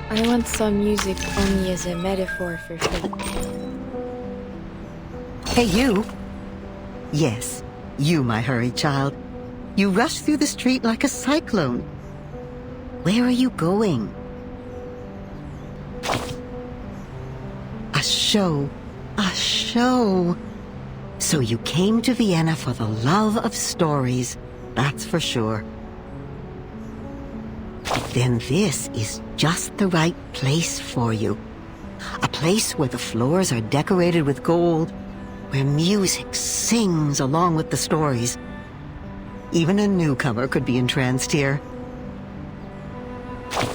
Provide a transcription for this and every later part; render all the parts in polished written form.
I once saw music only as a metaphor for fate. Hey, you. Yes, you, my hurried child. You rush through the street like a cyclone. Where are you going? A show. A show. So you came to Vienna for the love of stories, that's for sure. Then this is just the right place for you. A place where the floors are decorated with gold, where music sings along with the stories. Even a newcomer could be entranced here.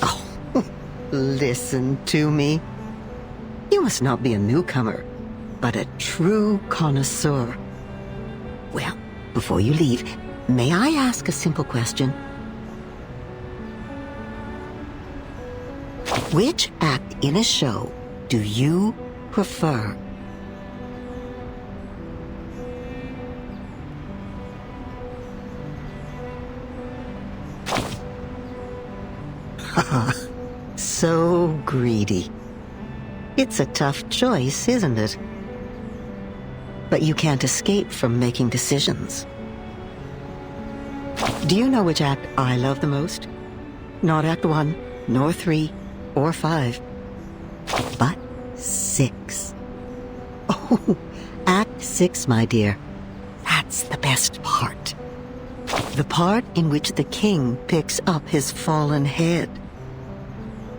Oh, listen to me. You must not be a newcomer, but a true connoisseur. Well, before you leave, may I ask a simple question? Which act in a show do you prefer? So greedy. It's a tough choice, isn't it? But you can't escape from making decisions. Do you know which act I love the most? Not Act 1, nor 3, or 5, but 6. Oh, Act 6, my dear. That's the best part. The part in which the king picks up his fallen head.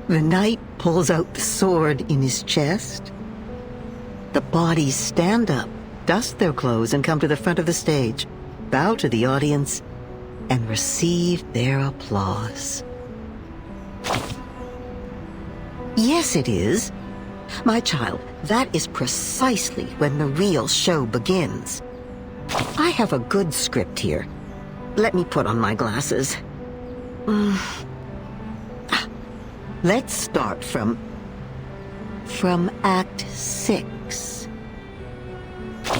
The knight pulls out the sword in his chest. The bodies stand up, dust their clothes, and come to the front of the stage, bow to the audience, and receive their applause. Yes, it is. My child, that is precisely when the real show begins. I have a good script here. Let me put on my glasses. Let's start from Act 6.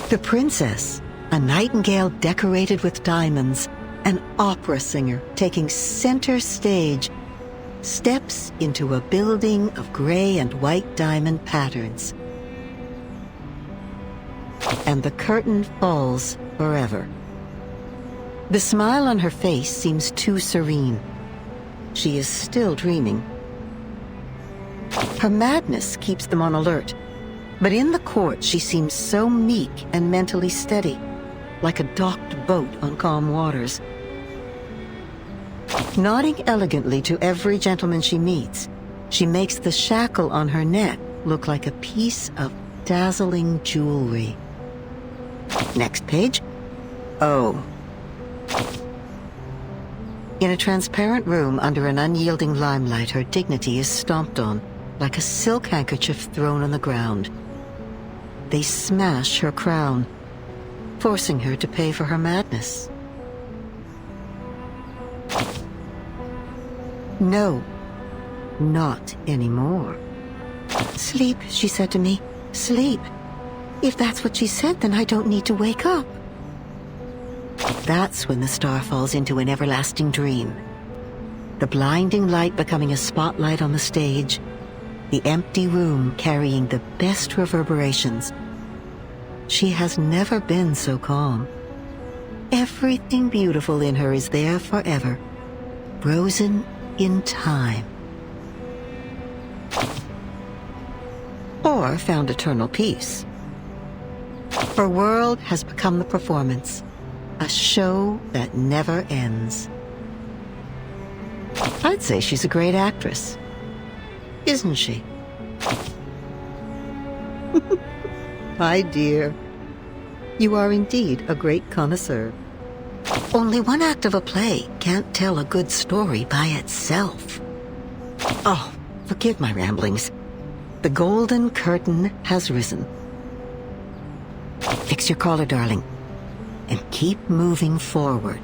The princess, a nightingale decorated with diamonds, an opera singer taking center stage, steps into a building of gray and white diamond patterns. And the curtain falls forever. The smile on her face seems too serene. She is still dreaming. Her madness keeps them on alert, but in the court she seems so meek and mentally steady, like a docked boat on calm waters. Nodding elegantly to every gentleman she meets, she makes the shackle on her neck look like a piece of dazzling jewelry. Next page. Oh. In a transparent room under an unyielding limelight, her dignity is stomped on, like a silk handkerchief thrown on the ground. They smash her crown, forcing her to pay for her madness. No, not anymore. Sleep, she said to me. Sleep. If that's what she said, then I don't need to wake up. That's when the star falls into an everlasting dream. The blinding light becoming a spotlight on the stage, the empty room carrying the best reverberations. She has never been so calm. Everything beautiful in her is there forever, frozen in time. Or found eternal peace. Her world has become the performance, a show that never ends. I'd say she's a great actress. Isn't she? My dear, you are indeed a great connoisseur. Only one act of a play can't tell a good story by itself. Oh, forgive my ramblings. The golden curtain has risen. Fix your collar, darling, and keep moving forward.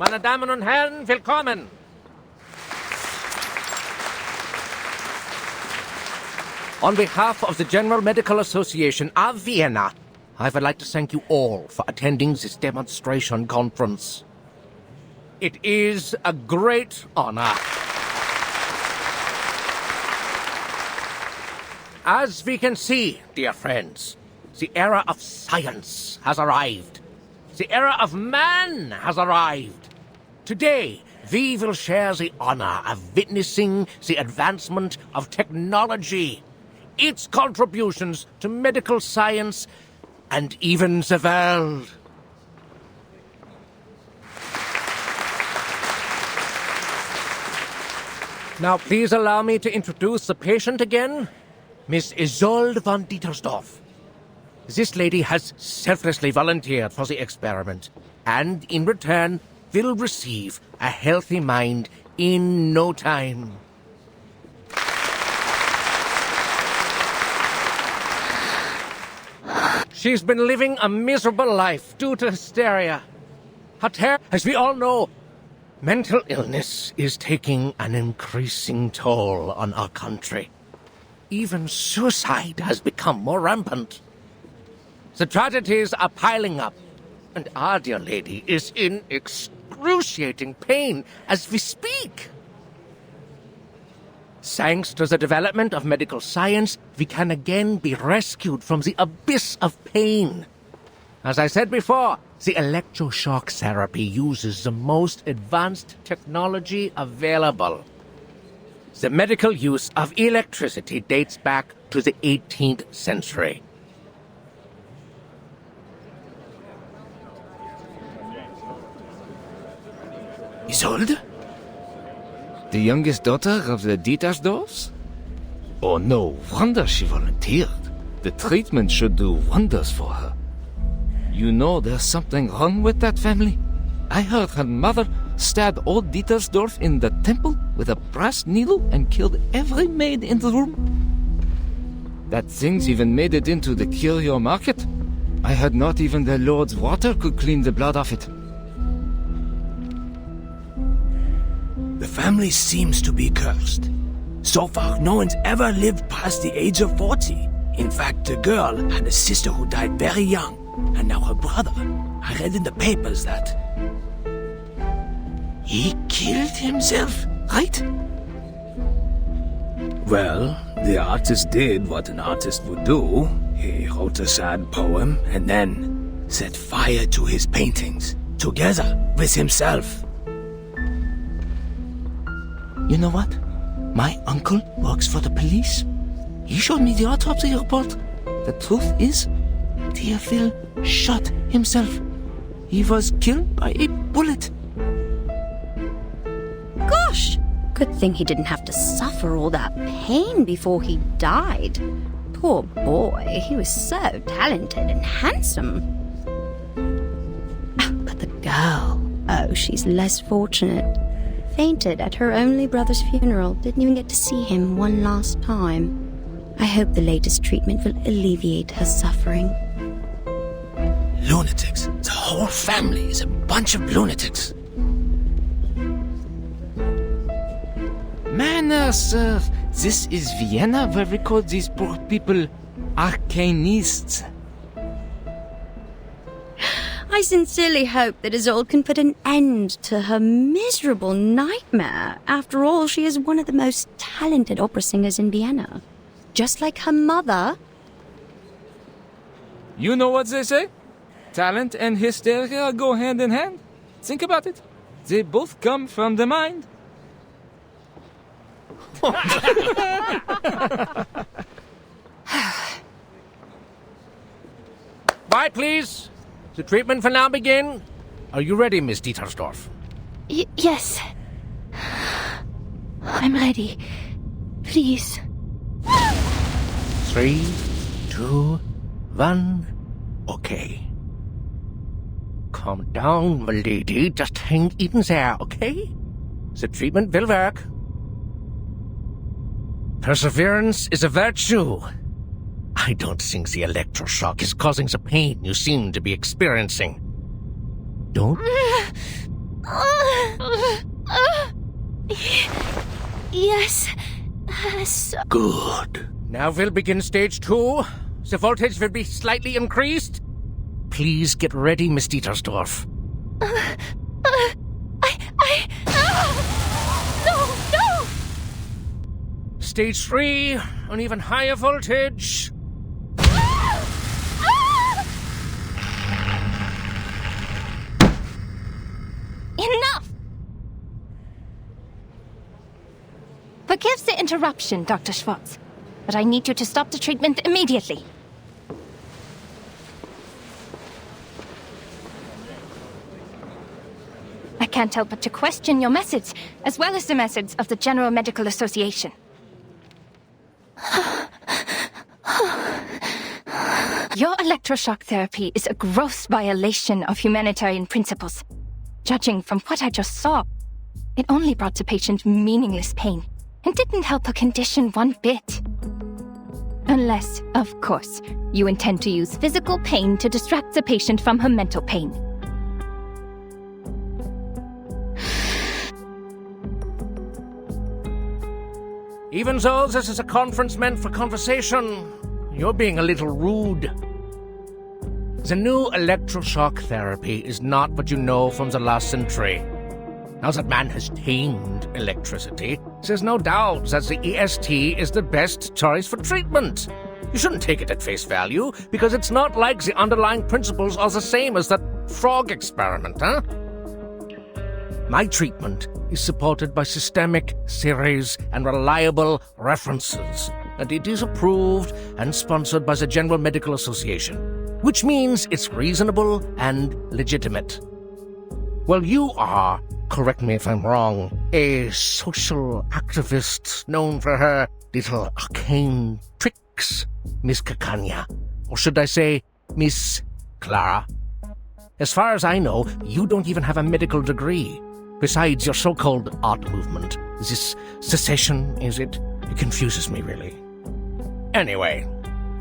Meine Damen und Herren, willkommen! On behalf of the General Medical Association of Vienna, I would like to thank you all for attending this demonstration conference. It is a great honor. As we can see, dear friends, the era of science has arrived. The era of man has arrived. Today, we will share the honor of witnessing the advancement of technology, its contributions to medical science, and even the world. Now, please allow me to introduce the patient again, Miss Isolde von Dietersdorf. This lady has selflessly volunteered for the experiment, and in return will receive a healthy mind in no time. She's been living a miserable life due to hysteria. As we all know, mental illness is taking an increasing toll on our country. Even suicide has become more rampant. The tragedies are piling up, and our dear lady is in excruciating pain as we speak. Thanks to the development of medical science, we can again be rescued from the abyss of pain. As I said before, the electroshock therapy uses the most advanced technology available. The medical use of electricity dates back to the 18th century. Isolde? The youngest daughter of the Dietersdorfs? Oh, no wonder she volunteered. The treatment should do wonders for her. You know there's something wrong with that family. I heard her mother stabbed old Dietersdorf in the temple with a brass needle and killed every maid in the room. That thing's even made it into the curio market. I heard not even the Lord's water could clean the blood off it. The family seems to be cursed. So far, no one's ever lived past the age of 40. In fact, the girl had a sister who died very young, and now her brother. I read in the papers that he killed himself, right? Well, the artist did what an artist would do. He wrote a sad poem and then set fire to his paintings, together with himself. You know what? My uncle works for the police. He showed me the autopsy report. The truth is, dear Phil shot himself. He was killed by a bullet. Gosh! Good thing he didn't have to suffer all that pain before he died. Poor boy, he was so talented and handsome. But the girl, oh, she's less fortunate. Fainted at her only brother's funeral, didn't even get to see him one last time. I hope the latest treatment will alleviate her suffering. Lunatics. The whole family is a bunch of lunatics. Manners, sir. This is Vienna where we call these poor people arcanists. I sincerely hope that Isolde can put an end to her miserable nightmare. After all, she is one of the most talented opera singers in Vienna. Just like her mother. You know what they say? Talent and hysteria go hand in hand. Think about it. They both come from the mind. Right, please. The treatment will now begin. Are you ready, Miss Dietersdorf? Yes. I'm ready. Please. 3, 2, 1. Okay. Calm down, my lady. Just hang in there, okay? The treatment will work. Perseverance is a virtue. I don't think the electroshock is causing the pain you seem to be experiencing. Don't Yes. So Good. Now we'll begin stage 2. The voltage will be slightly increased. Please get ready, Miss Dietersdorf. No! Stage 3, an even higher voltage. Enough! Forgive the interruption, Dr. Schwartz, but I need you to stop the treatment immediately. I can't help but to question your methods, as well as the methods of the General Medical Association. Your electroshock therapy is a gross violation of humanitarian principles. Judging from what I just saw, it only brought the patient meaningless pain and didn't help her condition one bit. Unless, of course, you intend to use physical pain to distract the patient from her mental pain. Even though this is a conference meant for conversation, you're being a little rude. The new electroshock therapy is not what you know from the last century. Now that man has tamed electricity, there's no doubt that the EST is the best choice for treatment. You shouldn't take it at face value, because it's not like the underlying principles are the same as that frog experiment, huh? My treatment is supported by systemic theories and reliable references, and it is approved and sponsored by the General Medical Association, which means it's reasonable and legitimate. Well, you are, correct me if I'm wrong, a social activist known for her little arcane tricks, Miss Cacania. Or should I say, Miss Clara? As far as I know, you don't even have a medical degree. Besides your so-called art movement, this secession, is it? It confuses me, really. Anyway,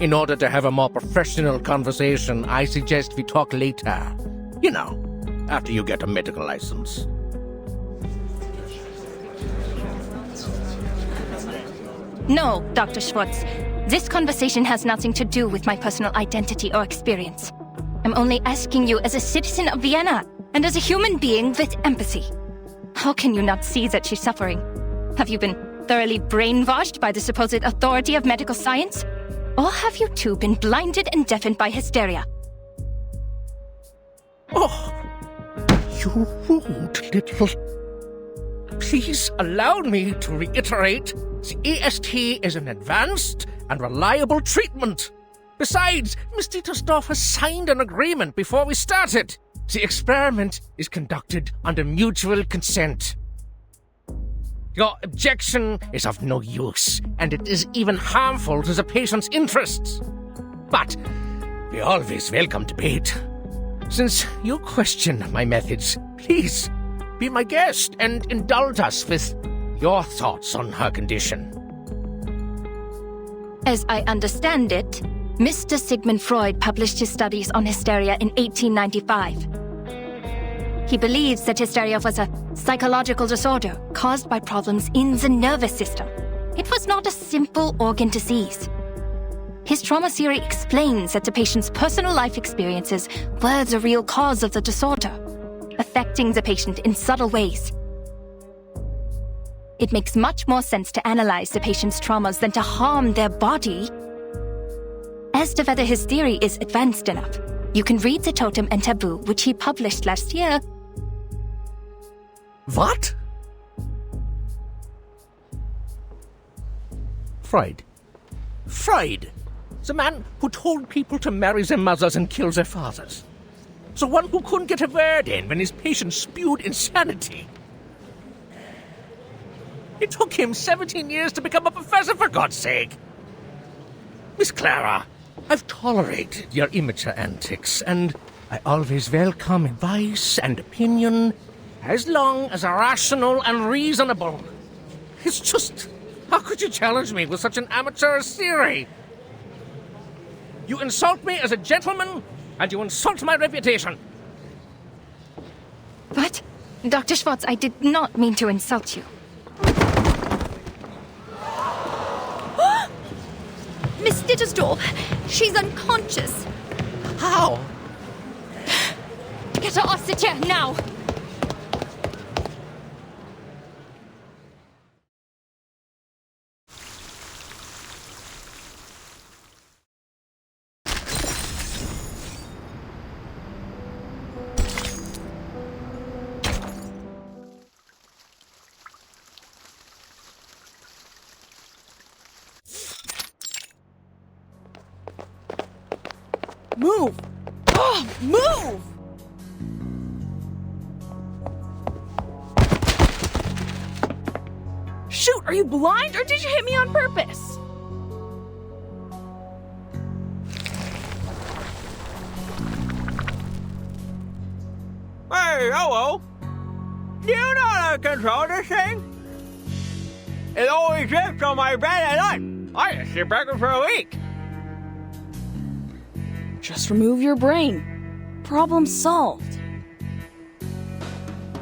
in order to have a more professional conversation, I suggest we talk later. You know, after you get a medical license. No, Dr. Schwartz. This conversation has nothing to do with my personal identity or experience. I'm only asking you as a citizen of Vienna and as a human being with empathy. How can you not see that she's suffering? Have you been thoroughly brainwashed by the supposed authority of medical science? Or have you too been blinded and deafened by hysteria? Oh, you rude little... Please allow me to reiterate, the EST is an advanced and reliable treatment. Besides, Miss Dietersdorf has signed an agreement before we started. The experiment is conducted under mutual consent. Your objection is of no use, and it is even harmful to the patient's interests. But we always welcome debate. Since you question my methods, please be my guest and indulge us with your thoughts on her condition. As I understand it, Mr. Sigmund Freud published his studies on hysteria in 1895. He believes that hysteria was a psychological disorder caused by problems in the nervous system. It was not a simple organ disease. His trauma theory explains that the patient's personal life experiences were the real cause of the disorder, affecting the patient in subtle ways. It makes much more sense to analyze the patient's traumas than to harm their body. As to whether his theory is advanced enough, you can read The Totem and Taboo, which he published last year. What? Freud. Freud! The man who told people to marry their mothers and kill their fathers. The one who couldn't get a word in when his patients spewed insanity. It took him 17 years to become a professor, for God's sake. Miss Clara, I've tolerated your immature antics, and I always welcome advice and opinion, as long as they're rational and reasonable. It's just, how could you challenge me with such an amateur theory? You insult me as a gentleman, and you insult my reputation. What? Dr. Schwartz, I did not mean to insult you. Miss Dittersdorf, she's unconscious. How? Get her off the chair now! Move! Oh, move! Shoot, are you blind or did you hit me on purpose? Hey, hello. Do you know how to control this thing? It always drifts on my bed at night. I just sit back for a week. Just remove your brain. Problem solved.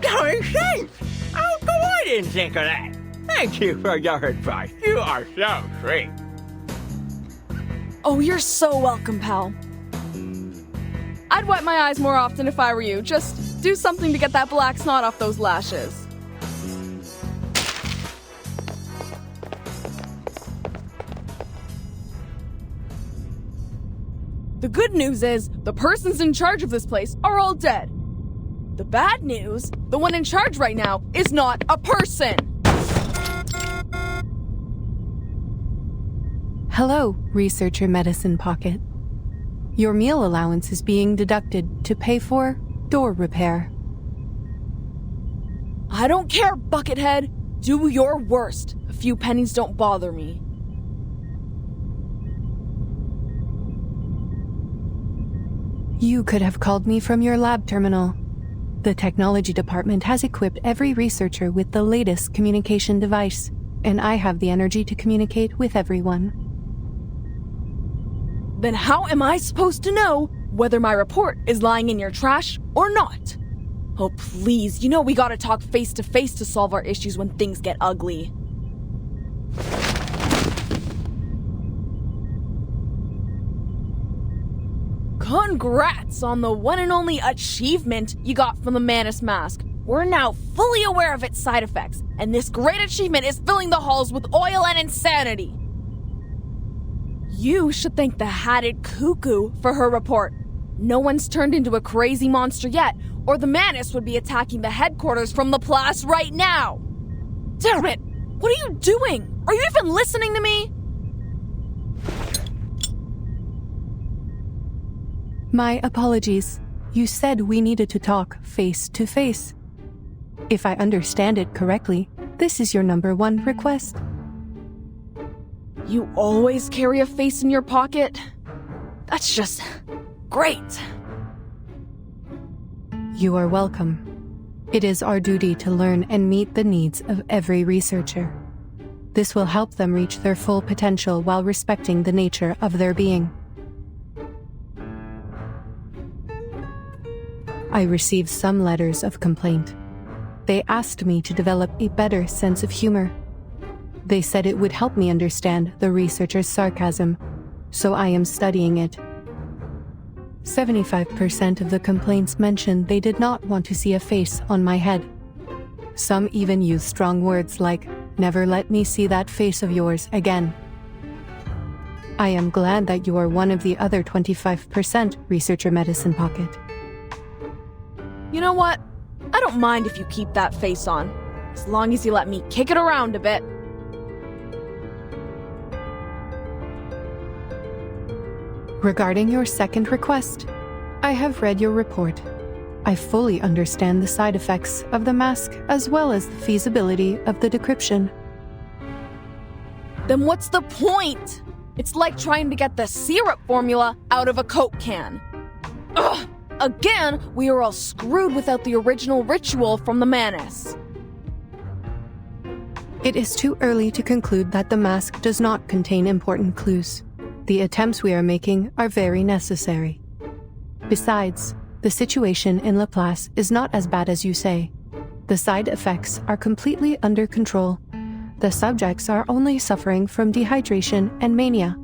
That makes sense. How come I didn't think of that? Thank you for your advice. You are so sweet. Oh, you're so welcome, pal. I'd wipe my eyes more often if I were you. Just do something to get that black snot off those lashes. The good news is, the persons in charge of this place are all dead. The bad news, the one in charge right now is not a person! Hello, Researcher Medicine Pocket. Your meal allowance is being deducted to pay for door repair. I don't care, Buckethead. Do your worst. A few pennies don't bother me. You could have called me from your lab terminal. The technology department has equipped every researcher with the latest communication device, and I have the energy to communicate with everyone. Then how am I supposed to know whether my report is lying in your trash or not? Oh, please, you know we gotta talk face to face to solve our issues when things get ugly. Congrats on the one and only achievement you got from the Manus mask. We're now fully aware of its side effects, and this great achievement is filling the halls with oil and insanity. You should thank the Hatted Cuckoo for her report. No one's turned into a crazy monster yet, or the Manus would be attacking the headquarters from Laplace right now. Damn it! What are you doing? Are you even listening to me? My apologies. You said we needed to talk face to face. If I understand it correctly, this is your #1 request. You always carry a face in your pocket? That's just great. You are welcome. It is our duty to learn and meet the needs of every researcher. This will help them reach their full potential while respecting the nature of their being. I received some letters of complaint. They asked me to develop a better sense of humor. They said it would help me understand the researcher's sarcasm, so I am studying it. 75% of the complaints mentioned they did not want to see a face on my head. Some even used strong words like, "Never let me see that face of yours again." I am glad that you are one of the other 25%, Researcher Medicine Pocket. You know what? I don't mind if you keep that face on, as long as you let me kick it around a bit. Regarding your second request, I have read your report. I fully understand the side effects of the mask as well as the feasibility of the decryption. Then what's the point? It's like trying to get the syrup formula out of a Coke can. Ugh! Again, we are all screwed without the original ritual from the Manus. It is too early to conclude that the mask does not contain important clues. The attempts we are making are very necessary. Besides, the situation in Laplace is not as bad as you say. The side effects are completely under control. The subjects are only suffering from dehydration and mania.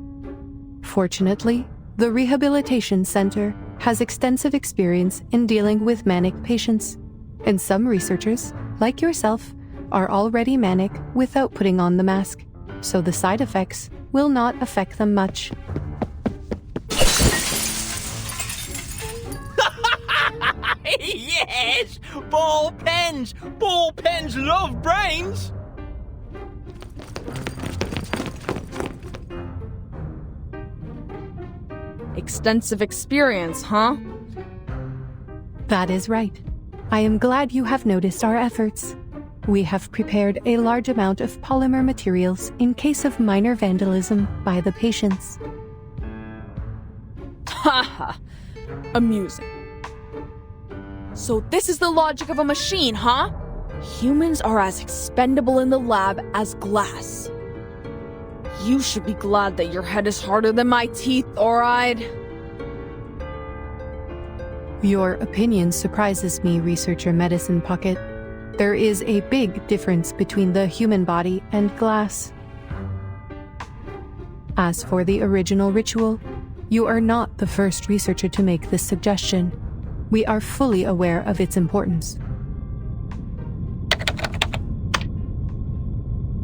Fortunately, the Rehabilitation Center has extensive experience in dealing with manic patients, and some researchers, like yourself, are already manic without putting on the mask, so the side effects will not affect them much. Yes! Ball pens! Ball pens love brains! Extensive experience, huh? That is right. I am glad you have noticed our efforts. We have prepared a large amount of polymer materials in case of minor vandalism by the patients. Haha. Amusing. So this is the logic of a machine, huh? Humans are as expendable in the lab as glass. You should be glad that your head is harder than my teeth, or I'd... Your opinion surprises me, Researcher Medicine Pocket. There is a big difference between the human body and glass. As for the original ritual, you are not the first researcher to make this suggestion. We are fully aware of its importance.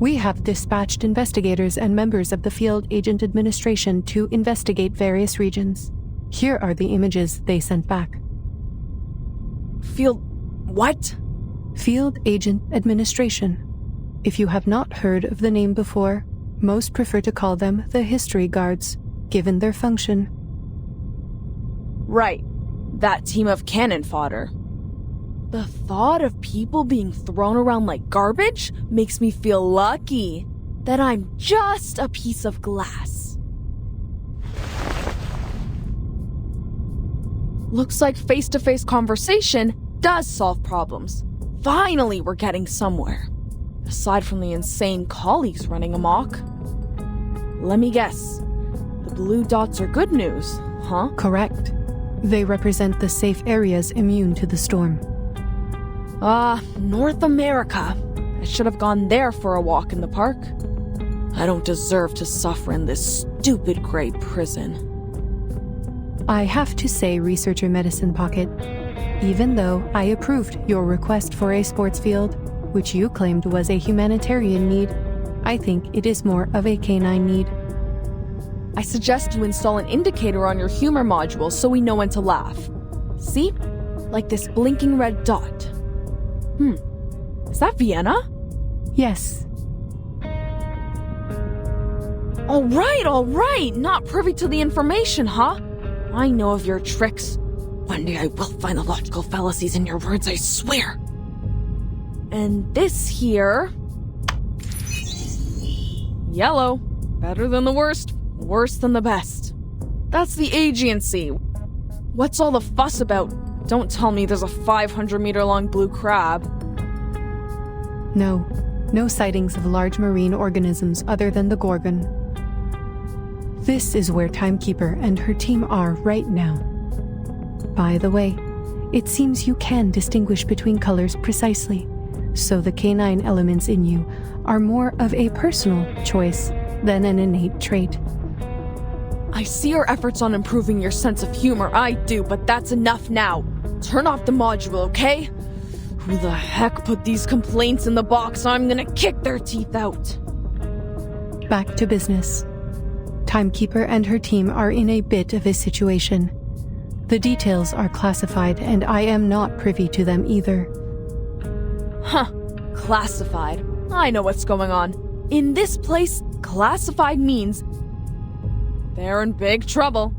We have dispatched investigators and members of the Field Agent Administration to investigate various regions. Here are the images they sent back. Field... what? Field Agent Administration. If you have not heard of the name before, most prefer to call them the History Guards, given their function. Right. That team of cannon fodder. The thought of people being thrown around like garbage makes me feel lucky that I'm just a piece of glass. Looks like face-to-face conversation does solve problems. Finally, we're getting somewhere. Aside from the insane colleagues running amok. Let me guess. The blue dots are good news, huh? Correct. They represent the safe areas immune to the storm. North America. I should have gone there for a walk in the park. I don't deserve to suffer in this stupid gray prison. I have to say, Researcher Medicine Pocket, even though I approved your request for a sports field, which you claimed was a humanitarian need, I think it is more of a canine need. I suggest you install an indicator on your humor module so we know when to laugh. See? Like this blinking red dot. Is that Vienna? Yes. All right! Not privy to the information, huh? I know of your tricks. One day I will find the logical fallacies in your words, I swear. And this here... yellow. Better than the worst, worse than the best. That's the agency. What's all the fuss about? Don't tell me there's a 500-meter-long blue crab. No sightings of large marine organisms other than the Gorgon. This is where Timekeeper and her team are right now. By the way, it seems you can distinguish between colors precisely, so the canine elements in you are more of a personal choice than an innate trait. I see your efforts on improving your sense of humor, I do, but that's enough now. Turn off the module, okay? Who the heck put these complaints in the box? I'm gonna kick their teeth out. Back to business. Timekeeper and her team are in a bit of a situation. The details are classified, and I am not privy to them either. Huh. Classified. I know what's going on. In this place, classified means they're in big trouble.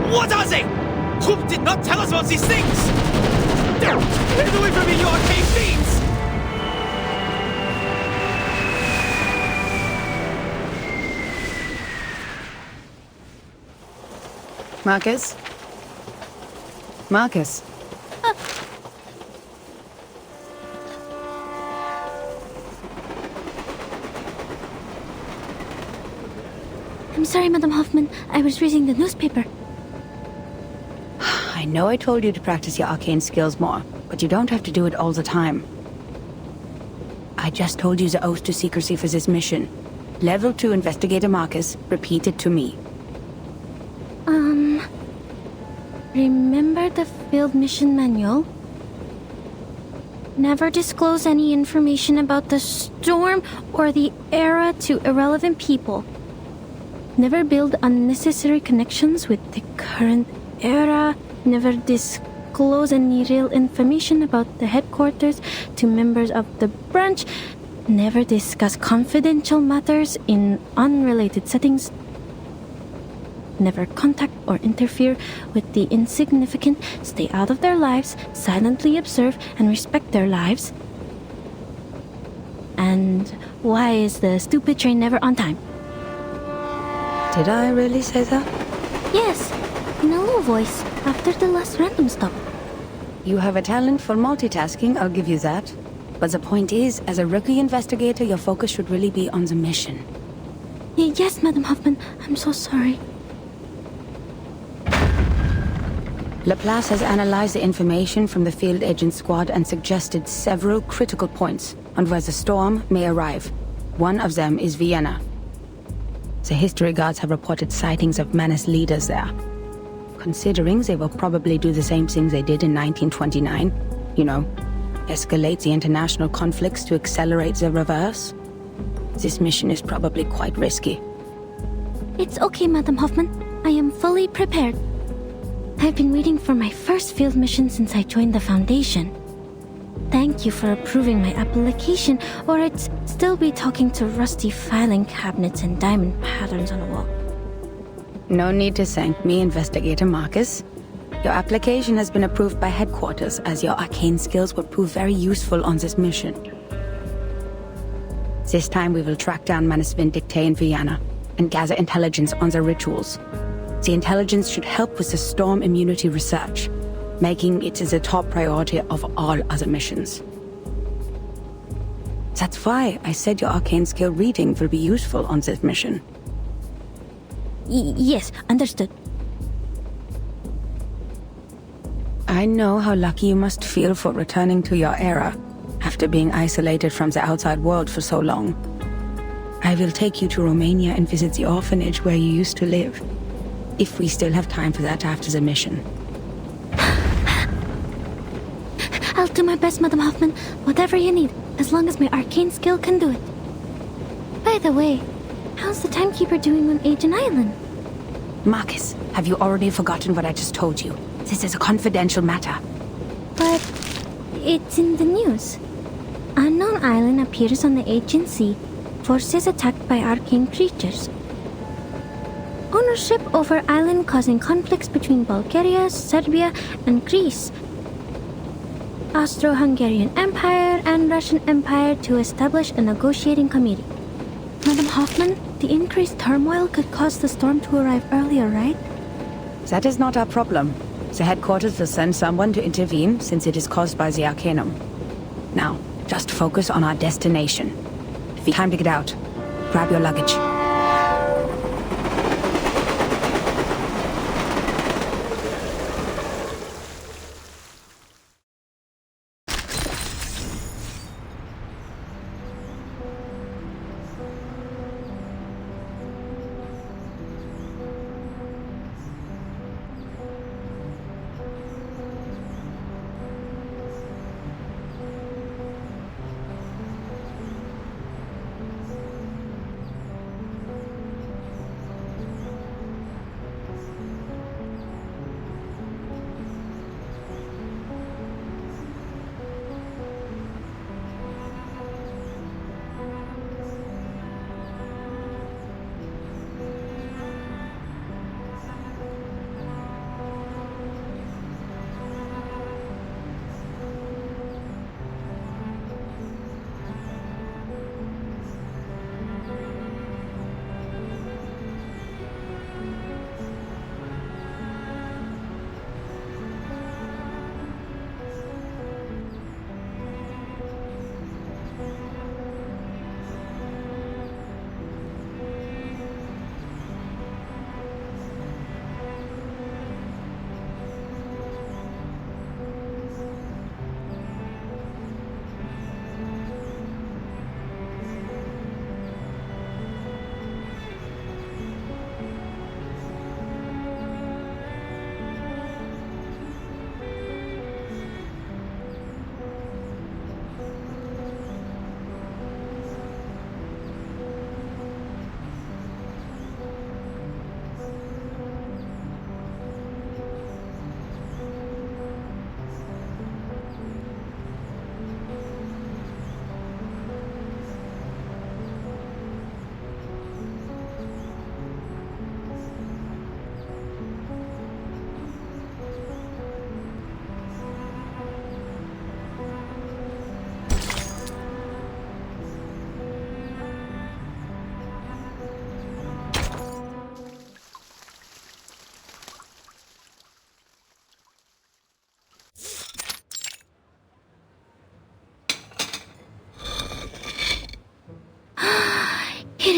What are they? Hoop did not tell us about these things! Get away from me, you arcane fiends! Marcus? Marcus? sorry, Madam Hoffman. I was reading the newspaper. I know I told you to practice your arcane skills more, but you don't have to do it all the time. I just told you the oath to secrecy for this mission. Level 2 Investigator Marcus, repeat it to me. Remember the field mission manual? Never disclose any information about the storm or the era to irrelevant people. Never build unnecessary connections with the current era. Never disclose any real information about the headquarters to members of the branch. Never discuss confidential matters in unrelated settings. Never contact or interfere with the insignificant. Stay out of their lives, silently observe and respect their lives. And why is the stupid train never on time? Did I really say that? Yes, in a low voice, after the last random stop. You have a talent for multitasking, I'll give you that. But the point is, as a rookie investigator, your focus should really be on the mission. Yes, Madam Hoffman, I'm so sorry. Laplace has analyzed the information from the field agent squad and suggested several critical points on where the storm may arrive. One of them is Vienna. The history guards have reported sightings of menace leaders there. Considering they will probably do the same thing they did in 1929, you know, escalate the international conflicts to accelerate the reverse, this mission is probably quite risky. It's okay, Madam Hoffman. I am fully prepared. I've been waiting for my first field mission since I joined the Foundation. Thank you for approving my application, or I'd still be talking to rusty filing cabinets and diamond patterns on a wall. No need to thank me, Investigator Marcus. Your application has been approved by headquarters, as your arcane skills will prove very useful on this mission. This time we will track down Manus Vindictae in Vienna and gather intelligence on their rituals. The intelligence should help with the storm immunity research, making it the top priority of all other missions. That's why I said your arcane skill reading will be useful on this mission. Yes, understood. I know how lucky you must feel for returning to your era, after being isolated from the outside world for so long. I will take you to Romania and visit the orphanage where you used to live, if we still have time for that after the mission. I'll do my best, Madam Hoffman. Whatever you need, as long as my arcane skill can do it. By the way, how's the timekeeper doing on Agent Island? Marcus, have you already forgotten what I just told you? This is a confidential matter. But it's in the news. Unknown island appears on the agency. Forces attacked by arcane creatures. Ownership over island causing conflicts between Bulgaria, Serbia, and Greece. Austro-Hungarian Empire and Russian Empire to establish a negotiating committee. Madam Hoffman, the increased turmoil could cause the storm to arrive earlier, right? That is not our problem. The headquarters will send someone to intervene since it is caused by the Arcanum. Now, just focus on our destination. Time to get out. Grab your luggage.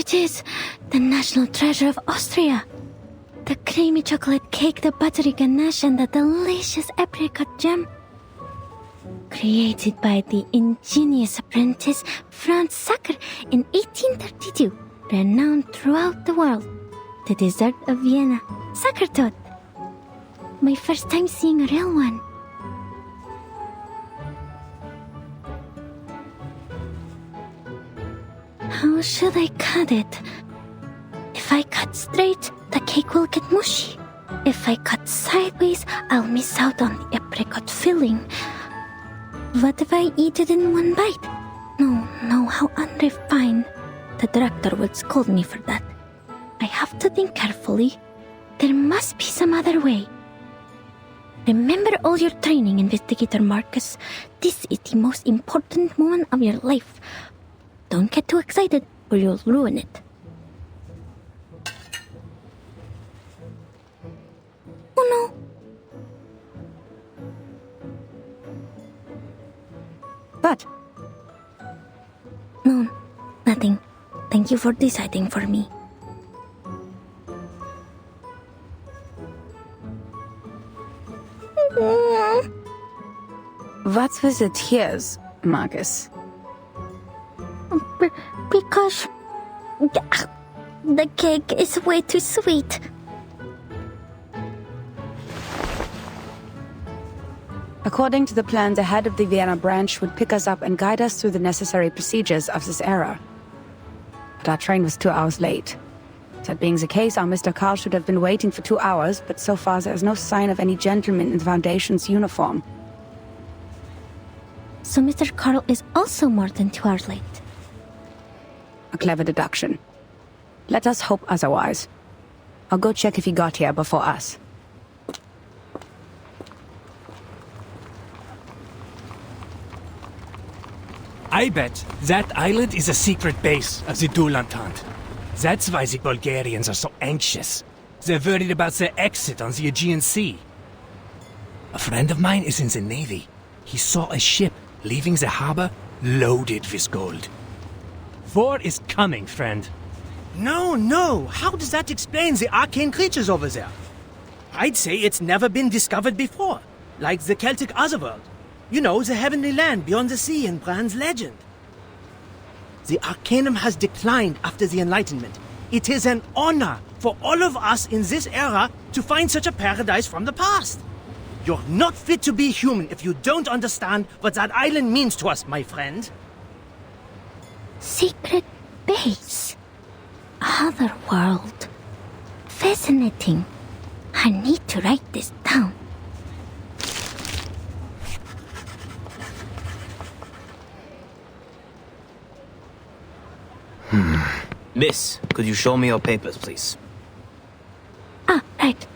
it is the national treasure of Austria. The creamy chocolate cake, the buttery ganache, and the delicious apricot jam. Created by the ingenious apprentice Franz Sacker in 1832, renowned throughout the world. The dessert of Vienna, Sackertot. My first time seeing a real one. How should I cut it? If I cut straight, the cake will get mushy. If I cut sideways, I'll miss out on the apricot filling. What if I eat it in one bite? No, how unrefined. The director would scold me for that. I have to think carefully. There must be some other way. Remember all your training, Investigator Marcus. This is the most important moment of your life. Don't get too excited or you'll ruin it. Oh no. But No, nothing. Thank you for deciding for me. what's with the tears, Marcus? Because the cake is way too sweet. According to the plan, the head of the Vienna branch would pick us up and guide us through the necessary procedures of this era. But our train was 2 hours late. That being the case, our Mr. Carl should have been waiting for 2 hours, but so far there is no sign of any gentleman in the Foundation's uniform. So Mr. Carl is also more than 2 hours late. A clever deduction. Let us hope otherwise. I'll go check if he got here before us. I bet that island is a secret base of the Dual Entente. That's why the Bulgarians are so anxious. They're worried about their exit on the Aegean Sea. A friend of mine is in the Navy. He saw a ship leaving the harbor loaded with gold. War is coming, friend. No. How does that explain the arcane creatures over there? I'd say it's never been discovered before. Like the Celtic Otherworld. You know, the heavenly land beyond the sea in Bran's legend. The Arcanum has declined after the Enlightenment. It is an honor for all of us in this era to find such a paradise from the past. You're not fit to be human if you don't understand what that island means to us, my friend. Secret base. Other world. Fascinating. I need to write this down. Miss, could you show me your papers, please? Ah, right.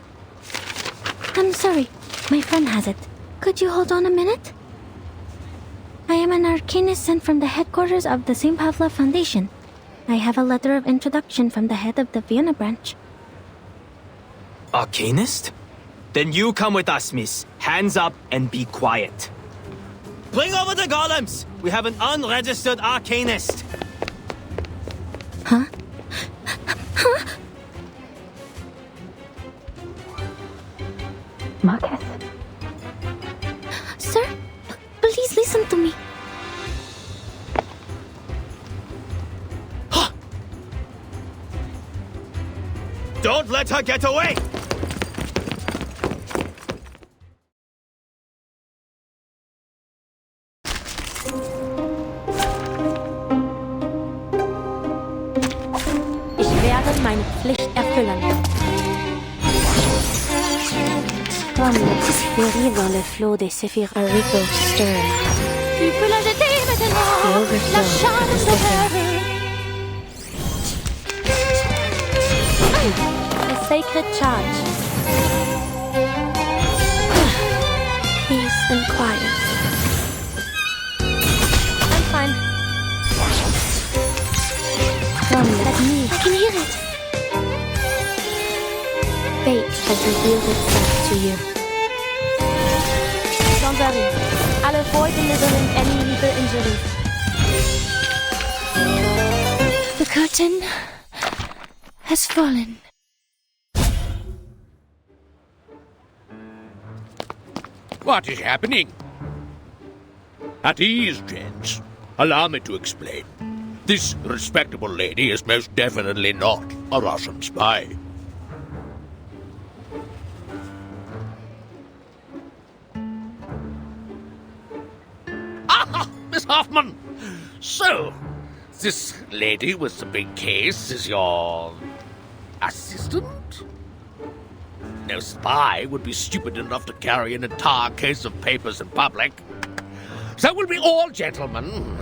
I'm sorry. My friend has it. Could you hold on a minute? I am an arcanist sent from the headquarters of the St. Pavlov Foundation. I have a letter of introduction from the head of the Vienna branch. Arcanist? Then you come with us, miss. Hands up and be quiet. Bring over the golems! We have an unregistered arcanist! Huh? Marcus? Sir, please listen to me. Don't let her get away! Ich werde meine Pflicht erfüllen. Comme le disférie dans le flot des séphirotes Rico Stir. Tu peux la jeter maintenant, la chance de rêve. A sacred charge. Peace and quiet. I'm fine. Come let me. I can hear it. Fate has revealed itself to you. Don't worry. I'll avoid delivering any lethal injuries. The curtain has fallen. What is happening? At ease, gents. Allow me to explain. This respectable lady is most definitely not a Russian spy. Ah, Miss Hoffman! So, this lady with the big case is your assistant? No spy would be stupid enough to carry an entire case of papers in public. So we'll be all gentlemen.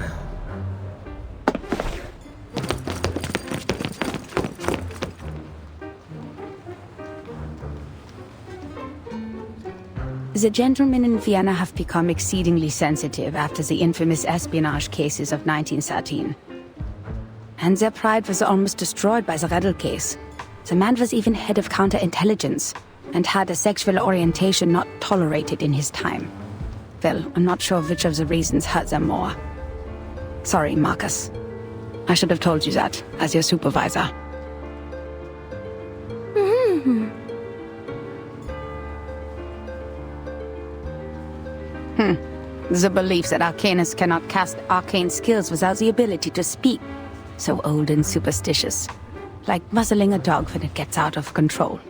The gentlemen in Vienna have become exceedingly sensitive after the infamous espionage cases of 1913. And their pride was almost destroyed by the Redl case. The man was even head of counterintelligence, and had a sexual orientation not tolerated in his time. Well, I'm not sure which of the reasons hurt them more. Sorry, Marcus. I should have told you that, as your supervisor. The belief that arcanists cannot cast arcane skills without the ability to speak. So old and superstitious. Like muzzling a dog when it gets out of control.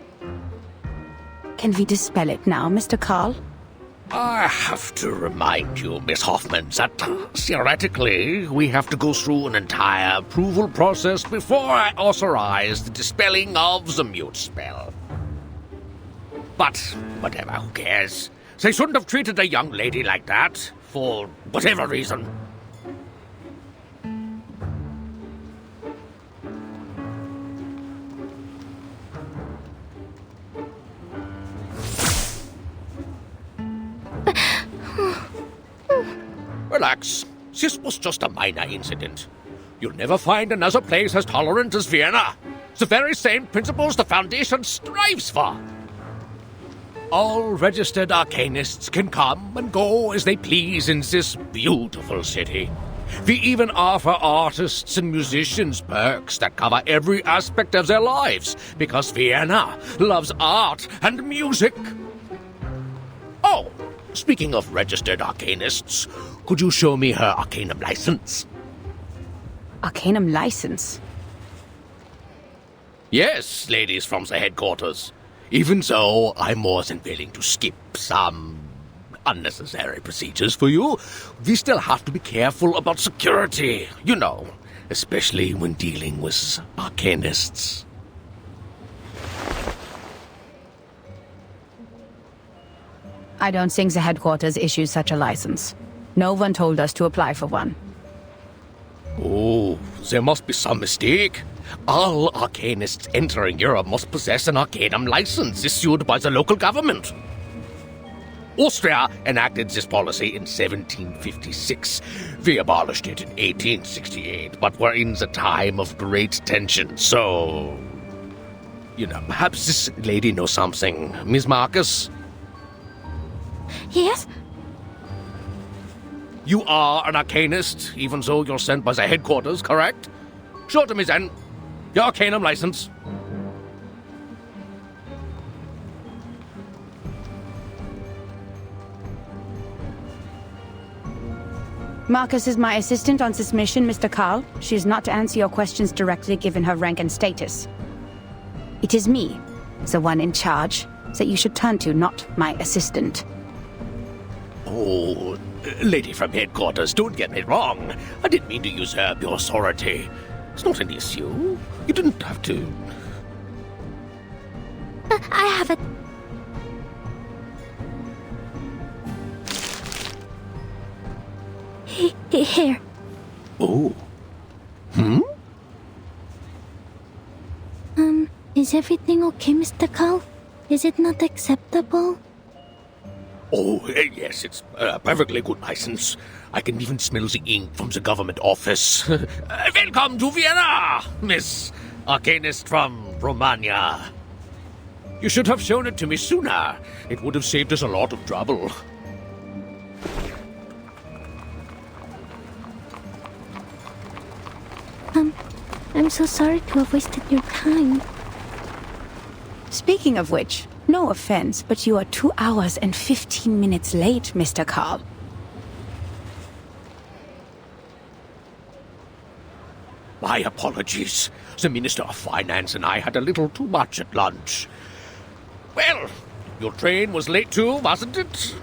Can we dispel it now, Mr. Carl? I have to remind you, Miss Hoffman, that theoretically we have to go through an entire approval process before I authorize the dispelling of the mute spell. But whatever, who cares? They shouldn't have treated a young lady like that, for whatever reason. Relax. This was just a minor incident. You'll never find another place as tolerant as Vienna. The very same principles the Foundation strives for. All registered arcanists can come and go as they please in this beautiful city. We even offer artists and musicians perks that cover every aspect of their lives, because Vienna loves art and music. Oh, speaking of registered arcanists, could you show me her Arcanum license? Arcanum license? Yes, ladies from the headquarters. Even so, I'm more than willing to skip some unnecessary procedures for you. We still have to be careful about security, you know, especially when dealing with arcanists. I don't think the headquarters issues such a license. No one told us to apply for one. Oh, there must be some mistake. All arcanists entering Europe must possess an Arcanum license issued by the local government. Austria enacted this policy in 1756. We abolished it in 1868, but we're in the time of great tension, so... You know, perhaps this lady knows something. Miss Marcus? Yes? You are an arcanist, even though you're sent by the headquarters, correct? Show to me then. Your Arcanum license. Marcus is my assistant on this mission, Mr. Carl. She is not to answer your questions directly given her rank and status. It is me, the one in charge, that you should turn to, not my assistant. Oh, lady from headquarters, don't get me wrong. I didn't mean to usurp your authority. It's not an issue. You didn't have to. I have it. Here. Oh. Is everything okay, Mr. Carl? Is it not acceptable? Oh, yes, it's a perfectly good license. I can even smell the ink from the government office. Welcome to Vienna, Miss Arcanist from Romania. You should have shown it to me sooner. It would have saved us a lot of trouble. I'm so sorry to have wasted your time. Speaking of which, no offense, but you are 2 hours and 15 minutes late, Mr. Carl. My apologies. The Minister of Finance and I had a little too much at lunch. Well, your train was late too, wasn't it?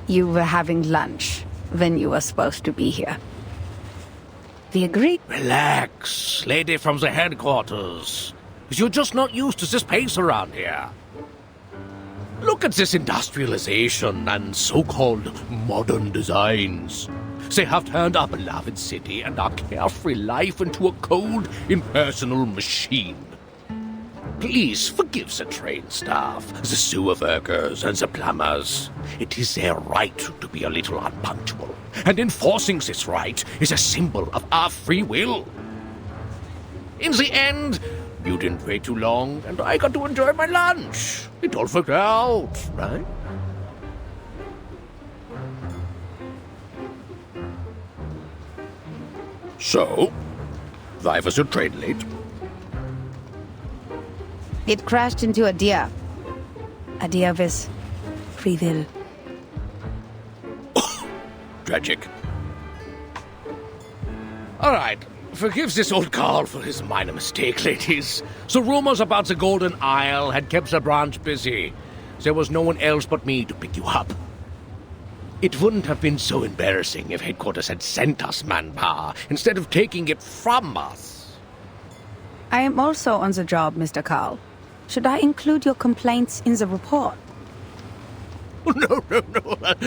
You were having lunch when you were supposed to be here. We agreed. Relax, lady from the headquarters. You're just not used to this pace around here. Look at this industrialization and so-called modern designs. They have turned our beloved city and our carefree life into a cold, impersonal machine. Please forgive the train staff, the sewer workers, and the plumbers. It is their right to be a little unpunctual, and enforcing this right is a symbol of our free will. In the end, you didn't wait too long, and I got to enjoy my lunch. It all worked out, right? So, why was your train late? It crashed into a deer. A deer with free will. Tragic. All right, forgive this old Carl for his minor mistake, ladies. The rumors about the Golden Isle had kept the branch busy. There was no one else but me to pick you up. It wouldn't have been so embarrassing if headquarters had sent us manpower instead of taking it from us. I am also on the job, Mr. Carl. Should I include your complaints in the report? No,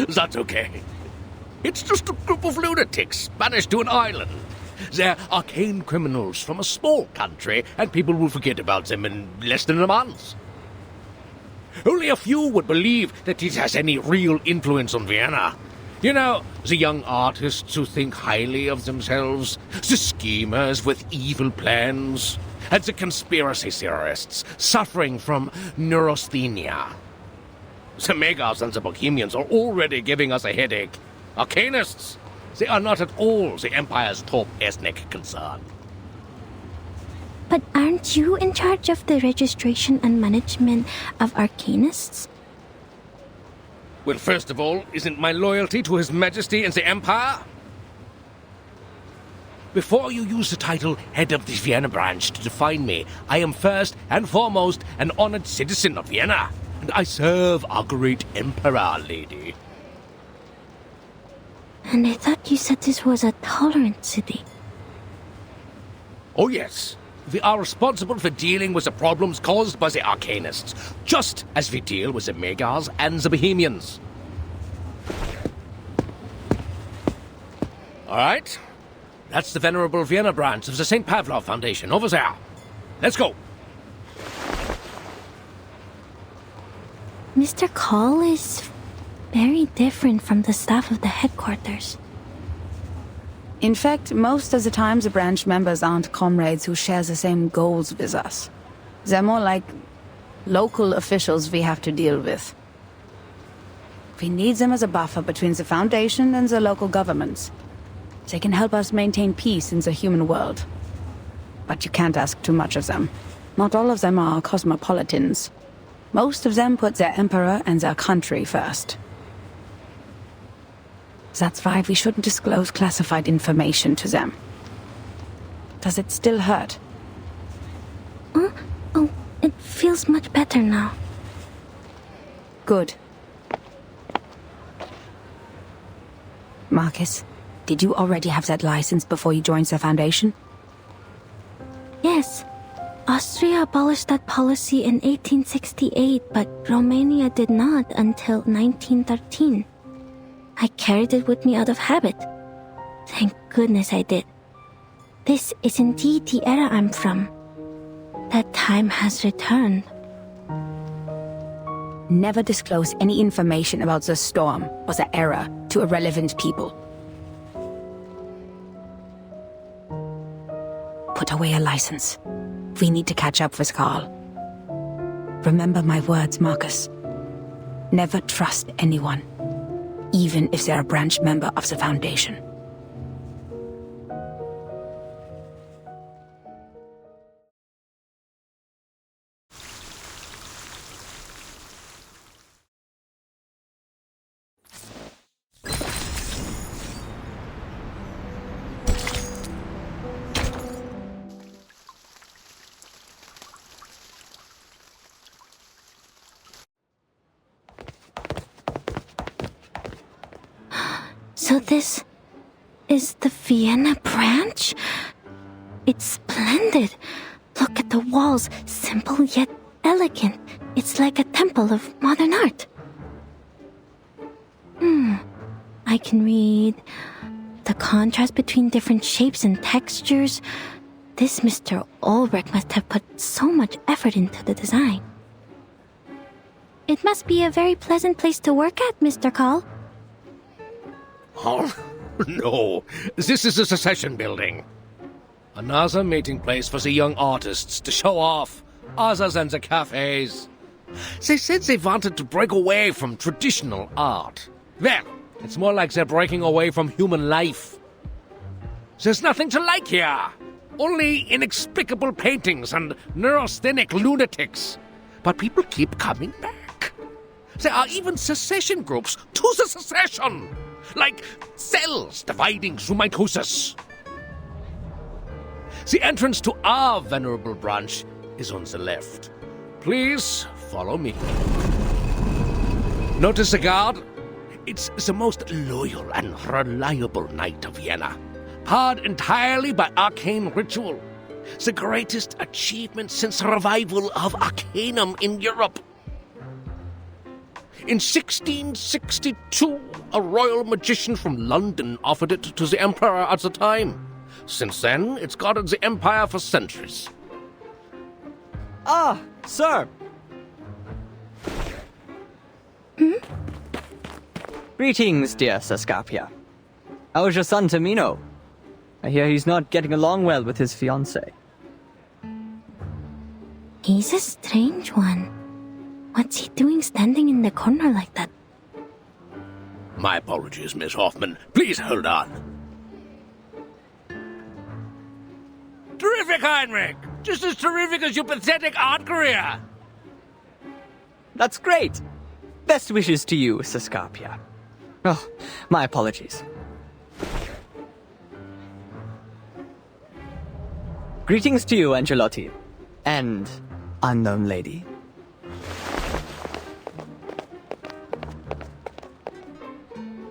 that's okay. It's just a group of lunatics banished to an island. They're arcane criminals from a small country, and people will forget about them in less than a month. Only a few would believe that it has any real influence on Vienna. You know, the young artists who think highly of themselves, the schemers with evil plans, and the conspiracy theorists suffering from neurasthenia. The Megas and the Bohemians are already giving us a headache. Arcanists, they are not at all the Empire's top ethnic concern. But aren't you in charge of the registration and management of Arcanists? Well, first of all, isn't my loyalty to His Majesty and the Empire? Before you use the title Head of the Vienna Branch to define me, I am first and foremost an honored citizen of Vienna, and I serve our great Emperor, lady. And I thought you said this was a tolerant city. Oh yes, we are responsible for dealing with the problems caused by the Arcanists, just as we deal with the Megas and the Bohemians. All right, that's the venerable Vienna branch of the St. Pavlov Foundation over there. Let's go. Mr. Call is very different from the staff of the headquarters. In fact, most of the time the branch members aren't comrades who share the same goals with us. They're more like local officials we have to deal with. We need them as a buffer between the Foundation and the local governments. They can help us maintain peace in the human world. But you can't ask too much of them. Not all of them are cosmopolitans. Most of them put their emperor and their country first. That's why we shouldn't disclose classified information to them. Does it still hurt? Oh, it feels much better now. Good. Marcus, did you already have that license before you joined the Foundation? Yes. Austria abolished that policy in 1868, but Romania did not until 1913. I carried it with me out of habit. Thank goodness I did. This is indeed the era I'm from. That time has returned. Never disclose any information about the storm or the era to irrelevant people. Put away a license. We need to catch up with Carl. Remember my words, Marcus. Never trust anyone, even if they're a branch member of the Foundation. So this is the Vienna branch? It's splendid. Look at the walls, simple yet elegant. It's like a temple of modern art. I can read the contrast between different shapes and textures. This Mr. Ulrich must have put so much effort into the design. It must be a very pleasant place to work at, Mr. Call. Oh, no. This is a secession building. Another meeting place for the young artists to show off, other than the cafes. They said they wanted to break away from traditional art. Well, it's more like they're breaking away from human life. There's nothing to like here. Only inexplicable paintings and neurasthenic lunatics. But people keep coming back. There are even secession groups to the secession. Like cells dividing through mitosis. The entrance to our venerable branch is on the left. Please follow me. Notice the guard? It's the most loyal and reliable knight of Vienna. Powered entirely by arcane ritual. The greatest achievement since the revival of Arcanum in Europe. In 1662, a royal magician from London offered it to the emperor at the time. Since then, it's guarded the empire for centuries. Ah, sir. Greetings, dear Sascapia. How's your son Tamino? I hear he's not getting along well with his fiancée. He's a strange one. What's he doing standing in the corner like that? My apologies, Miss Hoffman. Please hold on. Terrific, Heinrich! Just as terrific as your pathetic art career! That's great! Best wishes to you, Sascapia. Oh, my apologies. Greetings to you, Angelotti. And unknown lady.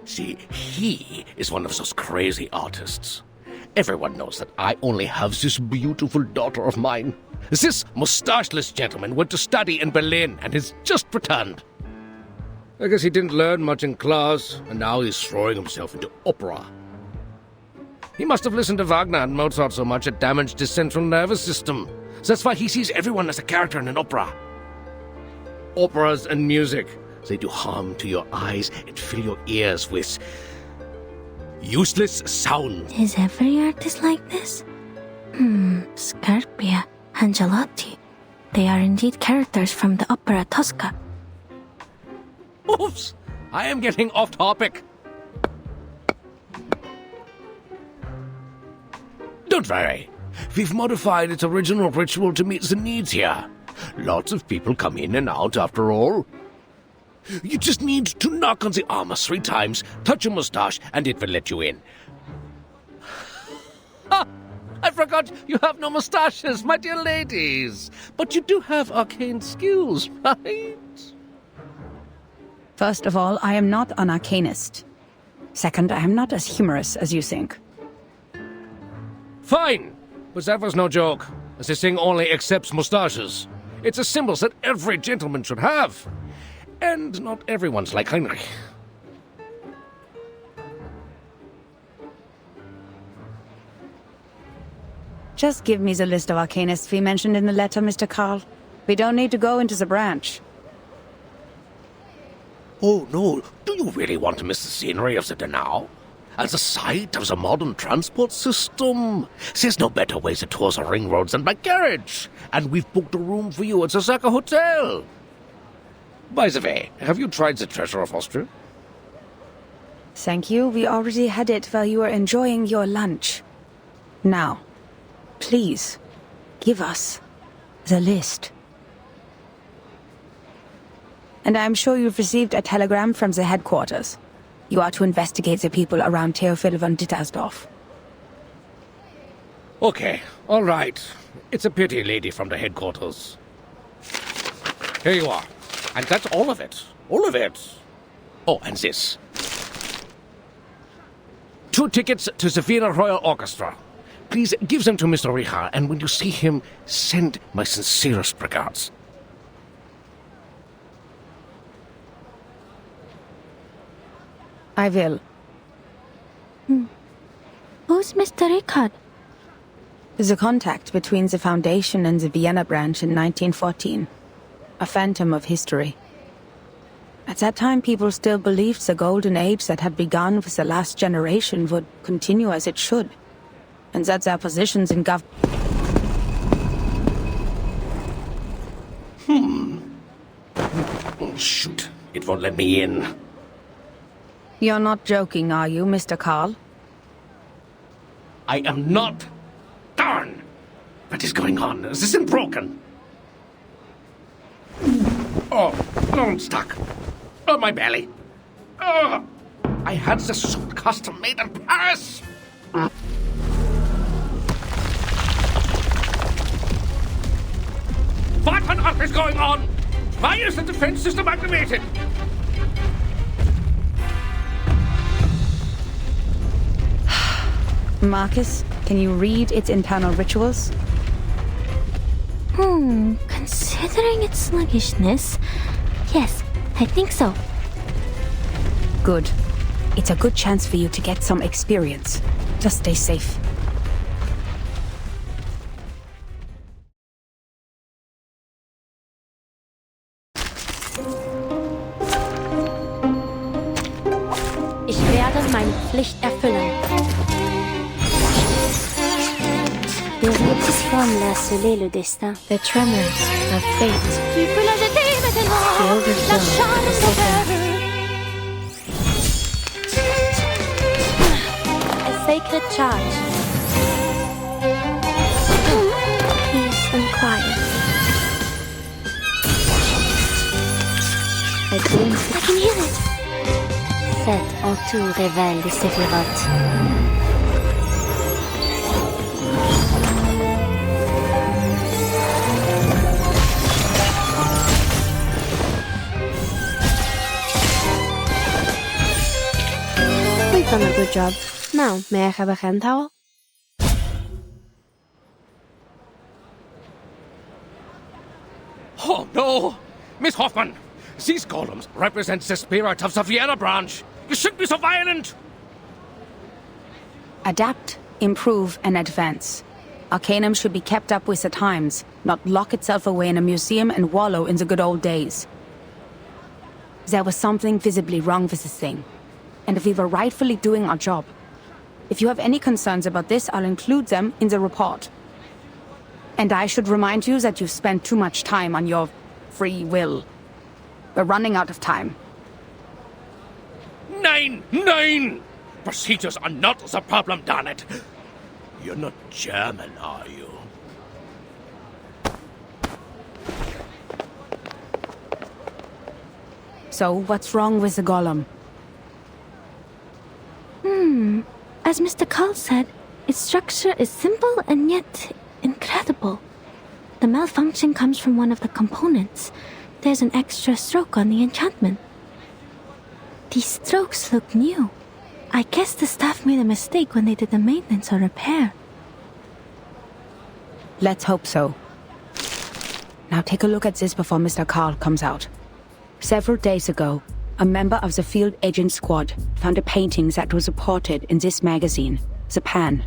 See, he is one of those crazy artists. Everyone knows that I only have this beautiful daughter of mine. This mustacheless gentleman went to study in Berlin and has just returned. I guess he didn't learn much in class, and now he's throwing himself into opera. He must have listened to Wagner and Mozart so much it damaged his central nervous system. That's why he sees everyone as a character in an opera. Operas and music, they do harm to your eyes and fill your ears with useless sound. Is every artist like this? Scarpia, Angelotti. They are indeed characters from the opera Tosca. Oops! I am getting off topic. Don't worry. We've modified its original ritual to meet the needs here. Lots of people come in and out after all. You just need to knock on the armor 3 times, touch your mustache, and it will let you in. Ha! I forgot you have no mustaches, my dear ladies. But you do have arcane skills, right? First of all, I am not an arcanist. Second, I am not as humorous as you think. Fine! But that was no joke, as this thing only accepts mustaches. It's a symbol that every gentleman should have. And not everyone's like Heinrich. Just give me the list of arcanists we mentioned in the letter, Mr. Carl. We don't need to go into the branch. Oh no, do you really want to miss the scenery of the Donau? As a site of the modern transport system? There's no better way to tour the ring roads than by carriage. And we've booked a room for you at the Sacker Hotel. By the way, have you tried the treasure of Austria? Thank you. We already had it while you were enjoying your lunch. Now, please, give us the list. And I'm sure you've received a telegram from the headquarters. You are to investigate the people around Theophil von Dittersdorf. Okay, all right. It's a pity, lady from the headquarters. Here you are. And that's all of it. All of it. Oh, and this. 2 tickets to the Vienna Royal Orchestra. Please give them to Mr. Richard, and when you see him, send my sincerest regards. I will. Who's Mr. Richard? The contact between the Foundation and the Vienna branch in 1914. A phantom of history. At that time, people still believed the golden age that had begun with the last generation would continue as it should, and that their positions in Oh, shoot. It won't let me in. You're not joking, are you, Mr. Carl? I am not. Darn! What is going on? This isn't broken. Oh, no, I'm stuck. Oh, my belly. Oh, I had the suit custom made in Paris. What on earth is going on? Why is the defense system activated? Marcus, can you read its internal rituals? Considering its sluggishness, yes, I think so. Good. It's a good chance for you to get some experience. Just stay safe. Ich werde meine Pflicht erfüllen. Vérités forment sceller le destin. The tremors of fate. Tu peux la jeter maintenant. The overflow of a sacred charge. Peace and quiet. A glimpse. I can hear it. Cet entour révèle les séphirotes. We've done a good job. Now, may I have a hand towel? Oh, no! Miss Hoffman, these golems represent the spirit of the Vienna branch. You shouldn't be so violent! Adapt, improve, and advance. Arcanum should be kept up with the times, not lock itself away in a museum and wallow in the good old days. There was something visibly wrong with this thing, and we were rightfully doing our job. If you have any concerns about this, I'll include them in the report. And I should remind you that you've spent too much time on your free will. We're running out of time. Nine! Procedures are not the problem, darn it. You're not German, are you? So, what's wrong with the golem? As Mr. Carl said, its structure is simple and yet incredible. The malfunction comes from one of the components. There's an extra stroke on the enchantment. These strokes look new. I guess the staff made a mistake when they did the maintenance or repair. Let's hope so. Now take a look at this before Mr. Carl comes out. Several days ago, a member of the field agent squad found a painting that was reported in this magazine, The Pan.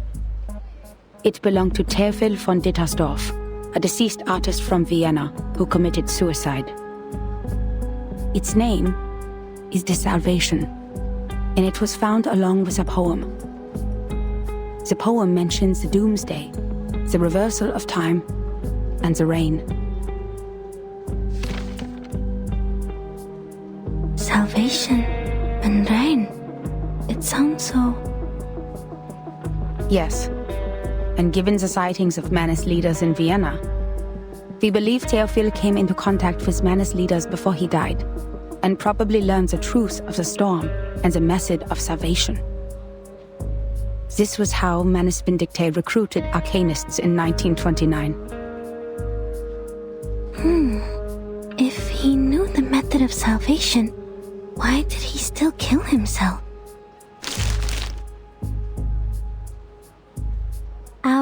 It belonged to Theophil von Dittersdorf, a deceased artist from Vienna who committed suicide. Its name is The Salvation, and it was found along with a poem. The poem mentions the doomsday, the reversal of time, and the rain. Salvation and rain. It sounds so... Yes. And given the sightings of Manus leaders in Vienna, we believe Theophil came into contact with Manus leaders before he died, and probably learned the truth of the storm and the method of salvation. This was how Manus Vindicte recruited arcanists in 1929. If he knew the method of salvation, why did he still kill himself?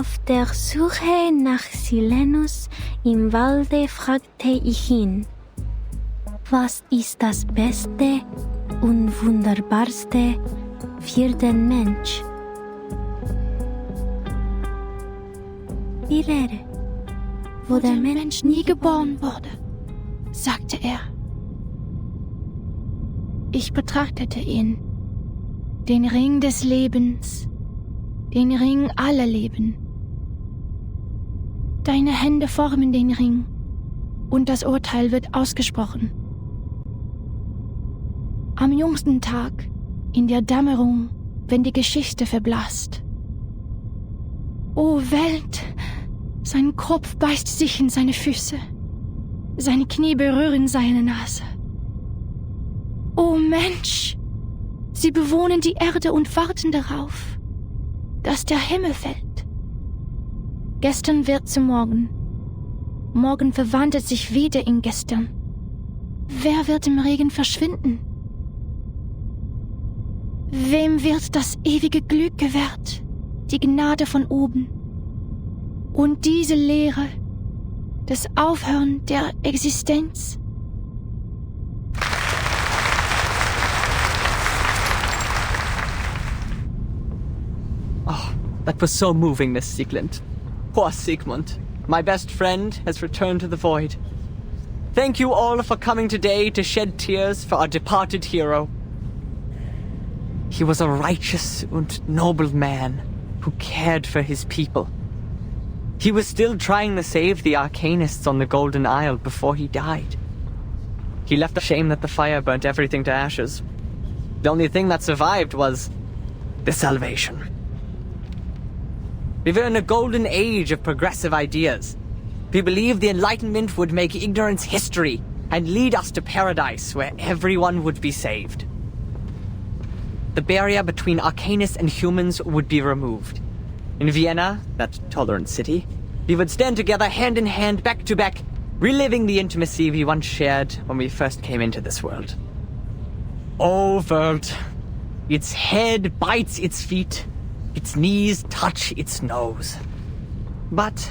Auf der Suche nach Silenus im Walde fragte ich ihn, was ist das Beste und Wunderbarste für den Mensch? Die Lehre, wo der Mensch nie geboren wurde, sagte er. Ich betrachtete ihn, den Ring des Lebens, den Ring aller Leben. Deine Hände formen den Ring und das Urteil wird ausgesprochen. Am jüngsten Tag, in der Dämmerung, wenn die Geschichte verblasst. O Welt, sein Kopf beißt sich in seine Füße, seine Knie berühren seine Nase. O Mensch, sie bewohnen die Erde und warten darauf, dass der Himmel fällt. Gestern wird zu morgen. Morgen verwandelt sich wieder in gestern. Wer wird im Regen verschwinden? Wem wird das ewige Glück gewährt, die Gnade von oben? Und diese Lehre, das Aufhören der Existenz? Oh, that was so moving, Miss Siegland. Poor Sigmund. My best friend has returned to the void. Thank you all for coming today to shed tears for our departed hero. He was a righteous and noble man who cared for his people. He was still trying to save the Arcanists on the Golden Isle before he died. He left a shame that the fire burnt everything to ashes. The only thing that survived was the salvation. We were in a golden age of progressive ideas. We believed the Enlightenment would make ignorance history and lead us to paradise where everyone would be saved. The barrier between Arcanists and humans would be removed. In Vienna, that tolerant city, we would stand together hand in hand, back to back, reliving the intimacy we once shared when we first came into this world. Oh, world. Its head bites its feet. Its knees touch its nose. But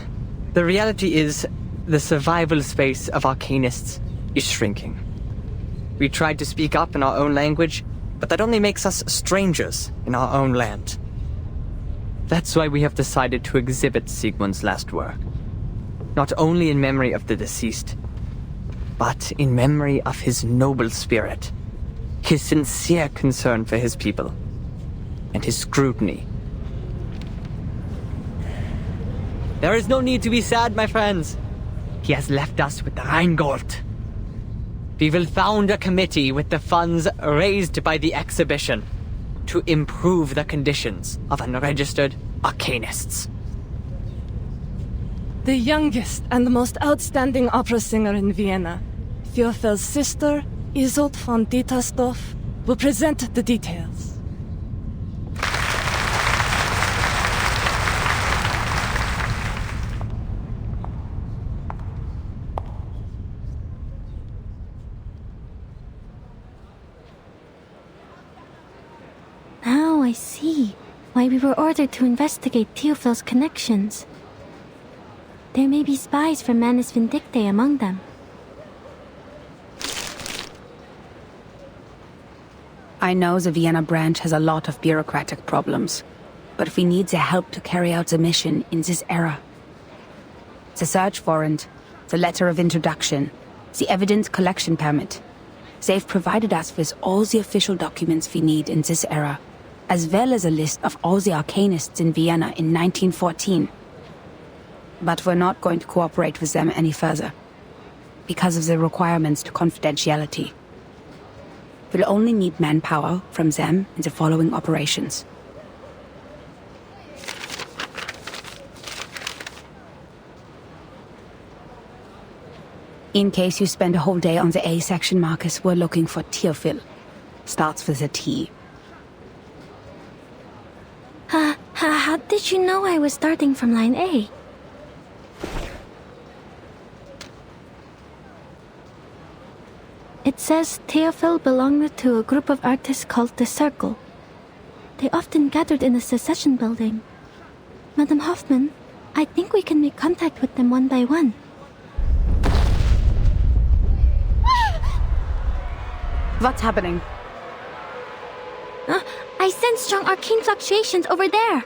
the reality is, the survival space of Arcanists is shrinking. We tried to speak up in our own language, but that only makes us strangers in our own land. That's why we have decided to exhibit Sigmund's last work. Not only in memory of the deceased, but in memory of his noble spirit, his sincere concern for his people, and his scrutiny. There is no need to be sad, my friends. He has left us with the Rheingold. We will found a committee with the funds raised by the exhibition to improve the conditions of unregistered Arcanists. The youngest and the most outstanding opera singer in Vienna, Theophel's sister, Isolde von Dietersdorf, will present the details. Now I see why we were ordered to investigate Theophel's connections. There may be spies from Manus Vindictae among them. I know the Vienna branch has a lot of bureaucratic problems, but we need their help to carry out the mission in this era. The search warrant, the letter of introduction, the evidence collection permit. They've provided us with all the official documents we need in this era, as well as a list of all the Arcanists in Vienna in 1914. But we're not going to cooperate with them any further, because of the requirements to confidentiality. We'll only need manpower from them in the following operations. In case you spend a whole day on the A section, Marcus, we're looking for Theophil. Starts with a T. How did you know I was starting from line A? It says Theophil belonged to a group of artists called the Circle. They often gathered in the Secession building. Madame Hoffman, I think we can make contact with them one by one. What's happening? I sense strong arcane fluctuations over there.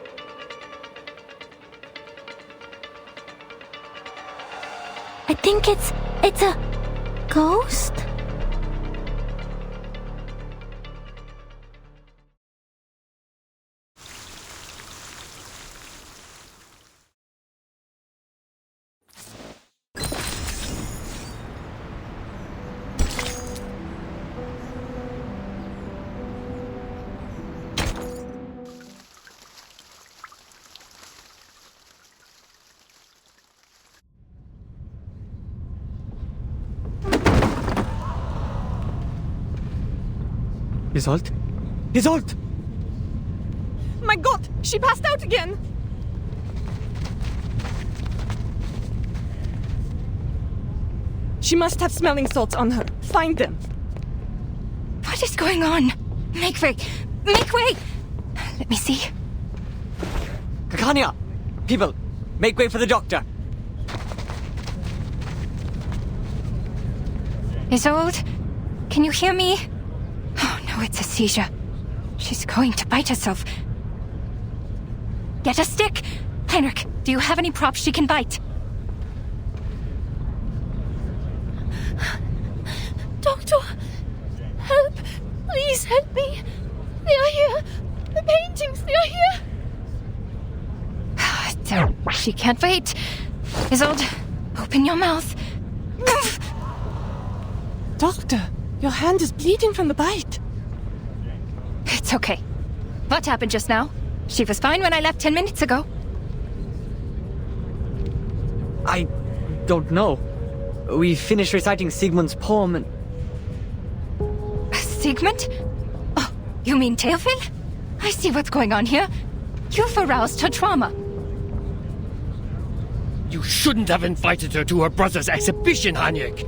I think it's a ghost? Isolde? Isolde! My god, she passed out again! She must have smelling salts on her. Find them. What is going on? Make way! Make way! Let me see. Kakanya! People, make way for the doctor. Isolde? Can you hear me? Oh no, it's a seizure. She's going to bite herself. Get a stick! Heinrich, do you have any props she can bite? Doctor, help! Please help me! They are here! The paintings, they are here! She can't wait. Isolde, open your mouth. Doctor, your hand is bleeding from the bite. It's okay. What happened just now? She was fine when I left 10 minutes ago. I don't know. We finished reciting Sigmund's poem and... Sigmund? Oh, you mean Theophil? I see what's going on here. You've aroused her trauma. You shouldn't have invited her to her brother's exhibition, Heinrich.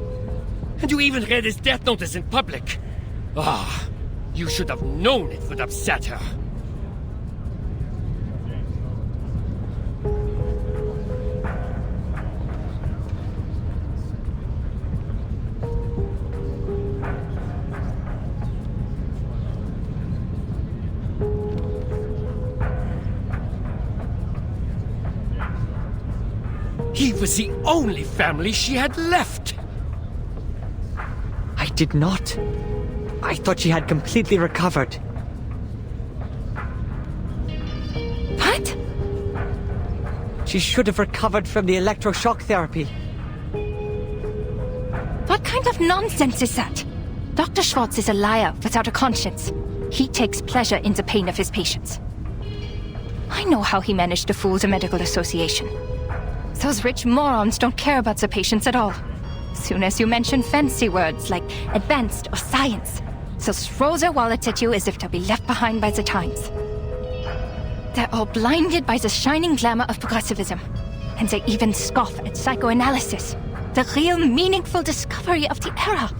And you even read his death notice in public. Ah, you should have known it would upset her. He was the only family she had left. I did not. I thought she had completely recovered. What? She should have recovered from the electroshock therapy. What kind of nonsense is that? Dr. Schwartz is a liar without a conscience. He takes pleasure in the pain of his patients. I know how he managed to fool the medical association. Those rich morons don't care about the patients at all. Soon as you mention fancy words like advanced or science, they'll throw their wallets at you as if they'll be left behind by the times. They're all blinded by the shining glamour of progressivism. And they even scoff at psychoanalysis, the real meaningful discovery of the era.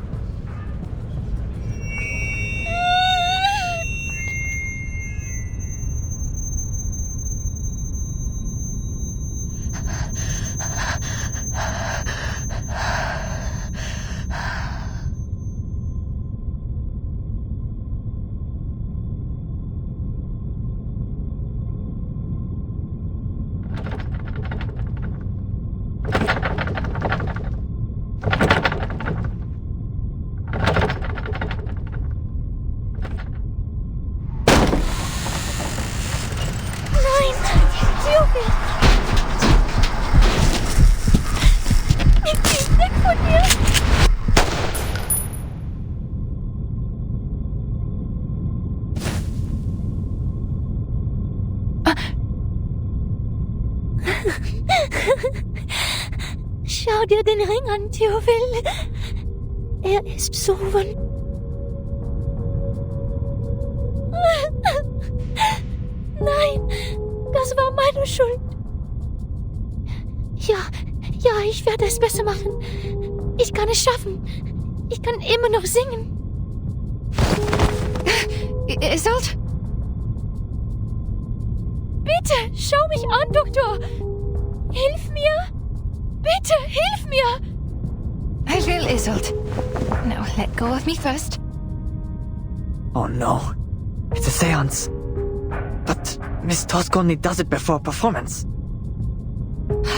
Schau dir den Ring an, Theophil. Ist so wunderschön. Nein, das war meine Schuld. Ja, ich werde es besser machen. Ich kann es schaffen. Ich kann immer noch singen. Isolde? Bitte, schau mich an, Doktor. Hilf mir! Bitte, hilf mir! I will, Isolde. Now let go of me first. Oh no. It's a seance. But Miss Tosca only does it before a performance.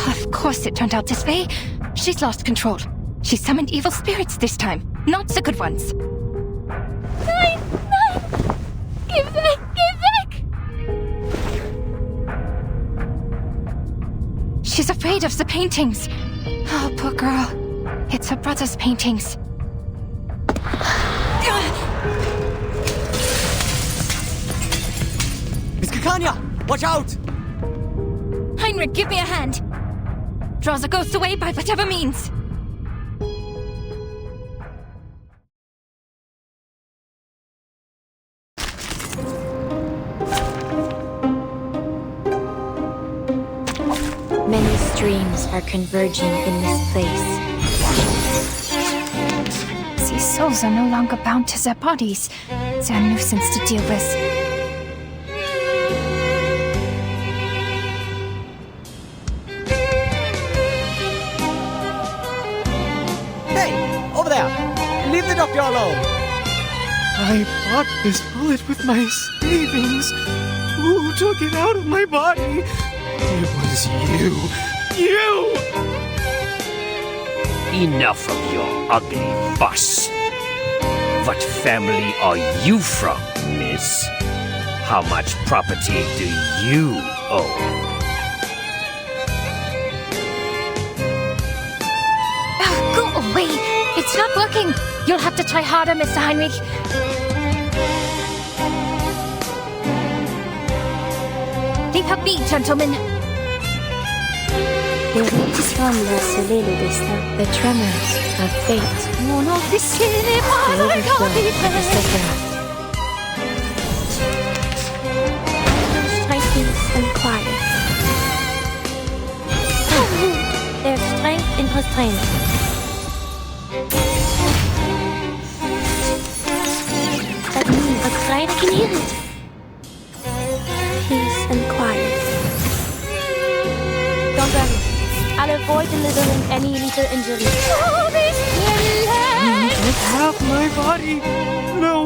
Of course it turned out this way. She's lost control. She summoned evil spirits this time, not the good ones. Nein! Nein! Geh weg! Geh weg! She's afraid of the paintings. Oh, poor girl. It's her brother's paintings. Miss Kikanya! Watch out! Heinrich, give me a hand. Draw the ghost away by whatever means. Many streams are converging in this place. These souls are no longer bound to their bodies. They're a nuisance to deal with. Hey! Over there! Leave the doctor alone! I bought this bullet with my savings. Who took it out of my body? It was you. You! Enough of your ugly fuss. What family are you from, miss? How much property do you own? Oh, go away! It's not working! You'll have to try harder, Mr. Heinrich. Leave her be, gentlemen. Les qui semblent sceller le destin. The tremors of fate. Mon officier n'est pas The overflow of the second. Strength, peace, and quiet. There's strength in restraint. That means a great healed. Peace and quiet. Don't worry. I'll avoid delivering any lethal injury. Get out my body! No!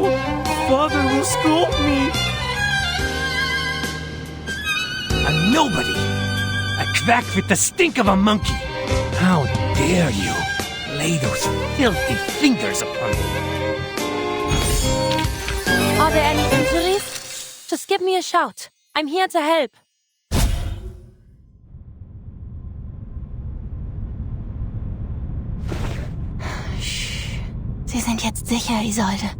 Father will scold me! A nobody! A quack with the stink of a monkey! How dare you lay those filthy fingers upon me? Are there any injuries? Just give me a shout. I'm here to help. Sie sind jetzt sicher, Isolde.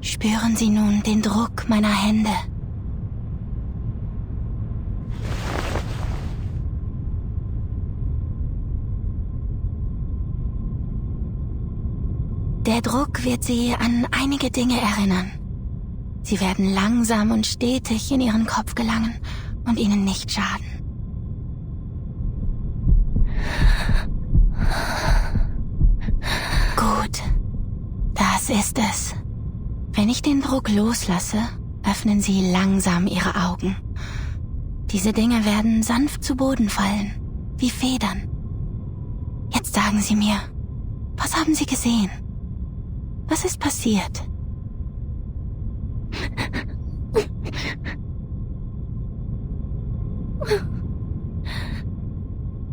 Spüren Sie nun den Druck meiner Hände. Der Druck wird Sie an einige Dinge erinnern. Sie werden langsam und stetig in Ihren Kopf gelangen und Ihnen nicht schaden. Gut, das ist es. Wenn ich den Druck loslasse, öffnen Sie langsam Ihre Augen. Diese Dinge werden sanft zu Boden fallen, wie Federn. Jetzt sagen Sie mir, was haben Sie gesehen? Was ist passiert?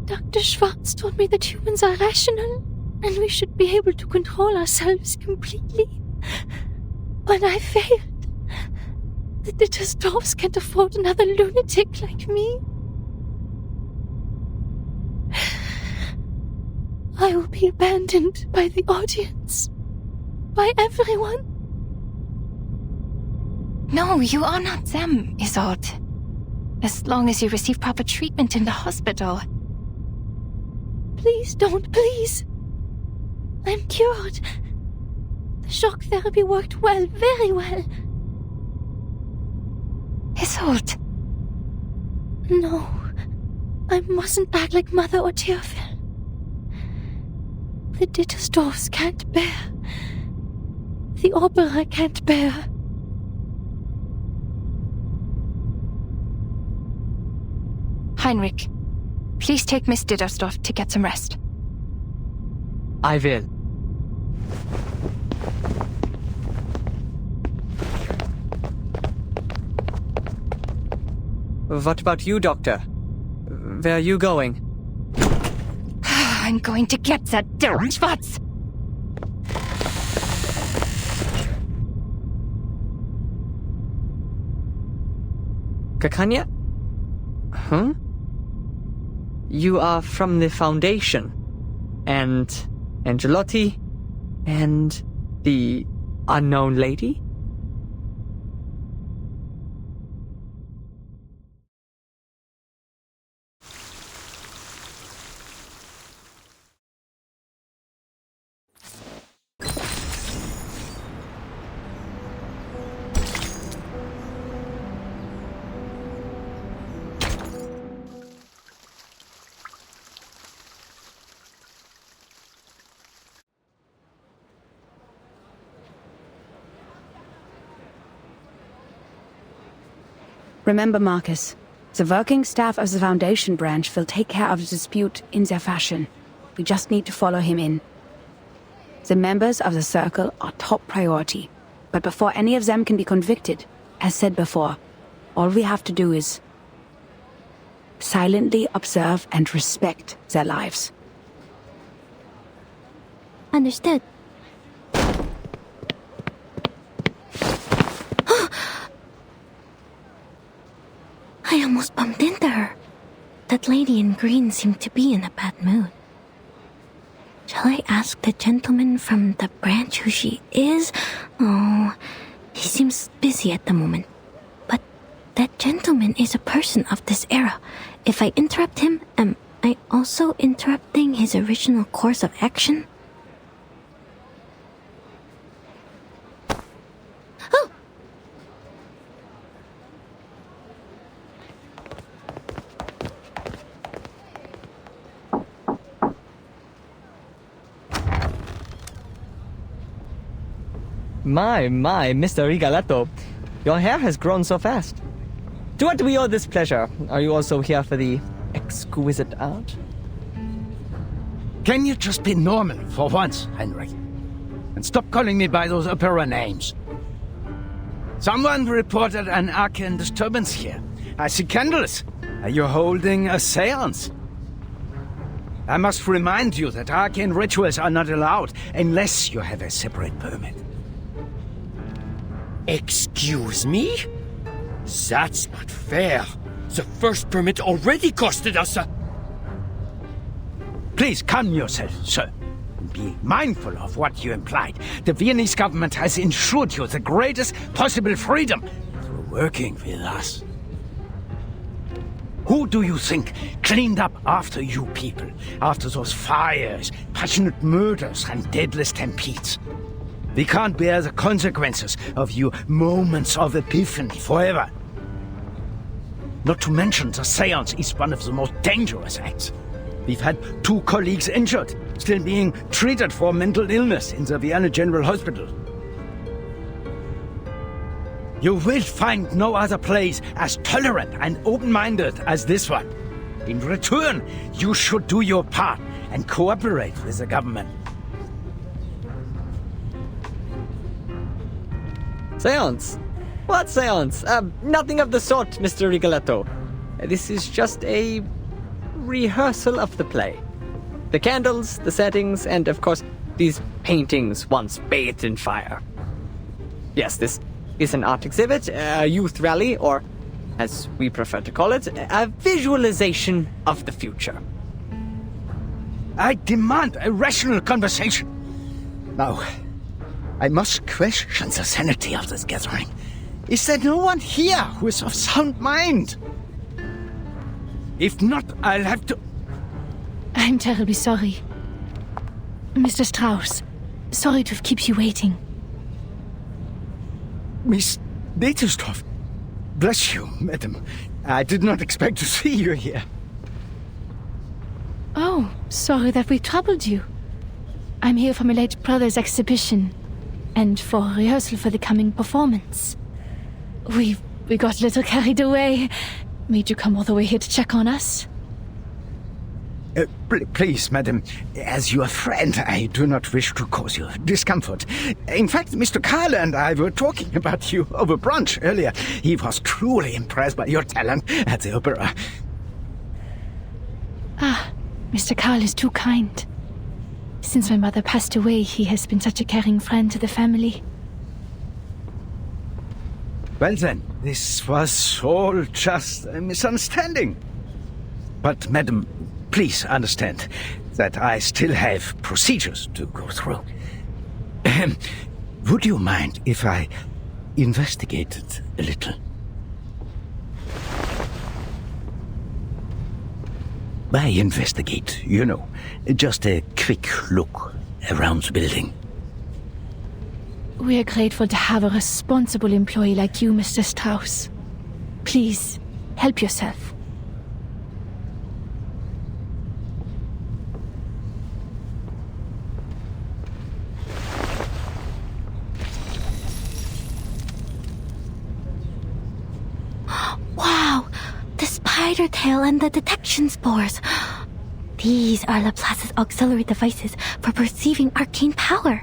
Dr. Schwartz told me that humans are rational and we should be able to control ourselves completely. But I failed. The Dittersdorfs can't afford another lunatic like me. I will be abandoned by the audience. By everyone. No, you are not them, Isolde. As long as you receive proper treatment in the hospital. Please don't, please. I'm cured. The shock therapy worked well, very well. Isolde. No, I mustn't act like Mother or Teofil. The Dittersdorfs can't bear. The opera can't bear. Heinrich, Please take Miss Dittersdorf to get some rest. I will. What about you, Doctor? Where are you going? I'm going to get that Schwarz! Kakanya? Huh? You are from the Foundation. And Angelotti. And the unknown lady? Remember, Marcus, the working staff of the Foundation branch will take care of the dispute in their fashion. We just need to follow him in. The members of the Circle are top priority, but before any of them can be convicted, as said before, all we have to do is silently observe and respect their lives. Understood. I almost bumped into her. That lady in green seemed to be in a bad mood. Shall I ask the gentleman from the branch who she is? Oh, he seems busy at the moment. But that gentleman is a person of this era. If I interrupt him, am I also interrupting his original course of action? Oh! My, Mr. Rigoletto. Your hair has grown so fast. To what do we owe this pleasure? Are you also here for the exquisite art? Can you just be normal for once, Henry? And stop calling me by those opera names. Someone reported an arcane disturbance here. I see candles. Are you holding a seance? I must remind you that arcane rituals are not allowed unless you have a separate permit. Excuse me? That's not fair. The first permit already costed us a... Please calm yourself, sir. And be mindful of what you implied. The Viennese government has ensured you the greatest possible freedom through working with us. Who do you think cleaned up after you people? After those fires, passionate murders, and deadless stampedes? We can't bear the consequences of your moments of epiphany forever. Not to mention the seance is one of the most dangerous acts. We've had 2 colleagues injured, still being treated for mental illness in the Vienna General Hospital. You will find no other place as tolerant and open-minded as this one. In return, you should do your part and cooperate with the government. Seance? What seance? Nothing of the sort, Mr. Rigoletto. This is just a rehearsal of the play. The candles, the settings, and of course, these paintings once bathed in fire. Yes, this is an art exhibit, a youth rally, or, as we prefer to call it, a visualization of the future. I demand a rational conversation. Now, I must question the sanity of this gathering. Is there no one here who is of sound mind? If not, I'll have to... I'm terribly sorry. Mr. Strauss, sorry to have kept you waiting. Miss Dittersdorf, bless you, madam. I did not expect to see you here. Oh, sorry that we troubled you. I'm here for my late brother's exhibition, and for rehearsal for the coming performance. We got a little carried away. Made you come all the way here to check on us. Please, madam, as your friend, I do not wish to cause you discomfort. In fact, Mr. Kyle and I were talking about you over brunch earlier. He was truly impressed by your talent at the opera. Ah, Mr. Carl is too kind. Since my mother passed away, he has been such a caring friend to the family. Well then, this was all just a misunderstanding. But, madam, please understand that I still have procedures to go through. Would you mind if I investigated a little? By investigate, you know, just a quick look around the building. We are grateful to have a responsible employee like you, Mr. Strauss. Please, help yourself. Wow! The spider tail and the detection spores. These are Laplace's auxiliary devices for perceiving arcane power.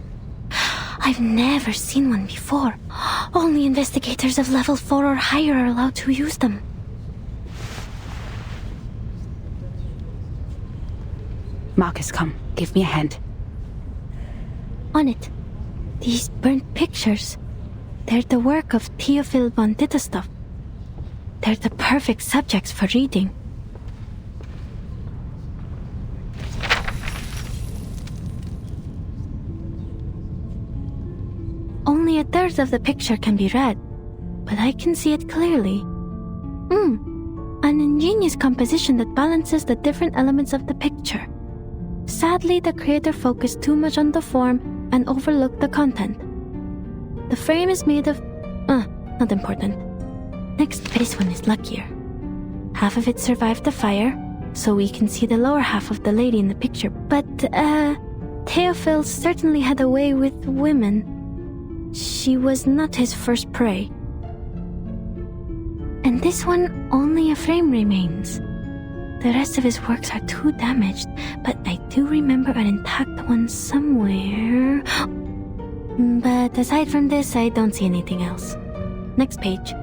I've never seen one before. Only investigators of level 4 or higher are allowed to use them. Marcus, come. Give me a hand. On it. These burnt pictures. They're the work of Theophil von Dittesdorf. They're the perfect subjects for reading. Only a third of the picture can be read, but I can see it clearly. An ingenious composition that balances the different elements of the picture. Sadly, the creator focused too much on the form and overlooked the content. The frame is made of... not important. Next, this one is luckier. Half of it survived the fire, so we can see the lower half of the lady in the picture. But, Theophil certainly had a way with women. She was not his first prey. And this one, only a frame remains. The rest of his works are too damaged, but I do remember an intact one somewhere. But aside from this, I don't see anything else. Next page.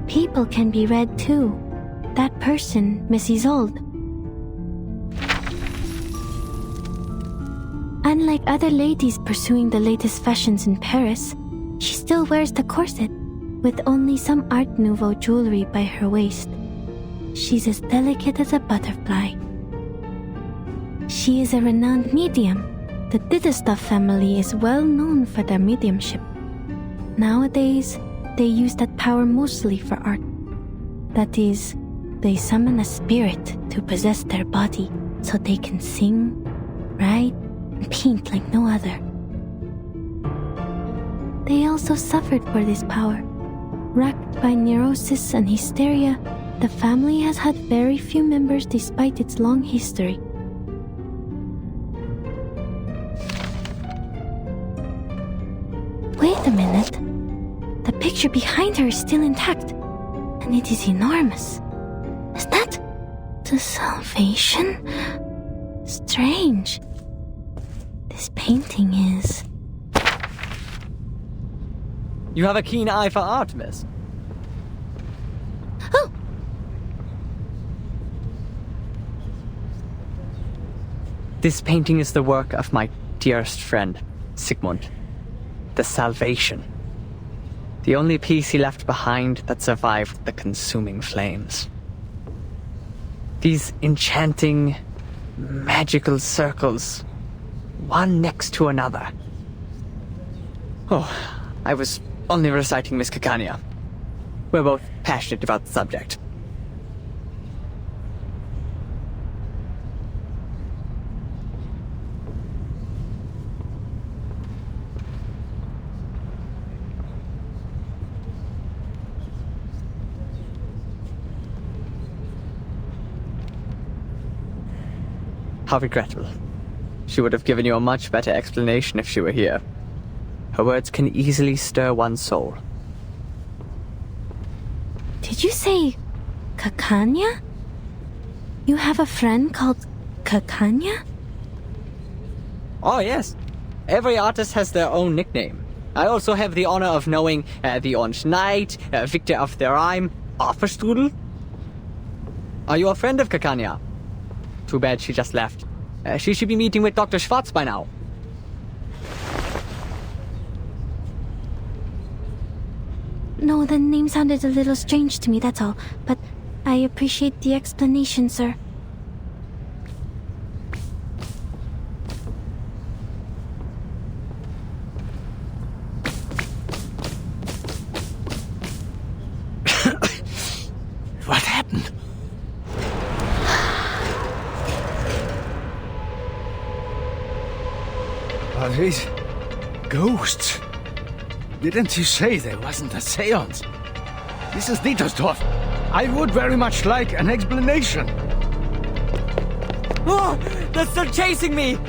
People can be read too. That person, Miss Isolde. Unlike other ladies pursuing the latest fashions in Paris, she still wears the corset, with only some Art Nouveau jewelry by her waist. She's as delicate as a butterfly. She is a renowned medium. The Dittesdorf family is well known for their mediumship. Nowadays, they use that power mostly for art. That is, they summon a spirit to possess their body so they can sing, write, and paint like no other. They also suffered for this power. Racked by neurosis and hysteria, the family has had very few members despite its long history. Wait a minute. The picture behind her is still intact, and it is enormous. Is that the Salvation? Strange. This painting is... You have a keen eye for art, miss. Oh! This painting is the work of my dearest friend, Sigmund. The Salvation. The only piece he left behind that survived the consuming flames. These enchanting, magical circles, one next to another. Oh, I was only reciting Miss Caccania. We're both passionate about the subject. How regrettable. She would have given you a much better explanation if she were here. Her words can easily stir one's soul. Did you say Kakanya? You have a friend called Kakanya? Oh, yes. Every artist has their own nickname. I also have the honor of knowing the Orange Knight, Victor of the Rhyme, Offerstrudel. Are you a friend of Kakanya? Too bad she just left. She should be meeting with Dr. Schwartz by now. No, the name sounded a little strange to me, that's all. But I appreciate the explanation, sir. What happened? Are these ghosts? Didn't you say there wasn't a seance? This is Dietersdorf. I would very much like an explanation. Oh, they're still chasing me!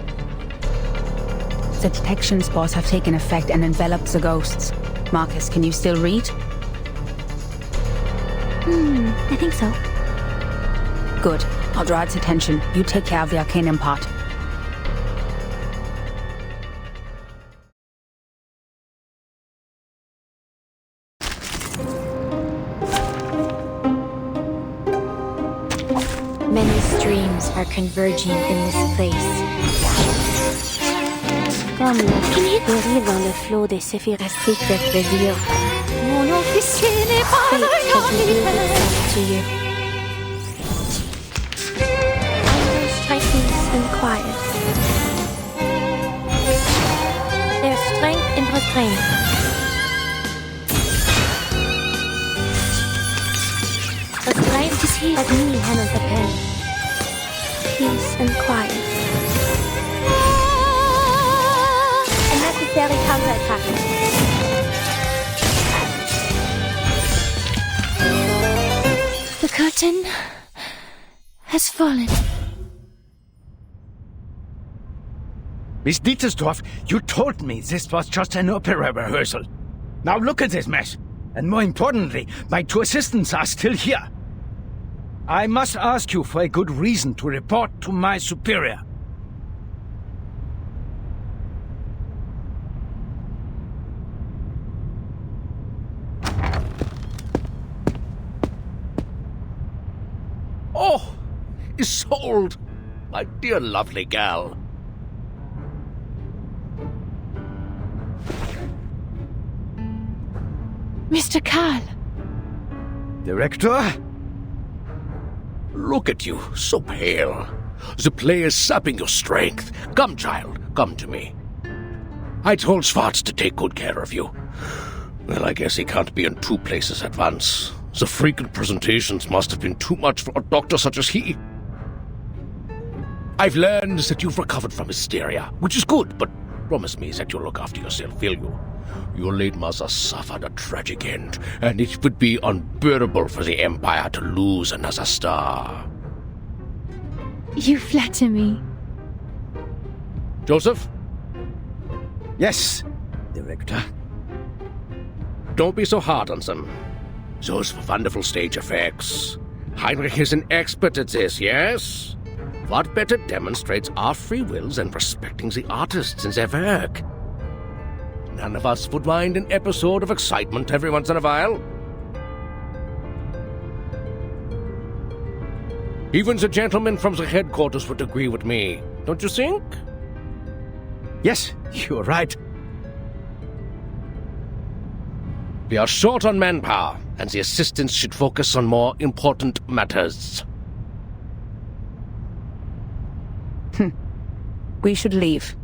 The detection spores have taken effect and enveloped the ghosts. Marcus, can you still read? I think so. Good. I'll draw its attention. You take care of the Arcanum part. Many streams are converging in this place. Comme la courir dans le flot des Sephiroth secret reveal. Mon officier n'est pas un to you. Strength and quiet. Their strength in restraint. Restraint is here. Let me handle the pain. Peace and quiet. A necessary counterattack. The curtain has fallen. Miss Dietersdorf, you told me this was just an opera rehearsal. Now look at this mess. And more importantly, my two assistants are still here. I must ask you for a good reason to report to my superior. Oh, Isolde, my dear lovely gal. Mr. Karl. Director? Look at you, so pale. The play is sapping your strength. Come, child, come to me. I told Schwartz to take good care of you. Well, I guess he can't be in two places at once. The frequent presentations must have been too much for a doctor such as he. I've learned that you've recovered from hysteria, which is good, but promise me that you'll look after yourself, will you? Your late mother suffered a tragic end, and it would be unbearable for the Empire to lose another star. You flatter me. Joseph? Yes, Director. Don't be so hard on them. Those were wonderful stage effects. Heinrich is an expert at this, yes? What better demonstrates our free will than respecting the artists in their work? None of us would mind an episode of excitement every once in a while. Even the gentlemen from the headquarters would agree with me, don't you think? Yes, you're right. We are short on manpower, and the assistants should focus on more important matters. We should leave.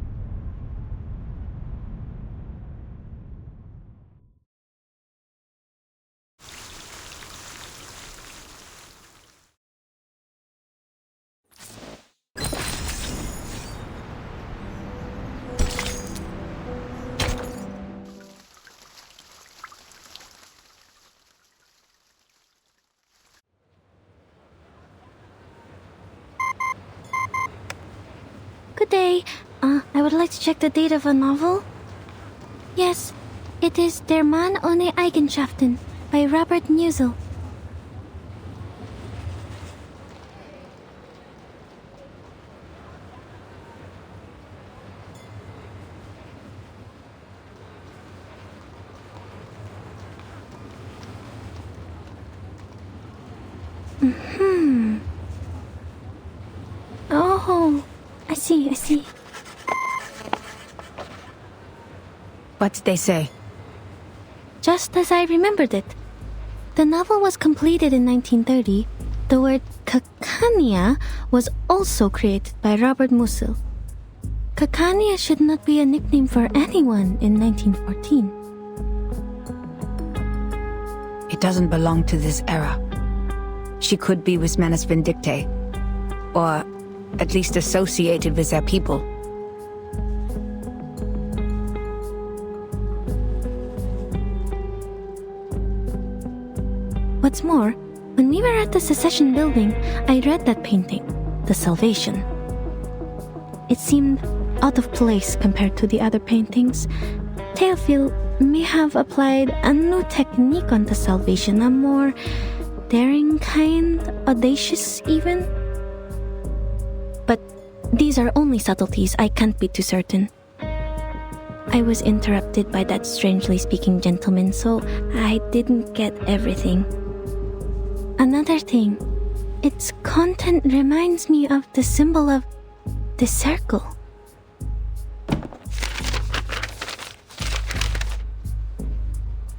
Good day. I would like to check the date of a novel. Yes, it is Der Mann ohne Eigenschaften by Robert Musil. What did they say? Just as I remembered it. The novel was completed in 1930. The word Kakania was also created by Robert Musil. Kakania should not be a nickname for anyone in 1914. It doesn't belong to this era. She could be with Manus Vindictae, or at least associated with their people. What's more, when we were at the Secession building, I read that painting, The Salvation. It seemed out of place compared to the other paintings. Théophile may have applied a new technique on The Salvation, a more daring kind, audacious even. But these are only subtleties, I can't be too certain. I was interrupted by that strangely speaking gentleman, so I didn't get everything. Another thing, its content reminds me of the symbol of the circle.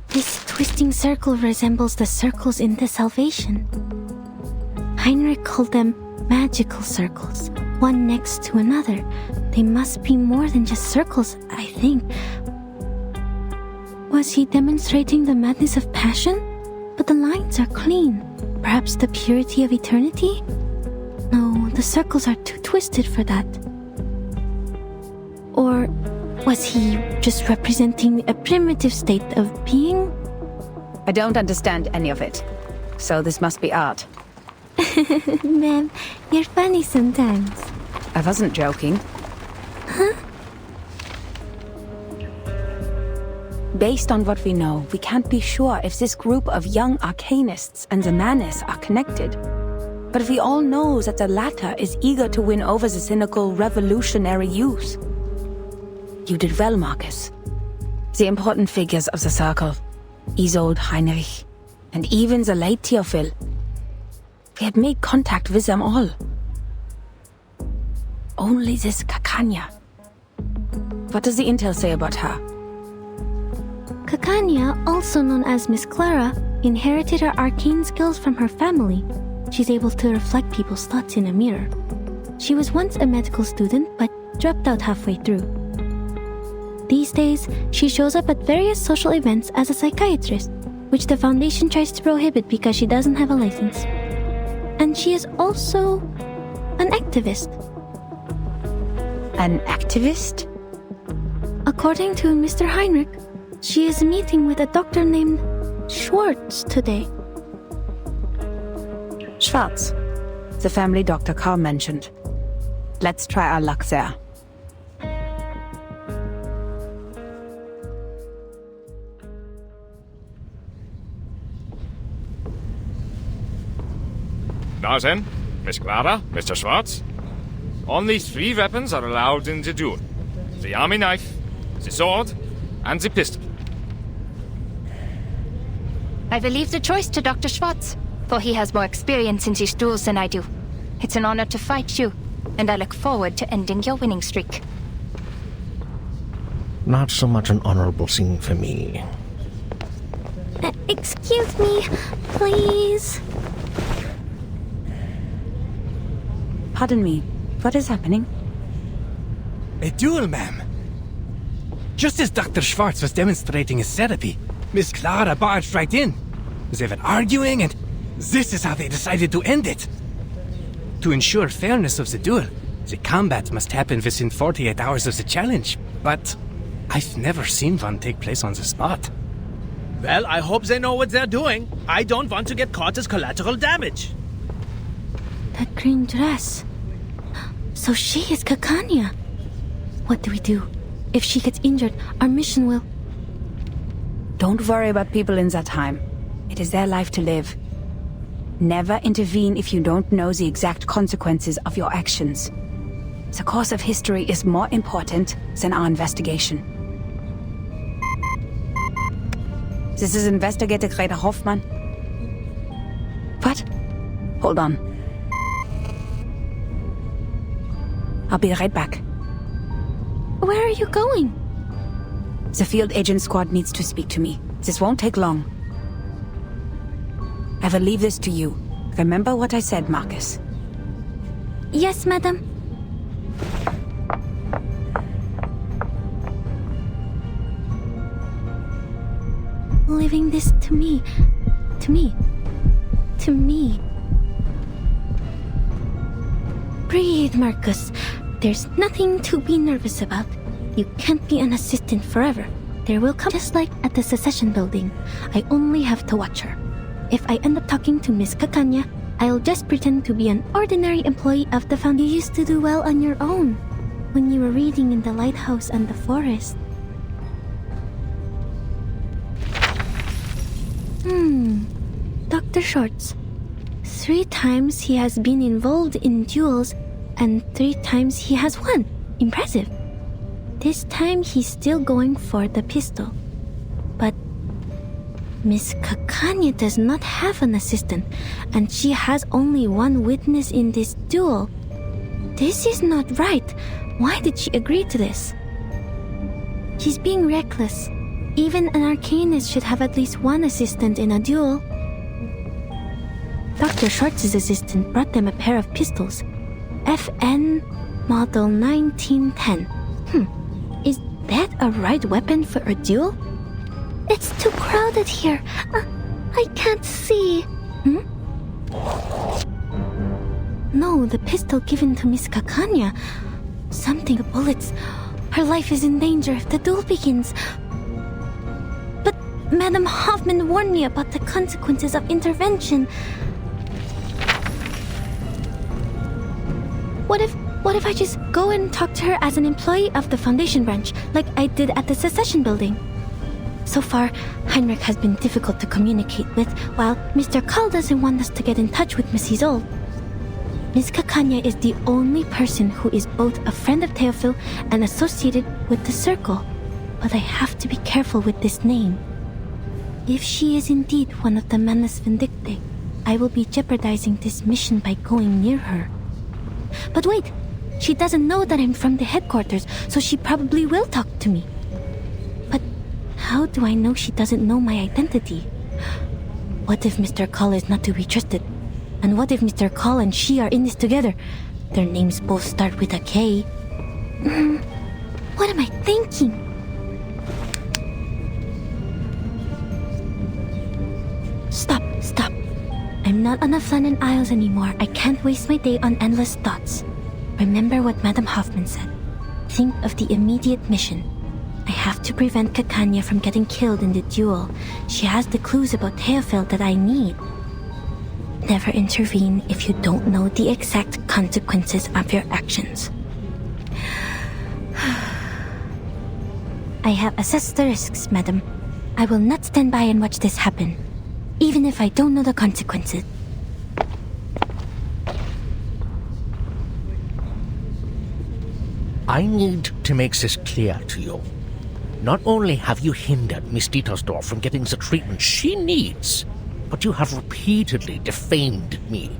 This twisting circle resembles the circles in The Salvation. Heinrich called them magical circles, one next to another. They must be more than just circles, I think. Was he demonstrating the madness of passion? But the lines are clean. Perhaps the purity of eternity? No, the circles are too twisted for that. Or was he just representing a primitive state of being? I don't understand any of it. So this must be art. Ma'am, you're funny sometimes. I wasn't joking. Huh? Based on what we know, we can't be sure if this group of young arcanists and the Manus are connected. But we all know that the latter is eager to win over the cynical revolutionary youth. You did well, Marcus. The important figures of the circle, Isolde, Heinrich, and even the late Théophile. We had made contact with them all. Only this Kakania. What does the intel say about her? Kakania, also known as Miss Clara, inherited her arcane skills from her family. She's able to reflect people's thoughts in a mirror. She was once a medical student, but dropped out halfway through. These days, she shows up at various social events as a psychiatrist, which the Foundation tries to prohibit because she doesn't have a license. And she is also an activist. An activist? According to Mr. Heinrich, she is meeting with a doctor named Schwartz today. Schwartz, the family doctor Carl mentioned. Let's try our luck there. Now then, Miss Clara, Mr. Schwartz. Only 3 weapons are allowed in the duel. The army knife, the sword, and the pistol. I will leave the choice to Dr. Schwartz, for he has more experience in these duels than I do. It's an honor to fight you, and I look forward to ending your winning streak. Not so much an honorable scene for me. Excuse me, please. Pardon me, what is happening? A duel, ma'am. Just as Dr. Schwartz was demonstrating his therapy, Miss Clara barged right in. They were arguing, and this is how they decided to end it. To ensure fairness of the duel, the combat must happen within 48 hours of the challenge, but I've never seen one take place on the spot. Well, I hope they know what they're doing. I don't want to get caught as collateral damage. That green dress. So she is Kakania. What do we do? If she gets injured, our mission will... Don't worry about people in that time. It is their life to live. Never intervene if you don't know the exact consequences of your actions. The course of history is more important than our investigation. This is Investigator Greta Hoffman. What? Hold on. I'll be right back. Where are you going? The field agent squad needs to speak to me. This won't take long. I will leave this to you. Remember what I said, Marcus. Yes, madam. Leaving this to me. To me. To me. Breathe, Marcus. There's nothing to be nervous about. You can't be an assistant forever. There will come just like at the secession building. I only have to watch her. If I end up talking to Miss Kakanya, I'll just pretend to be an ordinary employee of the foundation. You used to do well on your own when you were reading in the lighthouse and the forest. Dr. Shorts. 3 times he has been involved in duels, and 3 times he has won. Impressive. This time he's still going for the pistol. But Miss Kakanya does not have an assistant, and she has only 1 witness in this duel. This is not right. Why did she agree to this? She's being reckless. Even an arcanist should have at least 1 assistant in a duel. Dr. Schwartz's assistant brought them a pair of pistols. FN Model 1910. Is that a right weapon for a duel? It's too crowded here. I can't see. No, the pistol given to Miss Kakanya. Something of bullets. Her life is in danger if the duel begins. But Madam Hoffman warned me about the consequences of intervention. What if I just go and talk to her as an employee of the Foundation branch, like I did at the secession building? So far, Heinrich has been difficult to communicate with, while Mr. Call doesn't want us to get in touch with Miss Isolde. Miss Kakanya is the only person who is both a friend of Theophil and associated with the Circle. But I have to be careful with this name. If she is indeed one of the Manus Vindictae, I will be jeopardizing this mission by going near her. But wait! She doesn't know that I'm from the headquarters, so she probably will talk to me. But how do I know she doesn't know my identity? What if Mr. Call is not to be trusted? And what if Mr. Call and she are in this together? Their names both start with a K. What am I thinking? Stop. I'm not on the Flannan Isles anymore. I can't waste my day on endless thoughts. Remember what Madam Hoffman said. Think of the immediate mission. I have to prevent Kakanya from getting killed in the duel. She has the clues about Theophil that I need. Never intervene if you don't know the exact consequences of your actions. I have assessed the risks, madam. I will not stand by and watch this happen, even if I don't know the consequences. I need to make this clear to you. Not only have you hindered Miss Dietersdorf from getting the treatment she needs, but you have repeatedly defamed me.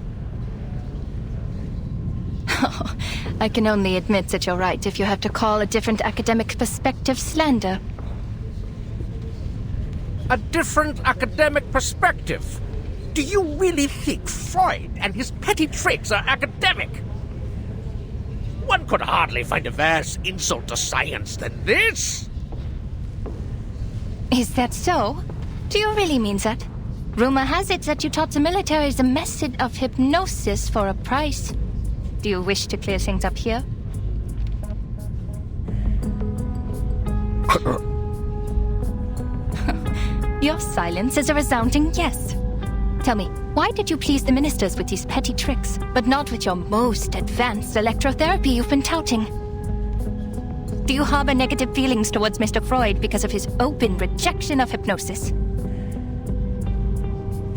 Oh, I can only admit that you're right if you have to call a different academic perspective slander. A different academic perspective? Do you really think Freud and his petty tricks are academic? One could hardly find a worse insult to science than this. Is that so? Do you really mean that? Rumor has it that you taught the military the method of hypnosis for a price. Do you wish to clear things up here? Your silence is a resounding yes. Tell me, why did you please the ministers with these petty tricks, but not with your most advanced electrotherapy you've been touting? Do you harbor negative feelings towards Mr. Freud because of his open rejection of hypnosis?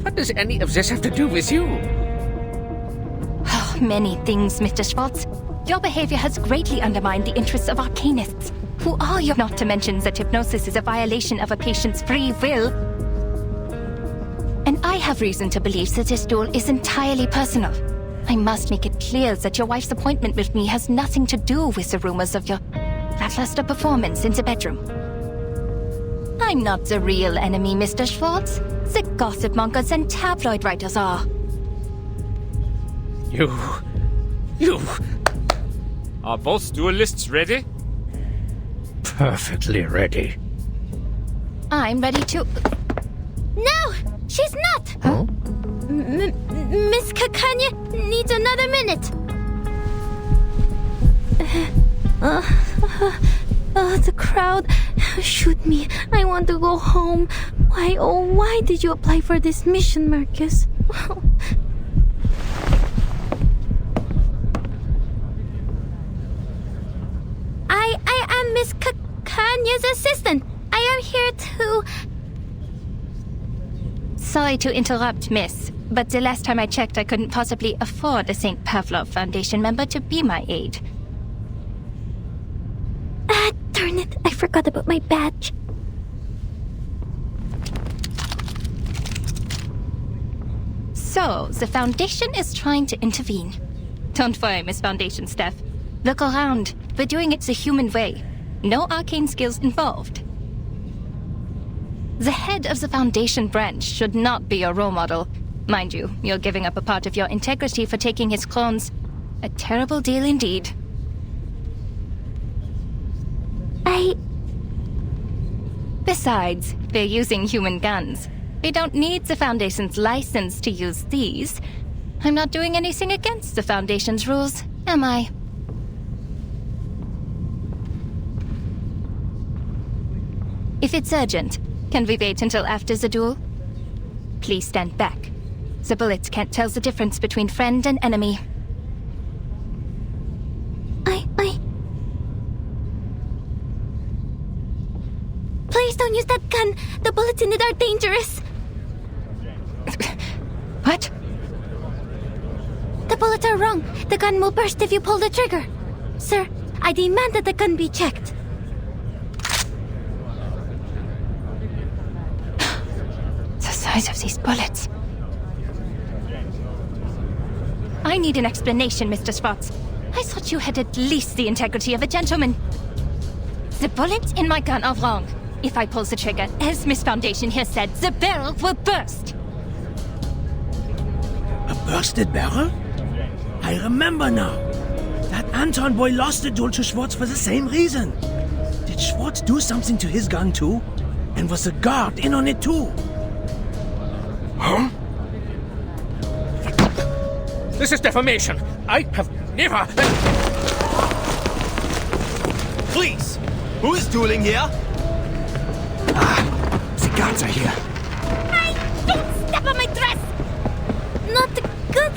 What does any of this have to do with you? Oh, many things, Mr. Schwartz. Your behavior has greatly undermined the interests of arcanists. Who are you? Not to mention that hypnosis is a violation of a patient's free will. And I have reason to believe that this duel is entirely personal. I must make it clear that your wife's appointment with me has nothing to do with the rumors of your lackluster performance in the bedroom. I'm not the real enemy, Mr. Schwartz. The gossip mongers and tabloid writers are. You... Are both duelists ready? Perfectly ready. I'm ready to... No! She's not! Huh? Miss Kakanya needs another minute. The crowd. Shoot me. I want to go home. Why did you apply for this mission, Marcus? I am Miss Kanya's assistant. I am here to... Sorry to interrupt, miss, but the last time I checked, I couldn't possibly afford a St. Pavlov Foundation member to be my aide. Darn it. I forgot about my badge. So, the Foundation is trying to intervene. Don't worry, Miss Foundation staff. Look around. We're doing it the human way. No arcane skills involved. The head of the Foundation branch should not be your role model. Mind you, you're giving up a part of your integrity for taking his clones. A terrible deal indeed. Besides, they're using human guns. We don't need the Foundation's license to use these. I'm not doing anything against the Foundation's rules, am I? If it's urgent, can we wait until after the duel? Please stand back. The bullets can't tell the difference between friend and enemy. Please don't use that gun. The bullets in it are dangerous. What? The bullets are wrong. The gun will burst if you pull the trigger. Sir, I demand that the gun be checked. The size of these bullets. I need an explanation, Mr. Schwartz. I thought you had at least the integrity of a gentleman. The bullets in my gun are wrong. If I pull the trigger, as Miss Foundation here said, the barrel will burst. A bursted barrel? I remember now. That Anton boy lost the duel to Schwartz for the same reason. Did Schwartz do something to his gun too? And was the guard in on it too? Huh? This is defamation. I have never... Please! Who is dueling here? The guards are here. Don't step on my dress! Not good.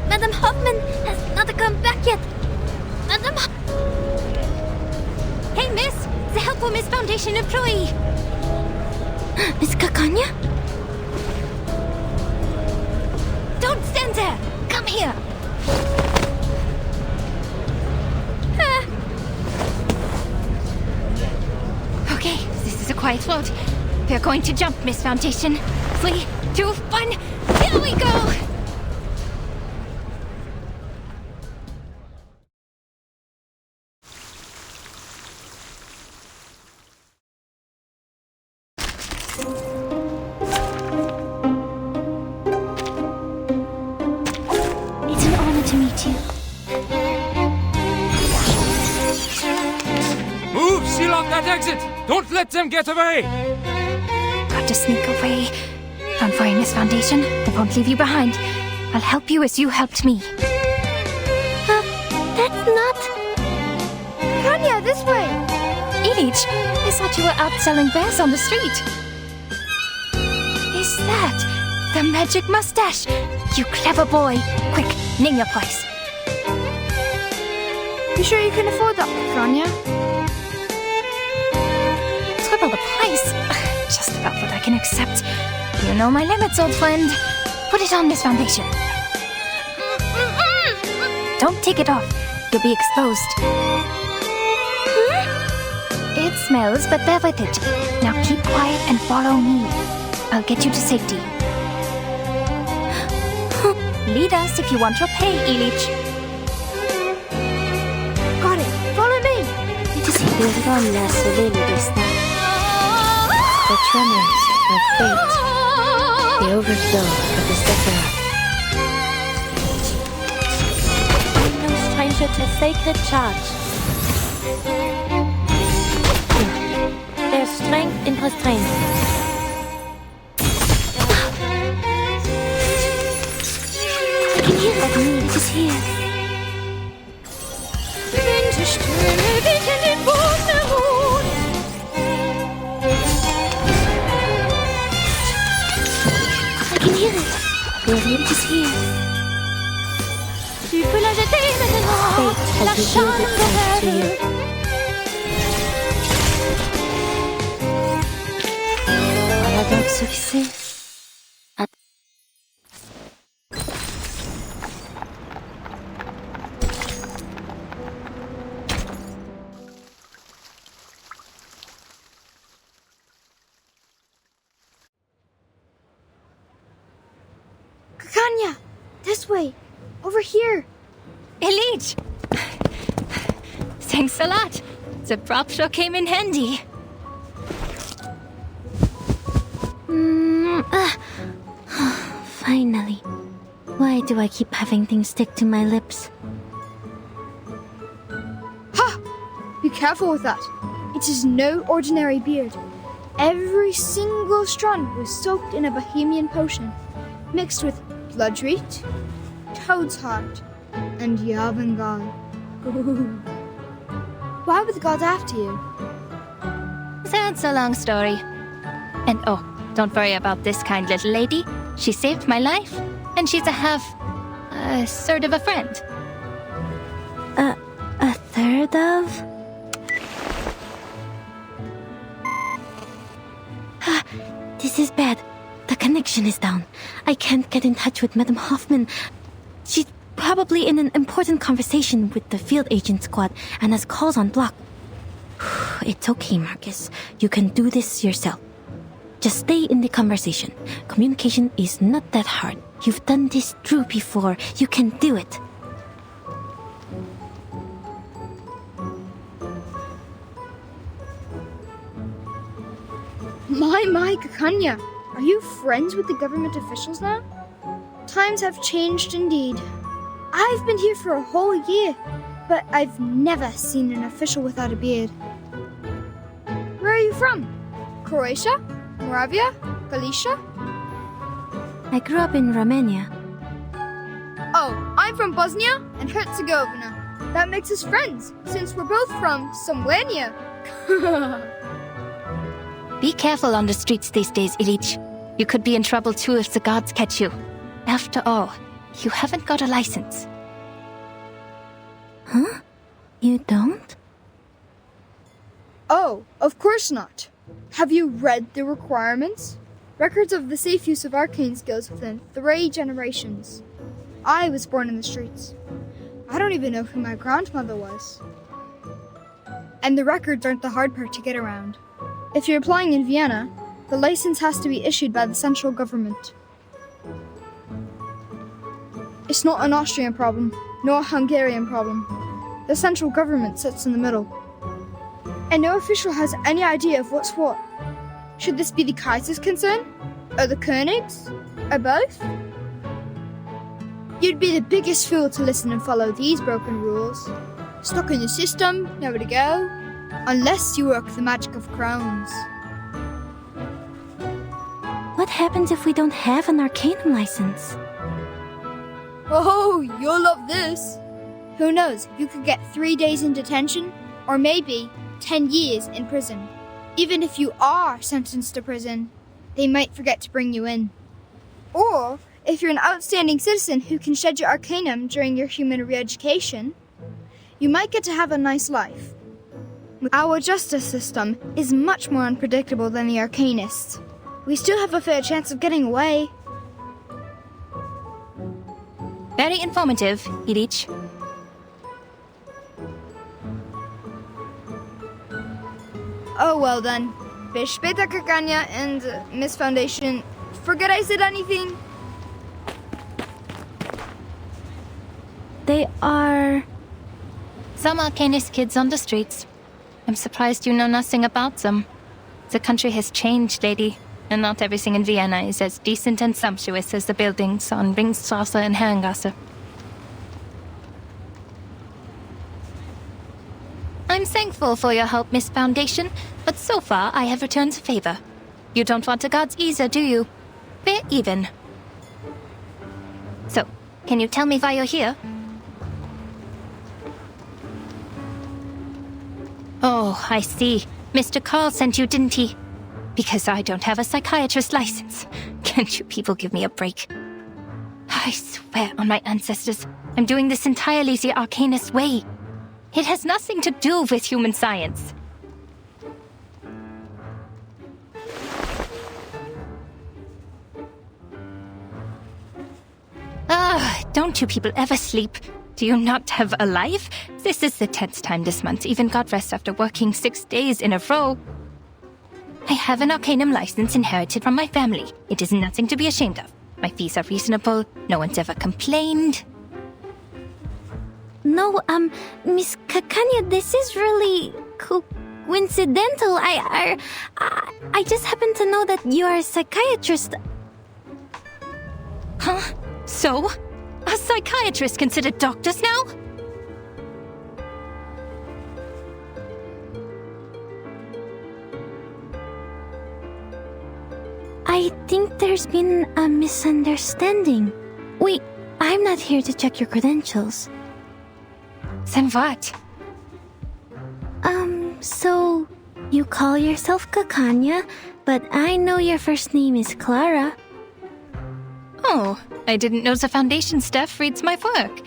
Madame Hoffman has not come back yet. Madame... Hey, miss! The helpful Miss Foundation employee! Miss Kakanya? Don't stand there! Come here! Okay, this is a quiet float. We're going to jump, Miss Foundation. 3, 2, 1, here we go! It's an honor to meet you. Move! Seal off that exit! Don't let them get away! Got to sneak away. Don't worry, Miss Foundation. I won't leave you behind. I'll help you as you helped me. That's not... Kanya, this way! Ilich, I thought you were out selling bears on the street. Is that the magic mustache? You clever boy. Quick, name your price. You sure you can afford that, Kanya? Triple the price? Just about what I can accept. You know my limits, old friend. Put it on, Miss Foundation. Don't take it off. You'll be exposed. It smells, but bear with it. Now keep quiet and follow me. I'll get you to safety. Lead us if you want your pay, Ilich. Got it. Follow me. Si perdona, Selene d'esta. the tremors of fate, the overflow of the Sephirah. I'm no stranger to sacred charge. There's strength in restraint. I can hear it. It is here. Winterströme wickeln den Boden herum. I can hear it. It is here. Tu peux la jeter maintenant. Fate La has revealed itself to you. Paradoxe fixé. Kanya, this way. Over here. Elite! Thanks a lot. The prop sure came in handy. Finally. Why do I keep having things stick to my lips? Ha! Be careful with that. It is no ordinary beard. Every single strand was soaked in a Bohemian potion, mixed with bloodroot, toad's heart, and Yavangal. Why were the gods after you? That's a long story. And oh, don't worry about this kind little lady. She saved my life, and she's a sort of a friend. A third of? This is bad. The connection is down. I can't get in touch with Madame Hoffman. She's probably in an important conversation with the field agent squad and has calls on block. It's okay, Marcus. You can do this yourself. Just stay in the conversation. Communication is not that hard. You've done this through before. You can do it. My, Kakanya. Are you friends with the government officials now? Times have changed indeed. I've been here for a whole year, but I've never seen an official without a beard. Where are you from? Croatia? Moravia? Galicia? I grew up in Romania. Oh, I'm from Bosnia and Herzegovina. That makes us friends, since we're both from somewhere near. Be careful on the streets these days, Ilich. You could be in trouble too if the guards catch you. After all, you haven't got a license. Huh? You don't? Oh, of course not. Have you read the requirements? Records of the safe use of arcane skills within 3 generations. I was born in the streets. I don't even know who my grandmother was. And the records aren't the hard part to get around. If you're applying in Vienna, the license has to be issued by the central government. It's not an Austrian problem, nor a Hungarian problem. The central government sits in the middle. And no official has any idea of what's what. Should this be the Kaiser's concern? Or the Königs? Or both? You'd be the biggest fool to listen and follow these broken rules. Stuck in the system, nowhere to go. Unless you work the magic of crowns. What happens if we don't have an Arcanum license? Oh, you'll love this. Who knows, you could get 3 days in detention, or maybe 10 years in prison. Even if you are sentenced to prison, they might forget to bring you in. Or, if you're an outstanding citizen who can shed your Arcanum during your human re-education, you might get to have a nice life. Our justice system is much more unpredictable than the Arcanists. We still have a fair chance of getting away. Very informative, Ilich. Oh, well then. Bis später, Kakanya and Miss Foundation. Forget I said anything? They are... Some Arcanist kids on the streets. I'm surprised you know nothing about them. The country has changed, lady, and not everything in Vienna is as decent and sumptuous as the buildings on Ringstrasse and Herrengasse. I'm thankful for your help, Miss Foundation, but so far I have returned the favor. You don't want the gods either, do you? We're even. So, can you tell me why you're here? Oh, I see. Mr. Carl sent you, didn't he? Because I don't have a psychiatrist license. Can't you people give me a break? I swear on my ancestors, I'm doing this entirely the Arcanist way. It has nothing to do with human science. Don't you people ever sleep? Do you not have a life? This is the 10th time this month, even got rest after working 6 days in a row. I have an Arcanum license inherited from my family. It is nothing to be ashamed of. My fees are reasonable. No one's ever complained. No, Miss Kakanya, this is really coincidental. I just happen to know that you are a psychiatrist. Huh? So? Are psychiatrists considered doctors now? I think there's been a misunderstanding. Wait, I'm not here to check your credentials. Then what? So you call yourself Kakanya, but I know your first name is Clara. Oh, I didn't know the Foundation staff reads my work.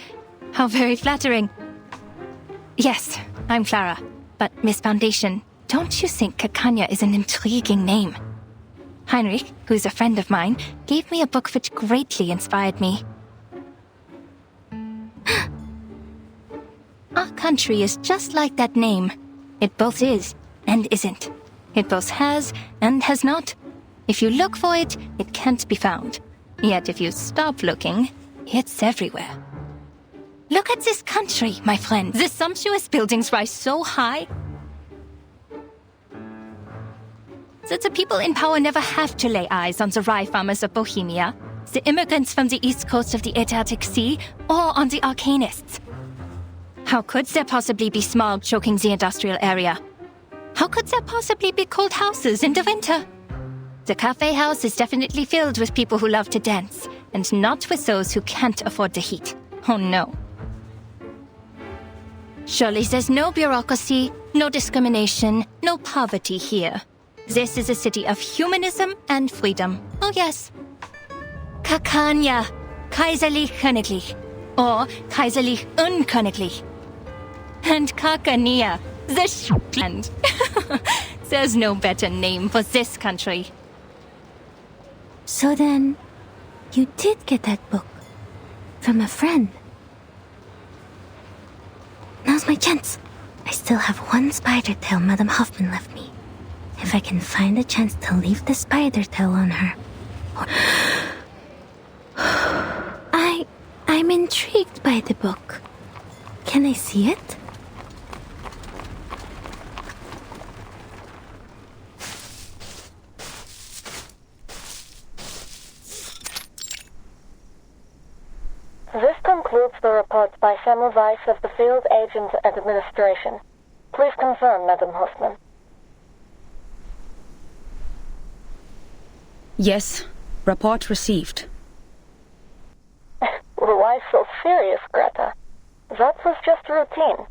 How very flattering. Yes, I'm Clara. But Miss Foundation, don't you think Kakanya is an intriguing name? Heinrich, who's a friend of mine, gave me a book which greatly inspired me. Our country is just like that name. It both is and isn't. It both has and has not. If you look for it, it can't be found. Yet if you stop looking, it's everywhere. Look at this country, my friend. The sumptuous buildings rise so high that the people in power never have to lay eyes on the rye farmers of Bohemia, the immigrants from the east coast of the Adriatic Sea, or on the Arcanists. How could there possibly be smog choking the industrial area? How could there possibly be cold houses in the winter? The cafe house is definitely filled with people who love to dance, and not with those who can't afford the heat. Oh no. Surely there's no bureaucracy, no discrimination, no poverty here. This is a city of humanism and freedom. Oh yes. Kakanya, kaiserlich königlich, or kaiserlich unköniglich. And Kakania, the land. There's no better name for this country. So then, you did get that book from a friend. Now's my chance. I still have one spider tail Madame Hoffman left me. If I can find a chance to leave the spider tail on her. I'm intrigued by the book. Can I see it? This concludes the report by Samuel Weiss of the Field Agent Administration. Please confirm, Madam Hoffman. Yes. Report received. Why so serious, Greta? That was just routine.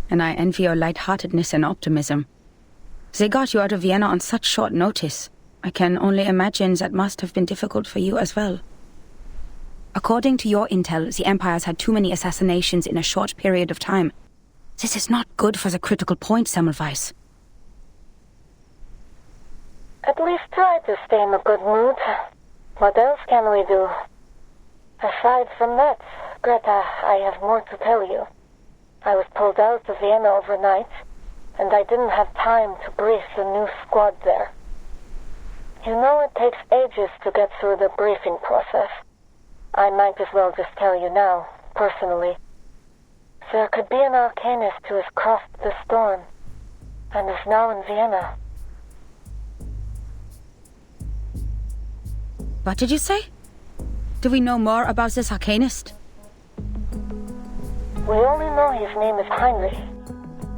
And I envy your lightheartedness and optimism. They got you out of Vienna on such short notice. I can only imagine that must have been difficult for you as well. According to your intel, the Empire's had too many assassinations in a short period of time. This is not good for the critical point, Semmelweis. At least try to stay in a good mood. What else can we do? Aside from that, Greta, I have more to tell you. I was pulled out of Vienna overnight, and I didn't have time to brief the new squad there. You know it takes ages to get through the briefing process. I might as well just tell you now, personally. there could be an arcanist who has crossed the storm, and is now in Vienna. What did you say? Do we know more about this arcanist? We only know his name is Heinrich.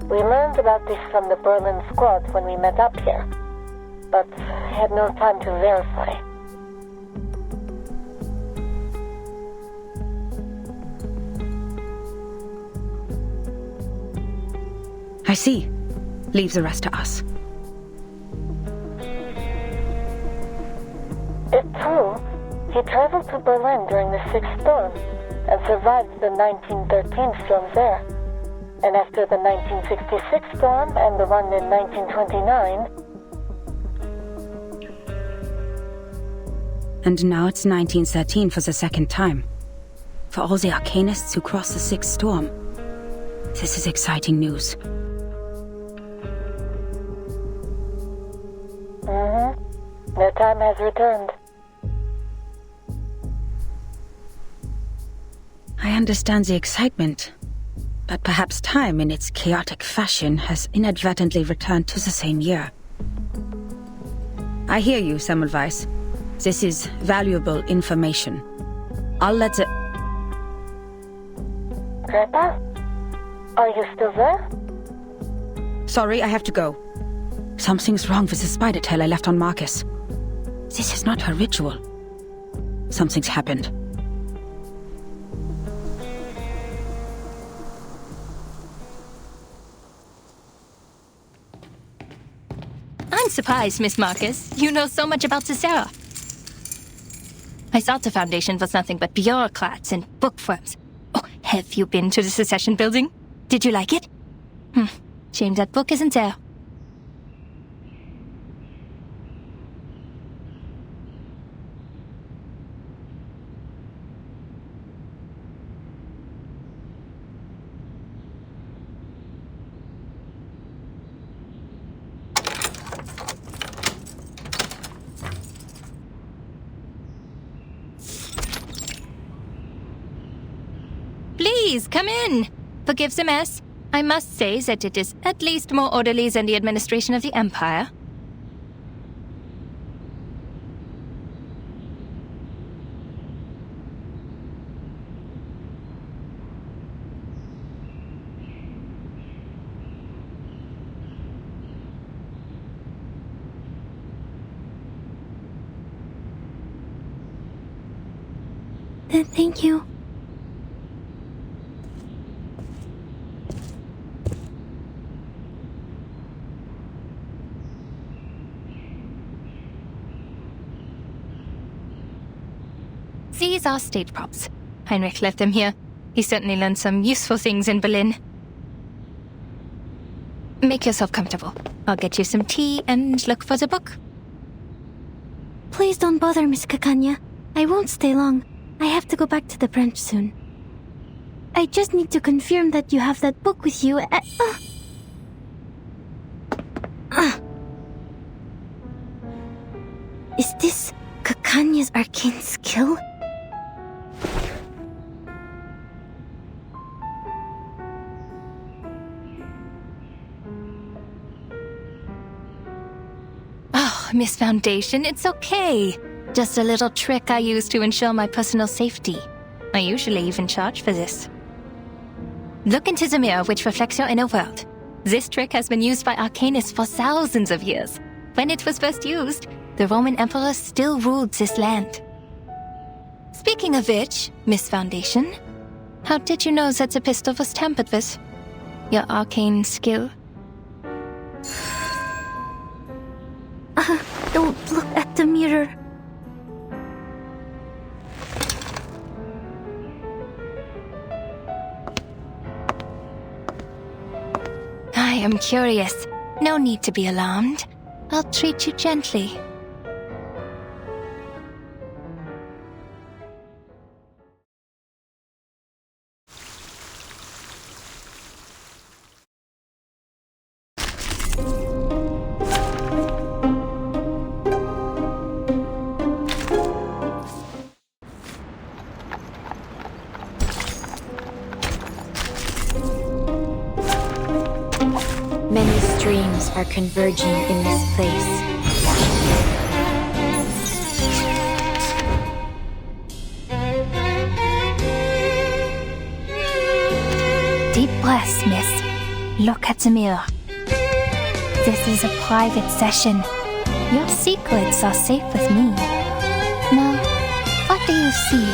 We learned about this from the Berlin squad when we met up here, but had no time to verify. I see. Leave the rest to us. It's true. He traveled to Berlin during the Sixth Storm and survived the 1913 storm there. And after the 1966 storm and the one in 1929... And now it's 1913 for the second time. For all the arcanists who crossed the Sixth Storm. This is exciting news. Their time has returned. I understand the excitement, but perhaps time in its chaotic fashion has inadvertently returned to the same year. I hear you, Semmelweis. This is valuable information. I'll let the... Grandpa? Are you still there? Sorry, I have to go. Something's wrong with the spider tail I left on Marcus. This is not her ritual. Something's happened. I'm surprised, Miss Marcus. You know so much about Cicero. I thought the Foundation was nothing but bureaucrats and bookworms. Oh, have you been to the Secession Building? Did you like it? Shame that book isn't there. Please, come in. Forgive the mess. I must say that it is at least more orderly than the administration of the Empire. Thank you. These are state props. Heinrich left them here. He certainly learned some useful things in Berlin. Make yourself comfortable. I'll get you some tea and look for the book. Please don't bother, Miss Kakanya. I won't stay long. I have to go back to the branch soon. I just need to confirm that you have that book with you Is this Kakanya's arcane skill? Oh, Miss Foundation, it's okay. Just a little trick I use to ensure my personal safety. I usually even charge for this. Look into the mirror which reflects your inner world. This trick has been used by arcanists for thousands of years. When it was first used, the Roman Emperor still ruled this land. Speaking of which, Miss Foundation, how did you know that the pistol was tampered with? Your arcane skill? Don't look at the mirror. I am curious. No need to be alarmed. I'll treat you gently. Many streams are converging in this place. Deep breaths, miss. Look at the mirror. This is a private session. Your secrets are safe with me. Now, what do you see?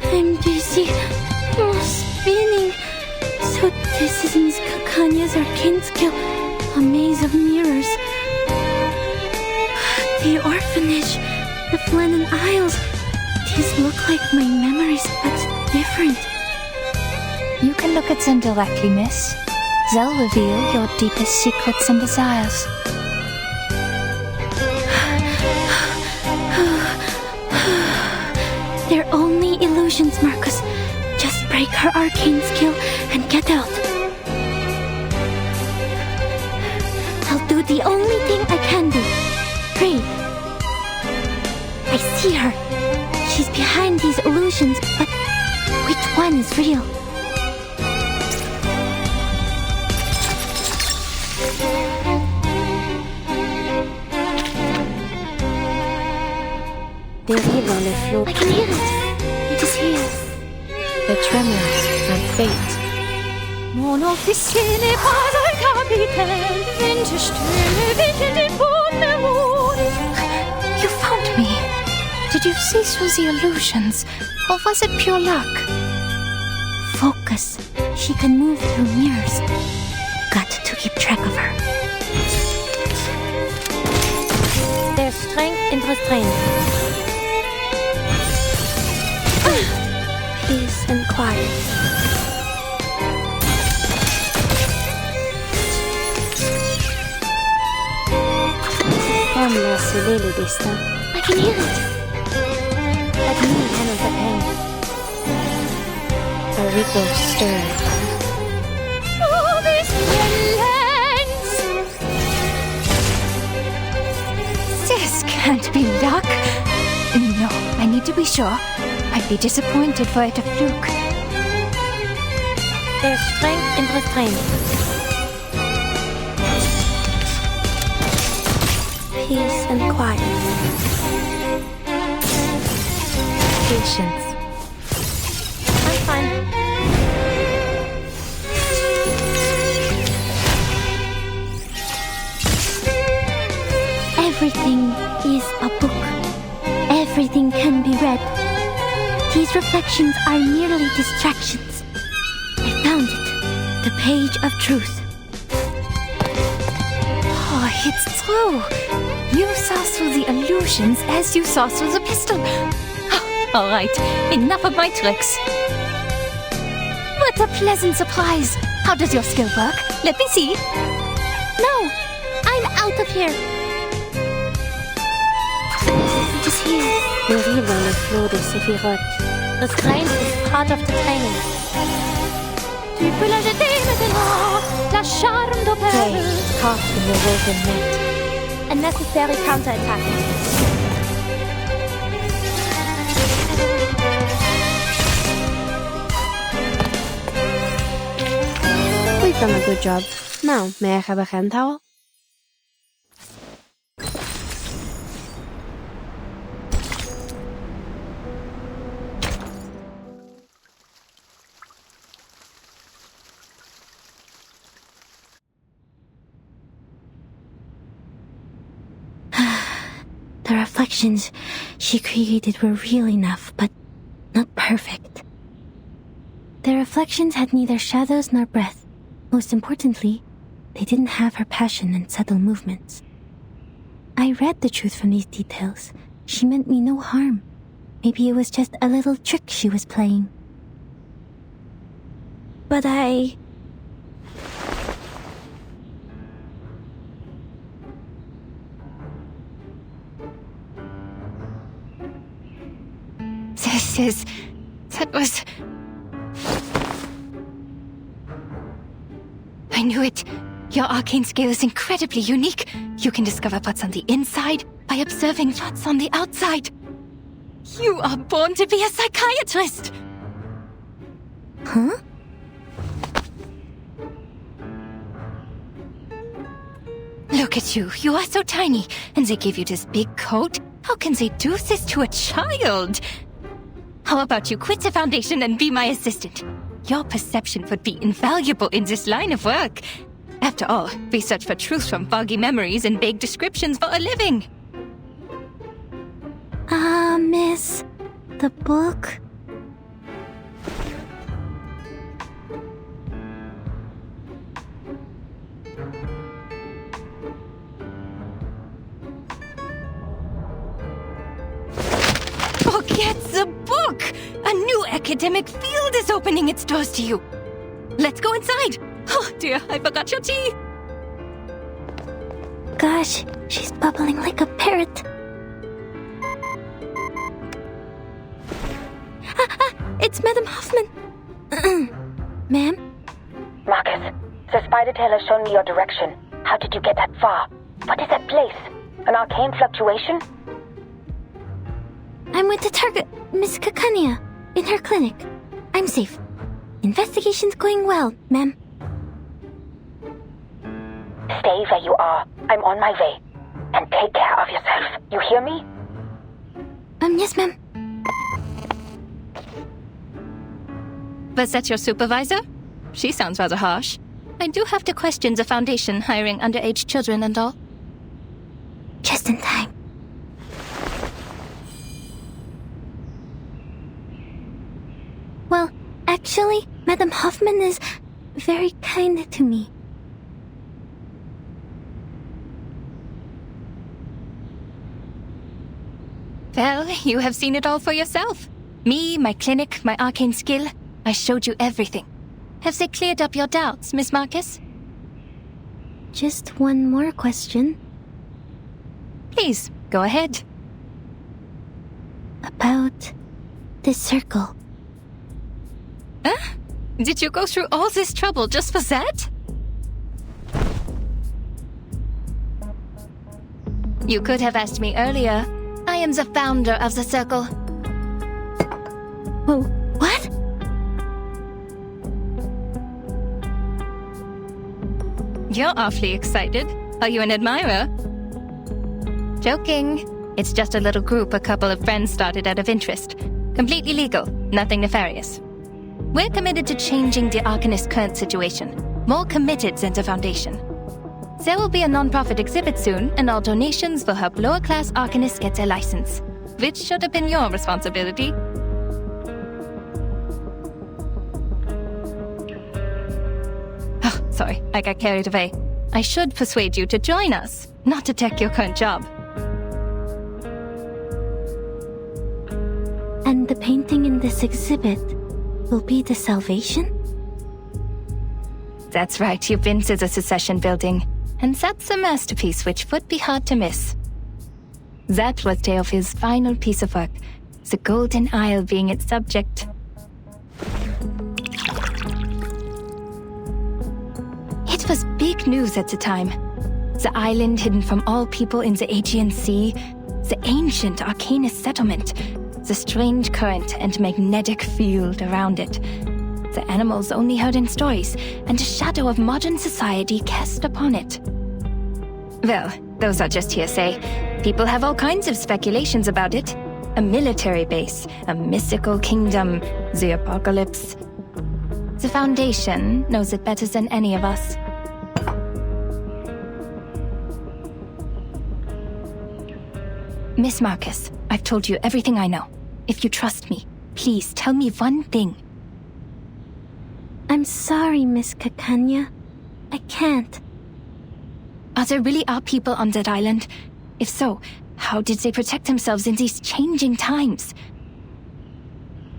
I'm dizzy. Spinning. So this is Miss Kakanya's arcane skill. A maze of mirrors. The orphanage. The Flennon Isles. These look like my memories, but different. You can look at them directly, miss. They'll reveal your deepest secrets and desires. They're only illusions, Marcus. Just break her arcane skill and get out. I'll do the only thing I can do. Breathe. I see her. She's behind these illusions, but which one is real? I can hear it. It is here. The tremors and fate. Mon officier n'est pas un capitaine. Wenn die Stürme wickeln den Boden erholen. You found me. Did you see through the illusions, or was it pure luck? Focus. She can move through mirrors. Got to keep track of her. There's strength in restraint. Peace and quiet. Formula sceller le destin. I can hear it. Let me handle the pain. A ripple stirred. Oh, this violence! This can't be luck. No, I need to be sure. I'd be disappointed for it a fluke. There's strength in restraint. Peace and quiet. Patience. I'm fine. Everything is a book. Everything can be read. These reflections are merely distractions. I found it. The page of truth. Oh, it's true. You saw through the illusions as you saw through the pistol. All right, enough of my tricks. What a pleasant surprise. How does your skill work? Let me see. No, I'm out of here. It is here. We read on the floor de Sephiroth. Restraint is part of the training. Tu peux la jeter maintenant, la charme d'opère. Play caught in the woven net. A necessary counterattack. We've done a good job. Now, may I have a hand towel? The reflections she created were real enough, but not perfect. The reflections had neither shadows nor breath. Most importantly, they didn't have her passion and subtle movements. I read the truth from these details. She meant me no harm. Maybe it was just a little trick she was playing. But That was... I knew it. Your arcane skill is incredibly unique. You can discover what's on the inside by observing what's on the outside. You are born to be a psychiatrist! Huh? Look at you. You are so tiny. And they gave you this big coat? How can they do this to a child? How about you quit the Foundation and be my assistant? Your perception would be invaluable in this line of work. After all, we search for truth from foggy memories and vague descriptions for a living. Miss, the book? Forget the book! A new academic field is opening its doors to you. Let's go inside. Oh dear, I forgot your tea. Gosh, she's bubbling like a parrot. It's Madame Hoffman. Ma'am? Marcus, the spider tail has shown me your direction. How did you get that far? What is that place? An arcane fluctuation? I'm with the target, Miss Kakania, in her clinic. I'm safe. Investigation's going well, ma'am. Stay where you are. I'm on my way. And take care of yourself. You hear me? Yes, ma'am. Was that your supervisor? She sounds rather harsh. I do have to question the Foundation hiring underage children and all. Just in time. Well, actually, Madame Hoffman is very kind to me. Well, you have seen it all for yourself. Me, my clinic, my arcane skill. I showed you everything. Have they cleared up your doubts, Miss Marcus? Just one more question. Please, go ahead. About the circle. Huh? Did you go through all this trouble just for that? You could have asked me earlier. I am the founder of the circle. Oh, what? You're awfully excited. Are you an admirer? Joking. It's just a little group a couple of friends started out of interest. Completely legal, nothing nefarious. We're committed to changing the Arcanist's current situation. More committed than the Foundation. There will be a non-profit exhibit soon, and all donations will help lower-class Arcanists get their license. Which should have been your responsibility. Oh, sorry, I got carried away. I should persuade you to join us, not to take your current job. And the painting in this exhibit will be the salvation? That's right, you've been to the Secession building. And that's a masterpiece which would be hard to miss. That was Theophil's final piece of work, the Golden Isle being its subject. It was big news at the time. The island hidden from all people in the Aegean Sea, the ancient Arcanist settlement, the strange current and magnetic field around it. The animals only heard in stories, and a shadow of modern society cast upon it. Well, those are just hearsay. People have all kinds of speculations about it. A military base, a mystical kingdom, the apocalypse. The Foundation knows it better than any of us. Miss Marcus, I've told you everything I know. If you trust me, please tell me one thing. I'm sorry, Miss Kakanya. I can't. There really are people on that island? If so, how did they protect themselves in these changing times?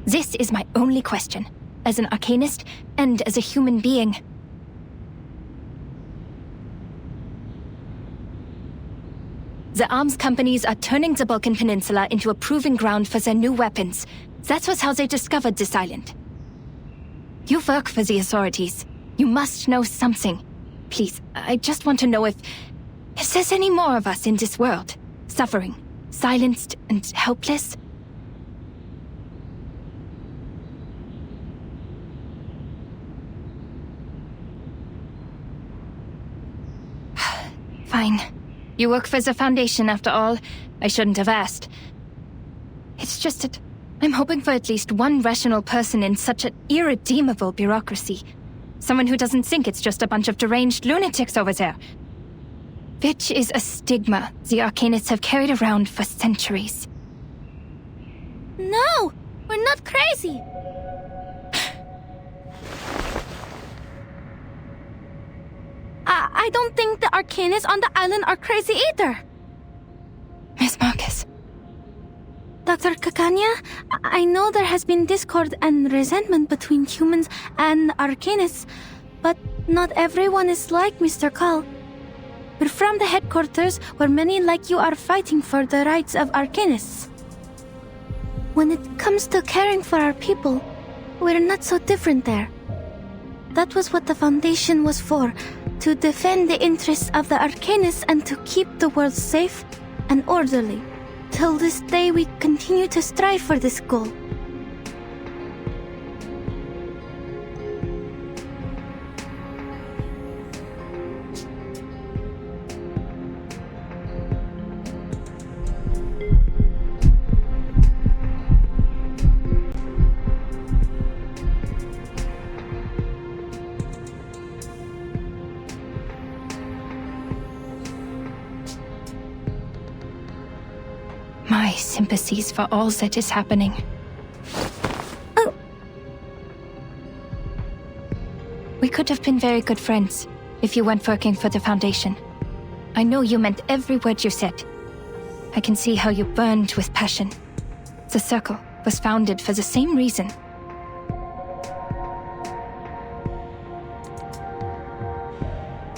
This is my only question, as an Arcanist and as a human being. The arms companies are turning the Balkan Peninsula into a proving ground for their new weapons. That was how they discovered this island. You work for the authorities. You must know something. Please, I just want to know if there's any more of us in this world, suffering, silenced and helpless. Fine. You work for the Foundation after all. I shouldn't have asked. It's just that I'm hoping for at least one rational person in such an irredeemable bureaucracy. Someone who doesn't think it's just a bunch of deranged lunatics over there. Which is a stigma the Arcanists have carried around for centuries. No! We're not crazy! I don't think the Arcanists on the island are crazy either. Miss Marcus. Dr. Kakanya, I know there has been discord and resentment between humans and Arcanists, but not everyone is like Mr. Call. We're from the headquarters where many like you are fighting for the rights of Arcanists. When it comes to caring for our people, we're not so different there. That was what the Foundation was for, to defend the interests of the Arcanists and to keep the world safe and orderly. Till this day, we continue to strive for this goal. My sympathies for all that is happening. Oh. We could have been very good friends if you weren't working for the Foundation. I know you meant every word you said. I can see how you burned with passion. The Circle was founded for the same reason.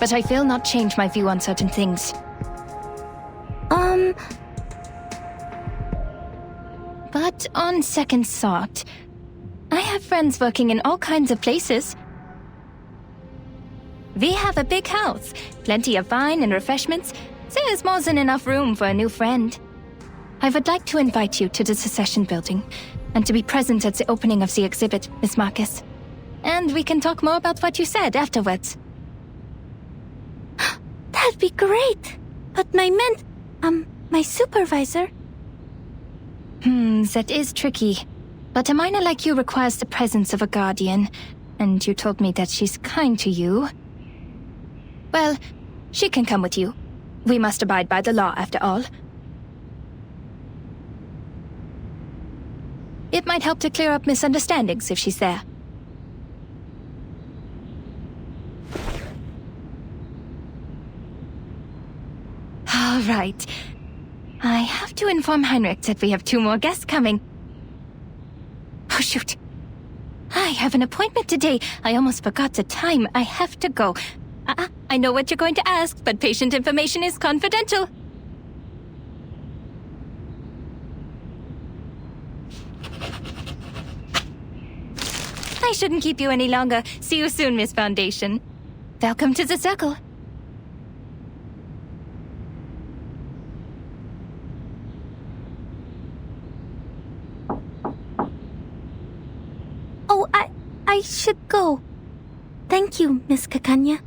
But I will not change my view on certain things. But on second thought, I have friends working in all kinds of places. We have a big house, plenty of wine and refreshments. There is more than enough room for a new friend. I would like to invite you to the Secession building, and to be present at the opening of the exhibit, Miss Marcus. And we can talk more about what you said afterwards. That'd be great! But my supervisor... That is tricky. But a minor like you requires the presence of a guardian, and you told me that she's kind to you. Well, she can come with you. We must abide by the law, after all. It might help to clear up misunderstandings if she's there. All right. I have to inform Heinrich that we have 2 more guests coming. Oh, shoot. I have an appointment today. I almost forgot the time. I have to go. I know what you're going to ask, but patient information is confidential. I shouldn't keep you any longer. See you soon, Miss Foundation. Welcome to the Circle. Oh, I should go. Thank you, Miss Kakanya.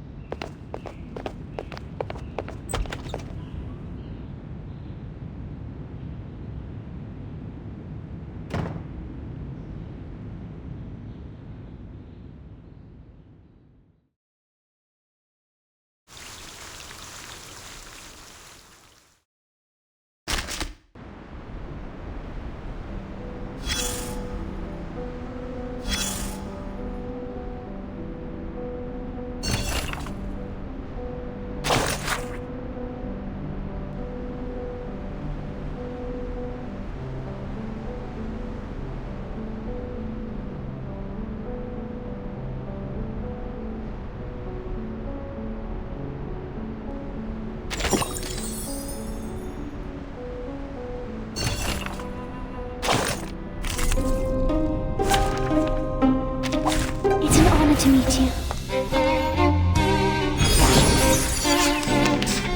To meet you.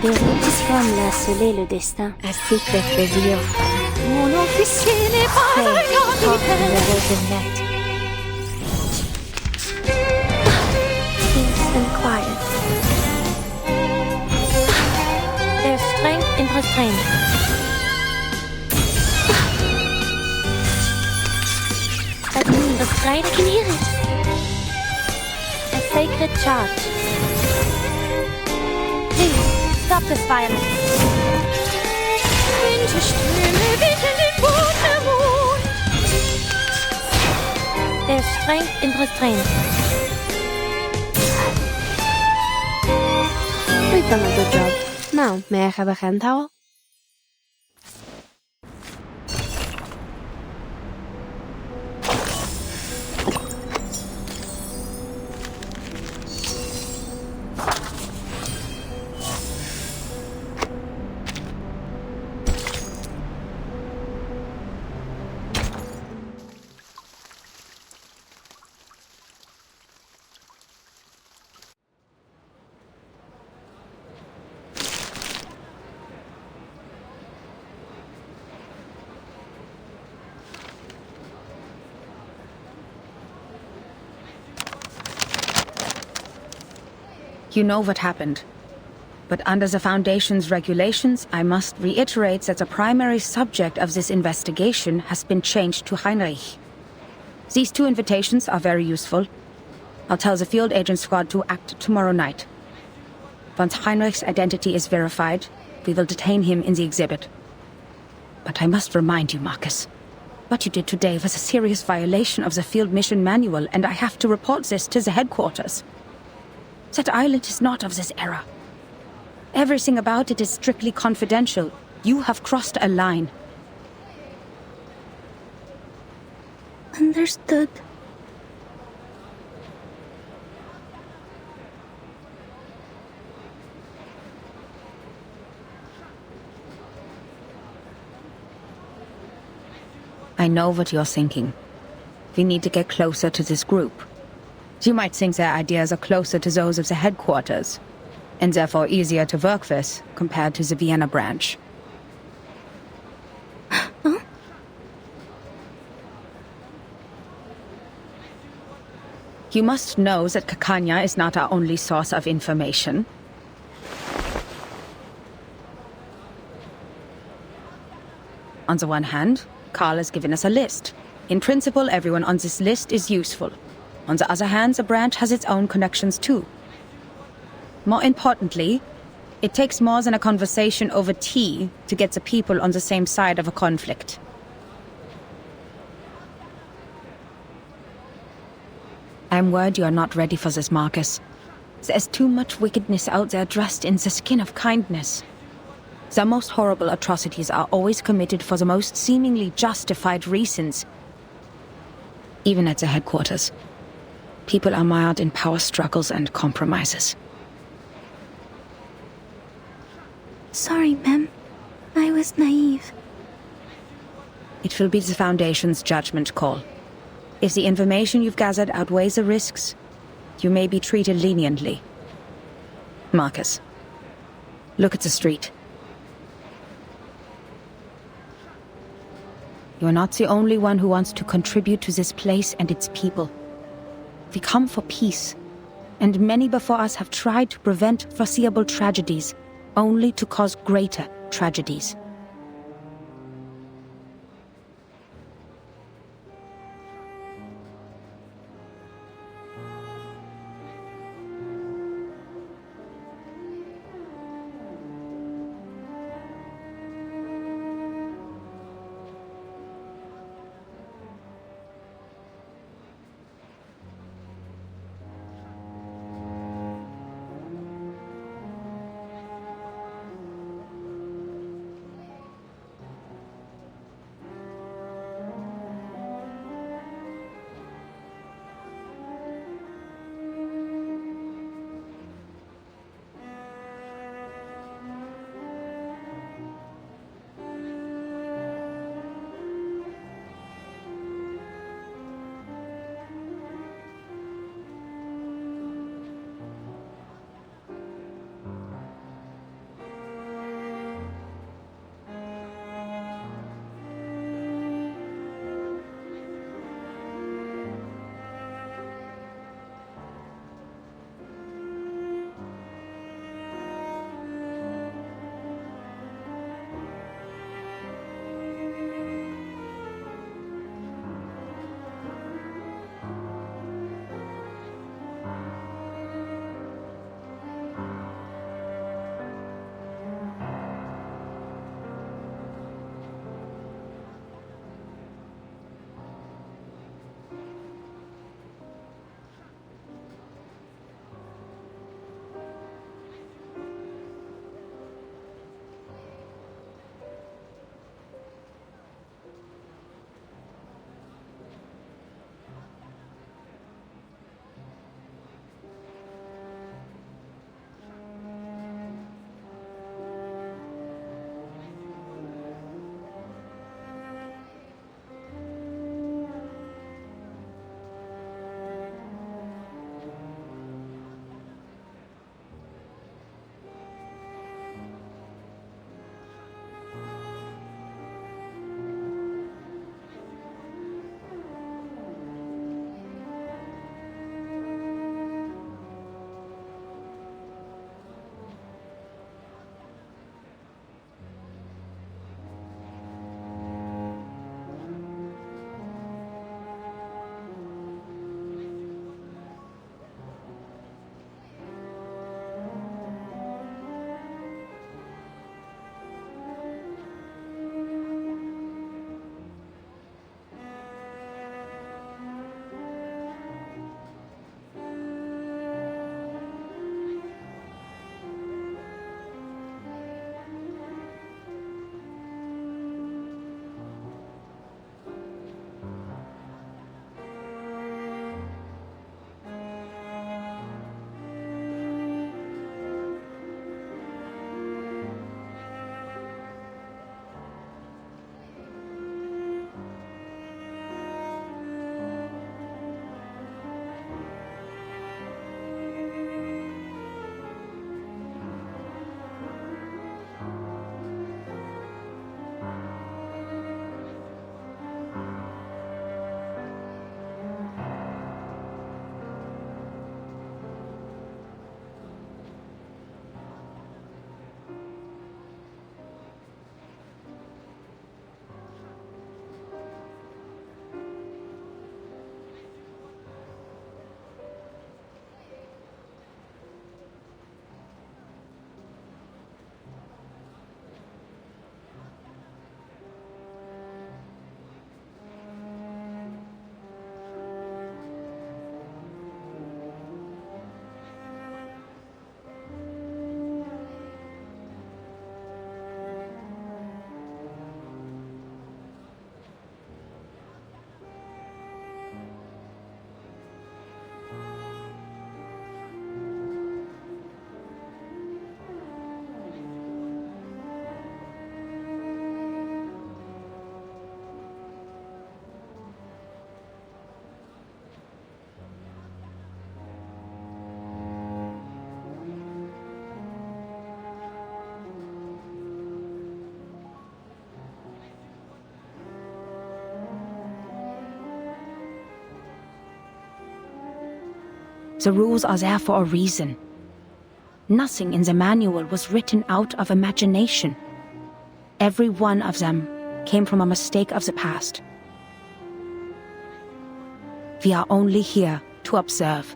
Les routes semblent à sceller le destin. A secret reveal. Mon officier n'est pas un net. Peace and quiet. restrained. That means restrained. I can hear it. A sacred charge. Please, stop this violence. There's strength in restraint. We've done a good job. Now, may I have a hand towel? You know what happened. But under the Foundation's regulations, I must reiterate that the primary subject of this investigation has been changed to Heinrich. These 2 invitations are very useful. I'll tell the field agent squad to act tomorrow night. Once Heinrich's identity is verified, we will detain him in the exhibit. But I must remind you, Marcus, what you did today was a serious violation of the field mission manual, and I have to report this to the headquarters. That island is not of this era. Everything about it is strictly confidential. You have crossed a line. Understood. I know what you're thinking. We need to get closer to this group. You might think their ideas are closer to those of the headquarters, and therefore easier to work with compared to the Vienna branch. Huh? You must know that Kakanya is not our only source of information. On the one hand, Carl has given us a list. In principle, everyone on this list is useful. On the other hand, the branch has its own connections too. More importantly, it takes more than a conversation over tea to get the people on the same side of a conflict. I'm worried you are not ready for this, Marcus. There's too much wickedness out there dressed in the skin of kindness. The most horrible atrocities are always committed for the most seemingly justified reasons. Even at the headquarters. People are mired in power struggles and compromises. Sorry, ma'am. I was naive. It will be the Foundation's judgment call. If the information you've gathered outweighs the risks, you may be treated leniently. Marcus, look at the street. You're not the only one who wants to contribute to this place and its people. We come for peace, and many before us have tried to prevent foreseeable tragedies, only to cause greater tragedies. The rules are there for a reason. Nothing in the manual was written out of imagination. Every one of them came from a mistake of the past. We are only here to observe.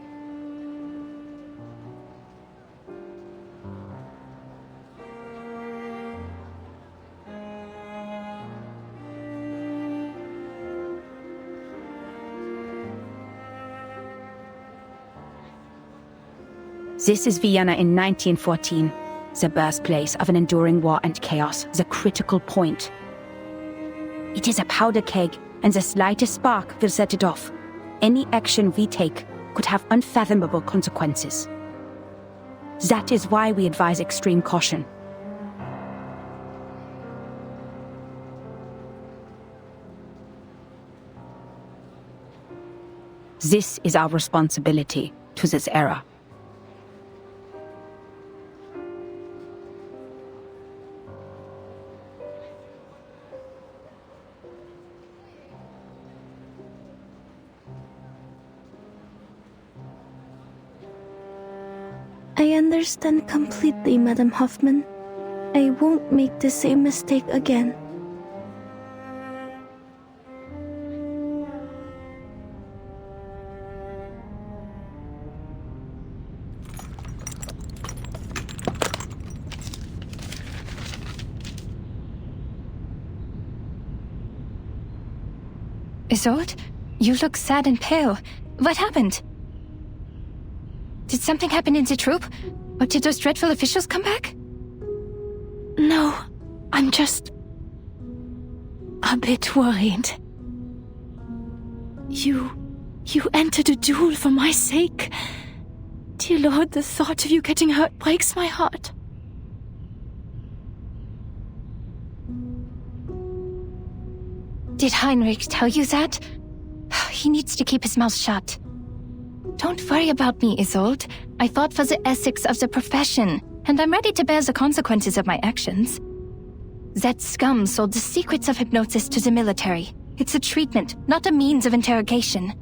This is Vienna in 1914, the birthplace of an enduring war and chaos, the critical point. It is a powder keg, and the slightest spark will set it off. Any action we take could have unfathomable consequences. That is why we advise extreme caution. This is our responsibility to this era. I understand completely, Madam Hoffman. I won't make the same mistake again. Isolde, you look sad and pale. What happened? Did something happen in the troop? Or did those dreadful officials come back? No, I'm just a bit worried. You entered a duel for my sake. Dear Lord, the thought of you getting hurt breaks my heart. Did Heinrich tell you that? He needs to keep his mouth shut. Don't worry about me, Isolde. I fought for the ethics of the profession, and I'm ready to bear the consequences of my actions. That scum sold the secrets of hypnosis to the military. It's a treatment, not a means of interrogation.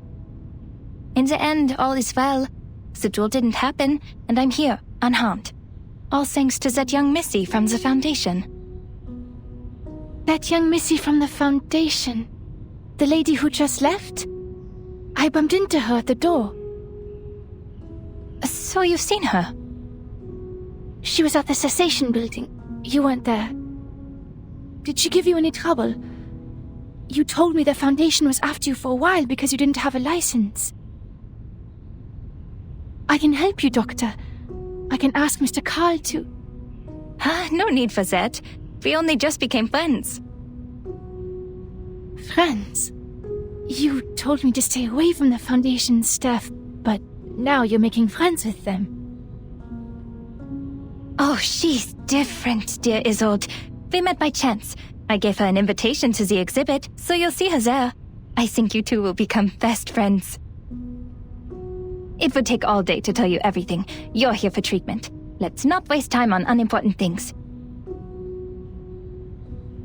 In the end, all is well. The duel didn't happen, and I'm here, unharmed. All thanks to that young missy from the Foundation. That young missy from the Foundation? The lady who just left? I bumped into her at the door. So you've seen her? She was at the cessation building. You weren't there. Did she give you any trouble? You told me the Foundation was after you for a while because you didn't have a license. I can help you, Doctor. I can ask Mr. Carl to... No need for that. We only just became friends. Friends? You told me to stay away from the Foundation staff, but now you're making friends with them. Oh, she's different, dear Isolde. We met by chance. I gave her an invitation to the exhibit, so you'll see her there. I think you two will become best friends. It would take all day to tell you everything. You're here for treatment. Let's not waste time on unimportant things.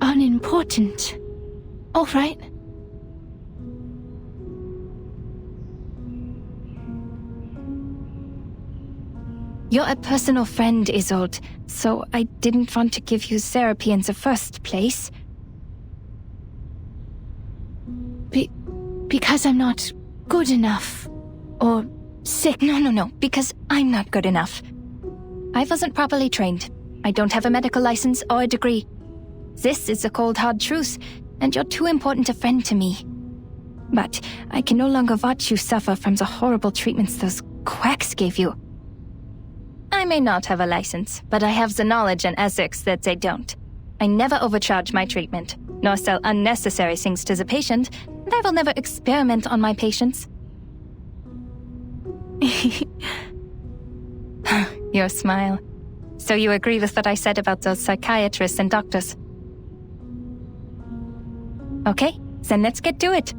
Unimportant? All right. You're a personal friend, Isolde, so I didn't want to give you therapy in the first place. Because I'm not good enough? Or sick? No, because I'm not good enough. I wasn't properly trained. I don't have a medical license or a degree. This is the cold, hard truth, and you're too important a friend to me. But I can no longer watch you suffer from the horrible treatments those quacks gave you. I may not have a license, but I have the knowledge and ethics that they don't. I never overcharge my treatment, nor sell unnecessary things to the patient, and I will never experiment on my patients. Your smile. So you agree with what I said about those psychiatrists and doctors? Okay, then let's get to it.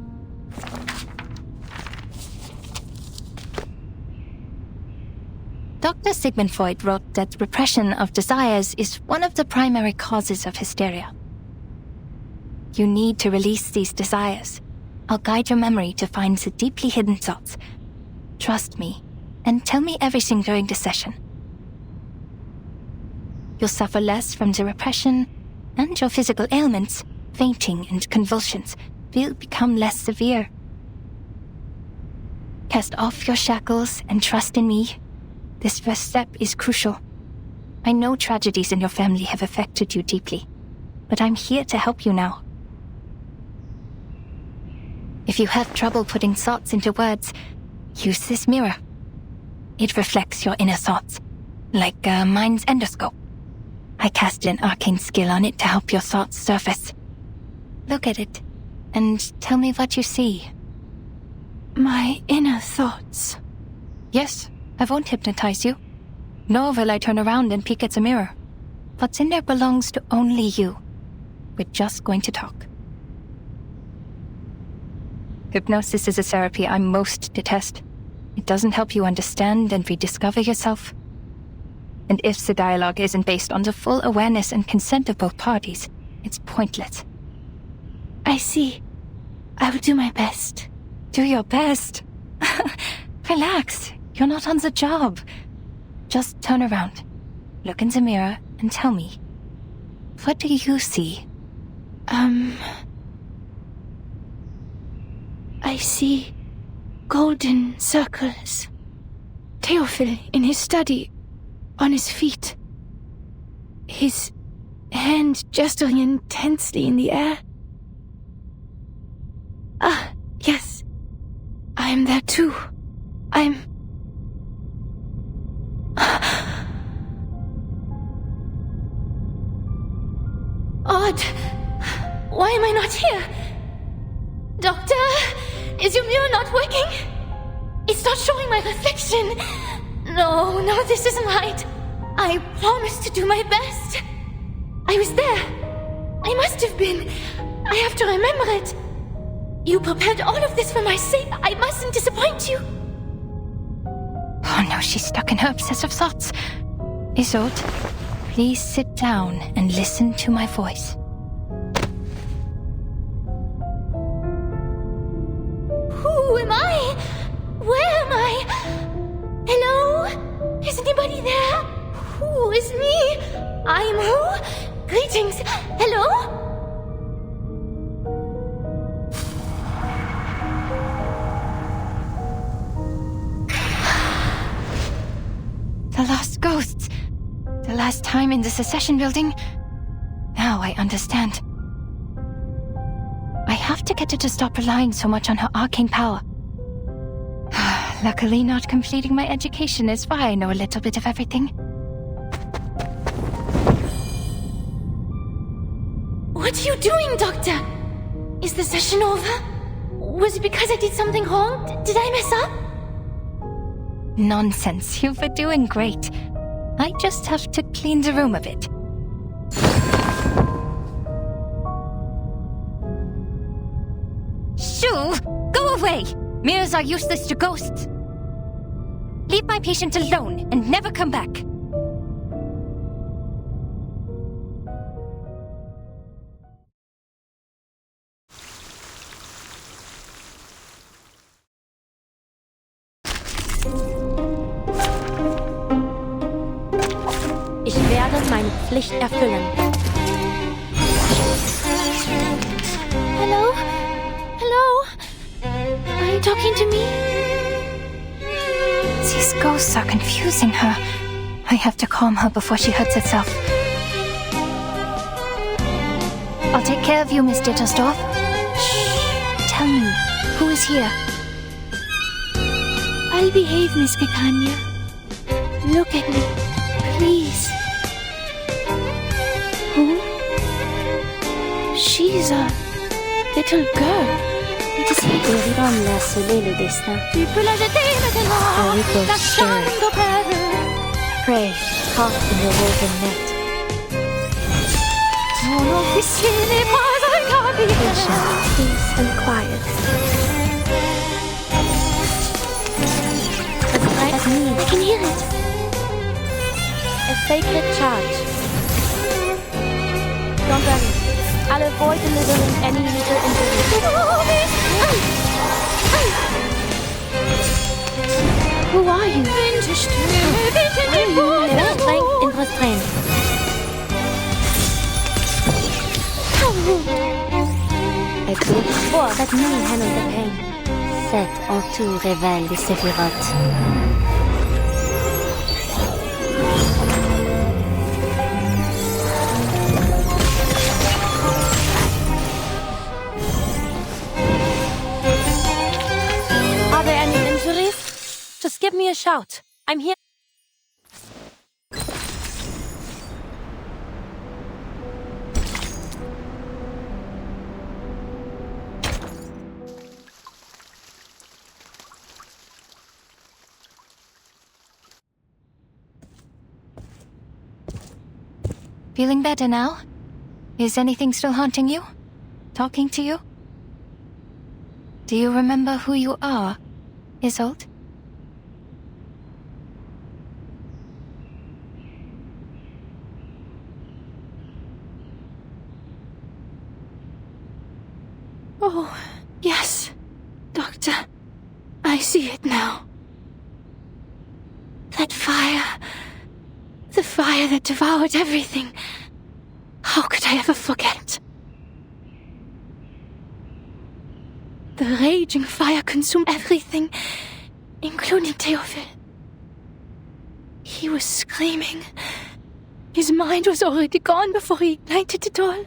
Dr. Sigmund Freud wrote that repression of desires is one of the primary causes of hysteria. You need to release these desires. I'll guide your memory to find the deeply hidden thoughts. Trust me, and tell me everything during the session. You'll suffer less from the repression, and your physical ailments, fainting and convulsions, will become less severe. Cast off your shackles and trust in me. This first step is crucial. I know tragedies in your family have affected you deeply, but I'm here to help you now. If you have trouble putting thoughts into words, use this mirror. It reflects your inner thoughts, like a mind's endoscope. I cast an arcane skill on it to help your thoughts surface. Look at it, and tell me what you see. My inner thoughts. Yes, I won't hypnotize you. Nor will I turn around and peek at the mirror. What's in there belongs to only you. We're just going to talk. Hypnosis is a therapy I most detest. It doesn't help you understand and rediscover yourself. And if the dialogue isn't based on the full awareness and consent of both parties, it's pointless. I see. I will do my best. Do your best? Relax. You're not on the job. Just turn around, look in the mirror, and tell me. What do you see? I see golden circles. Theophil in his study, on his feet. His hand gesturing intensely in the air. Ah, yes. I am there too. Odd. Why am I not here? Doctor, is your mirror not working? It's not showing my reflection. No, this isn't right. I promised to do my best. I was there. I must have been. I have to remember it. You prepared all of this for my sake. I mustn't disappoint you. Oh no, she's stuck in her obsessive thoughts. Isolde, please sit down and listen to my voice. Who am I? Where am I? Hello? Is anybody there? Who is me? I'm who? Greetings. Hello? The lost ghosts. The last time in the Secession building. Now I understand. I have to get her to stop relying so much on her arcane power. Luckily, not completing my education is why I know a little bit of everything. What are you doing, Doctor? Is the session over? Was it because I did something wrong? Did I mess up? Nonsense. You were doing great. I just have to clean the room a bit. Shoo! Go away! Mirrors are useless to ghosts. Leave my patient alone and never come back. Ich werde meine Pflicht erfüllen. Hello? Hello? Are you talking to me? These ghosts are confusing her. I have to calm her before she hurts herself. I'll take care of you, Miss Dittersdorf. Shh. Tell me, who is here? I'll behave, Miss Kikanya. Look at me, please. Who? She's a little girl. It is Derivam la soleil le destin. Tu peux la jeter maintenant. La chambre d'opéra. Pray, caught in your woven net. Mon officier n'est pas un capitaine. Patience, peace, and quiet. As bright as me, I can hear it. A sacred charge. Don't worry. I'll avoid delivering any user injury. Who are you? Strength in restraint. A good force. Let me handle the pain. Cet en tout révèle les séphirotes. Are there any injuries? Just give me a shout. I'm here. Feeling better now? Is anything still haunting you? Talking to you? Do you remember who you are, Isolde? Oh, yes, Doctor. I see it now. That fire. The fire that devoured everything. How could I ever forget? The raging fire consumed everything, including Theophil. He was screaming. His mind was already gone before he ignited it all.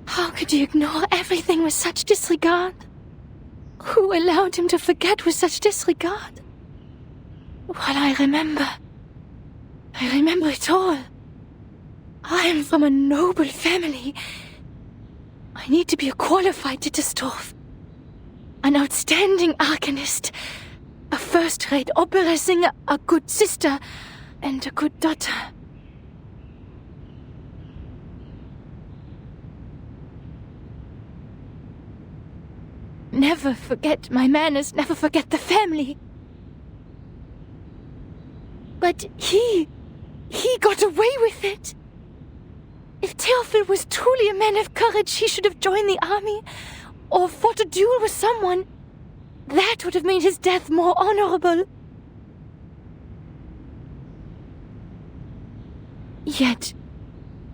How could you ignore everything with such disregard? Who allowed him to forget with such disregard? Well, I remember it all. I am from a noble family. I need to be a qualified Dittersdorf. An outstanding arcanist. A first-rate opera singer, a good sister, and a good daughter. Never forget my manners, never forget the family. But he got away with it. If Theophil was truly a man of courage, he should have joined the army, or fought a duel with someone. That would have made his death more honorable. Yet,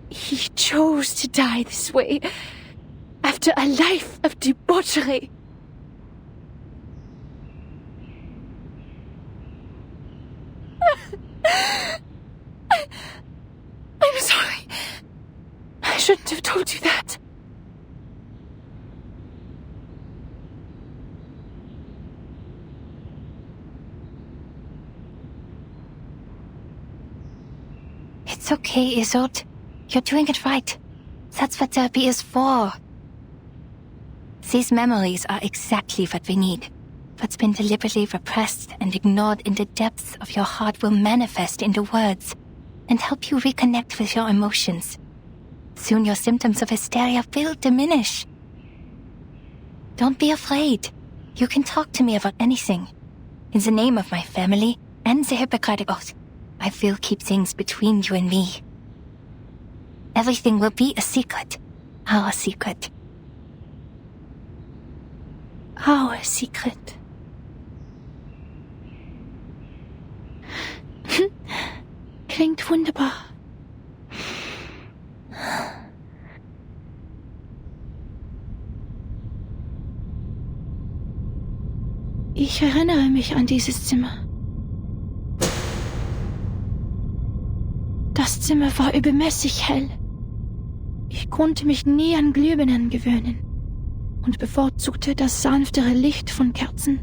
he chose to die this way, after a life of debauchery. I'm sorry. I shouldn't have told you that. It's okay, Isolde. You're doing it right. That's what therapy is for. These memories are exactly what we need. What's been deliberately repressed and ignored in the depths of your heart will manifest into words and help you reconnect with your emotions. Soon your symptoms of hysteria will diminish. Don't be afraid. You can talk to me about anything. In the name of my family and the Hippocratic Oath, I will keep things between you and me. Everything will be a secret. Our secret. Our secret. Klingt wunderbar. Ich erinnere mich an dieses Zimmer. Das Zimmer war übermäßig hell. Ich konnte mich nie an Glühbirnen gewöhnen und bevorzugte das sanftere Licht von Kerzen.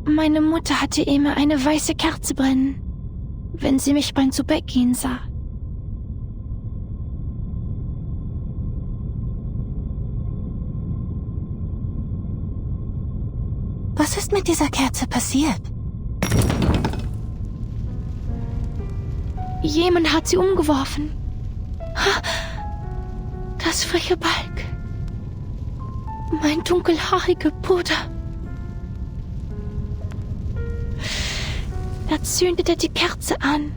Meine Mutter hatte immer eine weiße Kerze brennen, wenn sie mich beim Zubettgehen sah. Was ist mit dieser Kerze passiert? Jemand hat sie umgeworfen. Das freche Balg. Mein dunkelhaariger Bruder. Er zündete die Kerze an,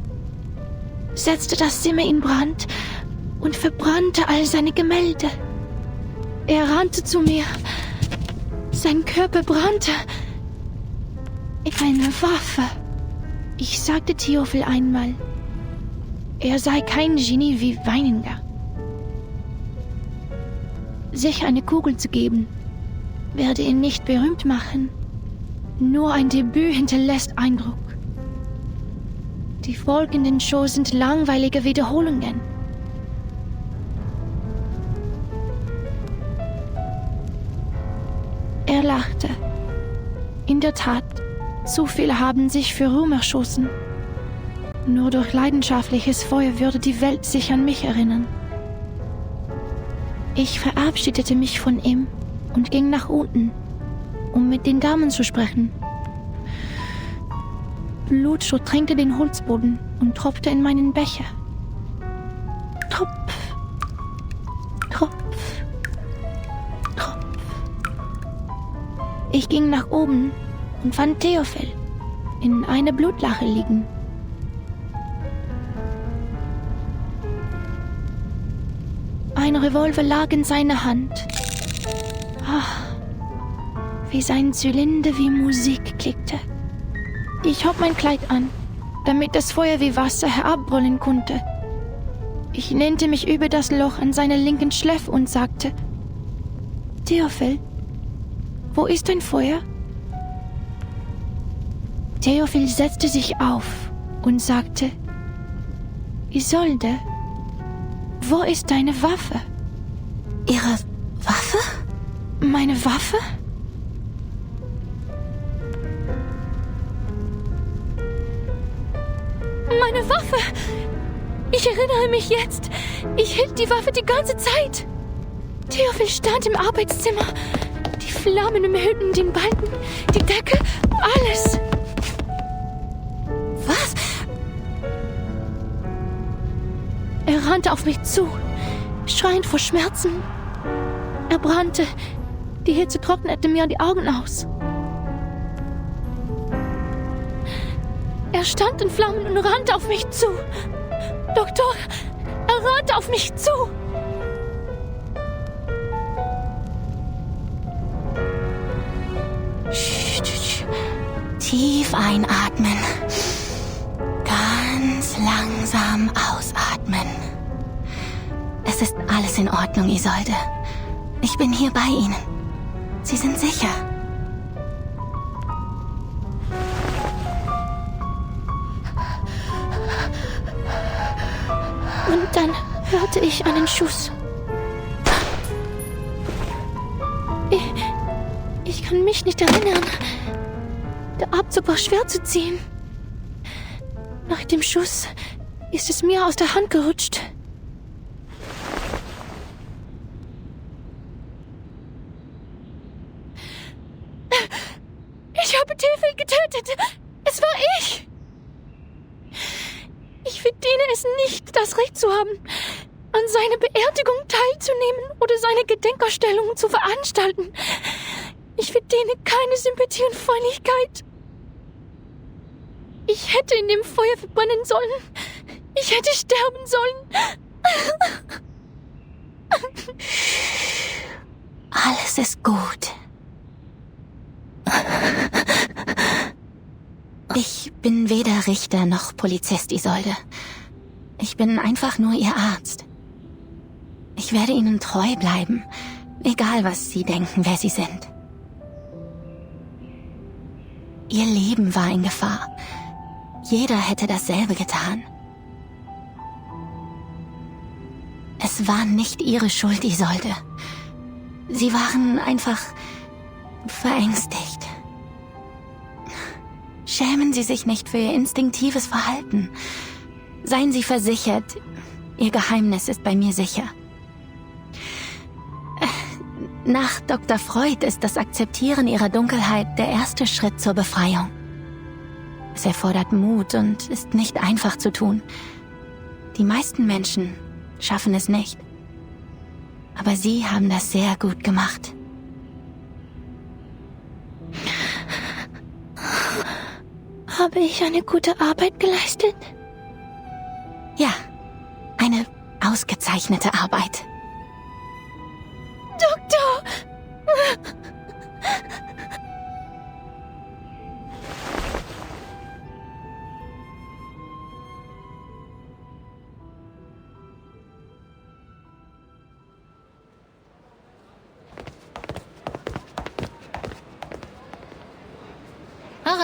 setzte das Zimmer in Brand und verbrannte all seine Gemälde. Er rannte zu mir. Sein Körper brannte. Eine Waffe. Ich sagte Theophil einmal, er sei kein Genie wie Weininger. Sich eine Kugel zu geben, werde ihn nicht berühmt machen. Nur ein Debüt hinterlässt Eindruck. Die folgenden Shows sind langweilige Wiederholungen. Er lachte. In der Tat, zu viele haben sich für Ruhm erschossen. Nur durch leidenschaftliches Feuer würde die Welt sich an mich erinnern. Ich verabschiedete mich von ihm und ging nach unten, um mit den Damen zu sprechen. Blut durchtränkte den Holzboden und tropfte in meinen Becher. Tropf, Tropf, Tropf. Ich ging nach oben und fand Theophil in einer Blutlache liegen. Ein Revolver lag in seiner Hand. Wie sein Zylinder wie Musik klickte. Ich hob mein Kleid an, damit das Feuer wie Wasser herabbrüllen konnte. Ich lehnte mich über das Loch an seiner linken Schläfe und sagte: Theophil, wo ist dein Feuer? Theophil setzte sich auf und sagte: Isolde, wo ist deine Waffe? Ihre Waffe? Meine Waffe? Meine Waffe! Ich erinnere mich jetzt. Ich hielt die Waffe die ganze Zeit. Theophil stand im Arbeitszimmer. Die Flammen umhüllten den Balken, die Decke, alles. Was? Er rannte auf mich zu, schreiend vor Schmerzen. Er brannte. Die Hitze trocknete mir die Augen aus. Er stand in Flammen und rannte auf mich zu. Doktor, er rannte auf mich zu. Tief einatmen. Ganz langsam ausatmen. Es ist alles in Ordnung, Isolde. Ich bin hier bei Ihnen. Sie sind sicher. Und dann hörte ich einen Schuss. Ich kann mich nicht erinnern. Der Abzug war schwer zu ziehen. Nach dem Schuss ist es mir aus der Hand gerutscht. Ich habe Theophil getötet. Es war ich. Ich verdiene es nicht, das Recht zu haben, an seiner Beerdigung teilzunehmen oder seine Gedenkausstellungen zu veranstalten. Ich verdiene keine Sympathie und Freundlichkeit. Ich hätte in dem Feuer verbrennen sollen. Ich hätte sterben sollen. Alles ist gut. Ich bin weder Richter noch Polizist, Isolde. Ich bin einfach nur Ihr Arzt. Ich werde Ihnen treu bleiben, egal was Sie denken, wer Sie sind. Ihr Leben war in Gefahr. Jeder hätte dasselbe getan. Es war nicht Ihre Schuld, Isolde. Sie waren einfach verängstigt. Schämen Sie sich nicht für Ihr instinktives Verhalten. Seien Sie versichert, Ihr Geheimnis ist bei mir sicher. Nach Dr. Freud ist das Akzeptieren Ihrer Dunkelheit der erste Schritt zur Befreiung. Es erfordert Mut und ist nicht einfach zu tun. Die meisten Menschen schaffen es nicht. Aber Sie haben das sehr gut gemacht. Habe ich eine gute Arbeit geleistet? Ja, eine ausgezeichnete Arbeit. Doktor!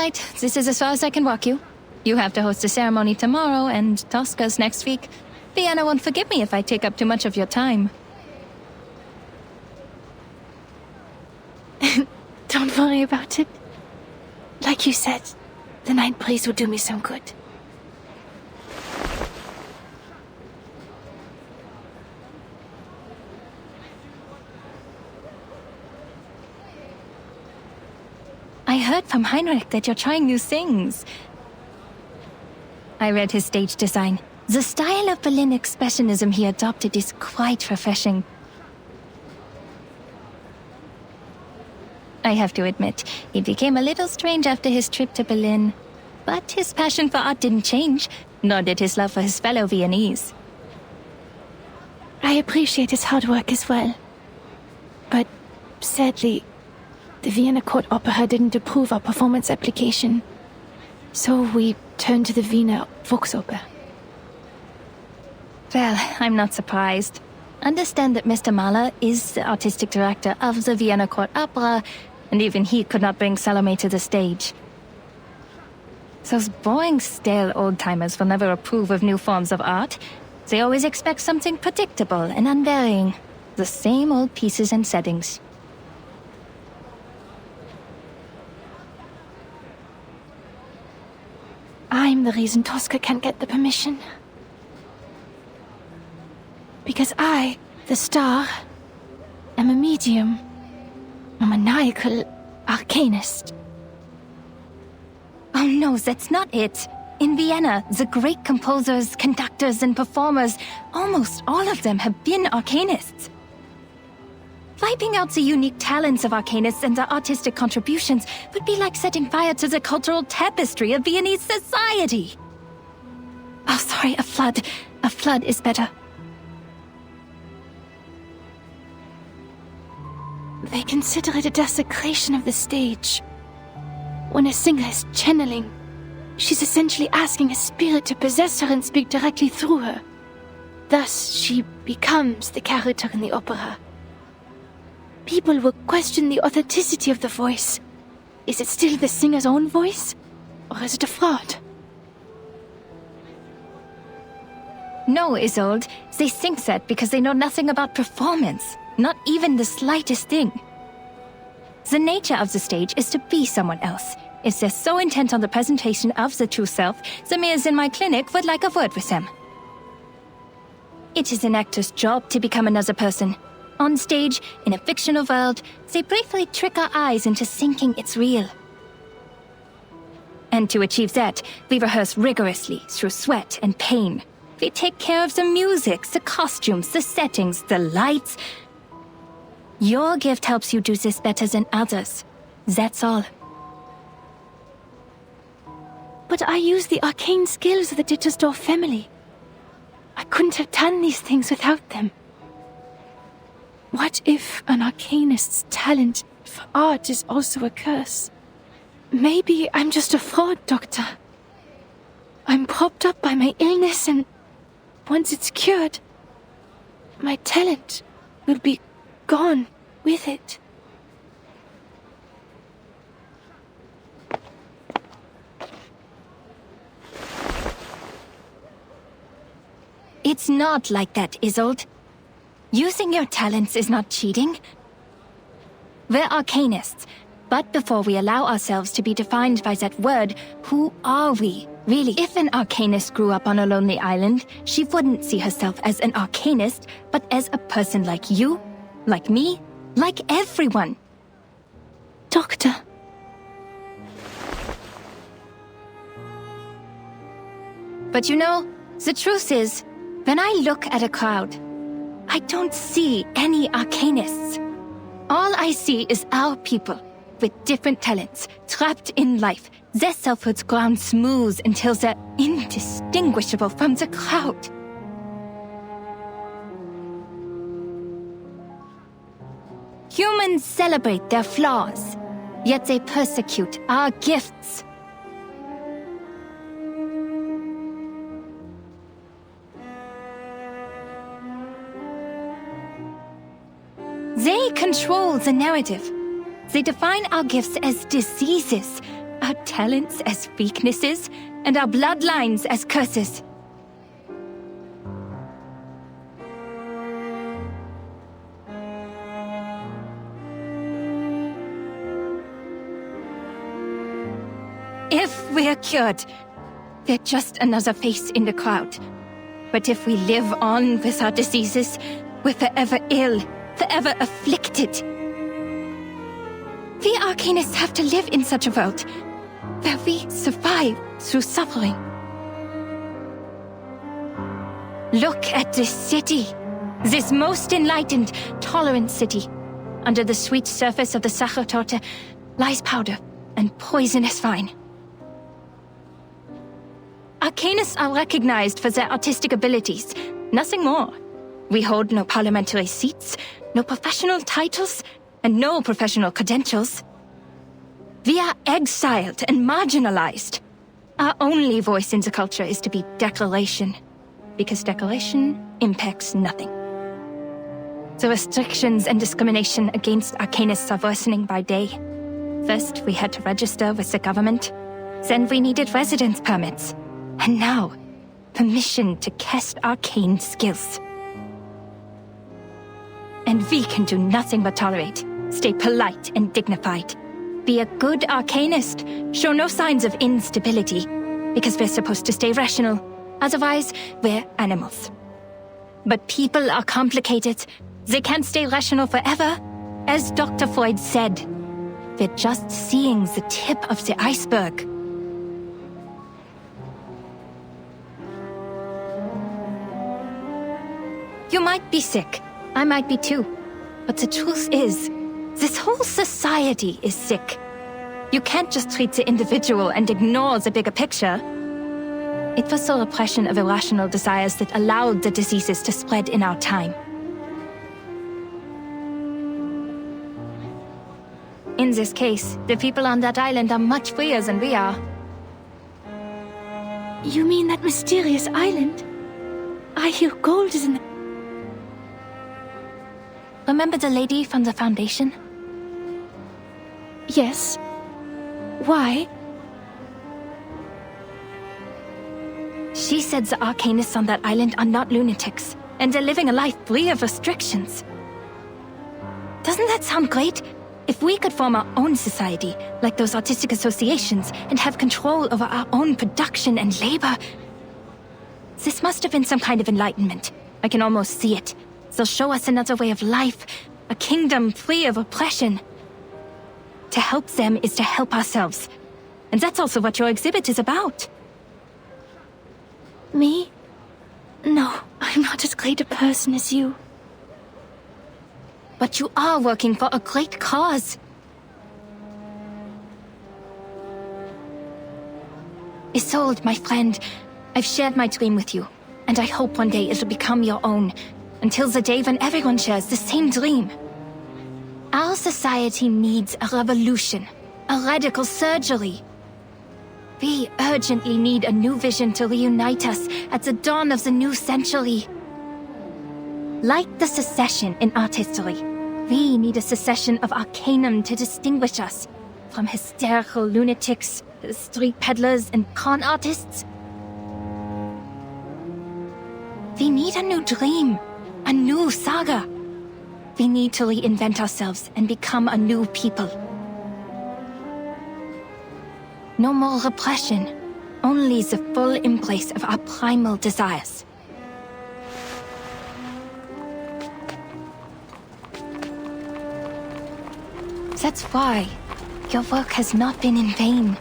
right, this is as far as I can walk you. You have to host a ceremony tomorrow, and Tosca's next week. Vienna won't forgive me if I take up too much of your time. Don't worry about it. Like you said, the night breeze will do me some good. I heard from Heinrich that you're trying new things. I read his stage design. The style of Berlin expressionism he adopted is quite refreshing. I have to admit, he became a little strange after his trip to Berlin. But his passion for art didn't change, nor did his love for his fellow Viennese. I appreciate his hard work as well. But sadly, the Vienna Court Opera didn't approve our performance application. So we turned to the Wiener Volksoper. Well, I'm not surprised. Understand that Mr. Mahler is the artistic director of the Vienna Court Opera, and even he could not bring Salome to the stage. Those boring, stale old-timers will never approve of new forms of art. They always expect something predictable and unvarying. The same old pieces and settings. I'm the reason Tosca can't get the permission. Because I, the star, am a medium. A maniacal arcanist. Oh no, that's not it. In Vienna, the great composers, conductors, and performers, almost all of them have been arcanists. Wiping out the unique talents of arcanists and their artistic contributions would be like setting fire to the cultural tapestry of Viennese society. Oh, sorry, a flood. A flood is better. They consider it a desecration of the stage. When a singer is channeling, she's essentially asking a spirit to possess her and speak directly through her. Thus, she becomes the character in the opera. People will question the authenticity of the voice. Is it still the singer's own voice? Or is it a fraud? No, Isolde. They think that because they know nothing about performance. Not even the slightest thing. The nature of the stage is to be someone else. If they're so intent on the presentation of the true self, the mayors in my clinic would like a word with them. It is an actor's job to become another person. On stage, in a fictional world, they briefly trick our eyes into thinking it's real. And to achieve that, we rehearse rigorously through sweat and pain. We take care of the music, the costumes, the settings, the lights. Your gift helps you do this better than others. That's all. But I use the arcane skills of the Dittersdorf family. I couldn't have done these things without them. What if an arcanist's talent for art is also a curse? Maybe I'm just a fraud, Doctor. I'm propped up by my illness, and once it's cured, my talent will be gone with it. It's not like that, Isolde. Using your talents is not cheating. We're arcanists, but before we allow ourselves to be defined by that word, who are we, really? If an arcanist grew up on a lonely island, she wouldn't see herself as an arcanist, but as a person like you, like me, like everyone. Doctor. But you know, the truth is, when I look at a crowd, I don't see any arcanists. All I see is our people, with different talents, trapped in life, their selfhoods ground smooth until they're indistinguishable from the crowd. Humans celebrate their flaws, yet they persecute our gifts. They control the narrative. They define our gifts as diseases, our talents as weaknesses and our bloodlines as curses. If we're cured, we're just another face in the crowd. But if we live on with our diseases, we're forever ill, forever afflicted. We Arcanists have to live in such a world, where we survive through suffering. Look at this city, this most enlightened, tolerant city. Under the sweet surface of the Sachertorte lies powder and poisonous vine. Arcanists are recognized for their artistic abilities, nothing more. We hold no parliamentary seats, no professional titles, and no professional credentials. We are exiled and marginalized. Our only voice in the culture is to be declaration, because declaration impacts nothing. The restrictions and discrimination against Arcanists are worsening by day. First, we had to register with the government. Then we needed residence permits. And now, permission to cast arcane skills. And we can do nothing but tolerate, stay polite and dignified. Be a good Arcanist, show no signs of instability, because we're supposed to stay rational. Otherwise, we're animals. But people are complicated. They can't stay rational forever. As Dr. Freud said, we're just seeing the tip of the iceberg. You might be sick. I might be too. But the truth is, this whole society is sick. You can't just treat the individual and ignore the bigger picture. It was the repression of irrational desires that allowed the diseases to spread in our time. In this case, the people on that island are much freer than we are. You mean that mysterious island? I hear gold is in the... Remember the lady from the Foundation? Yes. Why? She said the Arcanists on that island are not lunatics, and they're living a life free of restrictions. Doesn't that sound great? If we could form our own society, like those artistic associations, and have control over our own production and labor... This must have been some kind of enlightenment. I can almost see it. They'll show us another way of life, a kingdom free of oppression. To help them is to help ourselves. And that's also what your exhibit is about. Me? No, I'm not as great a person as you. But you are working for a great cause. Isolde, my friend, I've shared my dream with you, and I hope one day it'll become your own. Until the day when everyone shares the same dream. Our society needs a revolution, a radical surgery. We urgently need a new vision to reunite us at the dawn of the new century. Like the secession in art history, we need a secession of Arcanum to distinguish us from hysterical lunatics, street peddlers, and con artists. We need a new dream. A new saga. We need to reinvent ourselves and become a new people. No more repression, only the full embrace of our primal desires. That's why your work has not been in vain.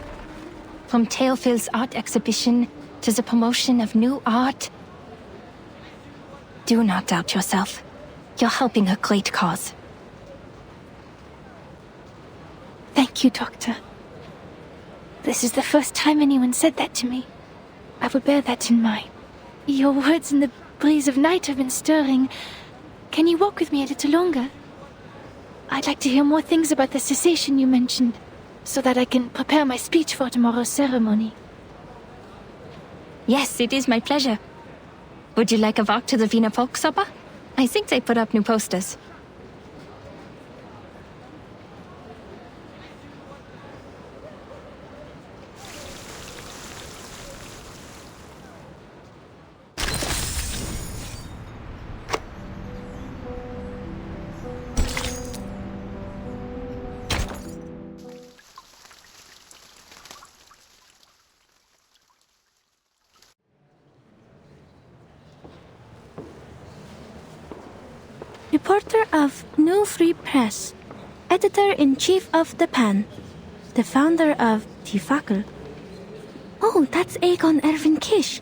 From Theophil's art exhibition to the promotion of new art, do not doubt yourself. You're helping a great cause. Thank you, Doctor. This is the first time anyone said that to me. I will bear that in mind. Your words in the breeze of night have been stirring. Can you walk with me a little longer? I'd like to hear more things about the cessation you mentioned, so that I can prepare my speech for tomorrow's ceremony. Yes, it is my pleasure. Would you like a walk to the Wiener Volksoper? I think they put up new posters. reporter of New Free Press, editor-in-chief of The Pan, the founder of Die Fackel. Oh, that's Egon Erwin Kisch,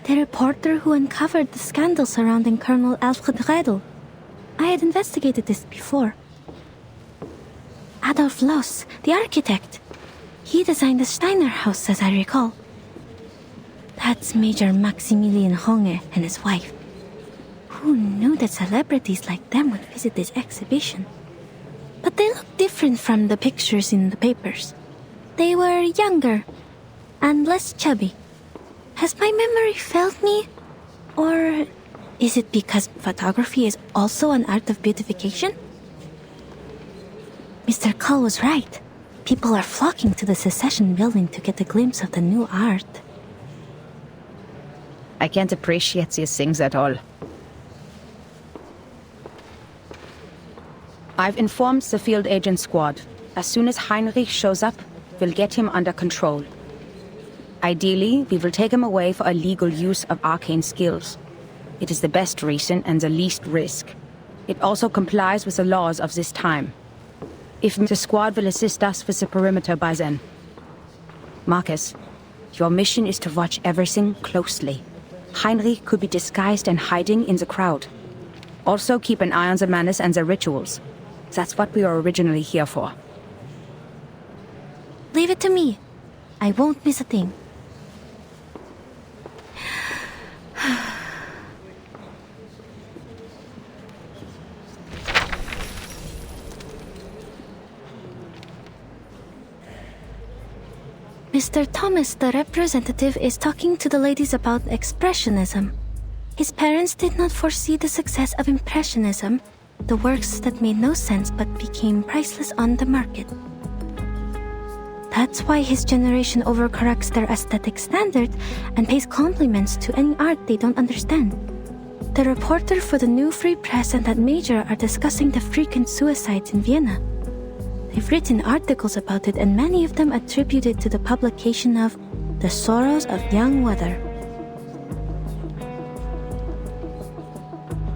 the reporter who uncovered the scandal surrounding Colonel Alfred Riedel. I had investigated this before. Adolf Loos, the architect. He designed the Steiner house, as I recall. That's Major Maximilian Honge and his wife. Who knew that celebrities like them would visit this exhibition? But they look different from the pictures in the papers. They were younger and less chubby. Has my memory failed me? Or is it because photography is also an art of beautification? Mr. Kull was right. People are flocking to the Secession building to get a glimpse of the new art. I can't appreciate these things at all. I've informed the field agent squad. As soon as Heinrich shows up, we'll get him under control. Ideally, we will take him away for illegal use of arcane skills. It is the best reason and the least risk. It also complies with the laws of this time. If the squad will assist us with the perimeter by then. Marcus, your mission is to watch everything closely. Heinrich could be disguised and hiding in the crowd. Also keep an eye on the manners and the rituals. That's what we were originally here for. Leave it to me. I won't miss a thing. Mr. Thomas, the representative, is talking to the ladies about Expressionism. His parents did not foresee the success of Impressionism, the works that made no sense but became priceless on the market. That's why his generation overcorrects their aesthetic standard and pays compliments to any art they don't understand. The reporter for the New Free Press and that major are discussing the frequent suicides in Vienna. They've written articles about it, and many of them attribute it to the publication of The Sorrows of Young Weather.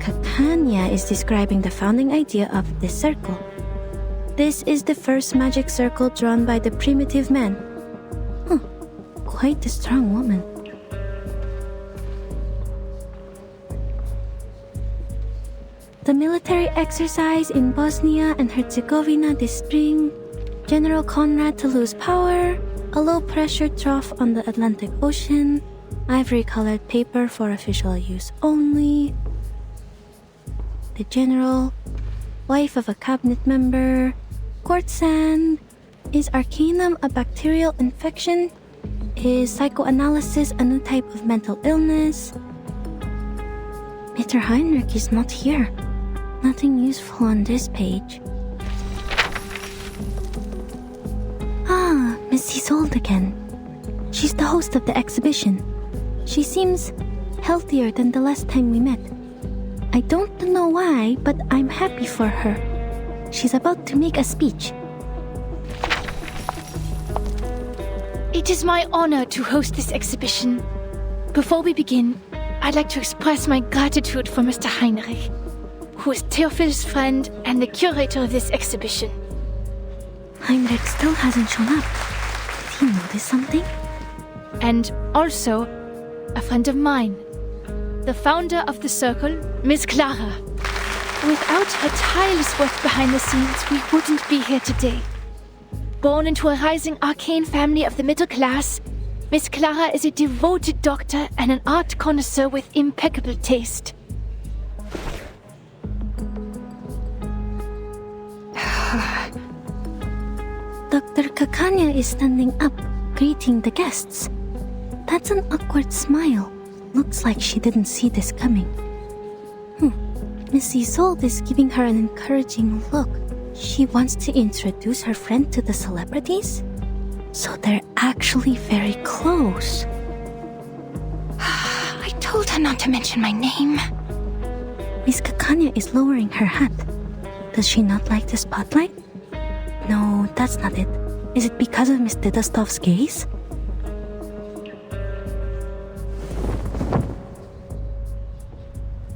Kakanya is describing the founding idea of the circle. This is the first magic circle drawn by the primitive man. Huh, quite a strong woman. The military exercise in Bosnia and Herzegovina this spring, General Conrad to lose power, a low-pressure trough on the Atlantic Ocean, ivory-colored paper for official use only, the general, wife of a cabinet member, court sand, is Arcanum a bacterial infection? Is psychoanalysis a new type of mental illness? Mr. Heinrich is not here. Nothing useful on this page. Ah, Miss Isolde again. She's the host of the exhibition. She seems healthier than the last time we met. I don't know why, but I'm happy for her. She's about to make a speech. It is my honor to host this exhibition. Before we begin, I'd like to express my gratitude for Mr. Heinrich, who is Theophil's friend and the curator of this exhibition. Heinrich still hasn't shown up. Did he notice something? And also, a friend of mine, the founder of the circle, Miss Clara. Without her tireless work behind the scenes, we wouldn't be here today. Born into a rising arcane family of the middle class, Miss Clara is a devoted doctor and an art connoisseur with impeccable taste. Dr. Kakanya is standing up, greeting the guests. That's an awkward smile. Looks like she didn't see this coming. Miss Isolde is giving her an encouraging look. She wants to introduce her friend to the celebrities? So they're actually very close. I told her not to mention my name. Miss Kakanya is lowering her hat. Does she not like the spotlight? No, that's not it. Is it because of Miss Didastov's gaze?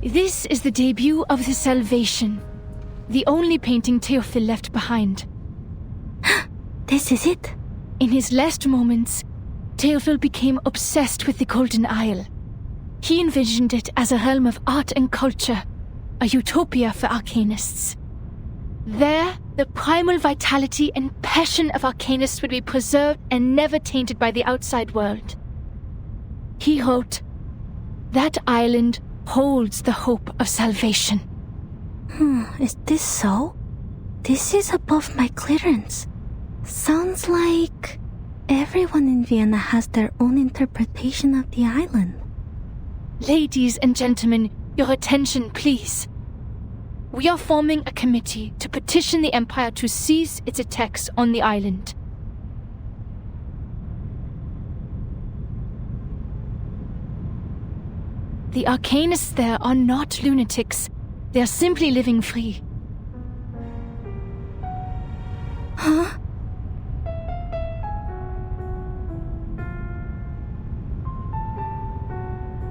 This is the debut of The Salvation, The only painting Theophil left behind. This is it? In his last moments, Theophil became obsessed with the Golden Isle. He envisioned it as a realm of art and culture, a utopia for arcanists. There, the primal vitality and passion of arcanists would be preserved and never tainted by the outside world. He wrote, "That island holds the hope of salvation." Is this so? This is above my clearance. Sounds like everyone in Vienna has their own interpretation of the island. Ladies and gentlemen, your attention, please. We are forming a committee to petition the Empire to cease its attacks on the island. The arcanists there are not lunatics. They are simply living free. Huh?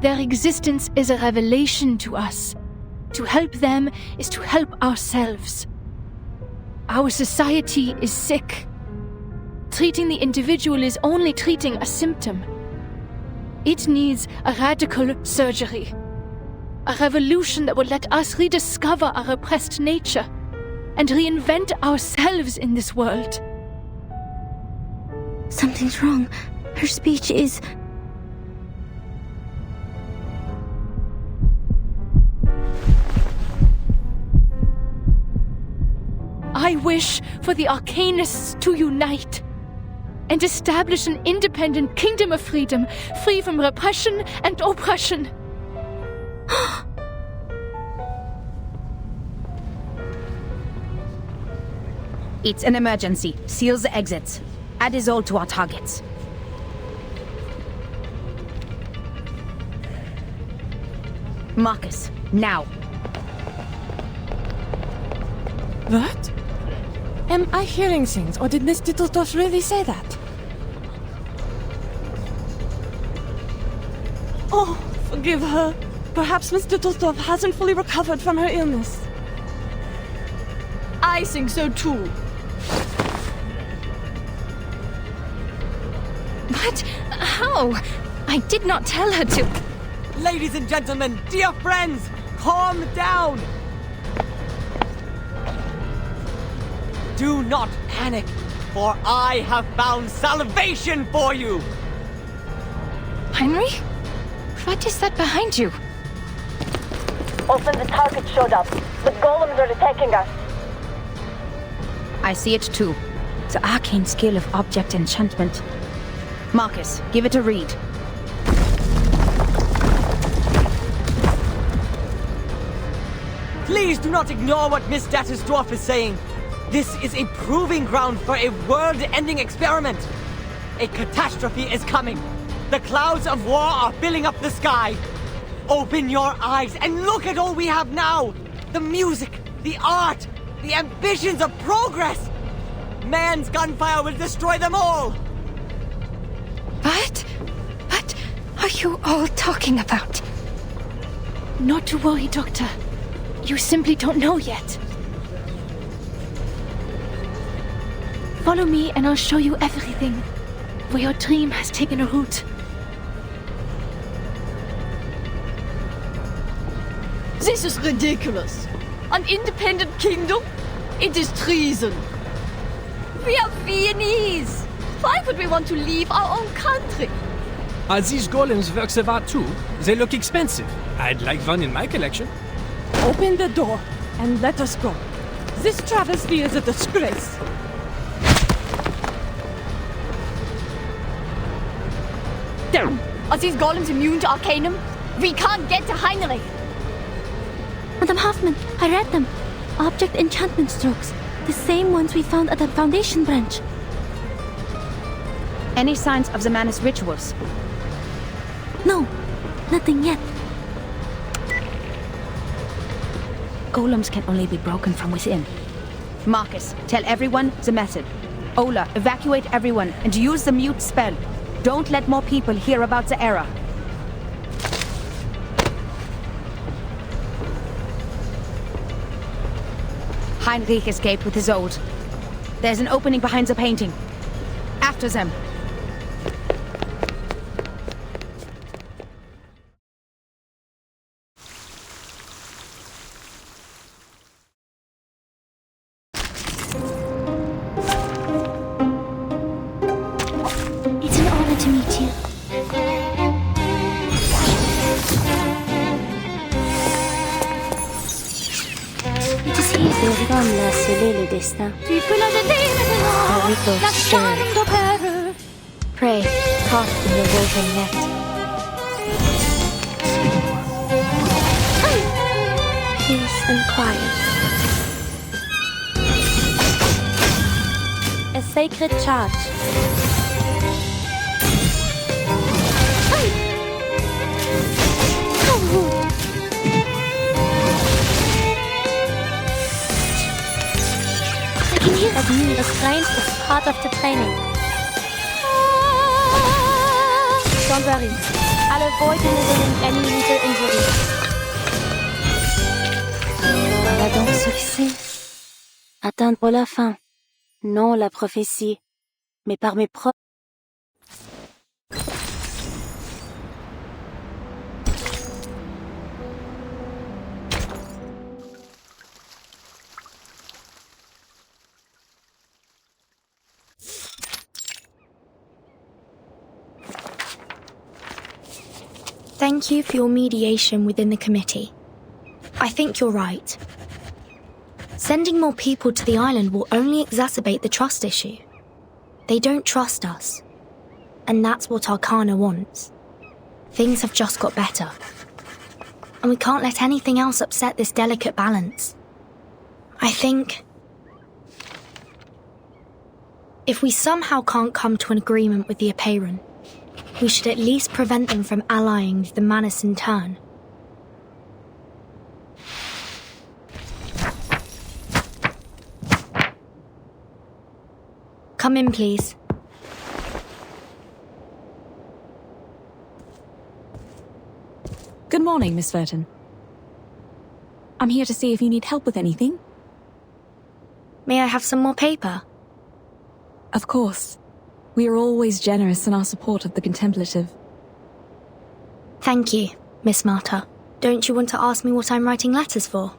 Their existence is a revelation to us. To help them is to help ourselves. Our society is sick. Treating the individual is only treating a symptom. It needs a radical surgery. A revolution that will let us rediscover our repressed nature and reinvent ourselves in this world. Something's wrong. Her speech is... I wish for the Arcanists to unite and establish an independent kingdom of freedom, free from repression and oppression. It's an emergency. Seal the exits. Add Isolde to our targets. Marcus, now. What? Am I hearing things, or did Miss Dittledorf really say that? Oh, forgive her. Perhaps Miss Dittledorf hasn't fully recovered from her illness. I think so too. What? How? I did not tell her to... Ladies and gentlemen, dear friends, calm down! Do not panic, for I have found salvation for you! Henry? What is that behind you? Often the target showed up. The golems are attacking us. I see it too. The arcane skill of object enchantment. Marcus, give it a read. Please do not ignore what Miss Dattersdorf is saying. This is a proving ground for a world-ending experiment. A catastrophe is coming. The clouds of war are filling up the sky. Open your eyes and look at all we have now. The music, the art, the ambitions of progress. Man's gunfire will destroy them all. What? What are you all talking about? Not to worry, Doctor. You simply don't know yet. Follow me and I'll show you everything. Where your dream has taken a root. This is ridiculous. An independent kingdom? It is treason. We are Viennese. Why would we want to leave our own country? Are these golems works of art too? They look expensive. I'd like one in my collection. Open the door and let us go. This travesty is a disgrace. Damn! Are these golems immune to Arcanum? We can't get to Heinrich! Madame Hoffman, I read them. Object enchantment strokes. The same ones we found at the Foundation branch. Any signs of the Manus rituals? No, nothing yet. Golems can only be broken from within. Marcus, tell everyone the method. Ola, evacuate everyone and use the mute spell. Don't let more people hear about the error. Heinrich escaped with Isolde. There's an opening behind the painting. After them. It's an honor to meet you. C'est comme la scellé le destin. Tu peux la jeter maintenant, la charme d'opère. Pray, caught in the woven net. Peace and quiet. A sacred charge. That means the strength is part of the training. Don't worry, I'll avoid delivering any little injury. Voilà donc succès. Atteindre la fin. Non la prophétie, mais par mes propres... Thank you for your mediation within the committee. I think you're right. Sending more people to the island will only exacerbate the trust issue. They don't trust us. And that's what Arcana wants. Things have just got better. And we can't let anything else upset this delicate balance. I think... if we somehow can't come to an agreement with the Apeiron, we should at least prevent them from allying with the Manus in turn. Come in, please. Good morning, Miss Verton. I'm here to see if you need help with anything. May I have some more paper? Of course. We are always generous in our support of the contemplative. Thank you, Miss Marta. Don't you want to ask me what I'm writing letters for?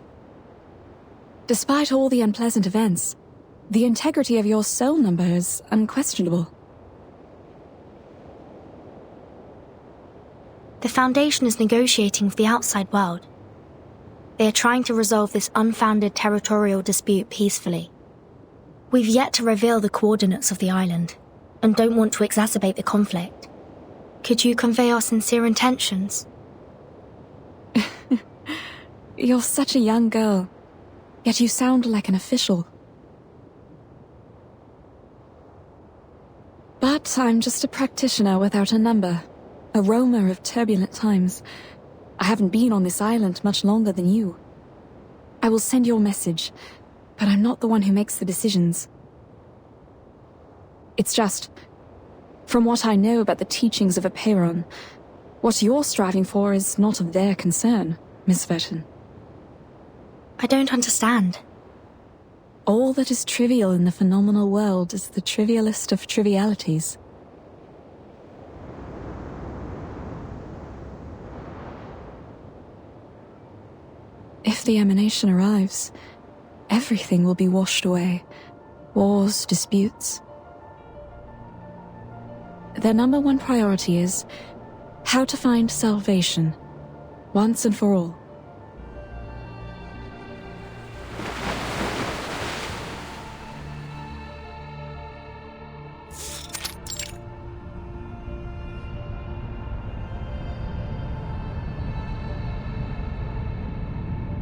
Despite all the unpleasant events, the integrity of your soul number is unquestionable. The Foundation is negotiating with the outside world. They are trying to resolve this unfounded territorial dispute peacefully. We've yet to reveal the coordinates of the island, and don't want to exacerbate the conflict. Could you convey our sincere intentions? You're such a young girl, yet you sound like an official. But I'm just a practitioner without a number, a roamer of turbulent times. I haven't been on this island much longer than you. I will send your message, but I'm not the one who makes the decisions. It's just, from what I know about the teachings of Apeiron, what you're striving for is not of their concern, Miss Verton. I don't understand. All that is trivial in the phenomenal world is the trivialist of trivialities. If the emanation arrives, everything will be washed away. Wars, disputes. Their number one priority is how to find salvation, once and for all.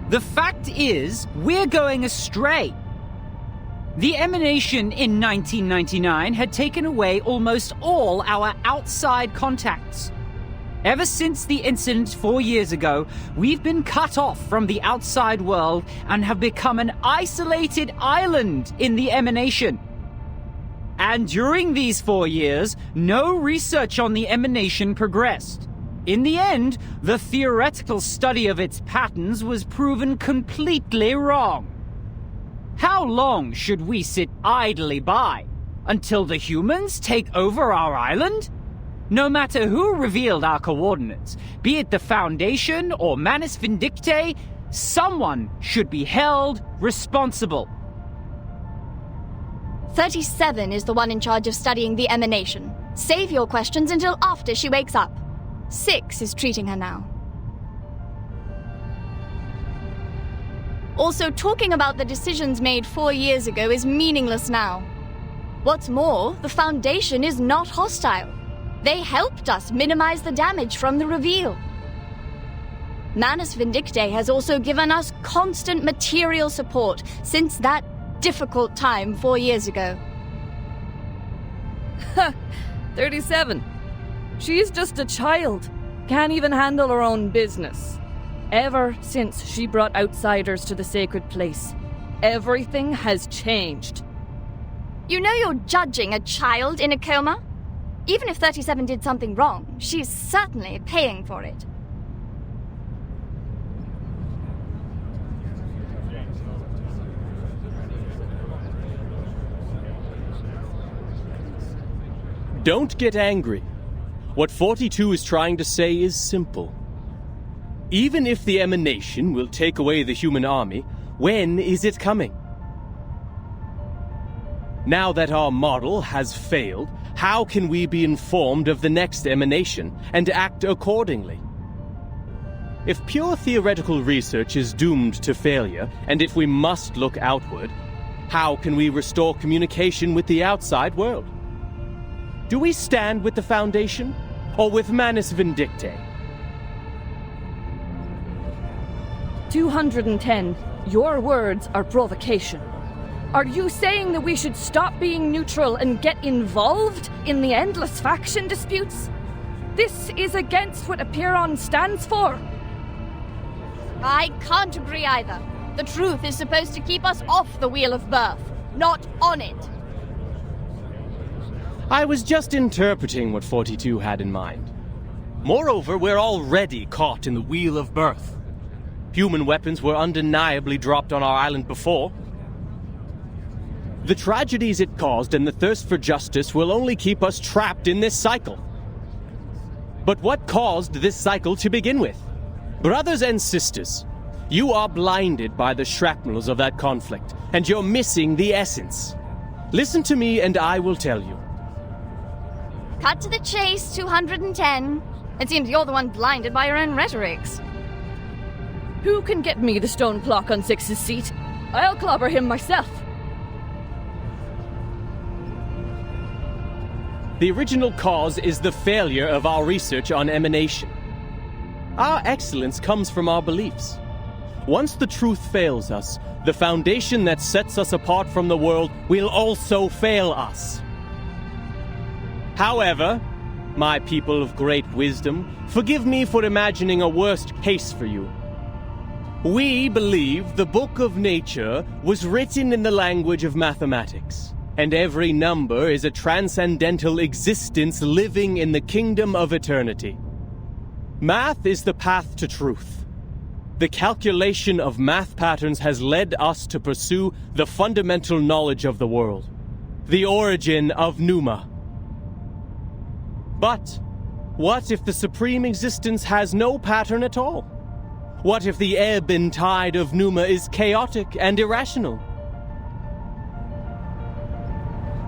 The fact is, we're going astray. The emanation in 1999 had taken away almost all our outside contacts. Ever since the incident 4 years ago, we've been cut off from the outside world and have become an isolated island in the emanation. And during these 4 years, no research on the emanation progressed. In the end, the theoretical study of its patterns was proven completely wrong. How long should we sit idly by? Until the humans take over our island? No matter who revealed our coordinates, be it the Foundation or Manus Vindictae, someone should be held responsible. 37 is the one in charge of studying the emanation. Save your questions until after she wakes up. 6 is treating her now. Also, talking about the decisions made 4 years ago is meaningless now. What's more, the Foundation is not hostile. They helped us minimize the damage from the reveal. Manus Vindictae has also given us constant material support since that difficult time 4 years ago. 37. She's just a child. Can't even handle her own business. Ever since she brought outsiders to the sacred place, everything has changed. You know you're judging a child in a coma? Even if 37 did something wrong, she's certainly paying for it. Don't get angry. What 42 is trying to say is simple. Even if the emanation will take away the human army, when is it coming? Now that our model has failed, how can we be informed of the next emanation and act accordingly? If pure theoretical research is doomed to failure, and if we must look outward, how can we restore communication with the outside world? Do we stand with the Foundation, or with Manus Vindictae? 210. Your words are provocation. Are you saying that we should stop being neutral and get involved in the endless faction disputes? This is against what Apiron stands for. I can't agree either. The truth is supposed to keep us off the wheel of birth, not on it. I was just interpreting what 42 had in mind. Moreover, we're already caught in the wheel of birth. Human weapons were undeniably dropped on our island before. The tragedies it caused and the thirst for justice will only keep us trapped in this cycle. But what caused this cycle to begin with? Brothers and sisters, you are blinded by the shrapnels of that conflict, and you're missing the essence. Listen to me and I will tell you. Cut to the chase, 210. It seems you're the one blinded by your own rhetorics. Who can get me the stone clock on Six's seat? I'll clobber him myself. The original cause is the failure of our research on emanation. Our excellence comes from our beliefs. Once the truth fails us, the foundation that sets us apart from the world will also fail us. However, my people of great wisdom, forgive me for imagining a worst case for you. We believe the book of nature was written in the language of mathematics, and every number is a transcendental existence living in the kingdom of eternity. Math is the path to truth. The calculation of math patterns has led us to pursue the fundamental knowledge of the world, the origin of Pneuma. But what if the supreme existence has no pattern at all? What if the ebb and tide of Pneuma is chaotic and irrational?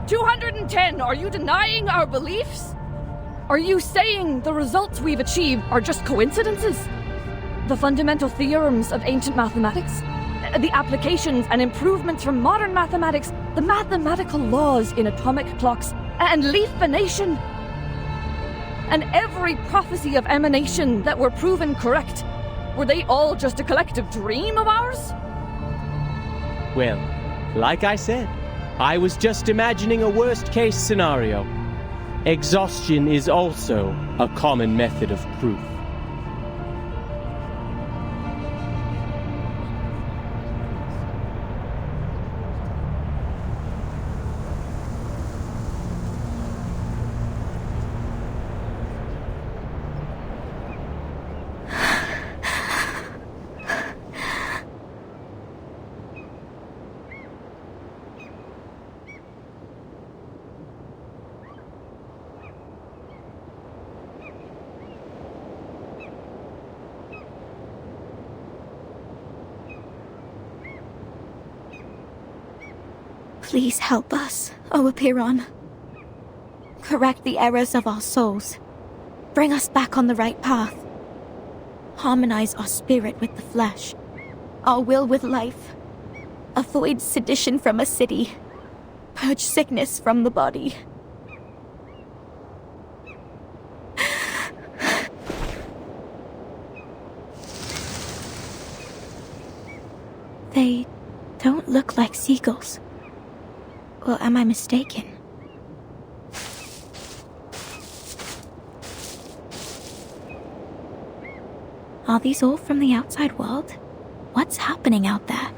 210, are you denying our beliefs? Are you saying the results we've achieved are just coincidences? The fundamental theorems of ancient mathematics? The applications and improvements from modern mathematics? The mathematical laws in atomic clocks and leaf-venation? And every prophecy of emanation that were proven correct, were they all just a collective dream of ours? Well, like I said, I was just imagining a worst-case scenario. Exhaustion is also a common method of proof. Please help us, O Apiron. Correct the errors of our souls. Bring us back on the right path. Harmonize our spirit with the flesh, our will with life. Avoid sedition from a city. Purge sickness from the body. They don't look like seagulls. Or am I mistaken? Are these all from the outside world? What's happening out there?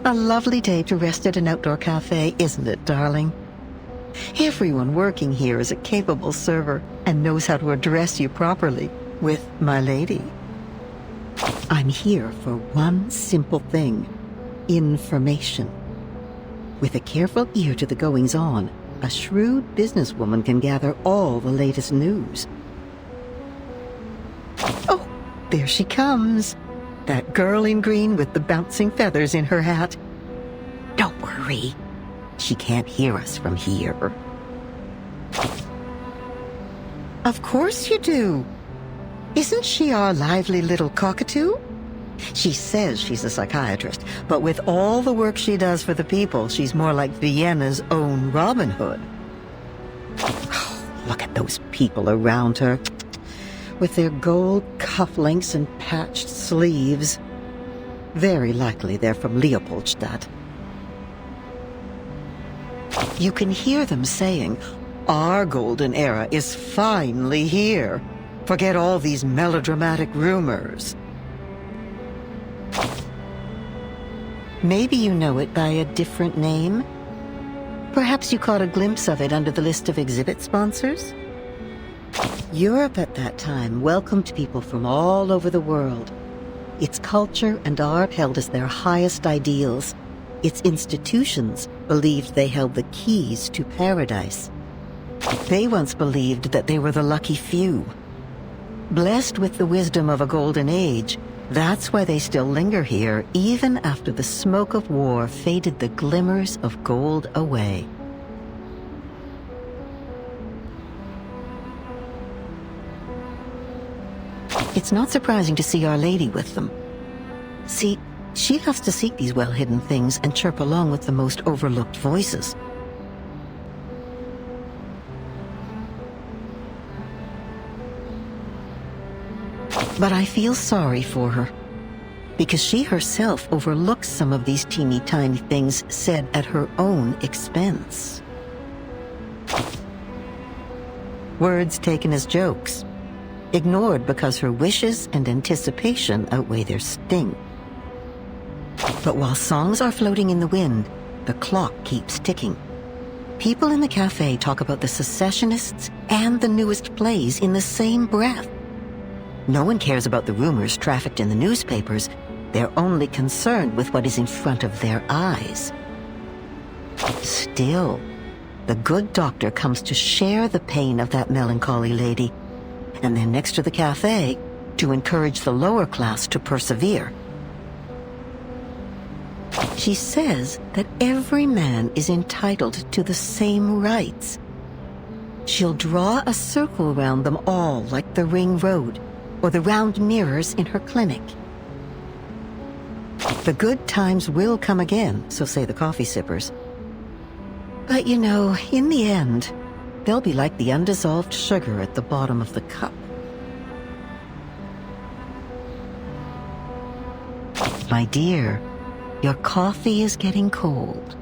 A lovely day to rest at an outdoor cafe, isn't it, darling? Everyone working here is a capable server and knows how to address you properly with my lady. I'm here for one simple thing: information. With a careful ear to the goings-on, a shrewd businesswoman can gather all the latest news. Oh, there she comes. That girl in green with the bouncing feathers in her hat. Don't worry. She can't hear us from here. Of course you do. Isn't she our lively little cockatoo? She says she's a psychiatrist, but with all the work she does for the people, she's more like Vienna's own Robin Hood. Oh, look at those people around her, with their gold cufflinks and patched sleeves. Very likely they're from Leopoldstadt. You can hear them saying, "Our golden era is finally here. Forget all these melodramatic rumors." Maybe you know it by a different name? Perhaps you caught a glimpse of it under the list of exhibit sponsors? Europe at that time welcomed people from all over the world. Its culture and art held as their highest ideals. Its institutions believed they held the keys to paradise. They once believed that they were the lucky few. Blessed with the wisdom of a golden age, that's why they still linger here, even after the smoke of war faded the glimmers of gold away. It's not surprising to see Our Lady with them. See, she loves to seek these well-hidden things and chirp along with the most overlooked voices. But I feel sorry for her, because she herself overlooks some of these teeny-tiny things said at her own expense. Words taken as jokes, ignored because her wishes and anticipation outweigh their sting. But while songs are floating in the wind, the clock keeps ticking. People in the cafe talk about the secessionists and the newest plays in the same breath. No one cares about the rumors trafficked in the newspapers. They're only concerned with what is in front of their eyes. Still, the good doctor comes to share the pain of that melancholy lady, and then next to the cafe, to encourage the lower class to persevere. She says that every man is entitled to the same rights. She'll draw a circle around them all like the ring road, or the round mirrors in her clinic. The good times will come again, so say the coffee sippers. But you know, in the end, they'll be like the undissolved sugar at the bottom of the cup. My dear, your coffee is getting cold.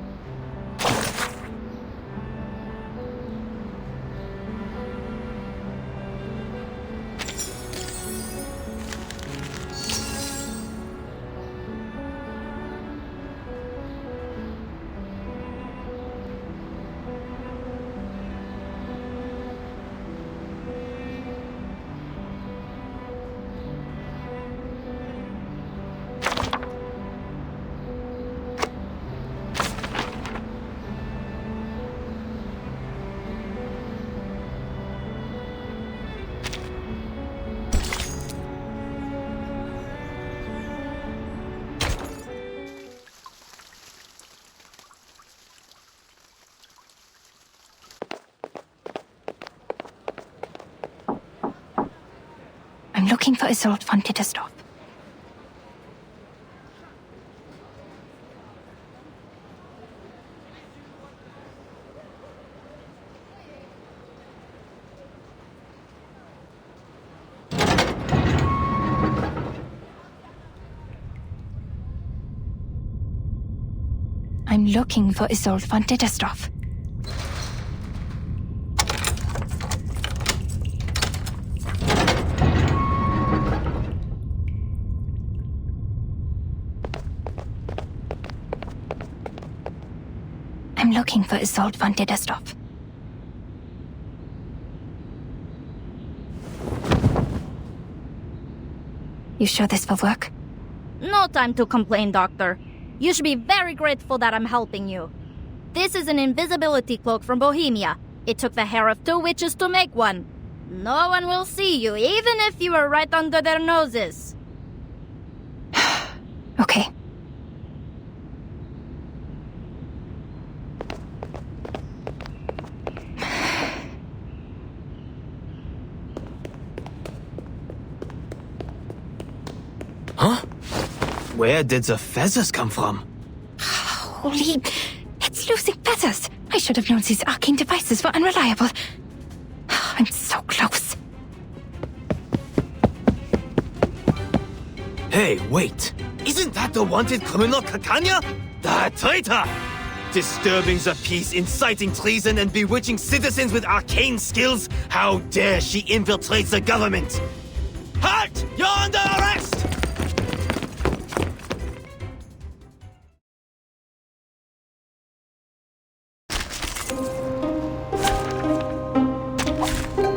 looking for Isolde von Dittersdorf. I'm looking for Isolde von Dittersdorf. I'm looking for Isolde von Dittersdorf. You sure this will work? No time to complain, Doctor. You should be very grateful that I'm helping you. This is an invisibility cloak from Bohemia. It took the hair of 2 witches to make one. No one will see you, even if you are right under their noses. Okay. Huh? Where did the feathers come from? Holy... It's losing feathers! I should have known these arcane devices were unreliable. I'm so close. Hey, wait. Isn't that the wanted criminal Kakanya? The traitor! Disturbing the peace, inciting treason, and bewitching citizens with arcane skills? How dare she infiltrate the government? Halt! You're under arrest!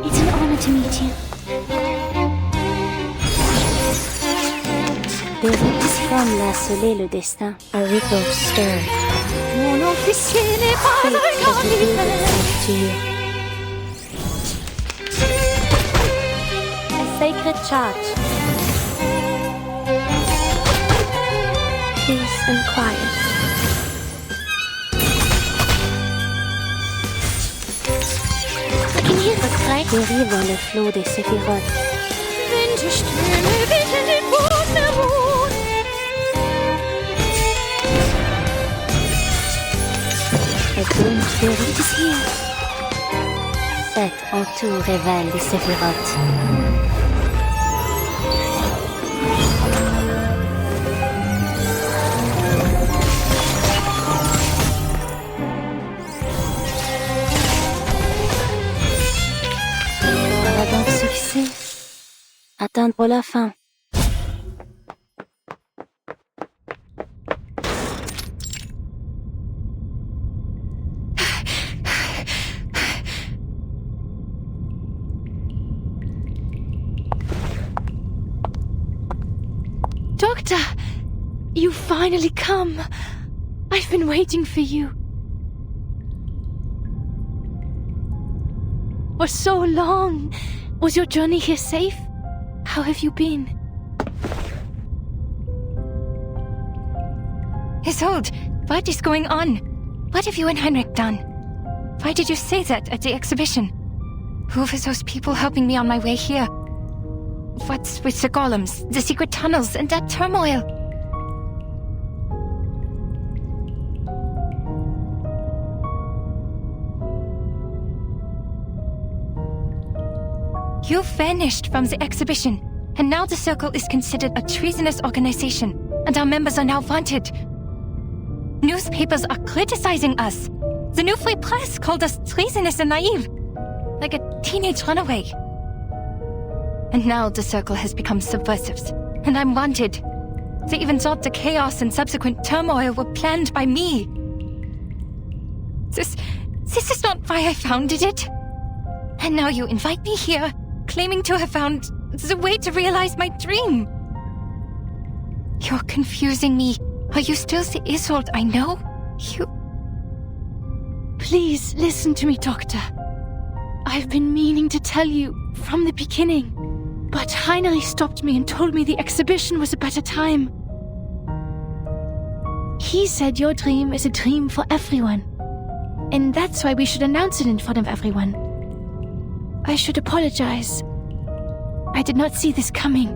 It's an honor to meet you. Des rites comme l'a scellé le destin, a ripple stirred. Mon officier n'est pas Fate has revealed itself to you. A sacred charge. Peace and quiet. I can hear the cry. Dérive dans le flot des séphirotes. Winterstürme wickeln den Boden herum. A doomed spirit is here. Cette entoure révèle les séphirotes. Voilà donc ce que c'est. Atteindre la fin. Doctor, you finally come. I've been waiting for you. For so long. Was your journey here safe? How have you been? Isolde, what is going on? What have you and Heinrich done? Why did you say that at the exhibition? Who were those people helping me on my way here? What's with the golems, the secret tunnels, and that turmoil? You vanished from the exhibition, and now the Circle is considered a treasonous organization, and our members are now wanted. Newspapers are criticizing us. The New Free Press called us treasonous and naive, like a teenage runaway. And now the Circle has become subversives, and I'm wanted. They even thought the chaos and subsequent turmoil were planned by me. This is not why I founded it. And now you invite me here, claiming to have found the way to realize my dream. You're confusing me. Are you still the Isolde I know? You... Please listen to me, Doctor. I've been meaning to tell you from the beginning, but Heinrich stopped me and told me the exhibition was a better time. He said your dream is a dream for everyone, and that's why we should announce it in front of everyone. I should apologize. I did not see this coming.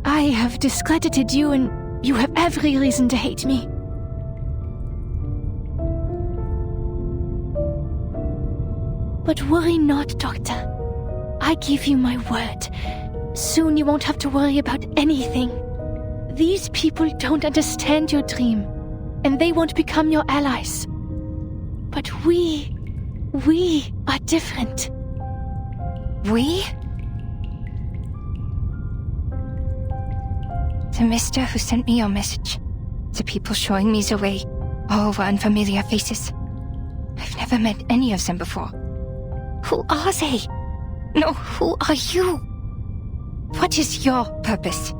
I have discredited you, and you have every reason to hate me. But worry not, Doctor. I give you my word. Soon you won't have to worry about anything. These people don't understand your dream, and they won't become your allies. But we are different. We? The mister who sent me your message. The people showing me the way. All were unfamiliar faces. I've never met any of them before. Who are they? No, who are you? What is your purpose?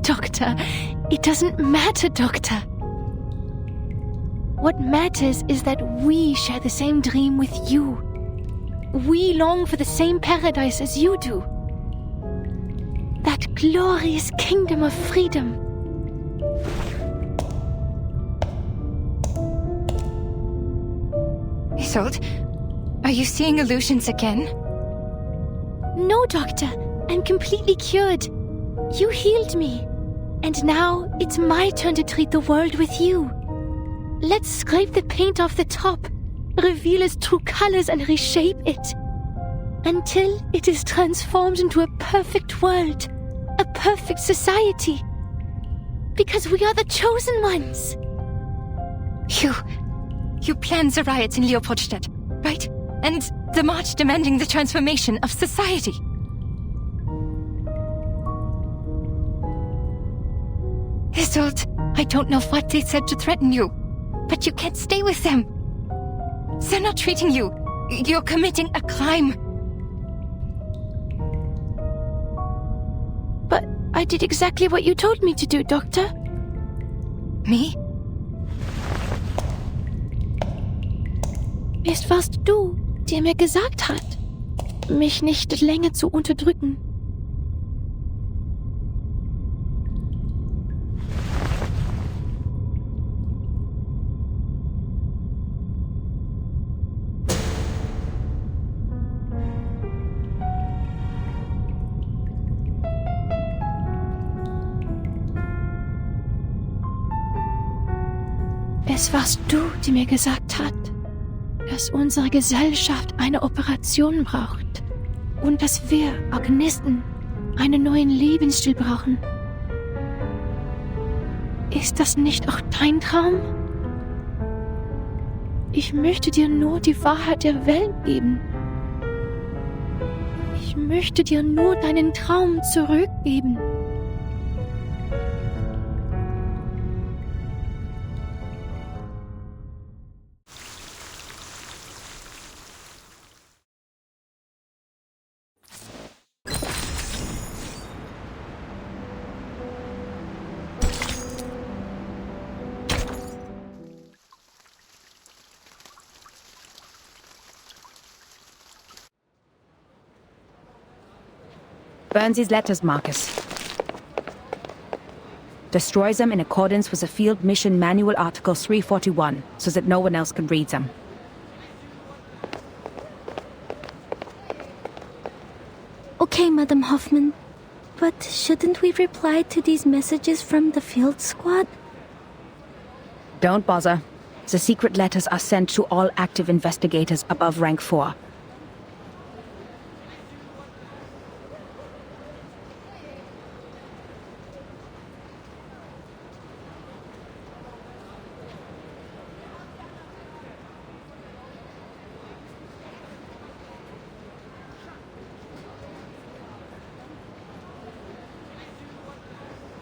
Doctor, it doesn't matter, Doctor. What matters is that we share the same dream with you. We long for the same paradise as you do. That glorious kingdom of freedom. Isolde, are you seeing illusions again? No, Doctor. I'm completely cured. You healed me. And now it's my turn to treat the world with you. Let's scrape the paint off the top, reveal its true colors and reshape it. Until it is transformed into a perfect world, a perfect society. Because we are the chosen ones. You planned the riots in Leopoldstadt, right? And the march demanding the transformation of society. Isolde, I don't know what they said to threaten you, but you can't stay with them. They're not treating you. You're committing a crime. But I did exactly what you told me to do, Doctor. Me? Es warst du, der mir gesagt hat, mich nicht länger zu unterdrücken. Es warst du, die mir gesagt hat, dass unsere Gesellschaft eine Operation braucht und dass wir Organisten einen neuen Lebensstil brauchen. Ist das nicht auch dein Traum? Ich möchte dir nur die Wahrheit der Welt geben. Ich möchte dir nur deinen Traum zurückgeben. Burn these letters, Marcus. Destroy them in accordance with the Field Mission Manual Article 341, so that no one else can read them. Okay, Madam Hoffman. But shouldn't we reply to these messages from the field squad? Don't bother. The secret letters are sent to all active investigators above rank 4.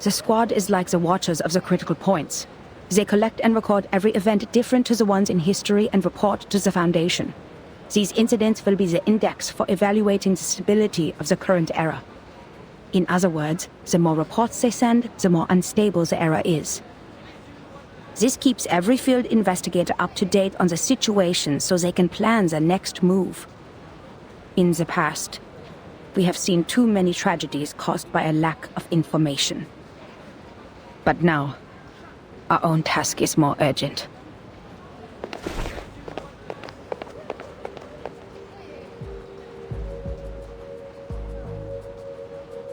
The squad is like the watchers of the critical points. They collect and record every event different to the ones in history and report to the Foundation. These incidents will be the index for evaluating the stability of the current era. In other words, the more reports they send, the more unstable the era is. This keeps every field investigator up to date on the situation so they can plan their next move. In the past, we have seen too many tragedies caused by a lack of information. But now, our own task is more urgent.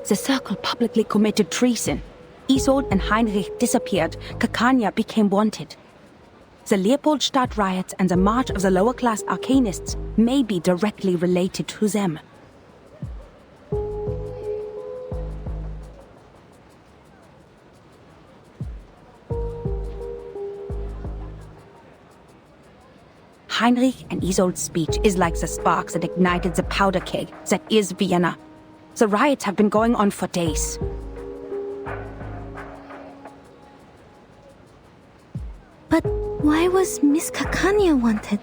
The Circle publicly committed treason. Isolde and Heinrich disappeared. Kakanya became wanted. The Leopoldstadt riots and the march of the lower-class arcanists may be directly related to them. Heinrich and Isolde's speech is like the spark that ignited the powder keg that is Vienna. The riots have been going on for days. But why was Miss Kakanya wanted?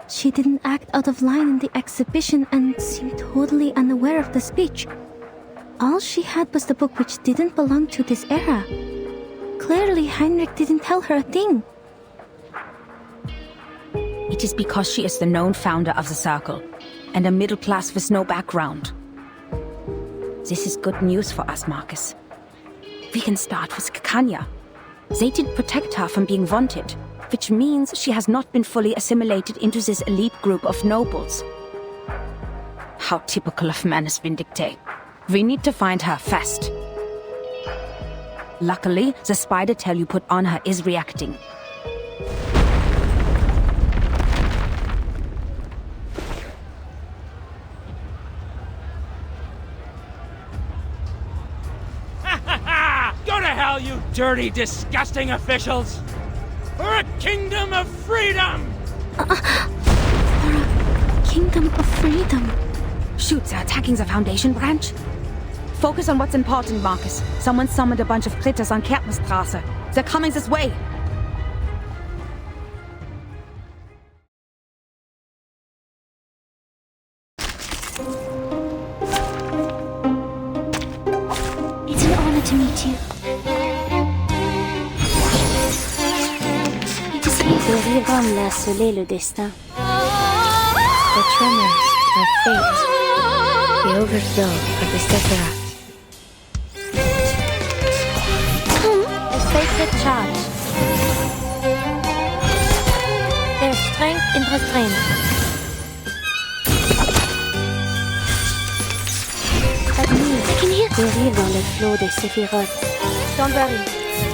She didn't act out of line in the exhibition and seemed totally unaware of the speech. All she had was the book which didn't belong to this era. Clearly, Heinrich didn't tell her a thing. It is because she is the known founder of the Circle, and a middle class with no background. This is good news for us, Marcus. We can start with Kakanya. They did protect her from being wanted, which means she has not been fully assimilated into this elite group of nobles. How typical of Manus Vindicte. We need to find her fast. Luckily, the spider tail you put on her is reacting. Go to hell, you dirty, disgusting officials! For a kingdom of freedom! For a kingdom of freedom? Shoot, they're attacking the Foundation branch. Focus on what's important, Marcus. Someone summoned a bunch of critters on Kärtnerstraße. They're coming this way. It's an honor to meet you. Le rire l'a scellé le destin. The tremors of fate. The overflow of the Sephiroth. A sacred charge. Their strength in restraint. I can hear. Courir dans le flot des Sephiroth. Don't worry.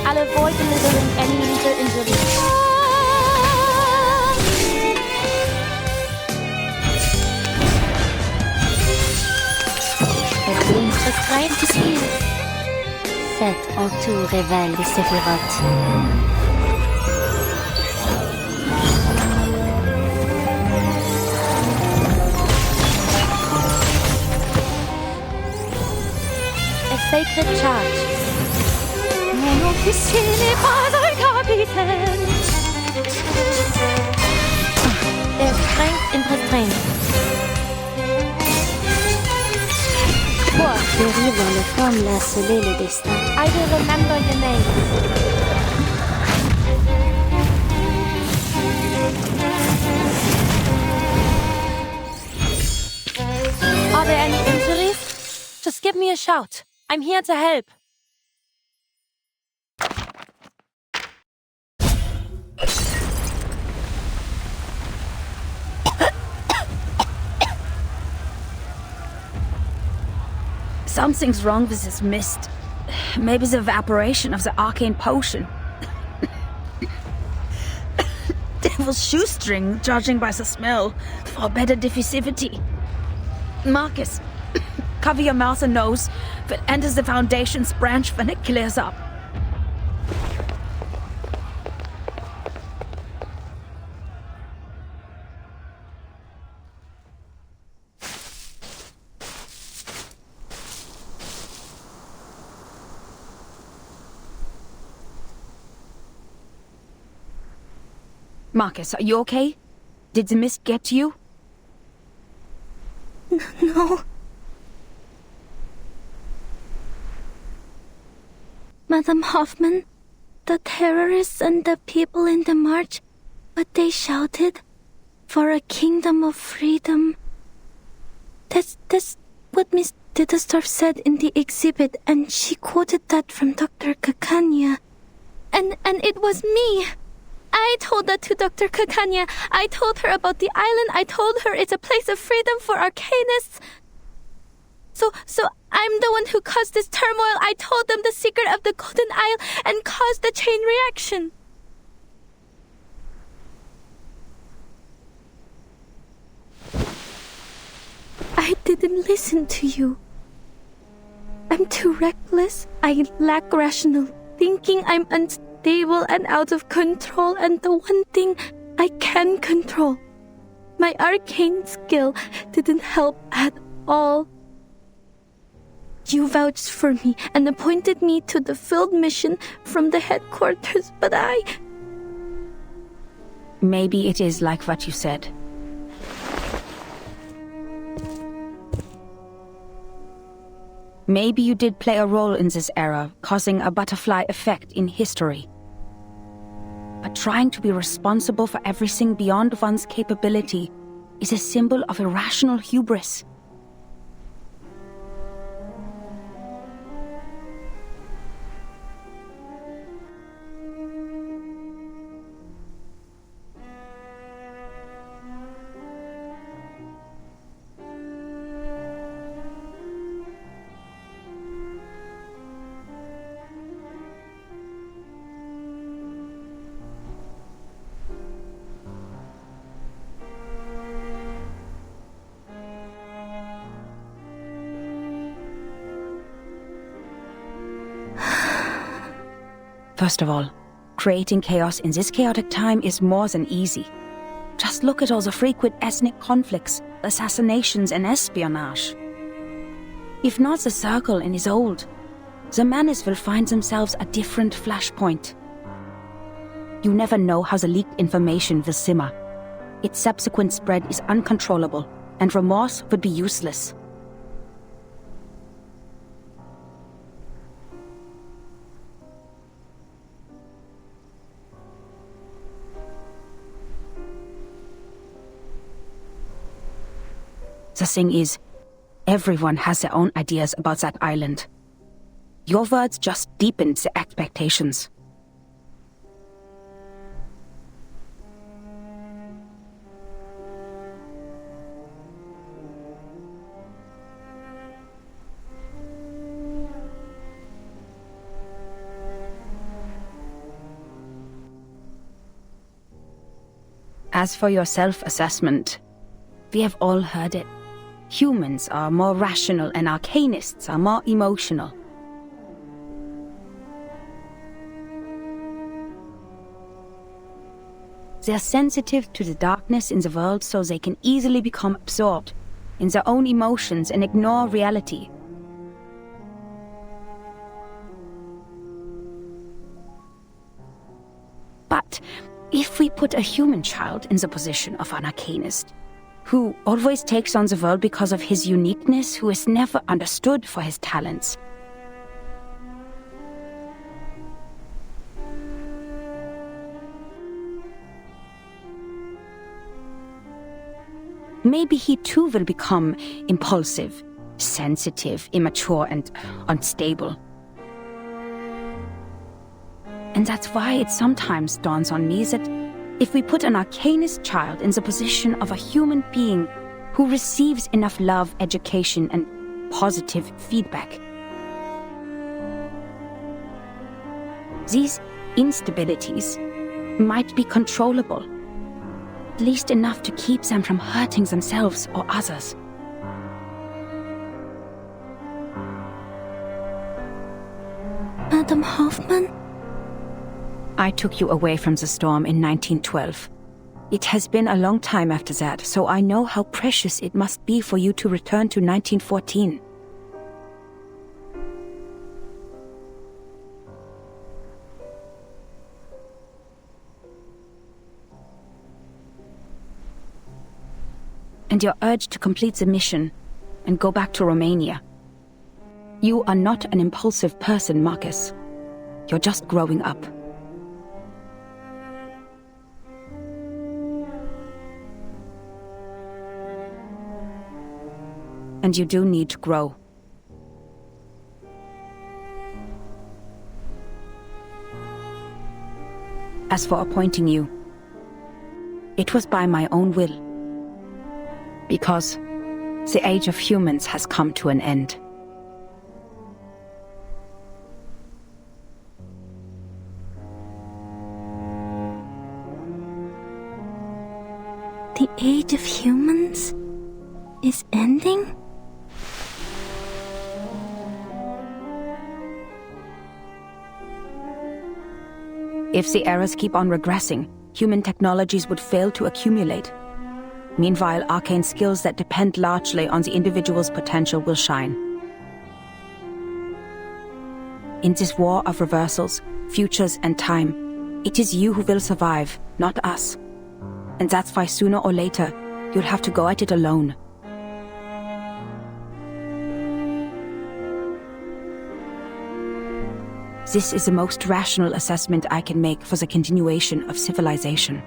I'll avoid delivering any major injuries. Restraint is here. Cet entour révèle les Sephiroth. A sacred charge. Mon officier n'est pas un capitaine. Their strength in restraint. Périr dans le flamme l'a scellé le destin. I will remember your name. Are there any injuries? Just give me a shout. I'm here to help. Something's wrong with this mist. Maybe the evaporation of the arcane potion. Devil's shoestring, judging by the smell, for better diffusivity. Marcus, cover your mouth and nose if it enters the Foundation's branch when it clears up. Marcus, are you okay? Did the mist get to you? No. Madame Hoffman, the terrorists and the people in the march, but they shouted, "For a kingdom of freedom." That's what Miss Dittersdorf said in the exhibit, and she quoted that from Dr. Kakanya. And it was me. I told that to Dr. Kakanya. I told her about the island. I told her it's a place of freedom for arcanists. So I'm the one who caused this turmoil. I told them the secret of the Golden Isle and caused the chain reaction. I didn't listen to you. I'm too reckless. I lack rational thinking. I'm unstable and out of control. And the one thing I can control, my arcane skill, didn't help at all. You vouched for me and appointed me to the field mission from the headquarters, but Maybe it is like what you said. Maybe you did play a role in this era, causing a butterfly effect in history. But trying to be responsible for everything beyond one's capability is a symbol of irrational hubris. First of all, creating chaos in this chaotic time is more than easy. Just look at all the frequent ethnic conflicts, assassinations and espionage. If not the Circle and his old, the Menace will find themselves a different flashpoint. You never know how the leaked information will simmer. Its subsequent spread is uncontrollable, and remorse would be useless. The thing is, everyone has their own ideas about that island. Your words just deepened the expectations. As for your self-assessment, we have all heard it. Humans are more rational and arcanists are more emotional. They are sensitive to the darkness in the world, so they can easily become absorbed in their own emotions and ignore reality. But if we put a human child in the position of an arcanist, who always takes on the world because of his uniqueness, who is never understood for his talents, maybe he too will become impulsive, sensitive, immature, and unstable. And that's why it sometimes dawns on me that if we put an arcanist child in the position of a human being who receives enough love, education, and positive feedback, these instabilities might be controllable, at least enough to keep them from hurting themselves or others. Madam Hoffman? I took you away from the storm in 1912. It has been a long time after that, so I know how precious it must be for you to return to 1914. And your urge to complete the mission and go back to Romania. You are not an impulsive person, Marcus. You're just growing up. And you do need to grow. As for appointing you, it was by my own will. Because the age of humans has come to an end. The age of humans is ending? If the eras keep on regressing, human technologies would fail to accumulate. Meanwhile, arcane skills that depend largely on the individual's potential will shine. In this war of reversals, futures and time, it is you who will survive, not us. And that's why sooner or later, you'll have to go at it alone. This is the most rational assessment I can make for the continuation of civilization.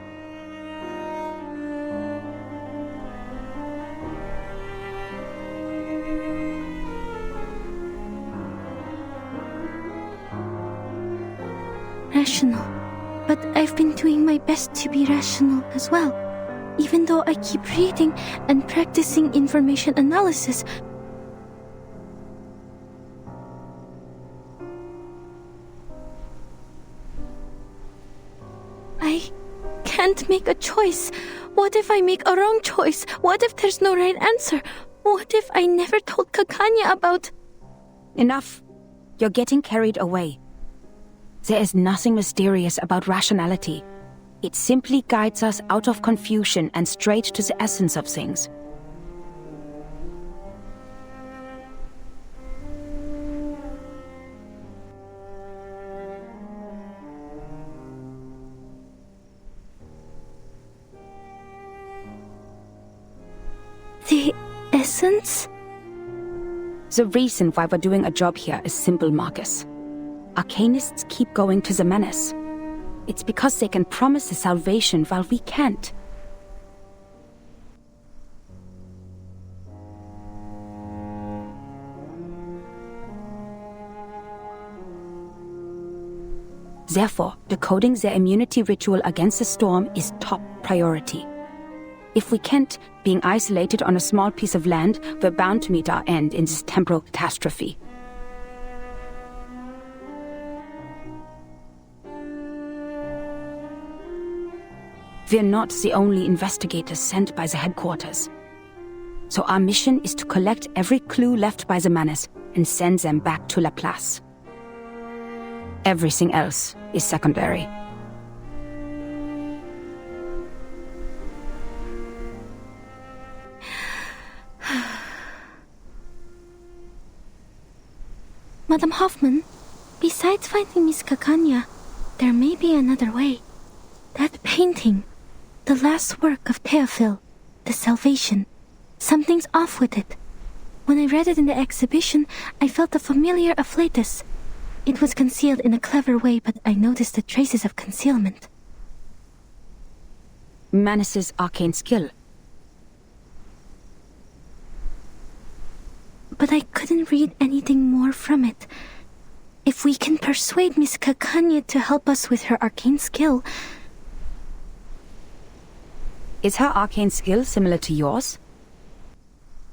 Rational. But I've been doing my best to be rational as well. Even though I keep reading and practicing information analysis. I can't make a choice. What if I make a wrong choice? What if there's no right answer? What if I never told Kakanya about... Enough. You're getting carried away. There is nothing mysterious about rationality. It simply guides us out of confusion and straight to the essence of things. The essence? The reason why we're doing a job here is simple, Marcus. Arcanists keep going to the menace. It's because they can promise the salvation while we can't. Therefore, decoding their immunity ritual against the storm is top priority. If we can't, being isolated on a small piece of land, we're bound to meet our end in this temporal catastrophe. We're not the only investigators sent by the headquarters. So our mission is to collect every clue left by the Manus and send them back to Laplace. Everything else is secondary. Madam Hoffman, besides finding Miss Kakanya, there may be another way. That painting, the last work of Theophil, The Salvation, something's off with it. When I read it in the exhibition, I felt a familiar afflatus. It was concealed in a clever way, but I noticed the traces of concealment. Manus's arcane skill. But I couldn't read anything more from it. If we can persuade Miss Kakanya to help us with her arcane skill... Is her arcane skill similar to yours?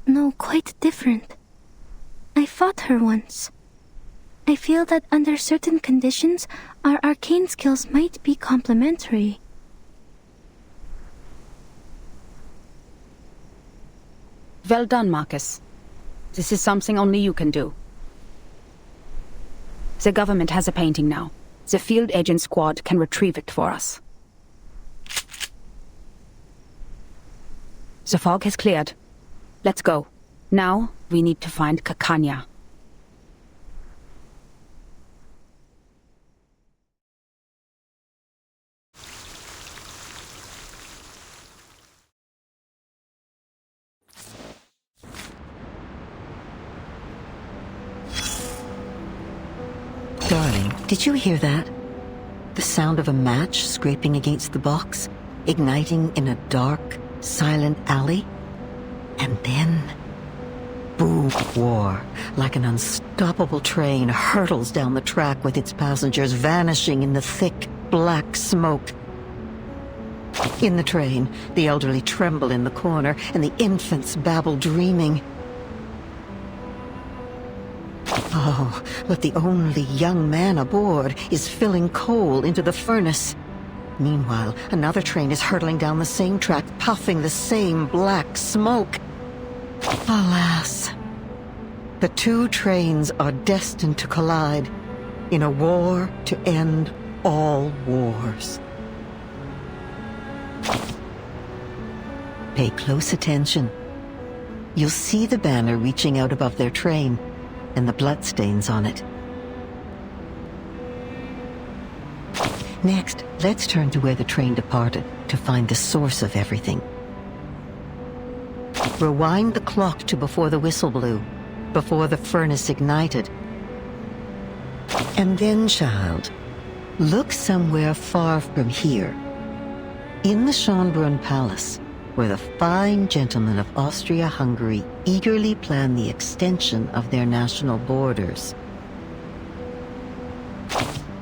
No, quite different. I fought her once. I feel that under certain conditions, our arcane skills might be complementary. Well done, Marcus. This is something only you can do. The government has a painting now. The field agent squad can retrieve it for us. The fog has cleared. Let's go. Now, we need to find Kakanya. Darling, did you hear that? The sound of a match scraping against the box, igniting in a dark, silent alley? And then... boom, war, like an unstoppable train, hurtles down the track with its passengers vanishing in the thick, black smoke. In the train, the elderly tremble in the corner, and the infants babble dreaming. Oh, but the only young man aboard is filling coal into the furnace. Meanwhile, another train is hurtling down the same track, puffing the same black smoke. Alas, the two trains are destined to collide in a war to end all wars. Pay close attention. You'll see the banner reaching out above their train, and the bloodstains on it. Next, let's turn to where the train departed to find the source of everything. Rewind the clock to before the whistle blew, before the furnace ignited. And then, child, look somewhere far from here. In the Schönbrunn Palace, where the fine gentlemen of Austria-Hungary eagerly plan the extension of their national borders.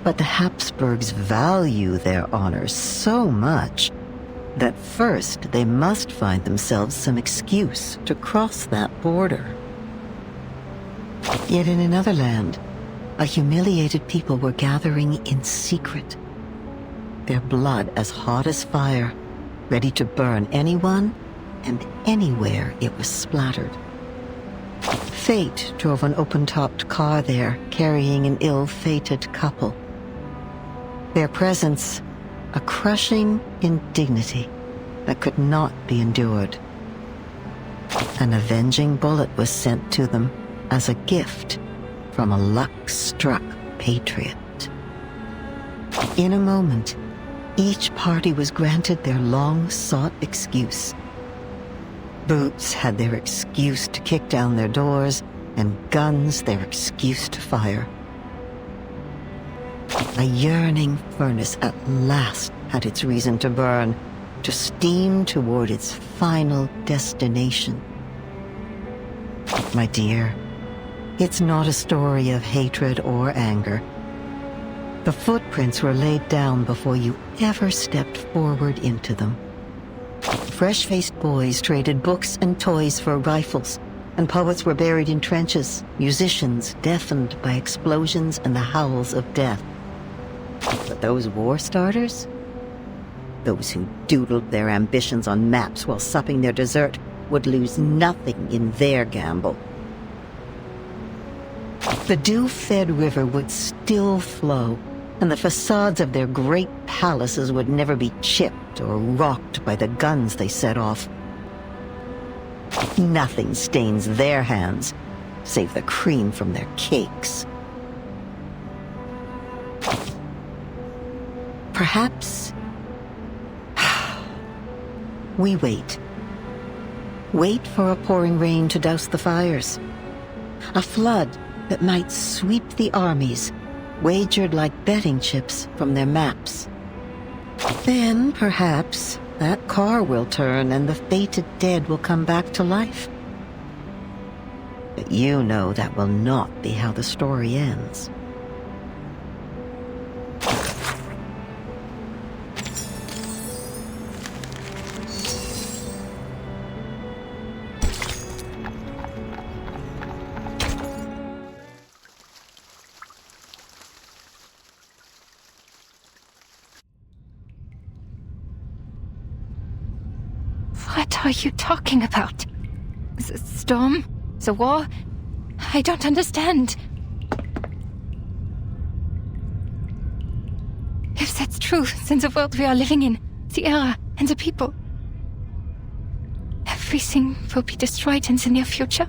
But the Habsburgs value their honors so much that first they must find themselves some excuse to cross that border. Yet in another land, a humiliated people were gathering in secret, their blood as hot as fire, ready to burn anyone and anywhere it was splattered. Fate drove an open-topped car there, carrying an ill-fated couple. Their presence, a crushing indignity that could not be endured. An avenging bullet was sent to them as a gift from a luck-struck patriot. In a moment, each party was granted their long-sought excuse. Boots had their excuse to kick down their doors, and guns their excuse to fire. A yearning furnace at last had its reason to burn, to steam toward its final destination. My dear, it's not a story of hatred or anger. The footprints were laid down before you ever stepped forward into them. Fresh-faced boys traded books and toys for rifles, and poets were buried in trenches, musicians deafened by explosions and the howls of death. But those war starters? Those who doodled their ambitions on maps while supping their dessert would lose nothing in their gamble. The dew-fed river would still flow, and the facades of their great palaces would never be chipped or rocked by the guns they set off. Nothing stains their hands, save the cream from their cakes. Perhaps we wait. Wait for a pouring rain to douse the fires. A flood that might sweep the armies, wagered like betting chips from their maps. Then, perhaps, that car will turn and the fated dead will come back to life. But you know that will not be how the story ends. What are you talking about? The storm? The war? I don't understand. If that's true, then the world we are living in, the era, and the people, everything will be destroyed in the near future?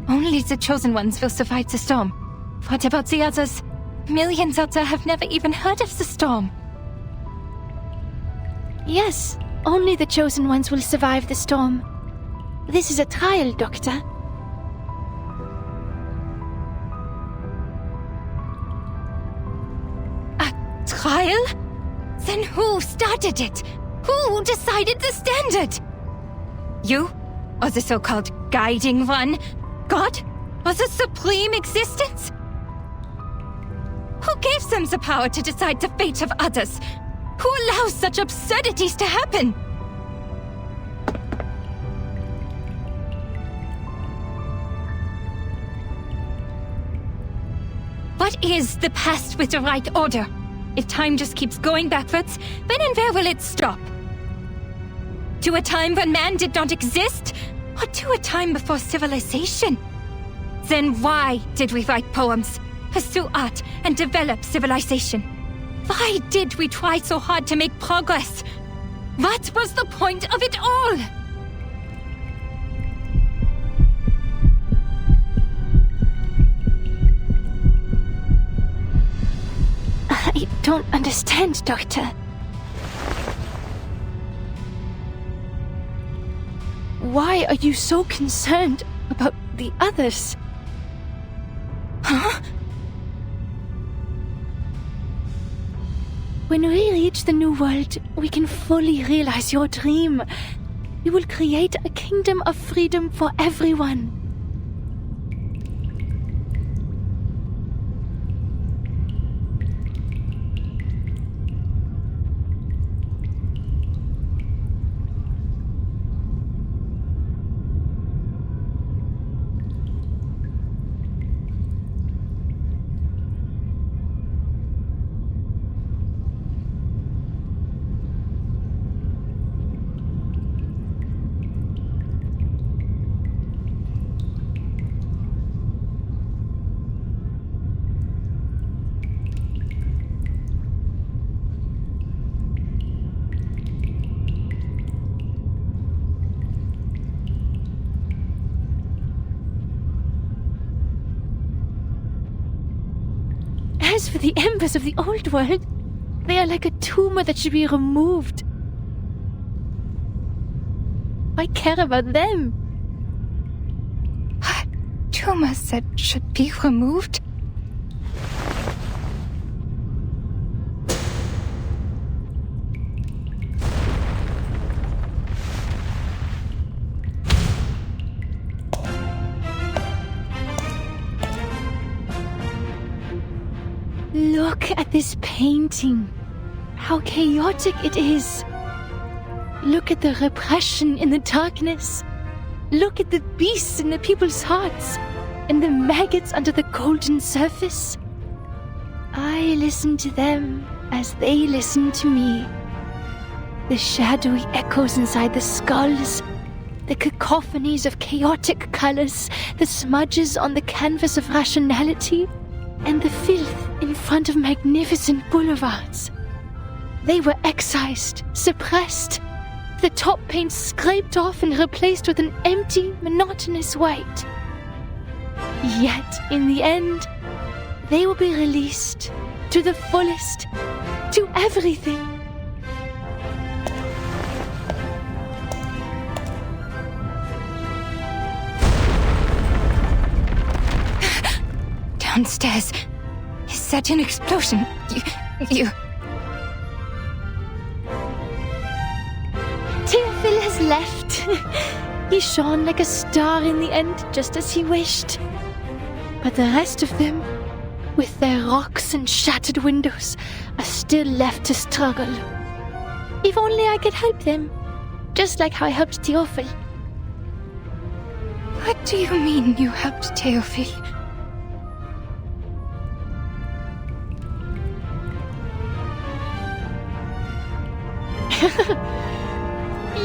Only the chosen ones will survive the storm. What about the others? Millions out there have never even heard of the storm. Yes, only the chosen ones will survive the storm. This is a trial, Doctor. A trial? Then who started it? Who decided the standard? You? Or the so-called guiding one? God? Or the supreme existence? Who gave them the power to decide the fate of others? Who allows such absurdities to happen? What is the past with the right order? If time just keeps going backwards, when and where will it stop? To a time when man did not exist? Or to a time before civilization? Then why did we write poems, pursue art, and develop civilization? Why did we try so hard to make progress? What was the point of it all? I don't understand, Doctor. Why are you so concerned about the others? Huh? When we reach the new world, we can fully realize your dream. We will create a kingdom of freedom for everyone. As for the embers of the old world, they are like a tumor that should be removed. I care about them. Tumors that should be removed? Look at this painting. How chaotic it is. Look at the repression in the darkness. Look at the beasts in the people's hearts, and the maggots under the golden surface. I listen to them as they listen to me. The shadowy echoes inside the skulls, the cacophonies of chaotic colors, the smudges on the canvas of rationality, and the filth in front of magnificent boulevards. They were excised, suppressed, the top paint scraped off and replaced with an empty, monotonous white. Yet, in the end, they will be released to the fullest, to everything. Downstairs. Is that an explosion? You... Teofil has left. He shone like a star in the end, just as he wished. But the rest of them, with their rocks and shattered windows, are still left to struggle. If only I could help them, just like how I helped Teofil. What do you mean you helped Teofil?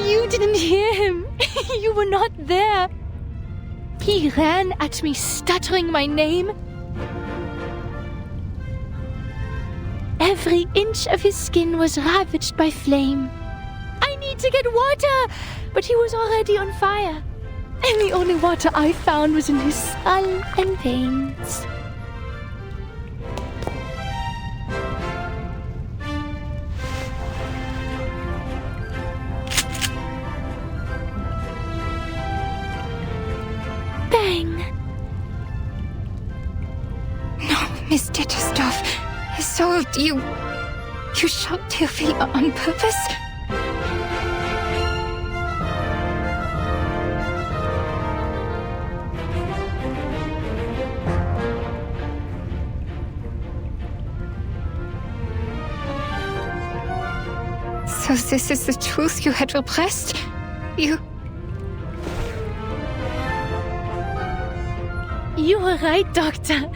You didn't hear him. You were not there. He ran at me, stuttering my name. Every inch of his skin was ravaged by flame. I need to get water, but he was already on fire. And the only water I found was in his skull and veins. Bang! No, Miss Ditterstoff. So you shot Teofil on purpose? So this is the truth you had repressed? You were right, Doctor.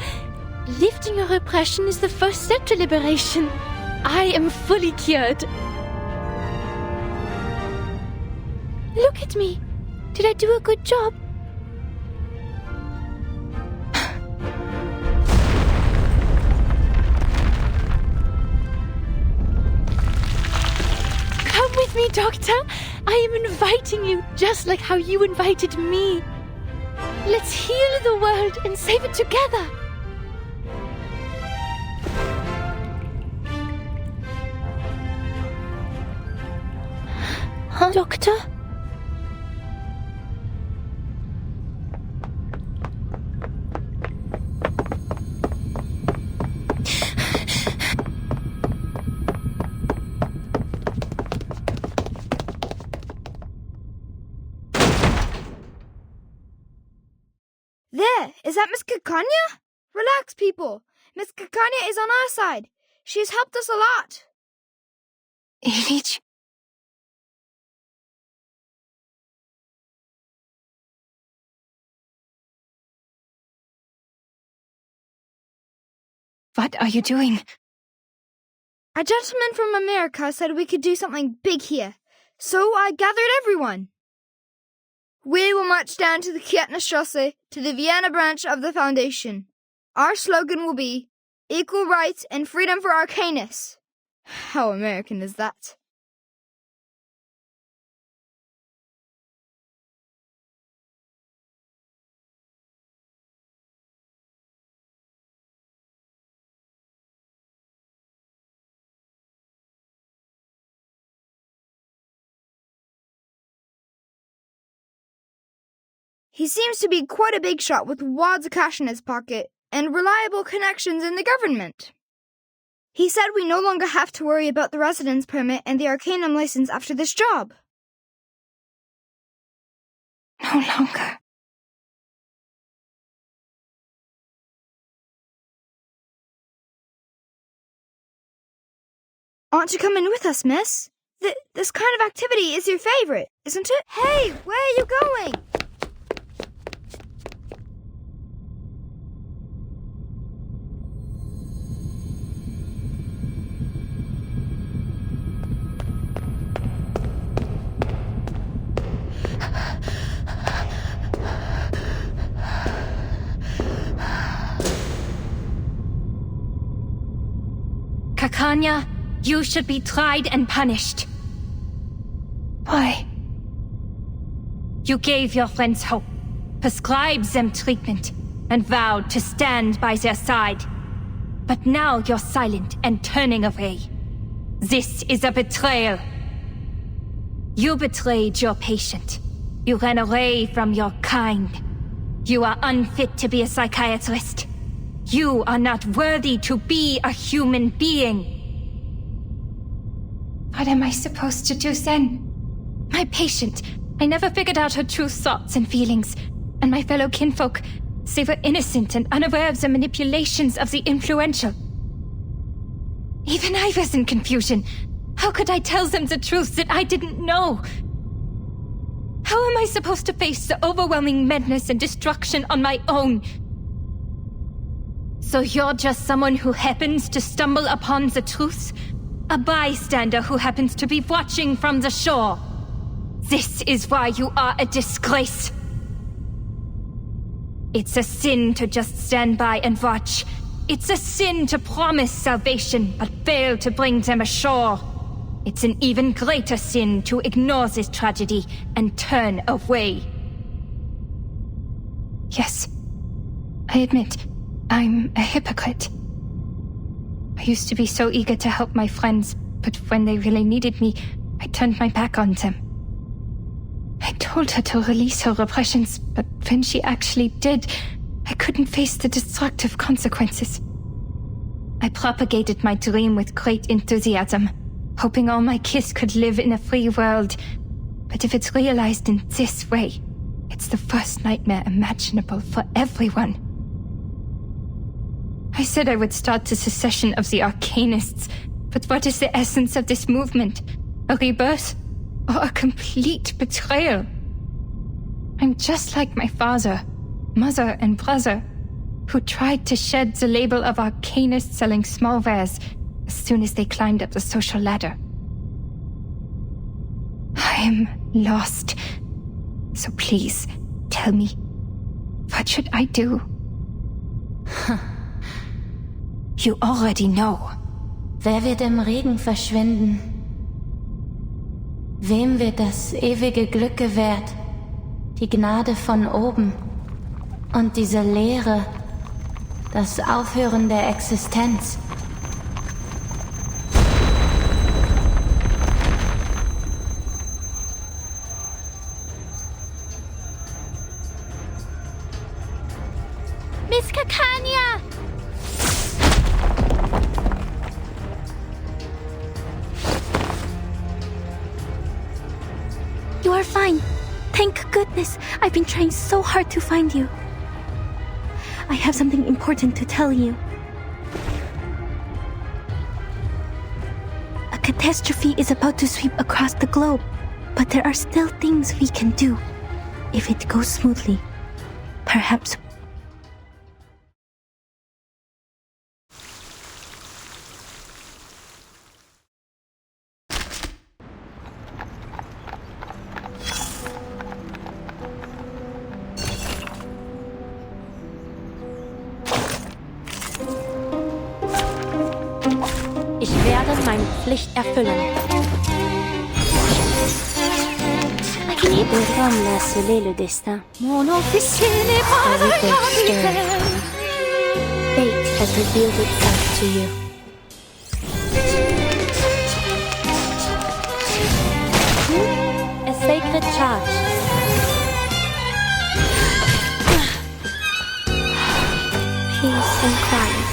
Lifting your repression is the first step to liberation. I am fully cured. Look at me. Did I do a good job? Come with me, Doctor. I am inviting you, just like how you invited me. Let's heal the world and save it together. Huh? Doctor? There! Is that Miss Kakanya? Relax, people. Miss Kakanya is on our side. She has helped us a lot. Ilich. What are you doing? A gentleman from America said we could do something big here, so I gathered everyone. We will march down to the Kärntnerstrasse to the Vienna branch of the Foundation. Our slogan will be, equal rights and freedom for Arcanus. How American is that? He seems to be quite a big shot with wads of cash in his pocket and reliable connections in the government. He said we no longer have to worry about the residence permit and the Arcanum license after this job. No longer. Want to come in with us, miss? This kind of activity is your favorite, isn't it? Hey, where are you going? Kakanya, you should be tried and punished. Why? You gave your friends hope, prescribed them treatment, and vowed to stand by their side. But now you're silent and turning away. This is a betrayal. You betrayed your patient. You ran away from your kind. You are unfit to be a psychiatrist. You are not worthy to be a human being. What am I supposed to do then? My patient, I never figured out her true thoughts and feelings. And my fellow kinfolk, they were innocent and unaware of the manipulations of the influential. Even I was in confusion. How could I tell them the truth that I didn't know? How am I supposed to face the overwhelming madness and destruction on my own? So you're just someone who happens to stumble upon the truth? A bystander who happens to be watching from the shore? This is why you are a disgrace. It's a sin to just stand by and watch. It's a sin to promise salvation, but fail to bring them ashore. It's an even greater sin to ignore this tragedy and turn away. Yes, I admit, I'm a hypocrite. I used to be so eager to help my friends, but when they really needed me, I turned my back on them. I told her to release her repressions, but when she actually did, I couldn't face the destructive consequences. I propagated my dream with great enthusiasm, hoping all my kids could live in a free world. But if it's realized in this way, it's the worst nightmare imaginable for everyone. I said I would start the secession of the Arcanists, but what is the essence of this movement? A rebirth, or a complete betrayal. I'm just like my father, mother, and brother, who tried to shed the label of arcanist selling small wares as soon as they climbed up the social ladder. I'm lost. So please, tell me, what should I do? You already know. Wer wird im Regen verschwinden? Wem wird das ewige Glück gewährt? Die Gnade von oben. Und diese Leere, das Aufhören der Existenz. Miss Kakanya! You are fine. Thank goodness. I've been trying so hard to find you. I have something important to tell you. A catastrophe is about to sweep across the globe, but there are still things we can do. If it goes smoothly, perhaps. Ich werde meine Pflicht erfüllen. Les deux femmes l'ont scellé le destin. Mon officier n'est pas un capitaine. Fate has revealed itself to you. A sacred charge. Peace and quiet.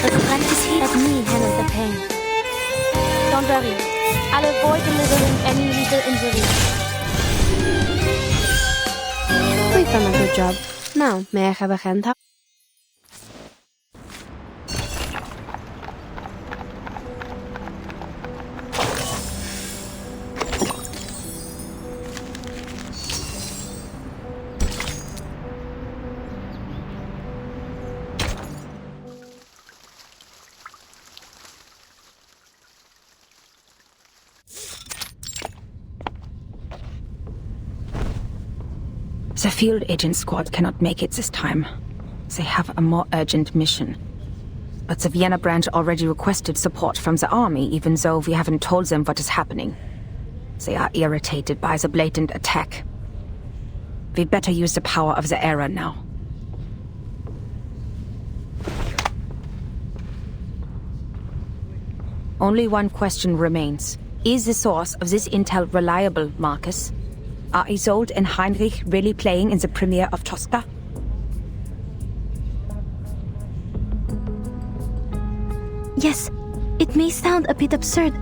The practice Let me handle the pain. Don't worry. I'll avoid delivering any lethal injury. We've done a good job. Now, may I have a hand up? The field agent squad cannot make it this time. They have a more urgent mission. But the Vienna branch already requested support from the army, even though we haven't told them what is happening. They are irritated by the blatant attack. We'd better use the power of the era now. Only one question remains. Is the source of this intel reliable, Marcus? Are Isolde and Heinrich really playing in the premiere of Tosca? Yes, it may sound a bit absurd,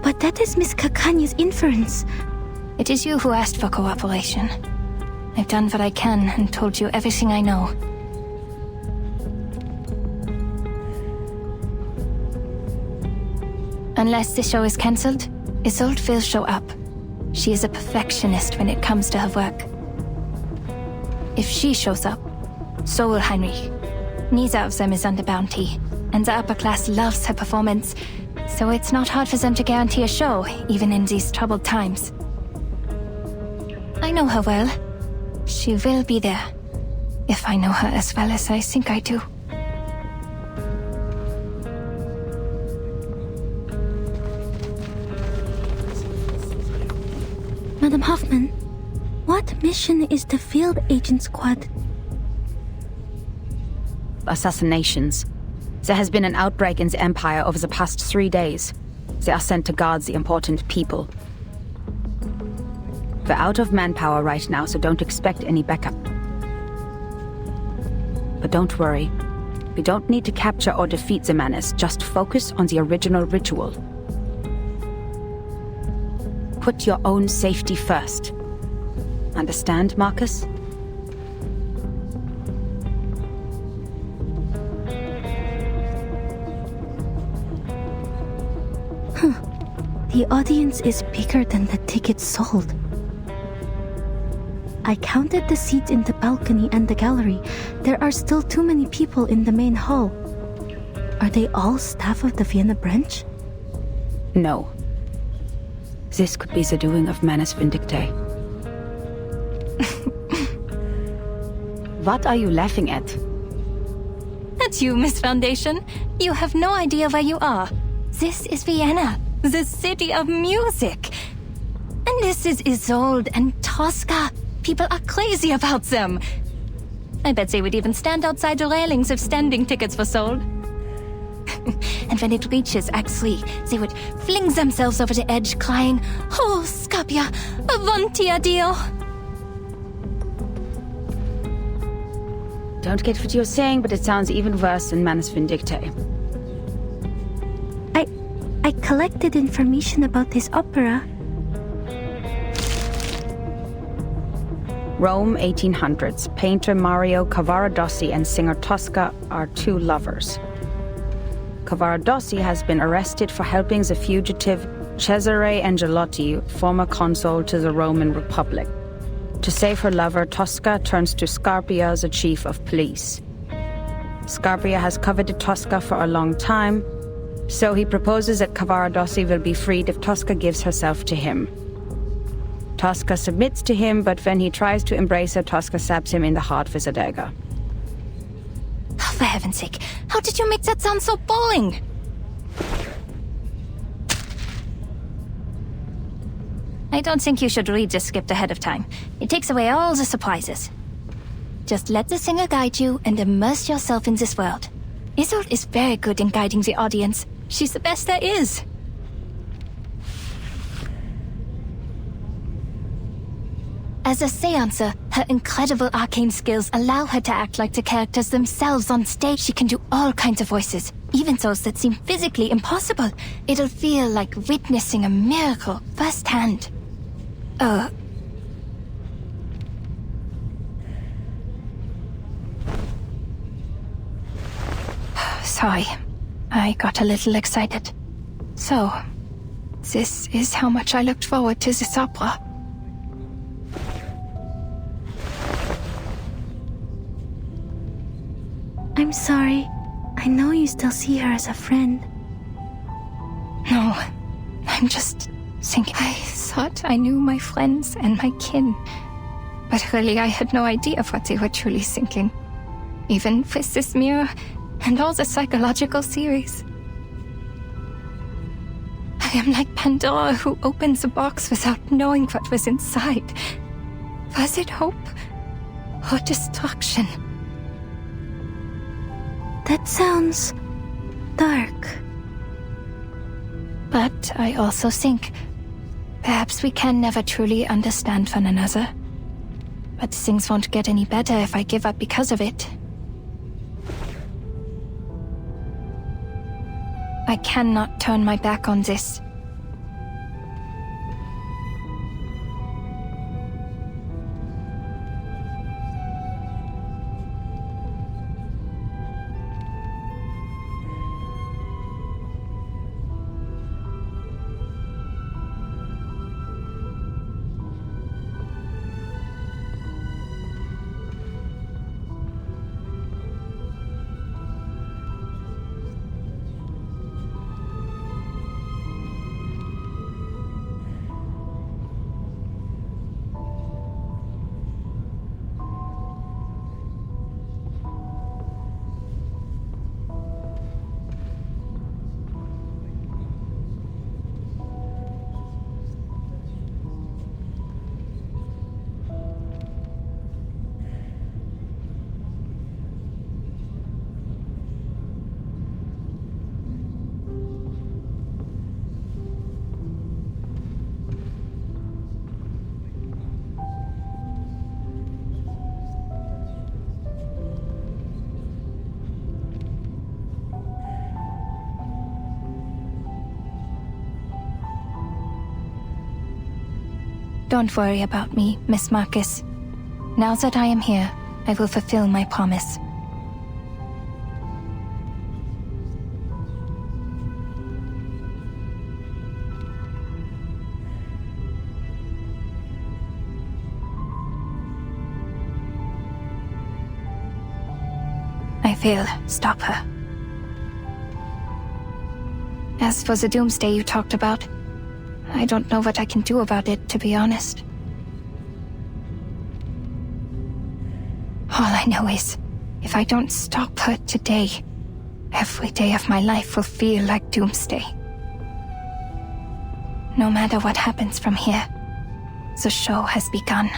but that is Miss Kakanya's inference. It is you who asked for cooperation. I've done what I can and told you everything I know. Unless the show is cancelled, Isolde will show up. She is a perfectionist when it comes to her work. If she shows up, so will Heinrich. Neither of them is under bounty, and the upper class loves her performance, so it's not hard for them to guarantee a show, even in these troubled times. I know her well. She will be there, if I know her as well as I think I do. Madam Hoffman, what mission is the field agent squad? Assassinations. There has been an outbreak in the Empire over the past 3 days. They are sent to guard the important people. We're out of manpower right now, so don't expect any backup. But don't worry. We don't need to capture or defeat the menace, just focus on the original ritual. Put your own safety first. Understand, Marcus? The audience is bigger than the tickets sold. I counted the seats in the balcony and the gallery. There are still too many people in the main hall. Are they all staff of the Vienna branch? No. This could be the doing of Manus Vindictae. What are you laughing at? That's you, Miss Foundation. You have no idea where you are. This is Vienna, the city of music. And this is Isolde and Tosca. People are crazy about them. I bet they would even stand outside the railings if standing tickets were sold. And when it reaches Act 3, they would fling themselves over the edge, crying, "Oh, Scapia, avanti addio!" Don't get what you're saying, but it sounds even worse than Manus Vindictae. I collected information about this opera. Rome, 1800s. Painter Mario Cavaradossi and singer Tosca are two lovers. Cavaradossi has been arrested for helping the fugitive Cesare Angelotti, former consul to the Roman Republic. To save her lover, Tosca turns to Scarpia, the chief of police. Scarpia has coveted Tosca for a long time, so he proposes that Cavaradossi will be freed if Tosca gives herself to him. Tosca submits to him, but when he tries to embrace her, Tosca stabs him in the heart with a dagger. Oh, for heaven's sake, how did you make that sound so boring? I don't think you should read this script ahead of time. It takes away all the surprises. Just let the singer guide you and immerse yourself in this world. Isolde is very good in guiding the audience. She's the best there is. As a seancer, her incredible arcane skills allow her to act like the characters themselves on stage. She can do all kinds of voices, even those that seem physically impossible. It'll feel like witnessing a miracle firsthand. Sorry, I got a little excited. So, this is how much I looked forward to this opera. I'm sorry. I know you still see her as a friend. No, I'm just thinking. I thought I knew my friends and my kin, but really I had no idea what they were truly thinking. Even with this mirror and all the psychological theories. I am like Pandora who opens a box without knowing what was inside. Was it hope or destruction? That sounds dark. But I also think perhaps we can never truly understand one another. But things won't get any better if I give up because of it. I cannot turn my back on this. Don't worry about me, Miss Marcus. Now that I am here, I will fulfill my promise. I fail, stop her. As for the doomsday you talked about, I don't know what I can do about it, to be honest. All I know is, if I don't stop her today, every day of my life will feel like doomsday. No matter what happens from here, the show has begun.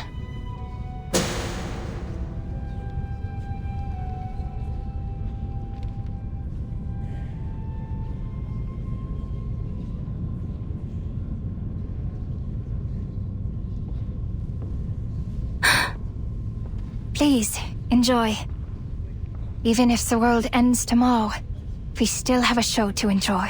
Please, enjoy. Even if the world ends tomorrow, we still have a show to enjoy.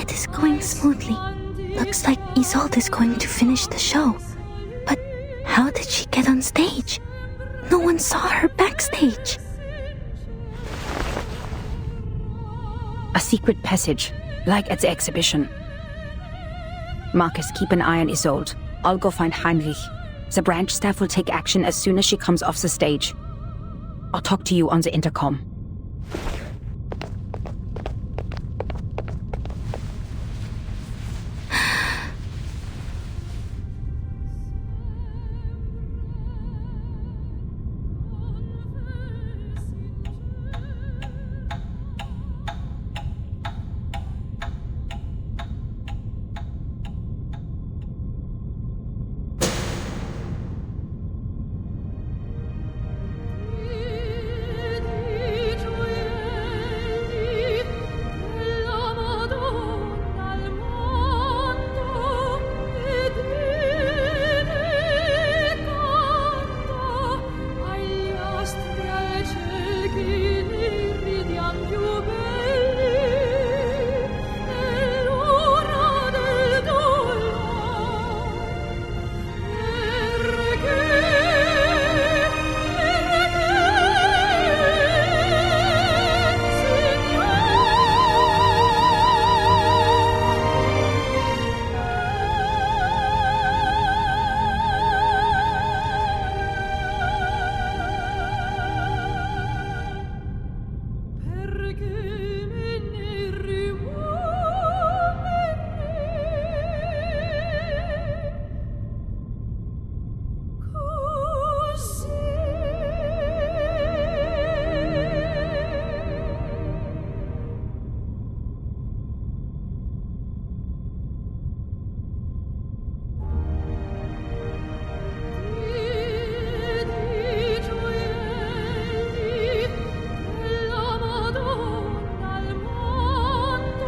It is going smoothly. Looks like Isolde is going to finish the show. But how did she get on stage? No one saw her backstage. A secret passage, like at the exhibition. Marcus, keep an eye on Isolde. I'll go find Heinrich. The branch staff will take action as soon as she comes off the stage. I'll talk to you on the intercom.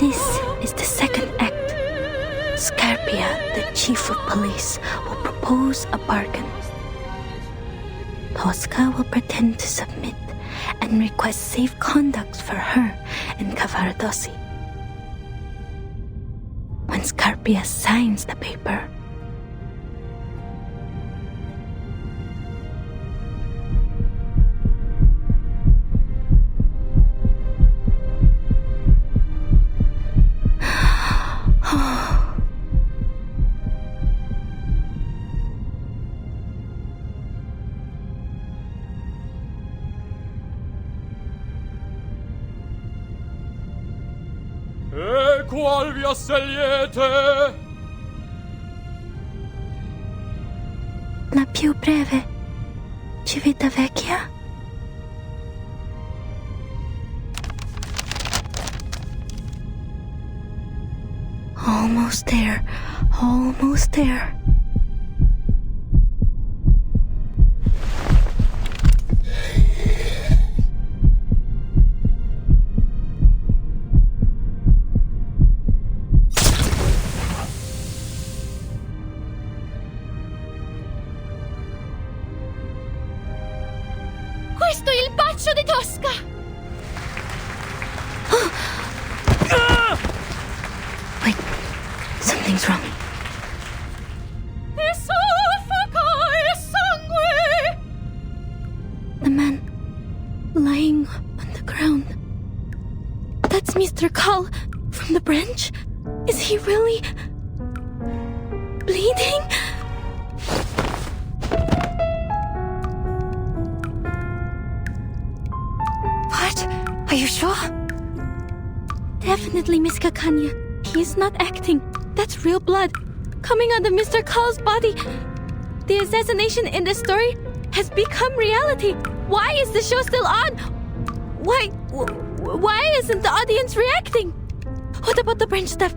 This is the second act. Scarpia, the chief of police, will propose a bargain. Tosca will pretend to submit and request safe conduct for her and Cavaradossi. When Scarpia signs the paper, E qual vi assaliete? la più breve, Civitavecchia. Almost there, almost there. Questo è il bacio di Tosca! Wait, something's wrong. E soffoca il sangue! The man lying on the ground. That's Mr. Call from the branch? Is he really bleeding? What? Are you sure? Definitely, Miss Kakanya. He is not acting. That's real blood coming out of Mr. Call's body. The assassination in the story has become reality. Why is the show still on? Why isn't the audience reacting? What about the branch staff?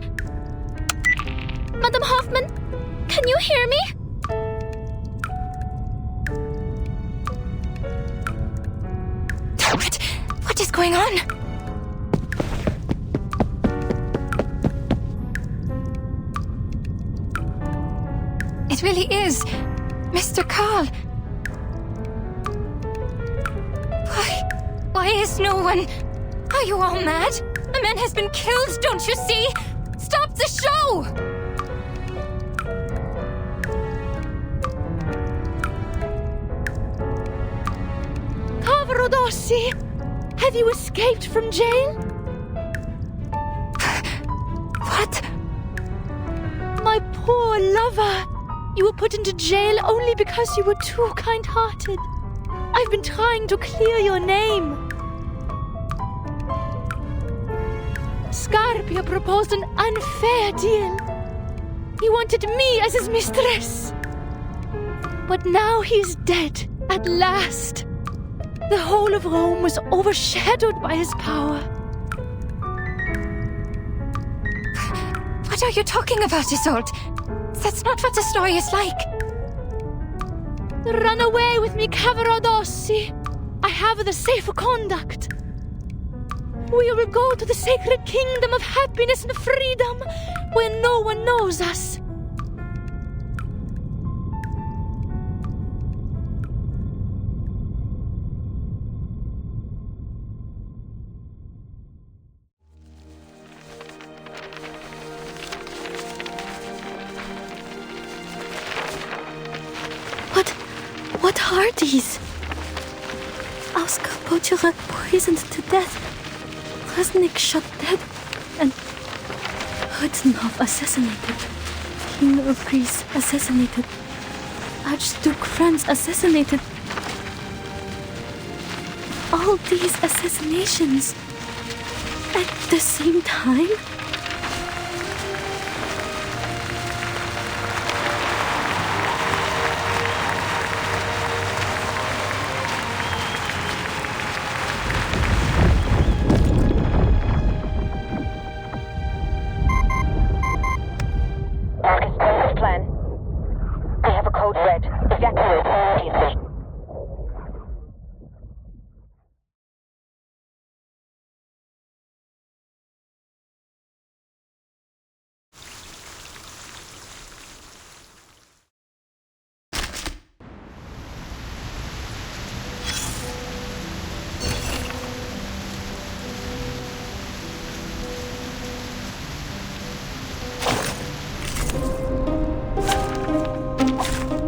Madam Hoffman, can you hear me? What is going on? It really is Mr. Carl. Why is no one... Are you all mad? A man has been killed, don't you see? The show! Cavarodossi, have you escaped from jail? What? My poor lover. You were put into jail only because you were too kind-hearted. I've been trying to clear your name. Scarpia proposed an unfair deal. He wanted me as his mistress. But now he's dead, at last. The whole of Rome was overshadowed by his power. What are you talking about, Isolde? That's not what the story is like. Run away with me, Cavarodossi. I have the safe conduct. We will go to the sacred kingdom of happiness and freedom, where no one knows us. What are these? Oscar Botchera poisoned to death. Resnick shot dead. And Hudnov assassinated. King of Greece assassinated. Archduke Franz assassinated. All these assassinations at the same time?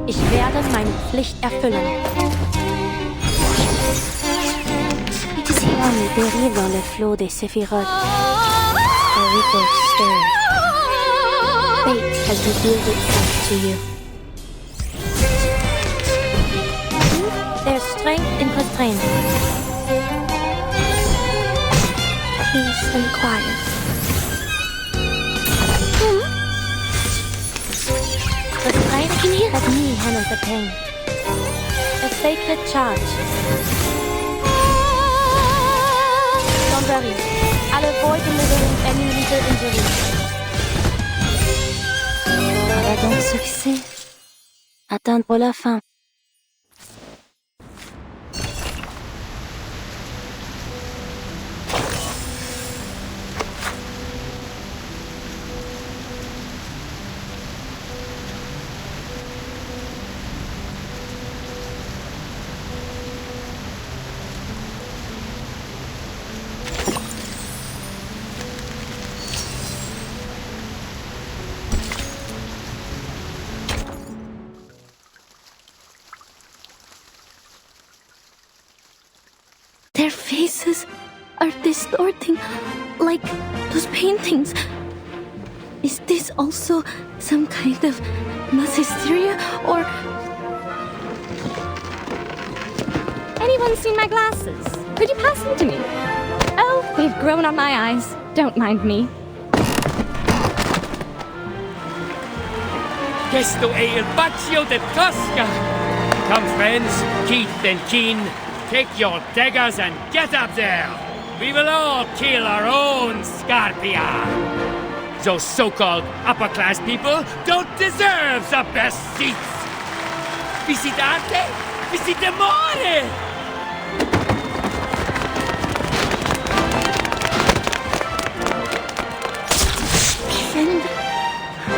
Ich werde meine Pflicht erfüllen. Si on dérive dans le flot des séphirotes, a ripple stirs. Fate has revealed itself to you. There's strength in constraint. Peace and quiet. Restraint let me handle the pain. A sacred charge. Don't worry. I'll avoid delivering any lethal injury. Dragon succès. Atteindre la fin. Their faces are distorting like those paintings. Is this also some kind of mass hysteria, or... Anyone seen my glasses? Could you pass them to me? Oh, they've grown on my eyes. Don't mind me. Questo è il Baccio de Tosca! Come, friends, Keith and Keen, take your daggers and get up there! We will all kill our own Scarpia! Those so-called upper-class people don't deserve the best seats! Visitate? Visitemore!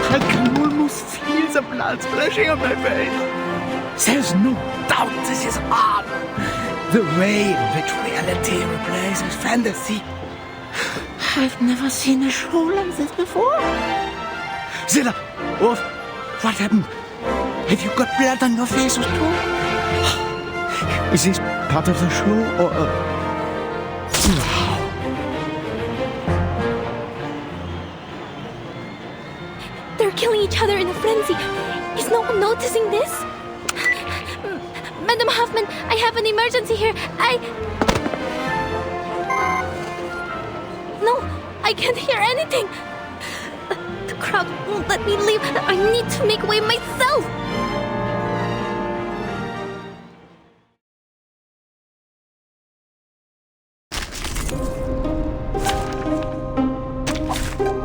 I can almost feel the blood splashing on my face. There's no doubt this is art. The way in which reality replaces fantasy. I've never seen a show like this before. Zilla! What happened? Have you got blood on your faces too? Is this part of the show or They're killing each other in a frenzy. Is no one noticing this? Madam Hoffman, I have an emergency here. No, I can't hear anything. The crowd won't let me leave. I need to make way myself.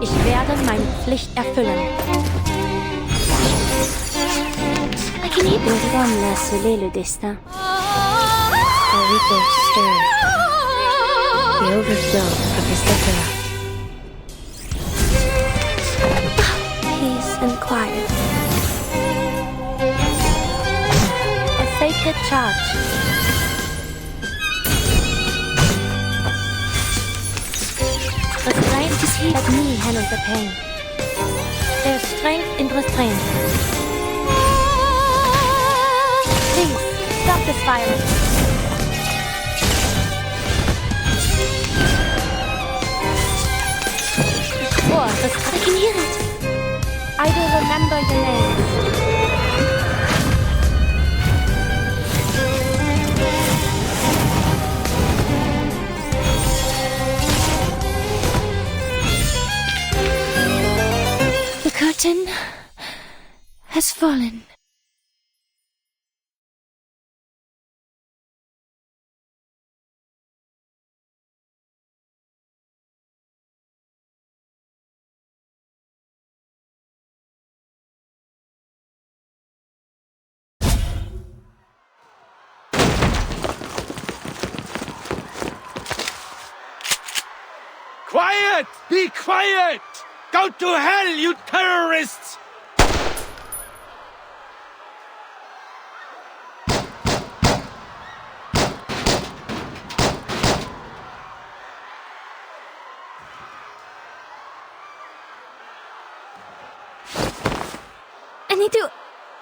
Ich werde meine Pflicht erfüllen. I can hear Une femme l'a scellé le destin. A ripple stirred. The overflow of his liquor. Peace and quiet. A sacred charge. Restraint let me handle the pain. There's strength in restraint. Please, stop this violence. I can hear it. I will remember your name. The curtain has fallen. Quiet! Be quiet! Go to hell, you terrorists!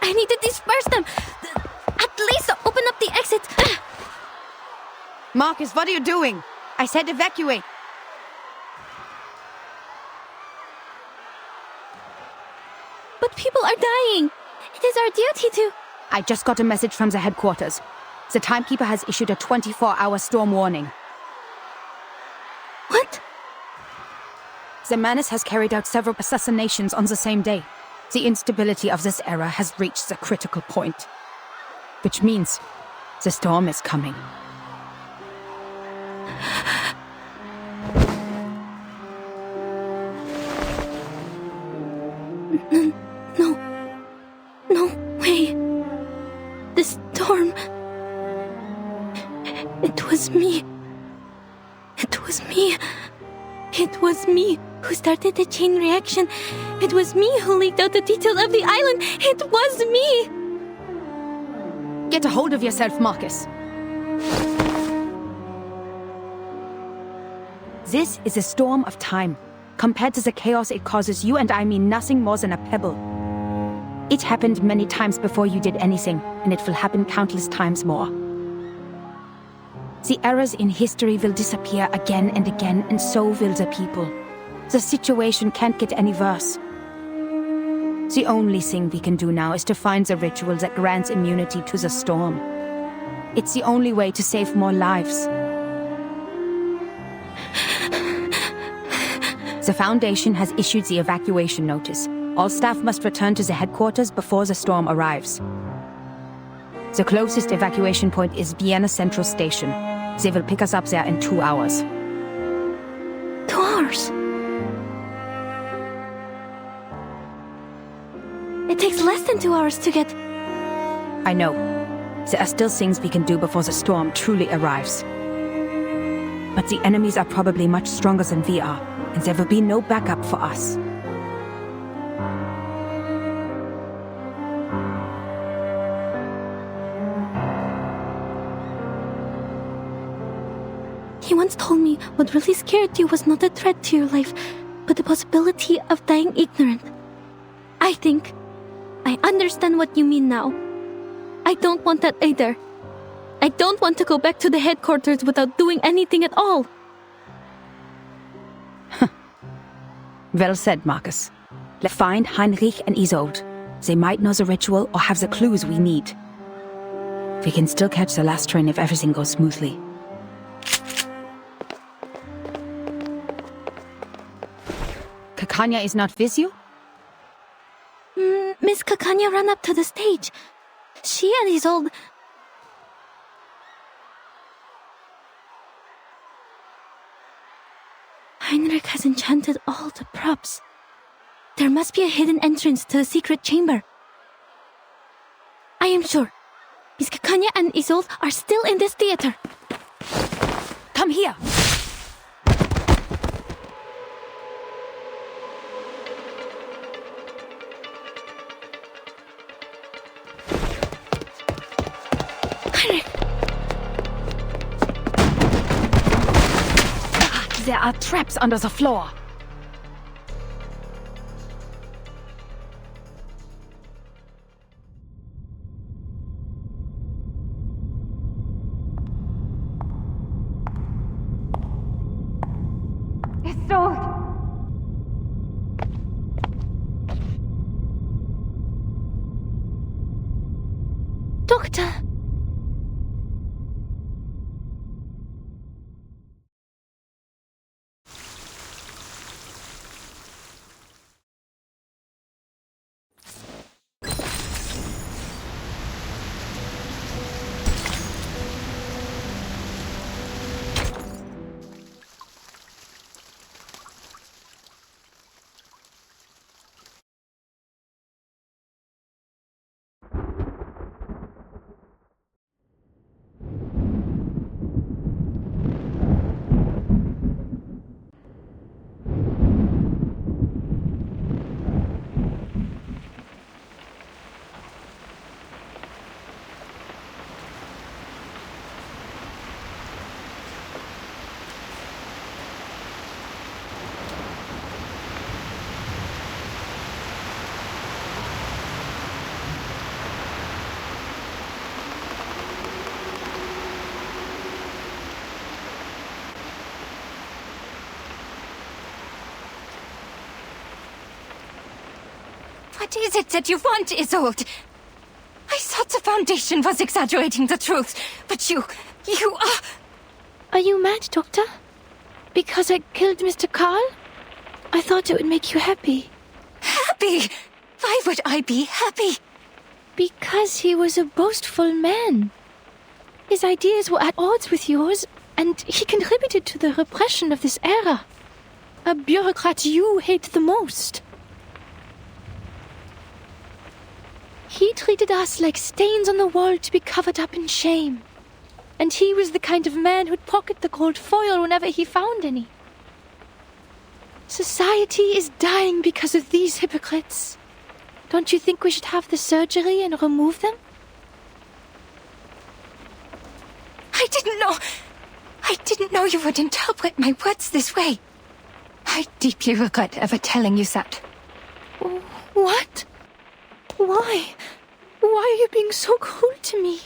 I need to disperse them. At least open up the exit. Marcus, what are you doing? I said evacuate. But people are dying. It is our duty to... I just got a message from the headquarters. The timekeeper has issued a 24-hour storm warning. What? The menace has carried out several assassinations on the same day. The instability of this era has reached the critical point. Which means the storm is coming. No way. The storm... It was me. It was me who started the chain reaction. It was me who leaked out the details of the island. It was me. Get a hold of yourself, Marcus. This is a storm of time. Compared to the chaos it causes, you and I mean nothing more than a pebble. It happened many times before you did anything, and it will happen countless times more. The errors in history will disappear again and again, and so will the people. The situation can't get any worse. The only thing we can do now is to find the ritual that grants immunity to the storm. It's the only way to save more lives. The Foundation has issued the evacuation notice. All staff must return to the headquarters before the storm arrives. The closest evacuation point is Vienna Central Station. They will pick us up there in 2 hours. 2 hours? It takes less than 2 hours to get... I know. There are still things we can do before the storm truly arrives. But the enemies are probably much stronger than we are, and there will be no backup for us. He once told me what really scared you was not a threat to your life, but the possibility of dying ignorant. I think I understand what you mean now. I don't want that either. I don't want to go back to the headquarters without doing anything at all. Well said, Marcus. Let's find Heinrich and Isolde. They might know the ritual or have the clues we need. We can still catch the last train if everything goes smoothly. Kakanya is not with you? Miss Kakanya ran up to the stage. She and Isolde... Heinrich has enchanted all the props. There must be a hidden entrance to the secret chamber. I am sure. Miss Kakanya and Isolde are still in this theater. Come here! There are traps under the floor. Isolde! Doctor! What is it that you want, Isolde? I thought the Foundation was exaggerating the truth, but you are... Are you mad, Doctor? Because I killed Mr. Carl? I thought it would make you happy. Happy? Why would I be happy? Because he was a boastful man. His ideas were at odds with yours, and he contributed to the repression of this era. A bureaucrat you hate the most. He treated us like stains on the wall to be covered up in shame. And he was the kind of man who'd pocket the gold foil whenever he found any. Society is dying because of these hypocrites. Don't you think we should have the surgery and remove them? I didn't know you would interpret my words this way. I deeply regret ever telling you that. What? Why? Why are you being so cruel to me?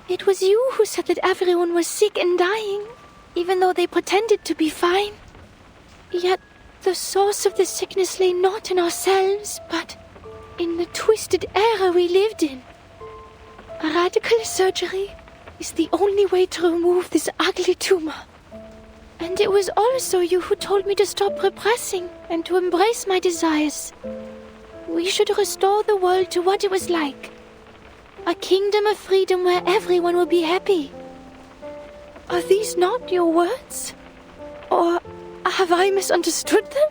It was you who said that everyone was sick and dying, even though they pretended to be fine. Yet the source of the sickness lay not in ourselves, but in the twisted era we lived in. A radical surgery is the only way to remove this ugly tumor. And it was also you who told me to stop repressing and to embrace my desires. We should restore the world to what it was like. A kingdom of freedom where everyone will be happy. Are these not your words? Or have I misunderstood them?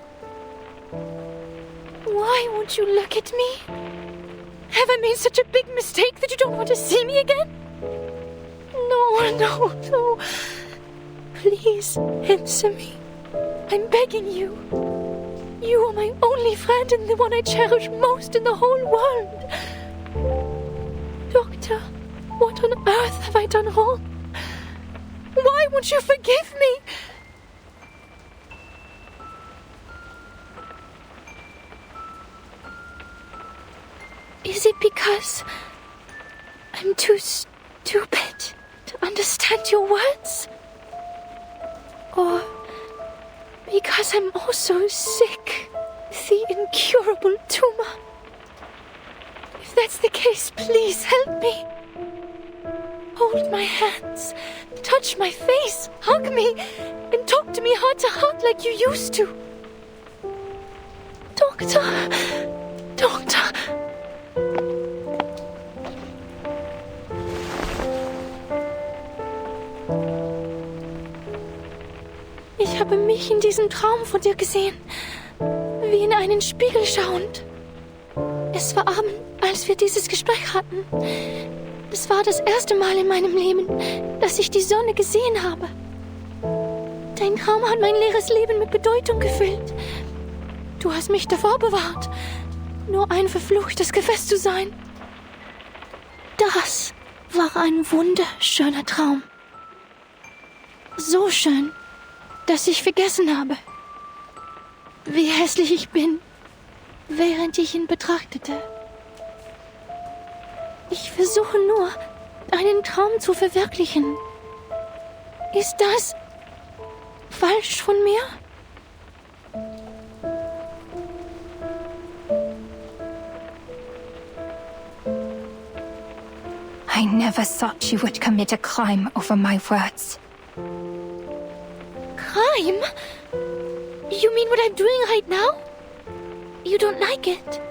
Why won't you look at me? Have I made such a big mistake that you don't want to see me again? No. Please answer me. I'm begging you. You are my only friend and the one I cherish most in the whole world. Doctor, what on earth have I done wrong? Why won't you forgive me? Is it because I'm too stupid to understand your words? Or because I'm also sick with the incurable tumor? If that's the case, please help me. Hold my hands, touch my face, hug me, and talk to me heart to heart like you used to. Doctor. Ich habe mich in diesem Traum von dir gesehen, wie in einen Spiegel schauend. Es war Abend, als wir dieses Gespräch hatten. Es war das erste Mal in meinem Leben, dass ich die Sonne gesehen habe. Dein Traum hat mein leeres Leben mit Bedeutung gefüllt. Du hast mich davor bewahrt, nur ein verfluchtes Gefäß zu sein. Das war ein wunderschöner Traum. So schön, dass ich vergessen habe, wie hässlich ich bin, während ich ihn betrachtete. Ich versuche nur, einen Traum zu verwirklichen. Ist das falsch von mir? I never thought you would commit a crime over my words. Crime? You mean what I'm doing right now? You don't like it?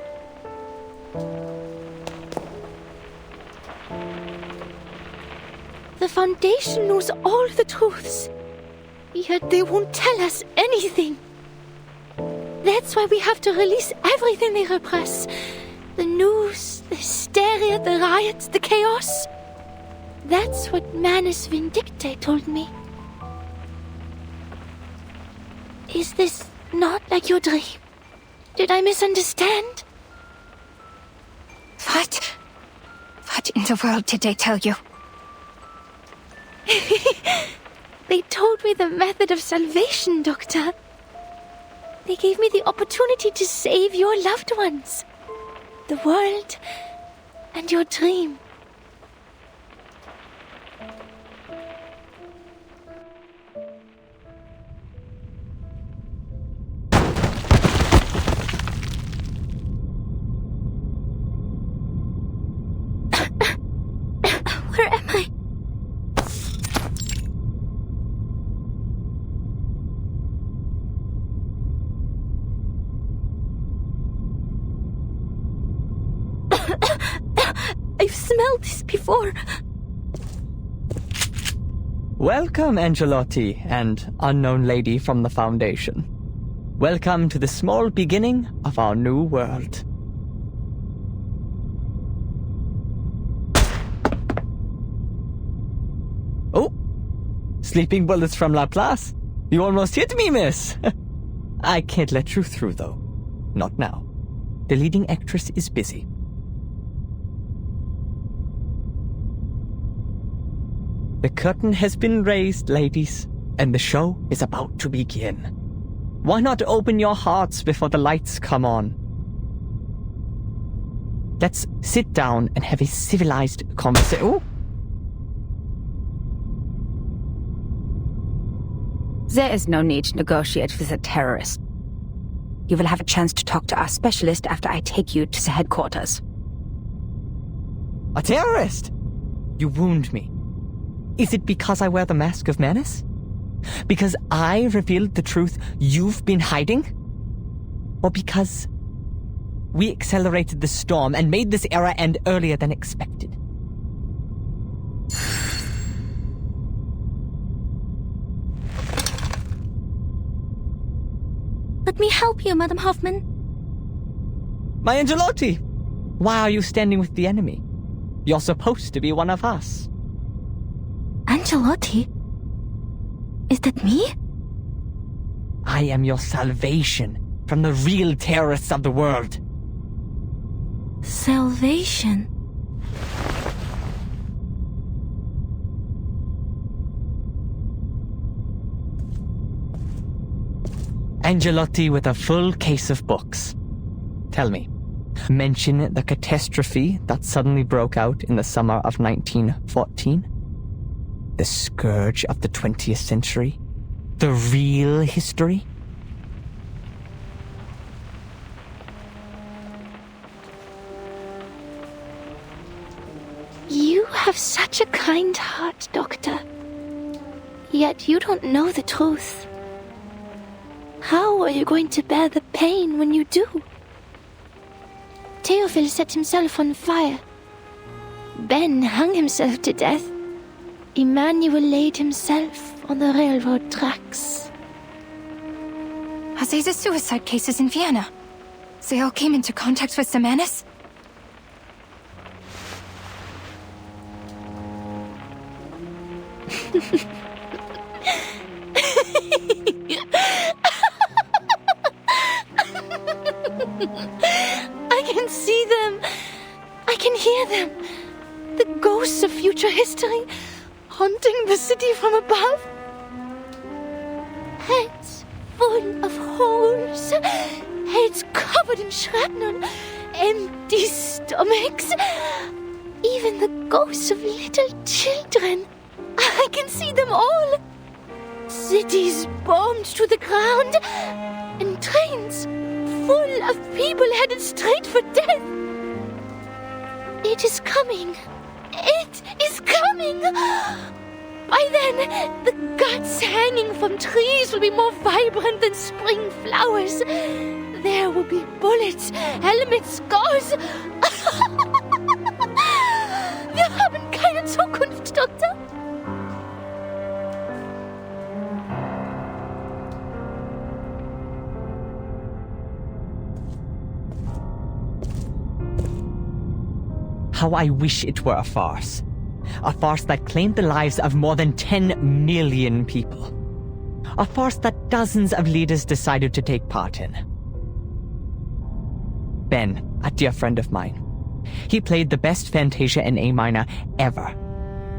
The Foundation knows all the truths, yet they won't tell us anything. That's why we have to release everything they repress. The news, the hysteria, the riots, the chaos. That's what Manus Vindictae told me. Is this not like your dream? Did I misunderstand? What in the world did they tell you? They told me the method of salvation, Doctor. They gave me the opportunity to save your loved ones, the world, and your dream. Where am I? I've smelled this before. Welcome, Angelotti and unknown lady from the Foundation. Welcome to the small beginning of our new world. Oh! Sleeping bullets from Laplace. You almost hit me, miss! I can't let you through, though. Not now. The leading actress is busy. The curtain has been raised, ladies, and the show is about to begin. Why not open your hearts before the lights come on? Let's sit down and have a civilized conversation. Oh! There is no need to negotiate with a terrorist. You will have a chance to talk to our specialist after I take you to the headquarters. A terrorist? You wound me. Is it because I wear the mask of Manus? Because I revealed the truth you've been hiding? Or because we accelerated the storm and made this era end earlier than expected? Let me help you, Madam Hoffman. My Angelotti! Why are you standing with the enemy? You're supposed to be one of us. Angelotti? Is that me? I am your salvation from the real terrorists of the world. Salvation? Angelotti with a full case of books. Tell me, Mention the catastrophe that suddenly broke out in the summer of 1914? The scourge of the 20th century? The real history? You have such a kind heart, Doctor. Yet you don't know the truth. How are you going to bear the pain when you do? Theophil set himself on fire. Ben hung himself to death. Emmanuel laid himself on the railroad tracks. Are these the suicide cases in Vienna? They all came into contact with the menace? I can see them. I can hear them. The ghosts of future history haunting the city from above. Heads full of holes. Heads covered in shrapnel. Empty stomachs. Even the ghosts of little children. I can see them all. Cities bombed to the ground. And trains full of people headed straight for death. It is coming. It is coming. By then, the guts hanging from trees will be more vibrant than spring flowers. There will be bullets, helmets, scars. Wir haben keine Zukunft, Doktor. How I wish it were a farce. A farce that claimed the lives of more than 10 million people. A farce that dozens of leaders decided to take part in. Ben, a dear friend of mine. He played the best Fantasia in A minor ever,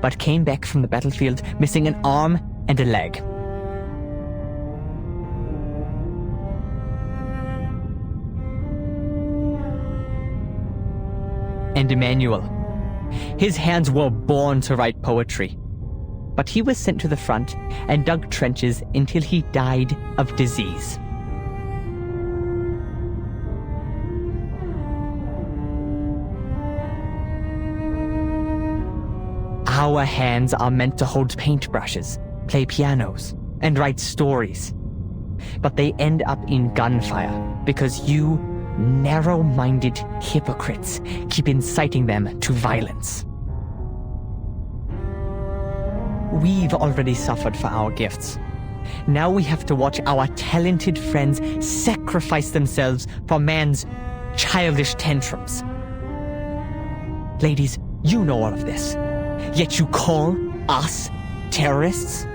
but came back from the battlefield missing an arm and a leg. And Emmanuel. His hands were born to write poetry. But he was sent to the front and dug trenches until he died of disease. Our hands are meant to hold paintbrushes, play pianos, and write stories. But they end up in gunfire because you narrow-minded hypocrites keep inciting them to violence. We've already suffered for our gifts. Now we have to watch our talented friends sacrifice themselves for man's childish tantrums. Ladies, you know all of this. Yet you call us terrorists?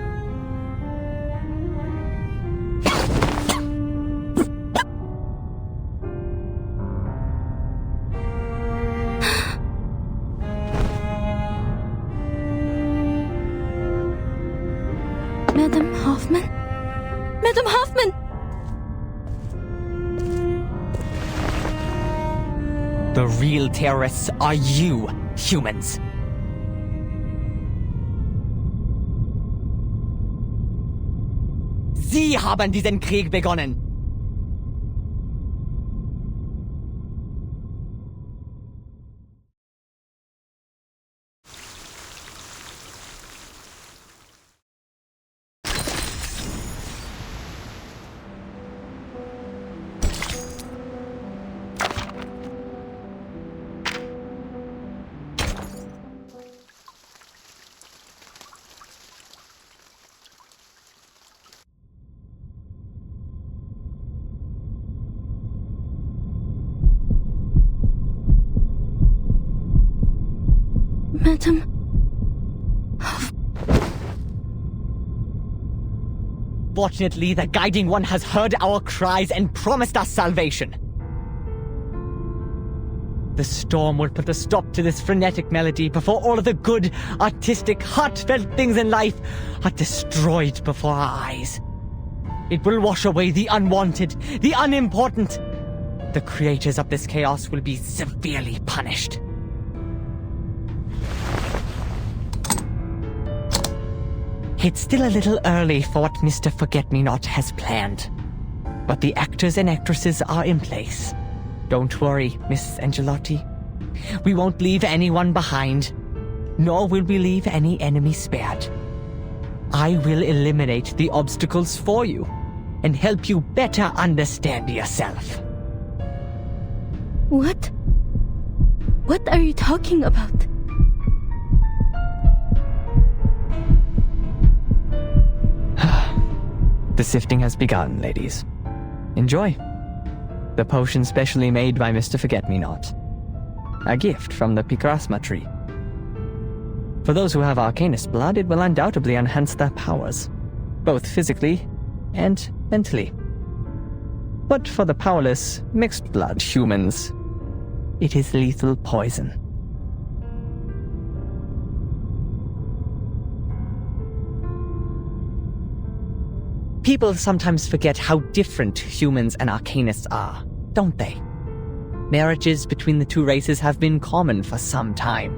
Madam Hoffman? Madam Hoffman! The real terrorists are you, humans. Sie haben diesen Krieg begonnen. Madam... Fortunately, the Guiding One has heard our cries and promised us salvation. The storm will put a stop to this frenetic melody before all of the good, artistic, heartfelt things in life are destroyed before our eyes. It will wash away the unwanted, the unimportant, the creators of this chaos will be severely punished. It's still a little early for what Mr. Forget-Me-Not has planned, but the actors and actresses are in place. Don't worry, Mrs. Angelotti. We won't leave anyone behind, nor will we leave any enemies spared. I will eliminate the obstacles for you and help you better understand yourself. What? What are you talking about? The sifting has begun, ladies. Enjoy. The potion specially made by Mr. Forget-Me-Not. A gift from the Picrasma tree. For those who have Arcanist blood, it will undoubtedly enhance their powers, both physically and mentally. But for the powerless, mixed blood humans, it is lethal poison. People sometimes forget how different humans and Arcanists are, don't they? Marriages between the two races have been common for some time.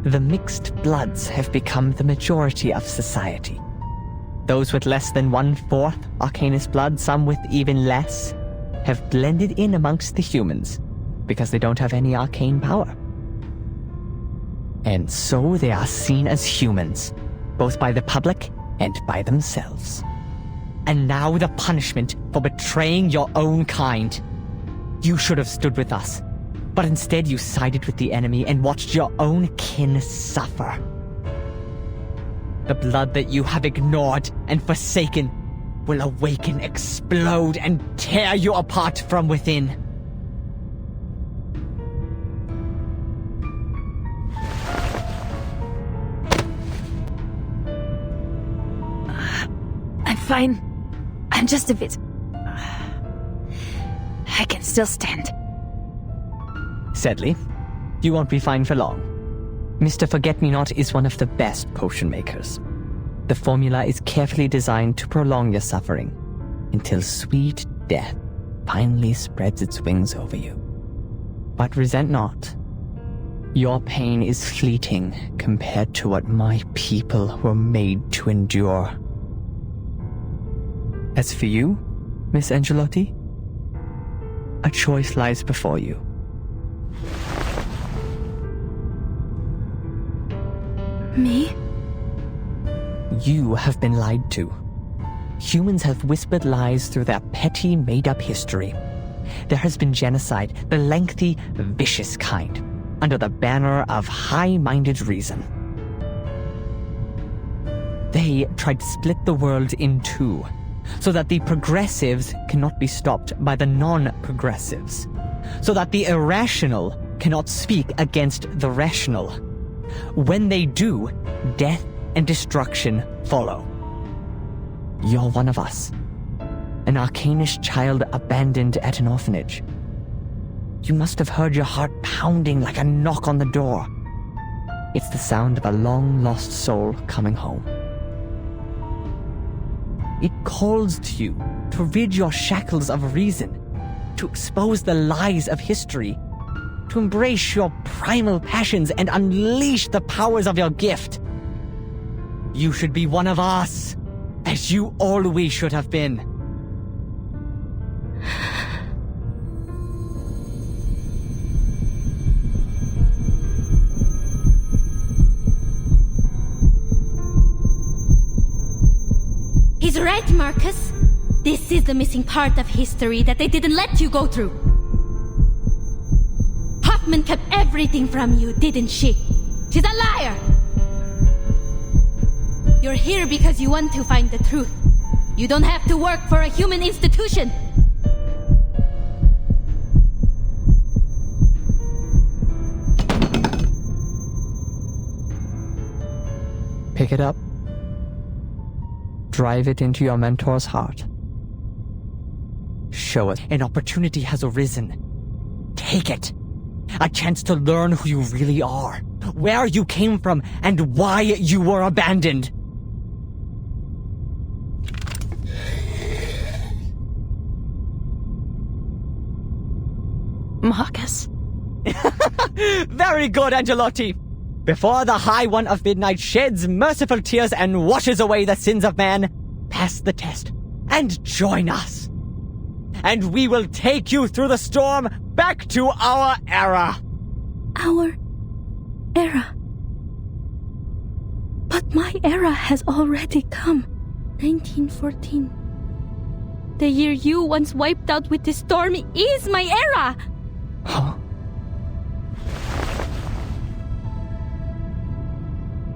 The mixed bloods have become the majority of society. Those with less than 1/4 Arcanist blood, some with even less, have blended in amongst the humans because they don't have any arcane power. And so they are seen as humans, both by the public and by themselves. And now the punishment for betraying your own kind. You should have stood with us, but instead you sided with the enemy and watched your own kin suffer. The blood that you have ignored and forsaken will awaken, explode, and tear you apart from within. I'm fine. I'm just a bit... I can still stand. Sadly, you won't be fine for long. Mr. Forget-Me-Not is one of the best potion makers. The formula is carefully designed to prolong your suffering until sweet death finally spreads its wings over you. But resent not. Your pain is fleeting compared to what my people were made to endure. As for you, Miss Angelotti, a choice lies before you. Me? You have been lied to. Humans have whispered lies through their petty, made-up history. There has been genocide, the lengthy, vicious kind, under the banner of high-minded reason. They tried to split the world in two, so that the progressives cannot be stopped by the non-progressives, so that the irrational cannot speak against the rational. When they do, death and destruction follow. You're one of us, an Arcanist child abandoned at an orphanage. You must have heard your heart pounding like a knock on the door. It's the sound of a long-lost soul coming home. It calls to you to rid your shackles of reason, to expose the lies of history, to embrace your primal passions and unleash the powers of your gift. You should be one of us, as you always should have been. He's right, Marcus. This is the missing part of history that they didn't let you go through. Hoffman kept everything from you, didn't she? She's a liar! You're here because you want to find the truth. You don't have to work for a human institution. Pick it up. Drive it into your mentor's heart. Show it. An opportunity has arisen. Take it. A chance to learn who you really are, where you came from, and why you were abandoned. Marcus. Very good, Angelotti. Before the High One of Midnight sheds merciful tears and washes away the sins of man, pass the test and join us. And we will take you through the storm back to our era. Our era. But my era has already come. 1914. The year you once wiped out with the storm is my era! Huh?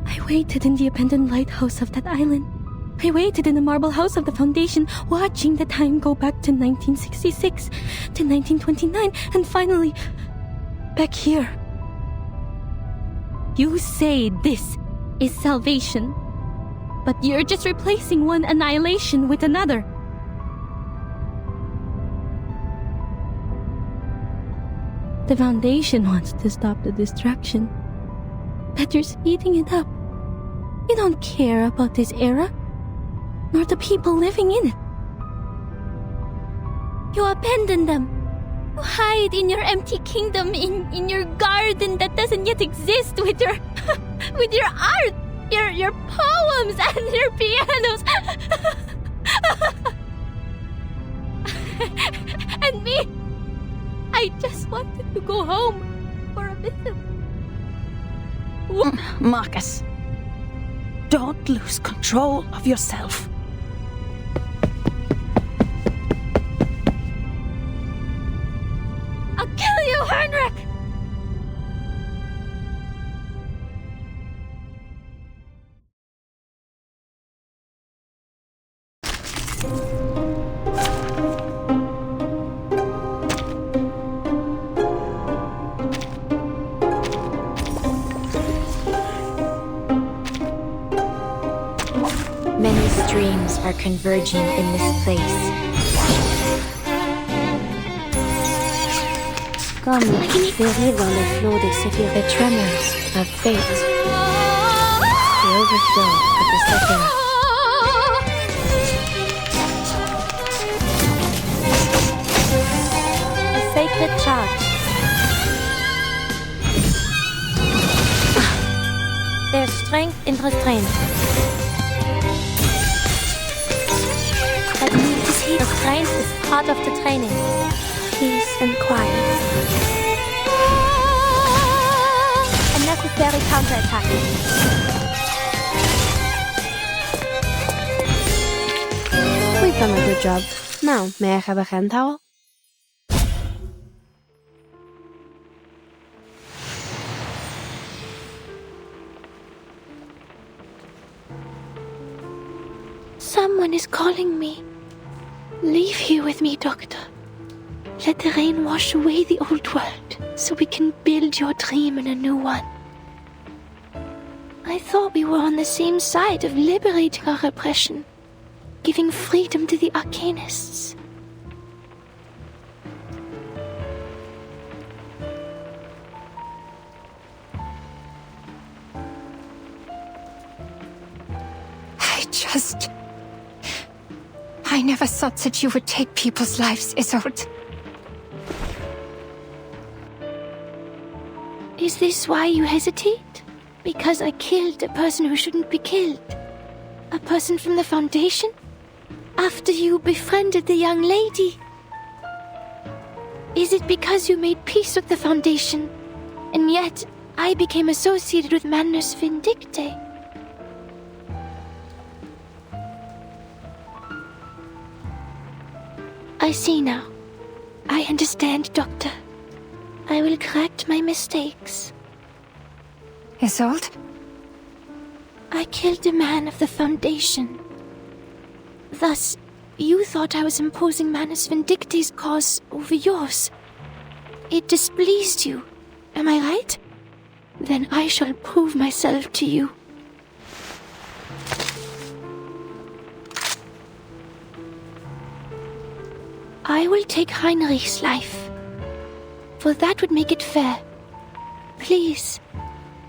I waited in the abandoned lighthouse of that island. I waited in the marble house of the Foundation, watching the time go back to 1966, to 1929, and finally, back here. You say this is salvation, but you're just replacing one annihilation with another. The Foundation wants to stop the destruction, but you're speeding it up. You don't care about this era, nor the people living in it. You abandon them. You hide in your empty kingdom, in your garden that doesn't yet exist with your with your art, your poems and your pianos. And me, I just wanted to go home for a visit. Marcus, don't lose control of yourself. I'll kill you, Heinrich! Many streams are converging in this place. Comme ferré dans les flots des séphirotes, the tremors of fate, the overflow of the Sephiroth. A sacred charge. There's strength in restraint. But restraint is part of the training. Peace and quiet. A necessary counterattack. We've done a good job. Now, may I have a hand towel? Someone is calling me. Leave here with me, Doctor. Let the rain wash away the old world, so we can build your dream in a new one. I thought we were on the same side of liberating our repression, giving freedom to the Arcanists. I never thought that you would take people's lives, Isolde. Is this why you hesitate? Because I killed a person who shouldn't be killed? A person from the Foundation? After you befriended the young lady? Is it because you made peace with the Foundation, and yet I became associated with Manus Vindicte? I see now. I understand, Doctor. I will correct my mistakes. Isolde? I killed a man of the Foundation. Thus, you thought I was imposing Manus Vindicte's cause over yours. It displeased you, am I right? Then I shall prove myself to you. I will take Heinrich's life, for that would make it fair. Please,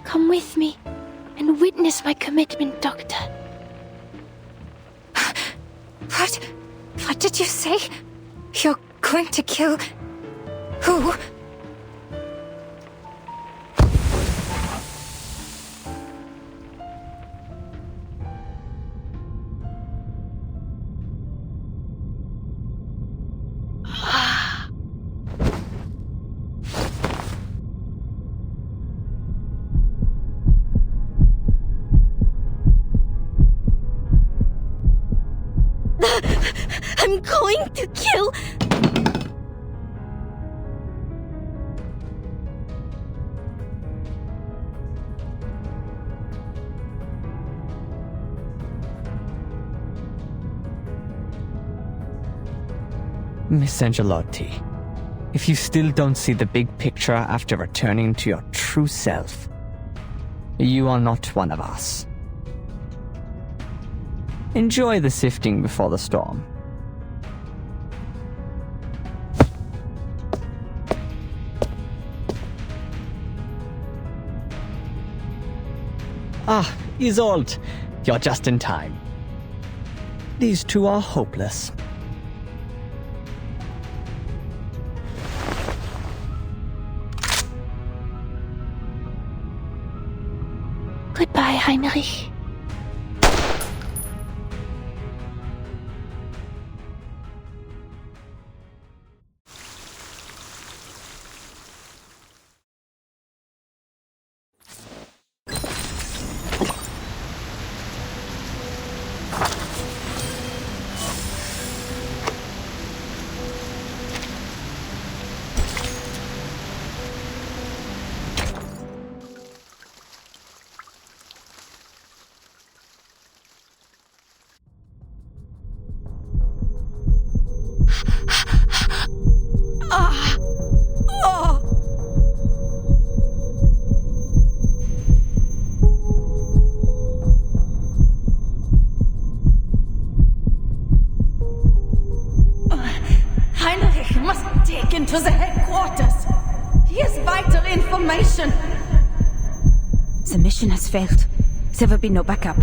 come with me and witness my commitment, Doctor. What did you say? You're going to kill... who? I'm going to kill... Miss Angelotti, if you still don't see the big picture after returning to your true self, you are not one of us. Enjoy the sifting before the storm. Ah, Isolde, you're just in time. These two are hopeless. Goodbye, Heinrich. To the headquarters. He has vital information. The mission has failed. There will be no backup.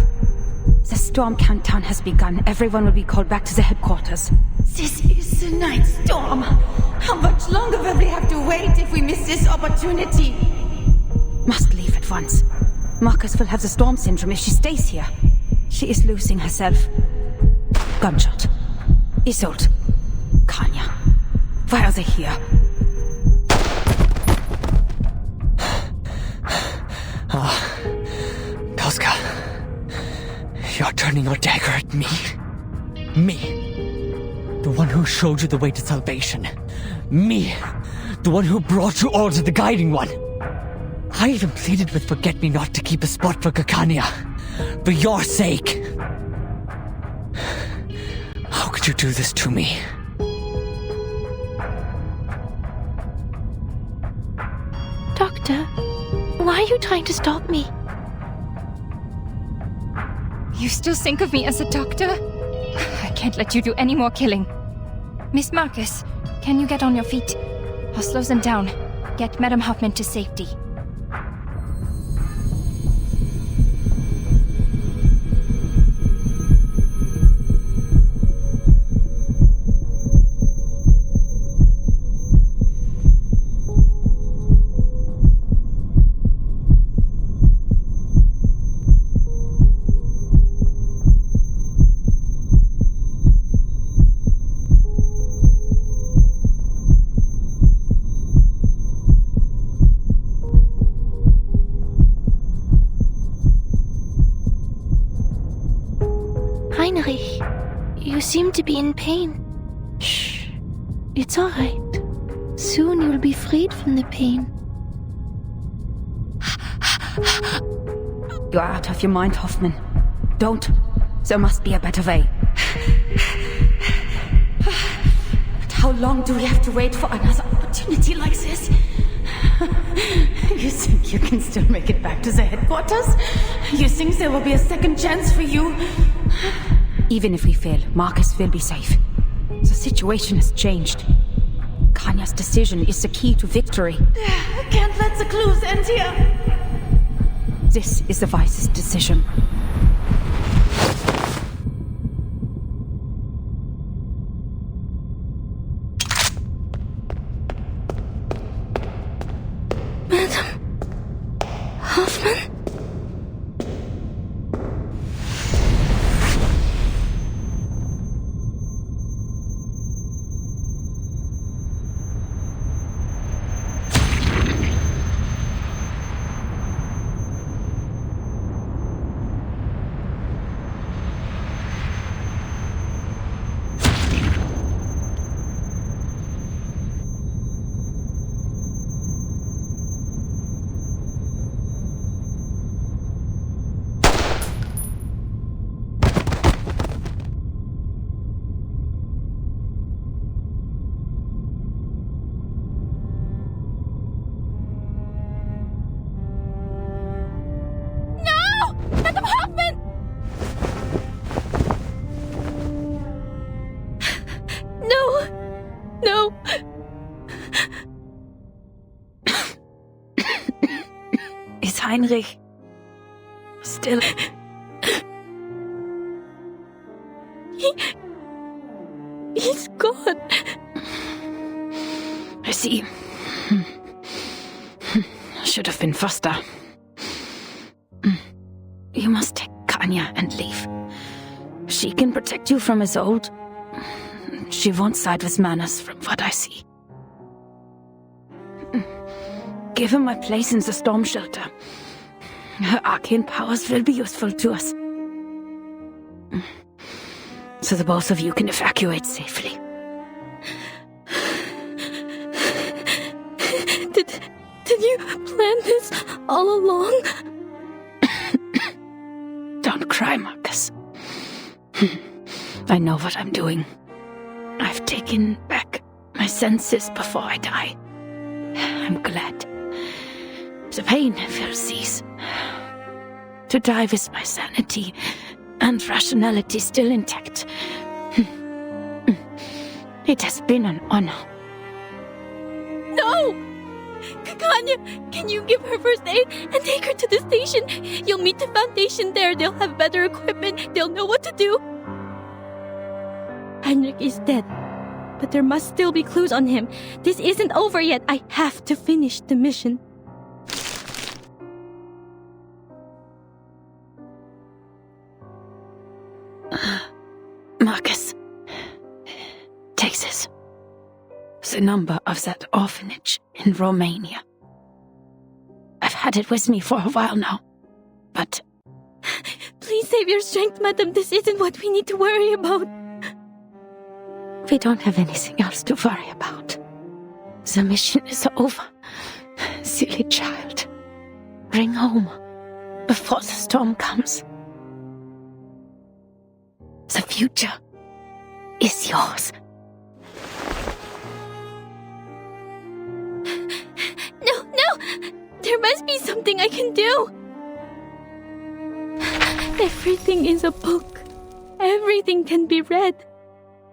The storm countdown has begun. Everyone will be called back to the headquarters. This is the night storm. How much longer will we have to wait if we miss this opportunity? Must leave at once. Marcus will have the storm syndrome if she stays here. She is losing herself. Gunshot. Isolde. Kanya. Why are they here? Tosca. You're turning your dagger at me. Me. The one who showed you the way to salvation. Me. The one who brought you all to the Guiding One. I even pleaded with Forget-Me-Not to keep a spot for Kakanya. For your sake. How could you do this to me? Doctor, why are you trying to stop me? You still think of me as a doctor? I can't let you do any more killing. Miss Marcus, can you get on your feet? I'll slow them down. Get Madame Hoffman to safety. Heinrich, you seem to be in pain. Shh. It's all right. Soon you'll be freed from the pain. You are out of your mind, Hoffman. Don't. There must be a better way. But how long do we have to wait for another opportunity like this? You think you can still make it back to the headquarters? You think there will be a second chance for you? Even if we fail, Marcus will be safe. The situation has changed. Kanya's decision is the key to victory. I can't let the clues end here. This is the wisest decision. Madam Hoffman? Heinrich. Still... He's gone. I see. Should have been faster. You must take Kanya and leave. She can protect you from Isolde. She won't side with Manus from what I see. Give him my place in the storm shelter. Her arcane powers will be useful to us. So the both of you can evacuate safely. Did you plan this all along? Don't cry, Marcus. I know what I'm doing. I've taken back my senses before I die. I'm glad. The pain will cease. To die with my sanity and rationality still intact. It has been an honor. No! Kanya, can you give her first aid and take her to the station? You'll meet the Foundation there. They'll have better equipment. They'll know what to do. Heinrich is dead, but there must still be clues on him. This isn't over yet. I have to finish the mission. Marcus, take this. The number of that orphanage in Romania. I've had it with me for a while now, but... Please save your strength, madam. This isn't what we need to worry about. We don't have anything else to worry about. The mission is over. Silly child. Bring home before the storm comes. The future is yours. No! There must be something I can do. Everything is a book. Everything can be read.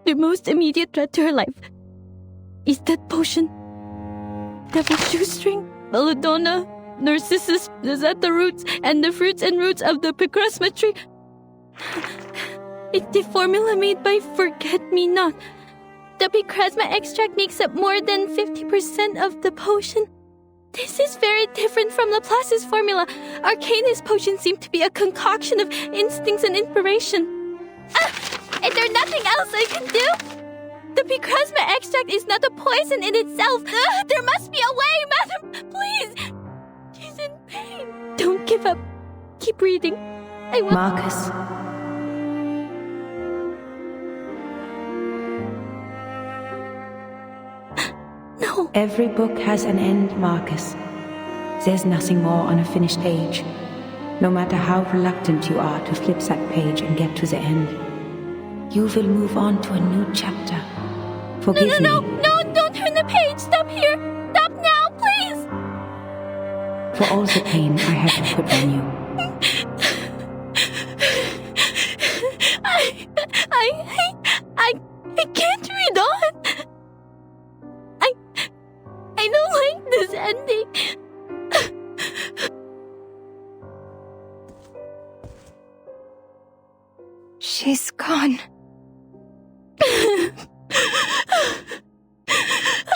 The most immediate threat to her life is that potion. Devil's shoestring, belladonna, narcissus, the zeta roots, and the fruits and roots of the picrasma tree. It's the formula made by Forget-Me-Not. The picrasma extract makes up more than 50% of the potion. This is very different from Laplace's formula. Arcanist potions seem to be a concoction of instincts and inspiration. Is there nothing else I can do? The picrasma extract is not a poison in itself. There must be a way, madam! Please! She's in pain. Don't give up. Keep reading. I will... Marcus. No. Every book has an end, Marcus. There's nothing more on a finished page. No matter how reluctant you are to flip that page and get to the end, you will move on to a new chapter. Forgive me. No, don't turn the page. Stop here. Stop now, please. For all the pain I had to put on you. I can't read on. I don't like this ending. She's gone.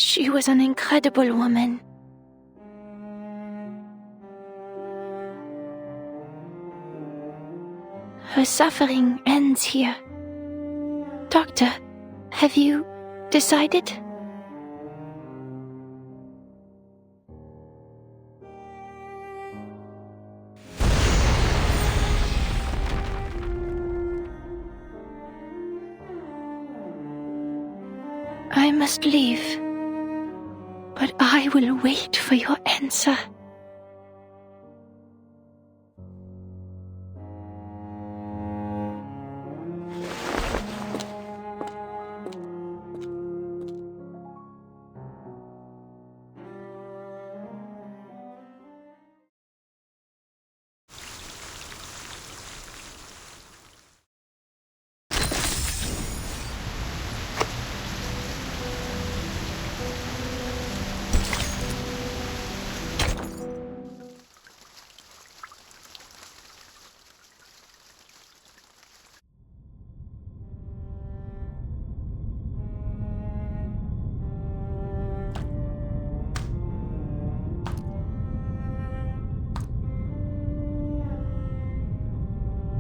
She was an incredible woman. Her suffering ends here. Doctor, have you decided? I must leave, but I will wait for your answer.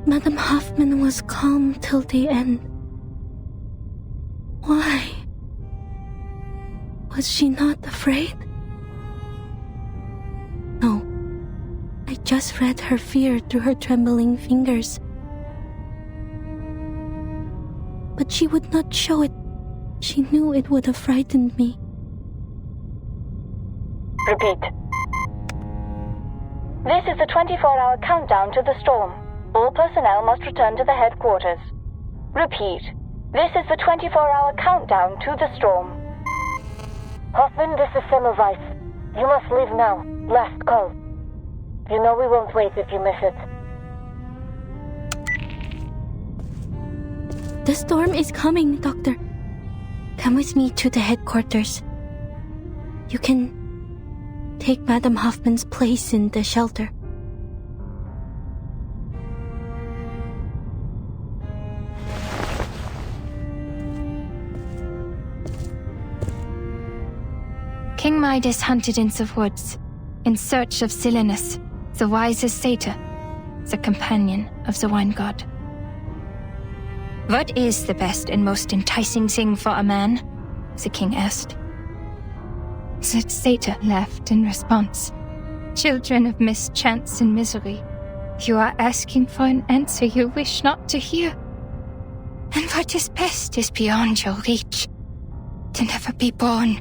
Madame Hoffman was calm till the end. Why? Was she not afraid? No. I just read her fear through her trembling fingers. But she would not show it. She knew it would have frightened me. Repeat. This is the 24-hour countdown to the storm. All personnel must return to the headquarters. Repeat. This is the 24-hour countdown to the storm. Hoffman, this is Semmelweis. You must leave now. Last call. You know we won't wait if you miss it. The storm is coming, Doctor. Come with me to the headquarters. You can take Madame Hoffman's place in the shelter. King Midas hunted in the woods, in search of Silenus, the wisest satyr, the companion of the wine god. What is the best and most enticing thing for a man? The king asked. The satyr laughed in response. Children of mischance and misery, you are asking for an answer you wish not to hear. And what is best is beyond your reach. To never be born,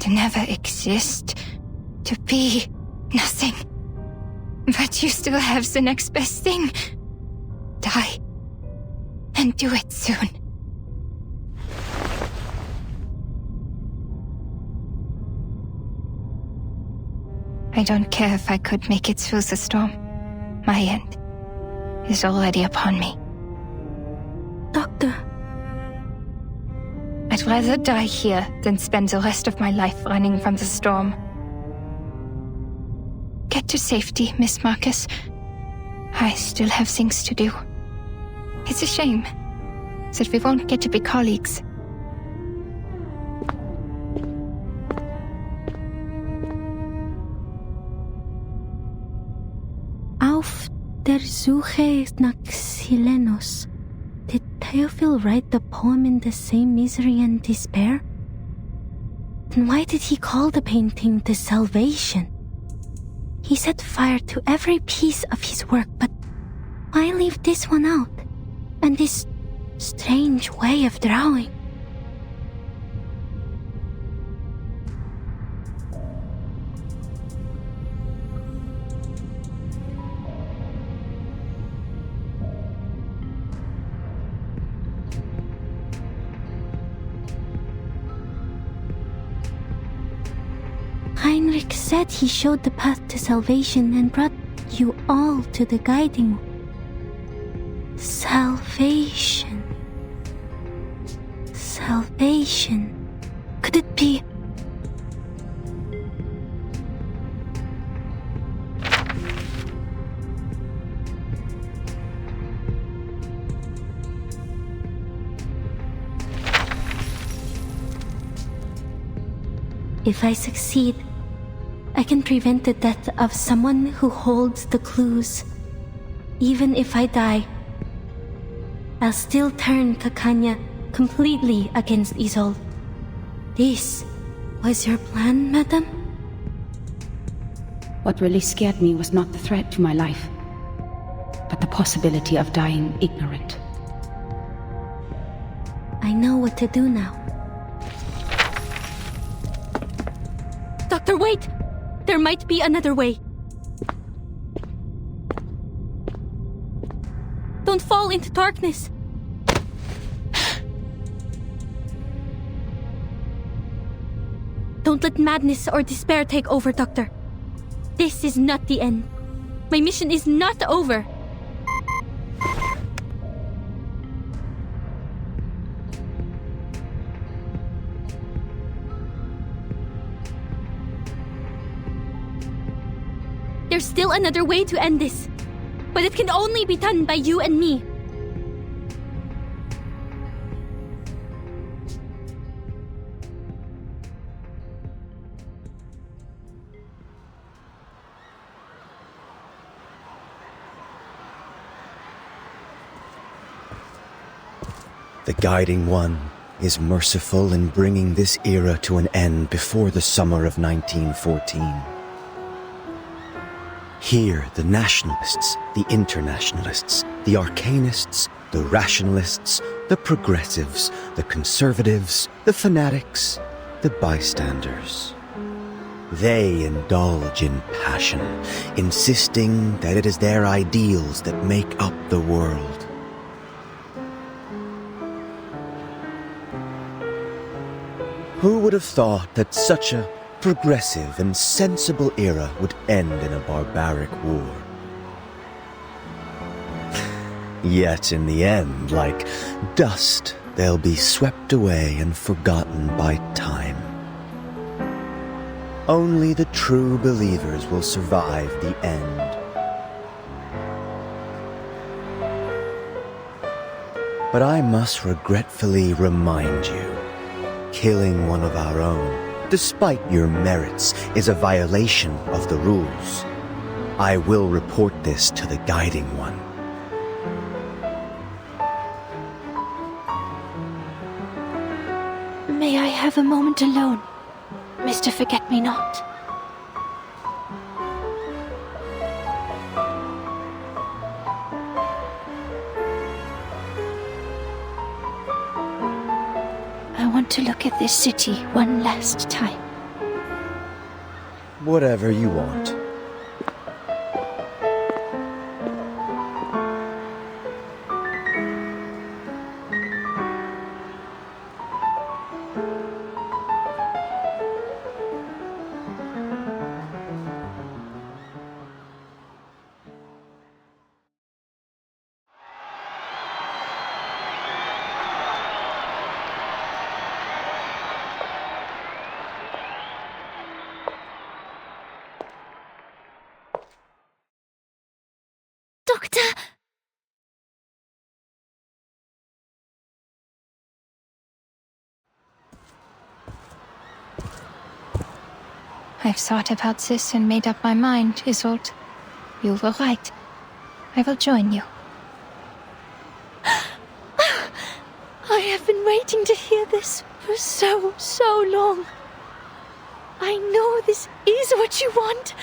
to never exist, to be nothing. But you still have the next best thing. Die. And do it soon. I don't care if I could make it through the storm. My end is already upon me. Doctor. I'd rather die here than spend the rest of my life running from the storm. Get to safety, Miss Marcus. I still have things to do. It's a shame that we won't get to be colleagues. Auf der Suche nach Silenus. Did Theophil write the poem in the same misery and despair? Then why did he call the painting The Salvation? He set fire to every piece of his work, but why leave this one out? And this strange way of drawing? Heinrich said he showed the path to salvation and brought you all to the guiding. Salvation. Salvation. Could it be? If I succeed, I can prevent the death of someone who holds the clues. Even if I die, I'll still turn Kakanya completely against Isolde. This was your plan, madam? What really scared me was not the threat to my life, but the possibility of dying ignorant. I know what to do now. Doctor, wait! There might be another way. Don't fall into darkness. Don't let madness or despair take over, Doctor. This is not the end. My mission is not over. There's still another way to end this, but it can only be done by you and me. The Guiding One is merciful in bringing this era to an end before the summer of 1914. Here, the nationalists, the internationalists, the arcanists, the rationalists, the progressives, the conservatives, the fanatics, the bystanders. They indulge in passion, insisting that it is their ideals that make up the world. Who would have thought that such a progressive and sensible era would end in a barbaric war? Yet in the end, like dust, they'll be swept away and forgotten by time. Only the true believers will survive the end. But I must regretfully remind you, killing one of our own, despite your merits, is a violation of the rules. I will report this to the Guiding One. May I have a moment alone, Mr. Forget-Me-Not? I want to look at this city one last time. Whatever you want. Doctor! I've thought about this and made up my mind, Isolde. You were right. I will join you. I have been waiting to hear this for so long. I know this is what you want.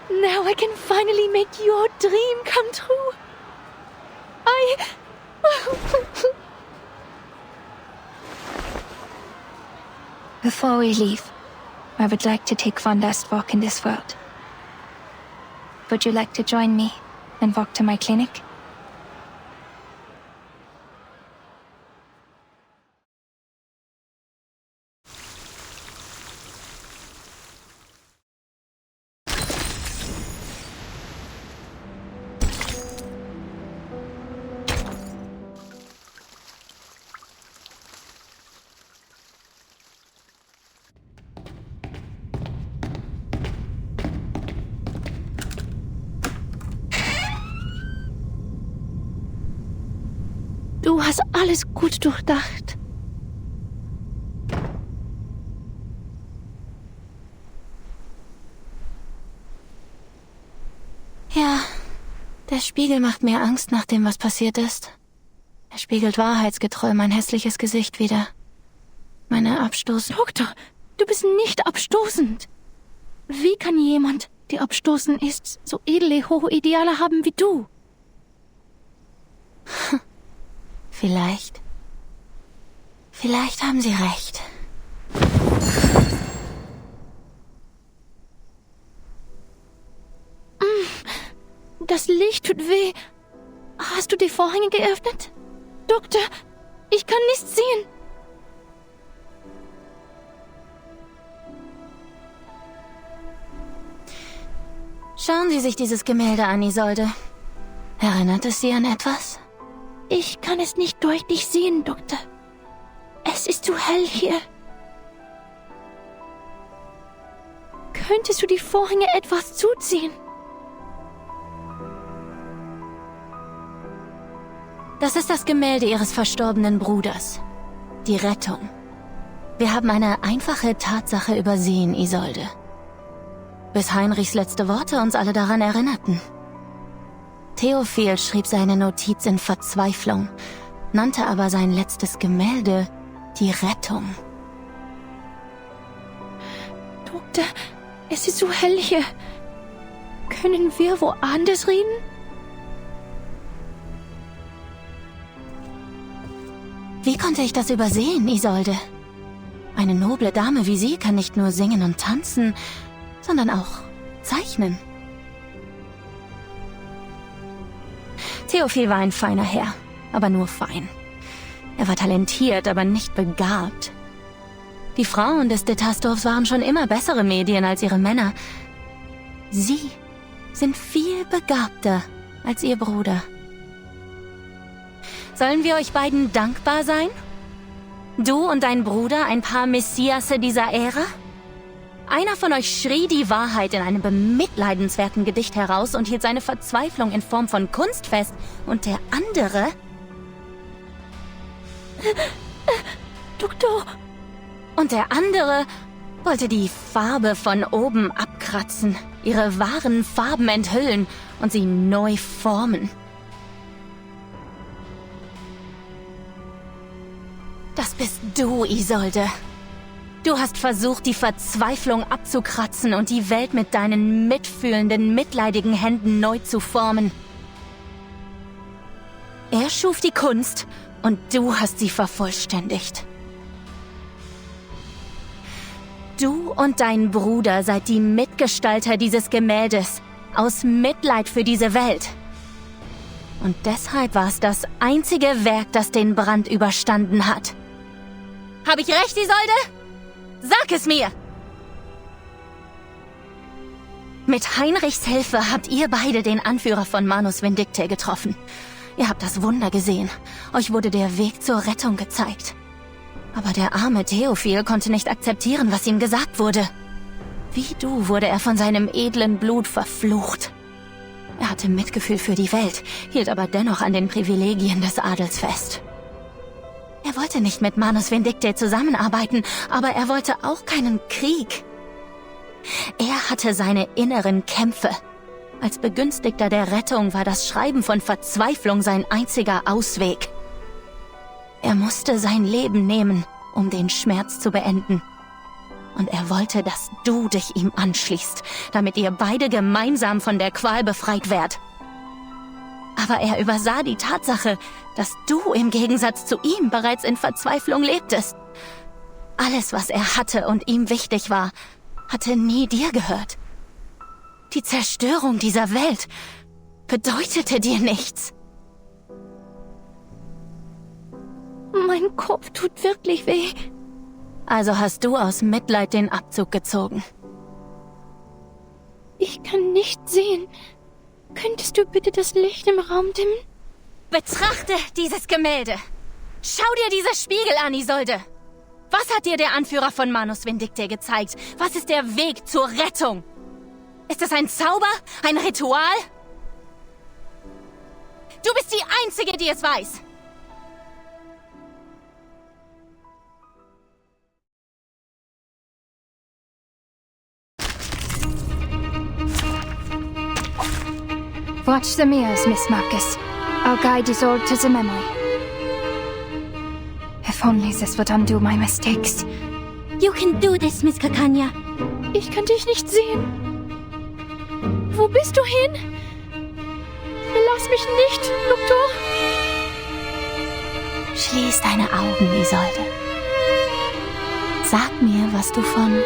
Now I can finally make your dream come true. Before we leave, I would like to take one last walk in this world. Would you like to join me and walk to my clinic? Du hast alles gut durchdacht. Ja, der Spiegel macht mir Angst nach dem, was passiert ist. Er spiegelt wahrheitsgetreu mein hässliches Gesicht wider. Meine abstoßend... Doktor, du bist nicht abstoßend. Wie kann jemand, der abstoßend ist, so edle, hohe Ideale haben wie du? Vielleicht. Vielleicht haben Sie recht. Das Licht tut weh. Hast du die Vorhänge geöffnet? Doktor, ich kann nichts sehen. Schauen Sie sich dieses Gemälde an, Isolde. Erinnert es Sie an etwas? Ich kann es nicht deutlich sehen, Doktor. Es ist zu hell hier. Könntest du die Vorhänge etwas zuziehen? Das ist das Gemälde Ihres verstorbenen Bruders. Die Rettung. Wir haben eine einfache Tatsache übersehen, Isolde. Bis Heinrichs letzte Worte uns alle daran erinnerten. Theophil schrieb seine Notiz in Verzweiflung nannte aber sein letztes Gemälde die Rettung. Doktor, es ist so hell hier. Können wir woanders reden? Wie konnte ich das übersehen, Isolde? Eine noble Dame wie Sie kann nicht nur singen und tanzen, sondern auch zeichnen. Theophil war ein feiner Herr, aber nur fein. Er war talentiert, aber nicht begabt. Die Frauen des Detastdorfs waren schon immer bessere Medien als ihre Männer. Sie sind viel begabter als ihr Bruder. Sollen wir euch beiden dankbar sein? Du und dein Bruder, ein paar Messiasse dieser Ära? Einer von euch schrie die Wahrheit in einem bemitleidenswerten Gedicht heraus und hielt seine Verzweiflung in Form von Kunst fest. Und der andere... Doktor! Und der andere wollte die Farbe von oben abkratzen, ihre wahren Farben enthüllen und sie neu formen. Das bist du, Isolde. Du hast versucht, die Verzweiflung abzukratzen und die Welt mit deinen mitfühlenden, mitleidigen Händen neu zu formen. Er schuf die Kunst und du hast sie vervollständigt. Du und dein Bruder seid die Mitgestalter dieses Gemäldes, aus Mitleid für diese Welt. Und deshalb war es das einzige Werk, das den Brand überstanden hat. Hab ich recht, Isolde? Sag es mir! Mit Heinrichs Hilfe habt ihr beide den Anführer von Manus Vindicte getroffen. Ihr habt das Wunder gesehen. Euch wurde der Weg zur Rettung gezeigt. Aber der arme Theophil konnte nicht akzeptieren, was ihm gesagt wurde. Wie du wurde er von seinem edlen Blut verflucht. Er hatte Mitgefühl für die Welt, hielt aber dennoch an den Privilegien des Adels fest. Er wollte nicht mit Manus Vindicte zusammenarbeiten, aber er wollte auch keinen Krieg. Er hatte seine inneren Kämpfe. Als Begünstigter der Rettung war das Schreiben von Verzweiflung sein einziger Ausweg. Er musste sein Leben nehmen, um den Schmerz zu beenden. Und er wollte, dass du dich ihm anschließt, damit ihr beide gemeinsam von der Qual befreit werdet. Aber er übersah die Tatsache, dass du im Gegensatz zu ihm bereits in Verzweiflung lebtest. Alles, was er hatte und ihm wichtig war, hatte nie dir gehört. Die Zerstörung dieser Welt bedeutete dir nichts. Mein Kopf tut wirklich weh. Also hast du aus Mitleid den Abzug gezogen. Ich kann nicht sehen. Könntest du bitte das Licht im Raum dimmen? Betrachte dieses Gemälde. Schau dir diese Spiegel an, Isolde. Was hat dir der Anführer von Manus Vindicte gezeigt? Was ist der Weg zur Rettung? Ist es ein Zauber? Ein Ritual? Du bist die Einzige, die es weiß. Watch the mirrors, Miss Marcus. I'll guide us all to the memory. If only this would undo my mistakes. You can do this, Miss Kakanya. Ich kann dich nicht sehen. Wo bist du hin? Lass mich nicht, Doktor. Schließ deine Augen, Isolde. Sag mir, was du von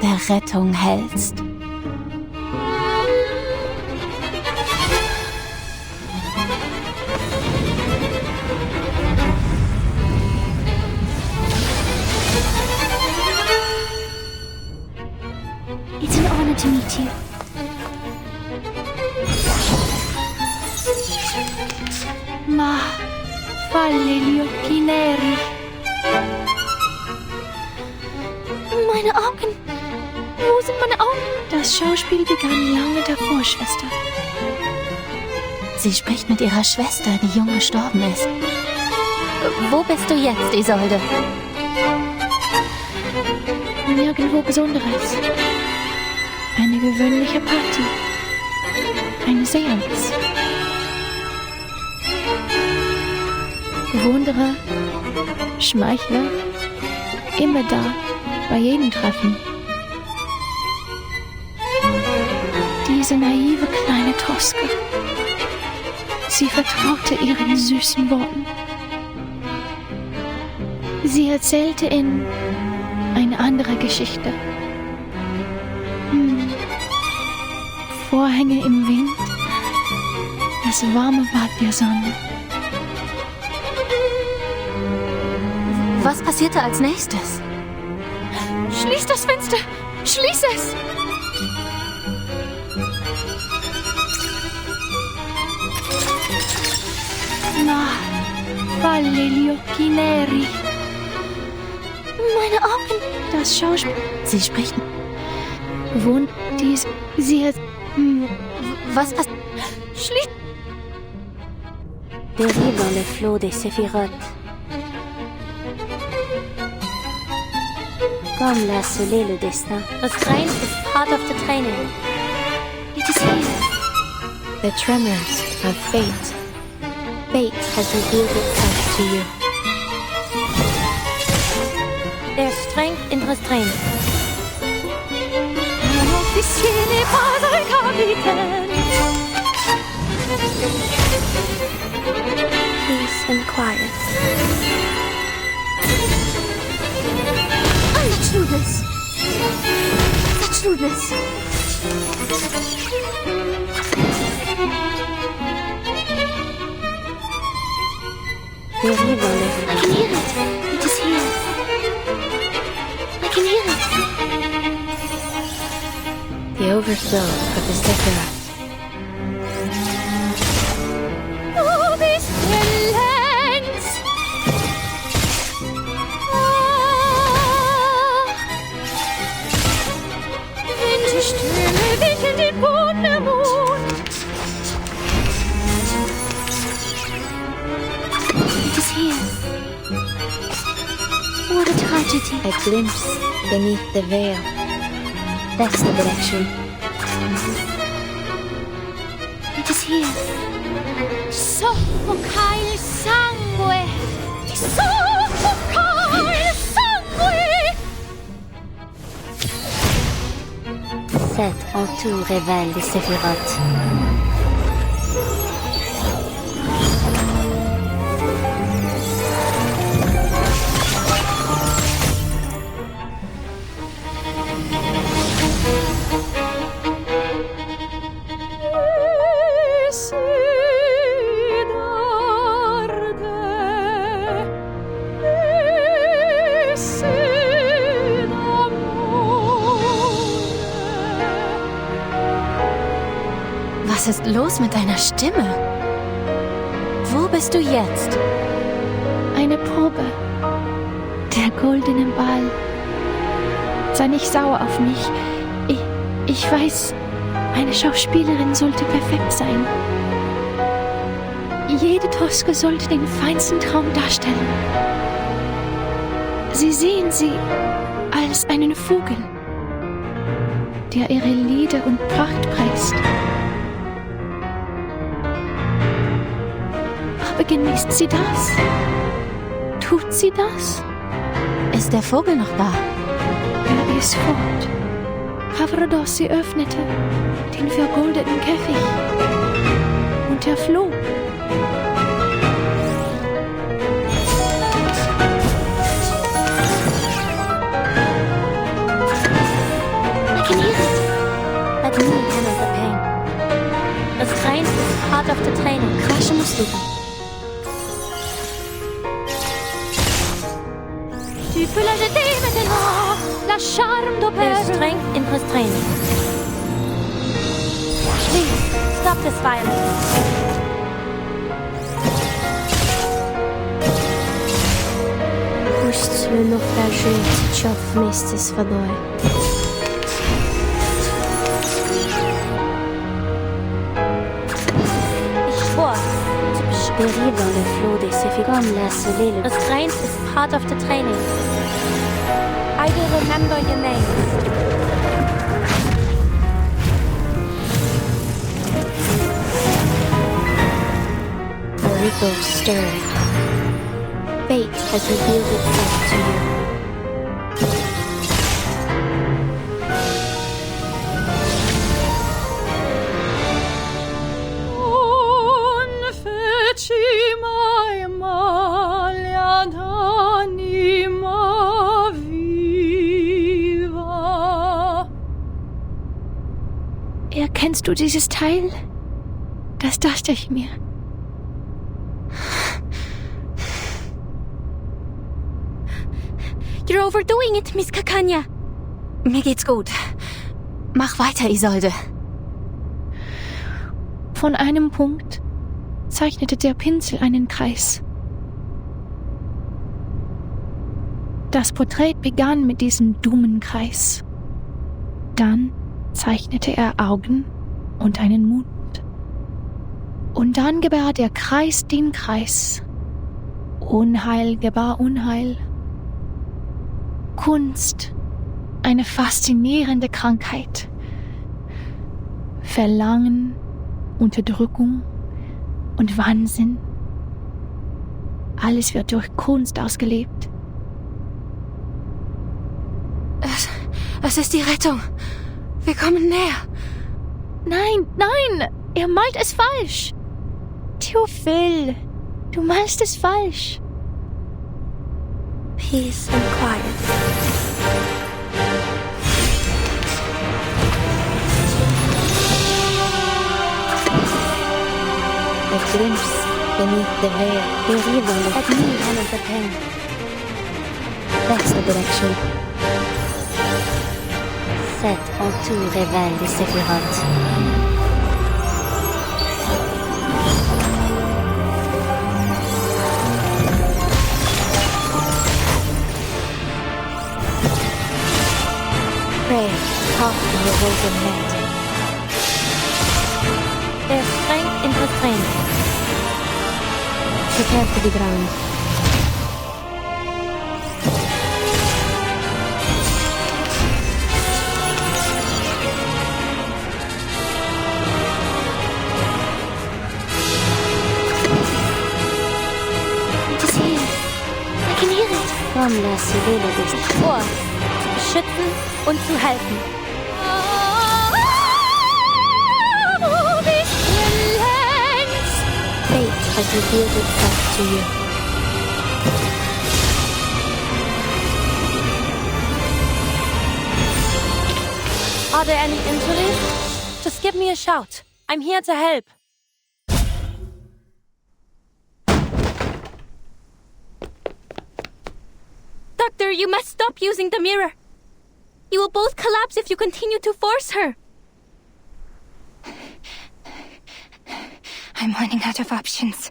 der Rettung hältst. It's an honor to meet you. Ma, falle gli occhi neri. Meine Augen. Wo sind meine Augen? Das Schauspiel begann lange davor, Schwester. Sie spricht mit ihrer Schwester, die jung gestorben ist. Wo bist du jetzt, Isolde? Nirgendwo Besonderes. Eine gewöhnliche Party. Eine Seance. Bewunderer, Schmeichler, immer da, bei jedem Treffen. Diese naive kleine Toska. Sie vertraute ihren süßen Worten. Sie erzählte in eine andere Geschichte. Vorhänge im Wind, das warme Bad der Sonne. Was passierte als nächstes? Schließ das Fenster! Schließ es! Ma, falle gli occhi neri. Meine Augen! Das Schauspiel. Sie spricht. Wohnt dies. Sie hat. Was passiert? Schließ. Dérive dans le flot des séphirotes. Comme l'a scellé le destin. Restraint is part of the training. It is here. The tremors of fate. Fate has revealed itself to you. There's strength in restraint. Un officier n'est pas un capitaine. Peace and quiet. Let's do this. Let's do this. Dérive dans le I can hear it. It is here. I can hear it. The overflow of the Sephiroth. Oh, this relents. Winterstürme wickeln den Boden im Mond. It is here. What a tragedy. A glimpse beneath the veil. That's the direction. It is here. Soffoca il sangue. Soffoca il sangue. Cet entour révèle les séphirotes. Was ist los mit deiner Stimme? Wo bist du jetzt? Eine Probe. Der goldene Ball. Sei nicht sauer auf mich. Ich weiß, eine Schauspielerin sollte perfekt sein. Jede Toska sollte den feinsten Traum darstellen. Sie sehen sie als einen Vogel, der ihre Lieder und Pracht preist. Aber genießt sie das? Tut sie das? Ist der Vogel noch da? Er ist fort. Kavrodossi öffnete den vergoldeten Käfig und er floh. I can hear it. Let me handle the pain. Restraint is part of the training. Crash musst du. Tu peux la jeter maintenant, la charme There's d'opère. strength in restraint. Please, stop this violence. Puść le naufragé, ciąg wmesty z водой. Ich schwor, dérive dans le flot des séphirotes. Comme l'a scellé le restraint is part of the training. I will remember your name. The ripple stirred. Fate has revealed itself to you. Erkennst du dieses Teil? Das dachte ich mir. You're overdoing it, Miss Kakanya. Mir geht's gut. Mach weiter, Isolde. Von einem Punkt zeichnete der Pinsel einen Kreis. Das Porträt begann mit diesem dummen Kreis. Dann zeichnete er Augen und einen Mund. Und dann gebar der Kreis den Kreis. Unheil gebar Unheil. Kunst, eine faszinierende Krankheit. Verlangen, Unterdrückung und Wahnsinn. Alles wird durch Kunst ausgelebt. Es ist die Rettung. Wir kommen näher. Nein, nein, er malt es falsch. Theophil, du malst es falsch. Peace and quiet. A glimpse beneath the veil. The evil at me handles the pen. That's the direction. Cette en tout révèle les séphirotes. Pray, talk in your risen net. There's strength in restraint. Prepare for the ground. Komm, lass die Seele durch dich vor, zu beschützen und zu helfen. Wo bist du längst? Fate has revealed itself to you. Are there any injuries? Just give me a shout. I'm here to help. Doctor, you must stop using the mirror. You will both collapse if you continue to force her. I'm running out of options.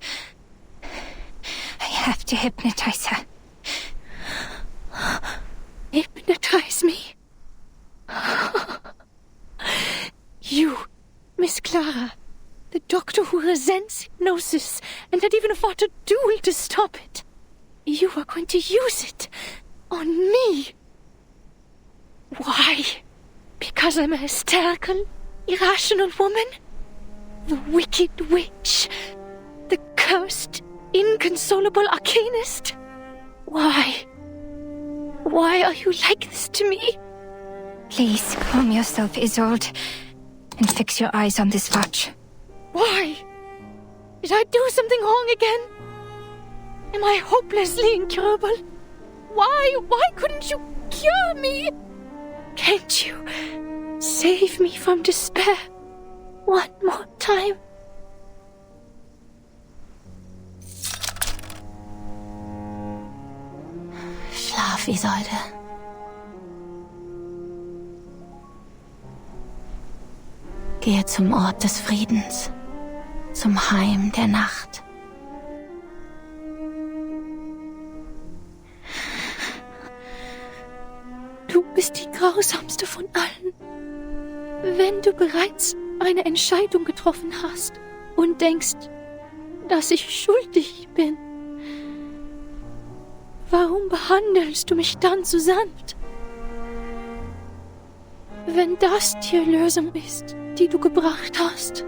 I have to hypnotize her. Hypnotize me? You, Miss Clara, the doctor who resents hypnosis and had even fought a duel to stop it. You are going to use it on me. Why? Because I'm a hysterical, irrational woman? The wicked witch? The cursed, inconsolable arcanist? Why? Why are you like this to me? Please, calm yourself, Isolde, and fix your eyes on this watch. Why? Did I do something wrong again? Am I hopelessly incurable? Why couldn't you cure me? Can't you save me from despair one more time? Schlaf, Isolde. Gehe zum Ort des Friedens, zum Heim der Nacht. Du bist die grausamste von allen. Wenn du bereits eine Entscheidung getroffen hast und denkst, dass ich schuldig bin, warum behandelst du mich dann so sanft? Wenn das die Erlösung ist, die du gebracht hast,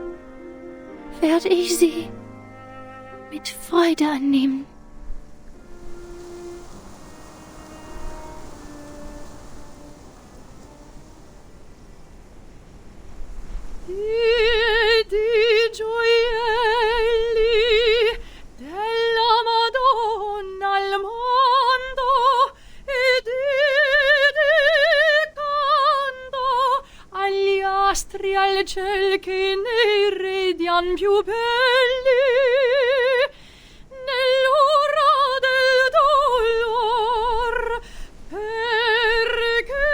werde ich sie mit Freude annehmen. di gioielli della Madonna al mondo e dedicando agli astri al ciel che ne irradian più belli nell'ora del dolor perché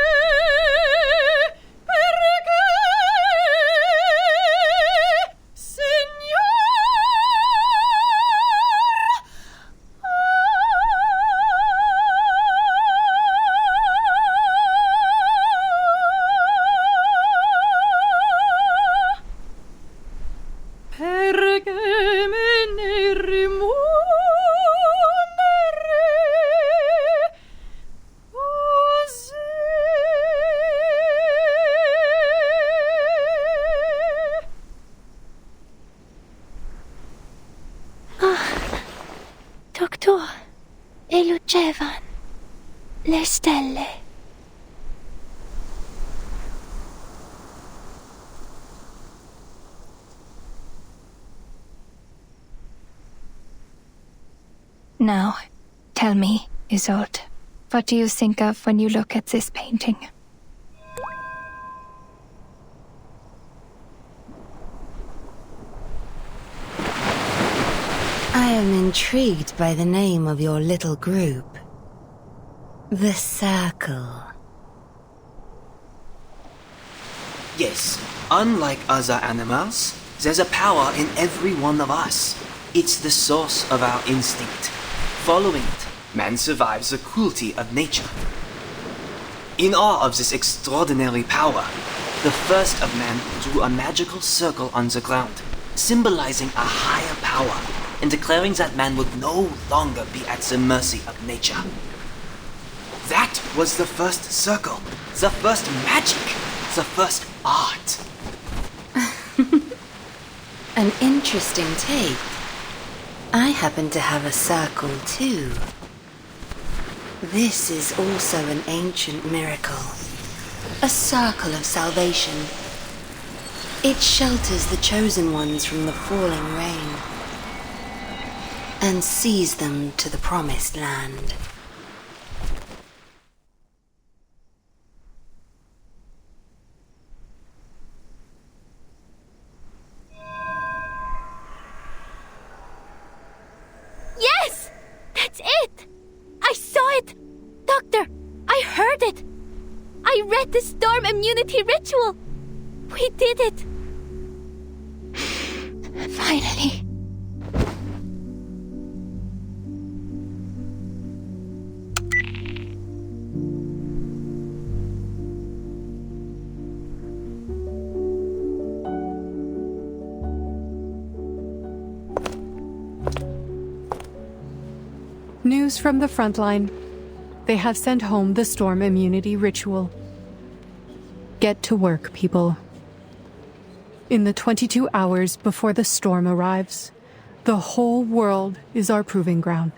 e luccevan le stelle. Now, tell me, Isolde, what do you think of when you look at this painting? I am intrigued by the name of your little group. The Circle. Yes, unlike other animals, there's a power in every one of us. It's the source of our instinct. Following it, man survives the cruelty of nature. In awe of this extraordinary power, the first of man drew a magical circle on the ground, symbolizing a higher power, and declaring that man would no longer be at the mercy of nature. That was the first circle, the first magic, the first art. An interesting take. I happen to have a circle too. This is also an ancient miracle. A circle of salvation. It shelters the chosen ones from the falling rain and sees them to the promised land. Yes! That's it! I saw it! Doctor, I heard it! I read the storm immunity ritual! We did it! Finally. News from the front line. They have sent home the storm immunity ritual. Get to work, people. In the 22 hours before the storm arrives, the whole world is our proving ground.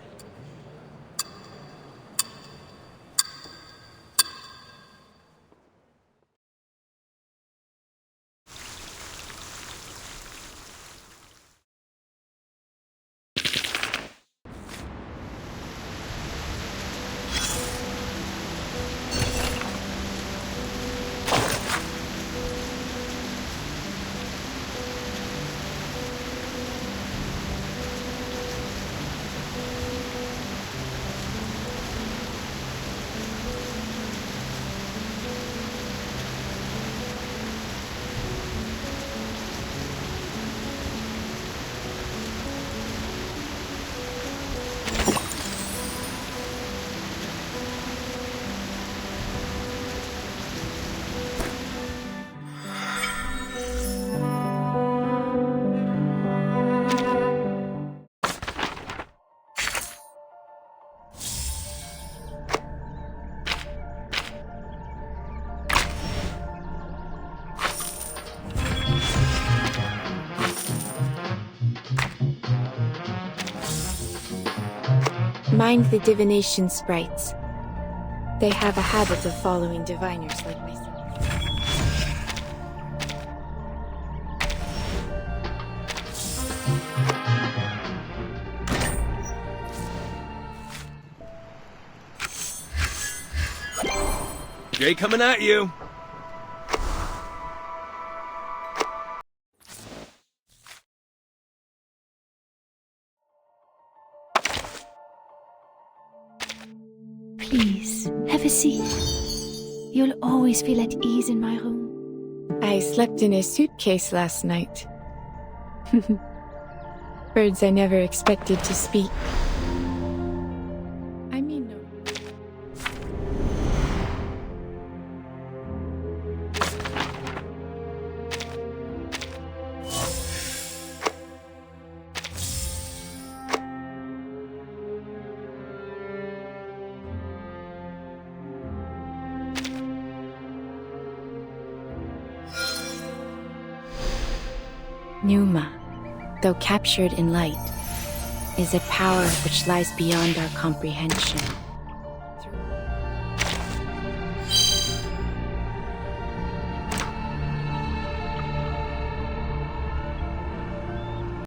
Mind the divination sprites. They have a habit of following diviners like myself. Jay coming at you. Please, have a seat. You'll always feel at ease in my room. I slept in a suitcase last night. Birds I never expected to speak. I mean, no. Pneuma, though captured in light, is a power which lies beyond our comprehension.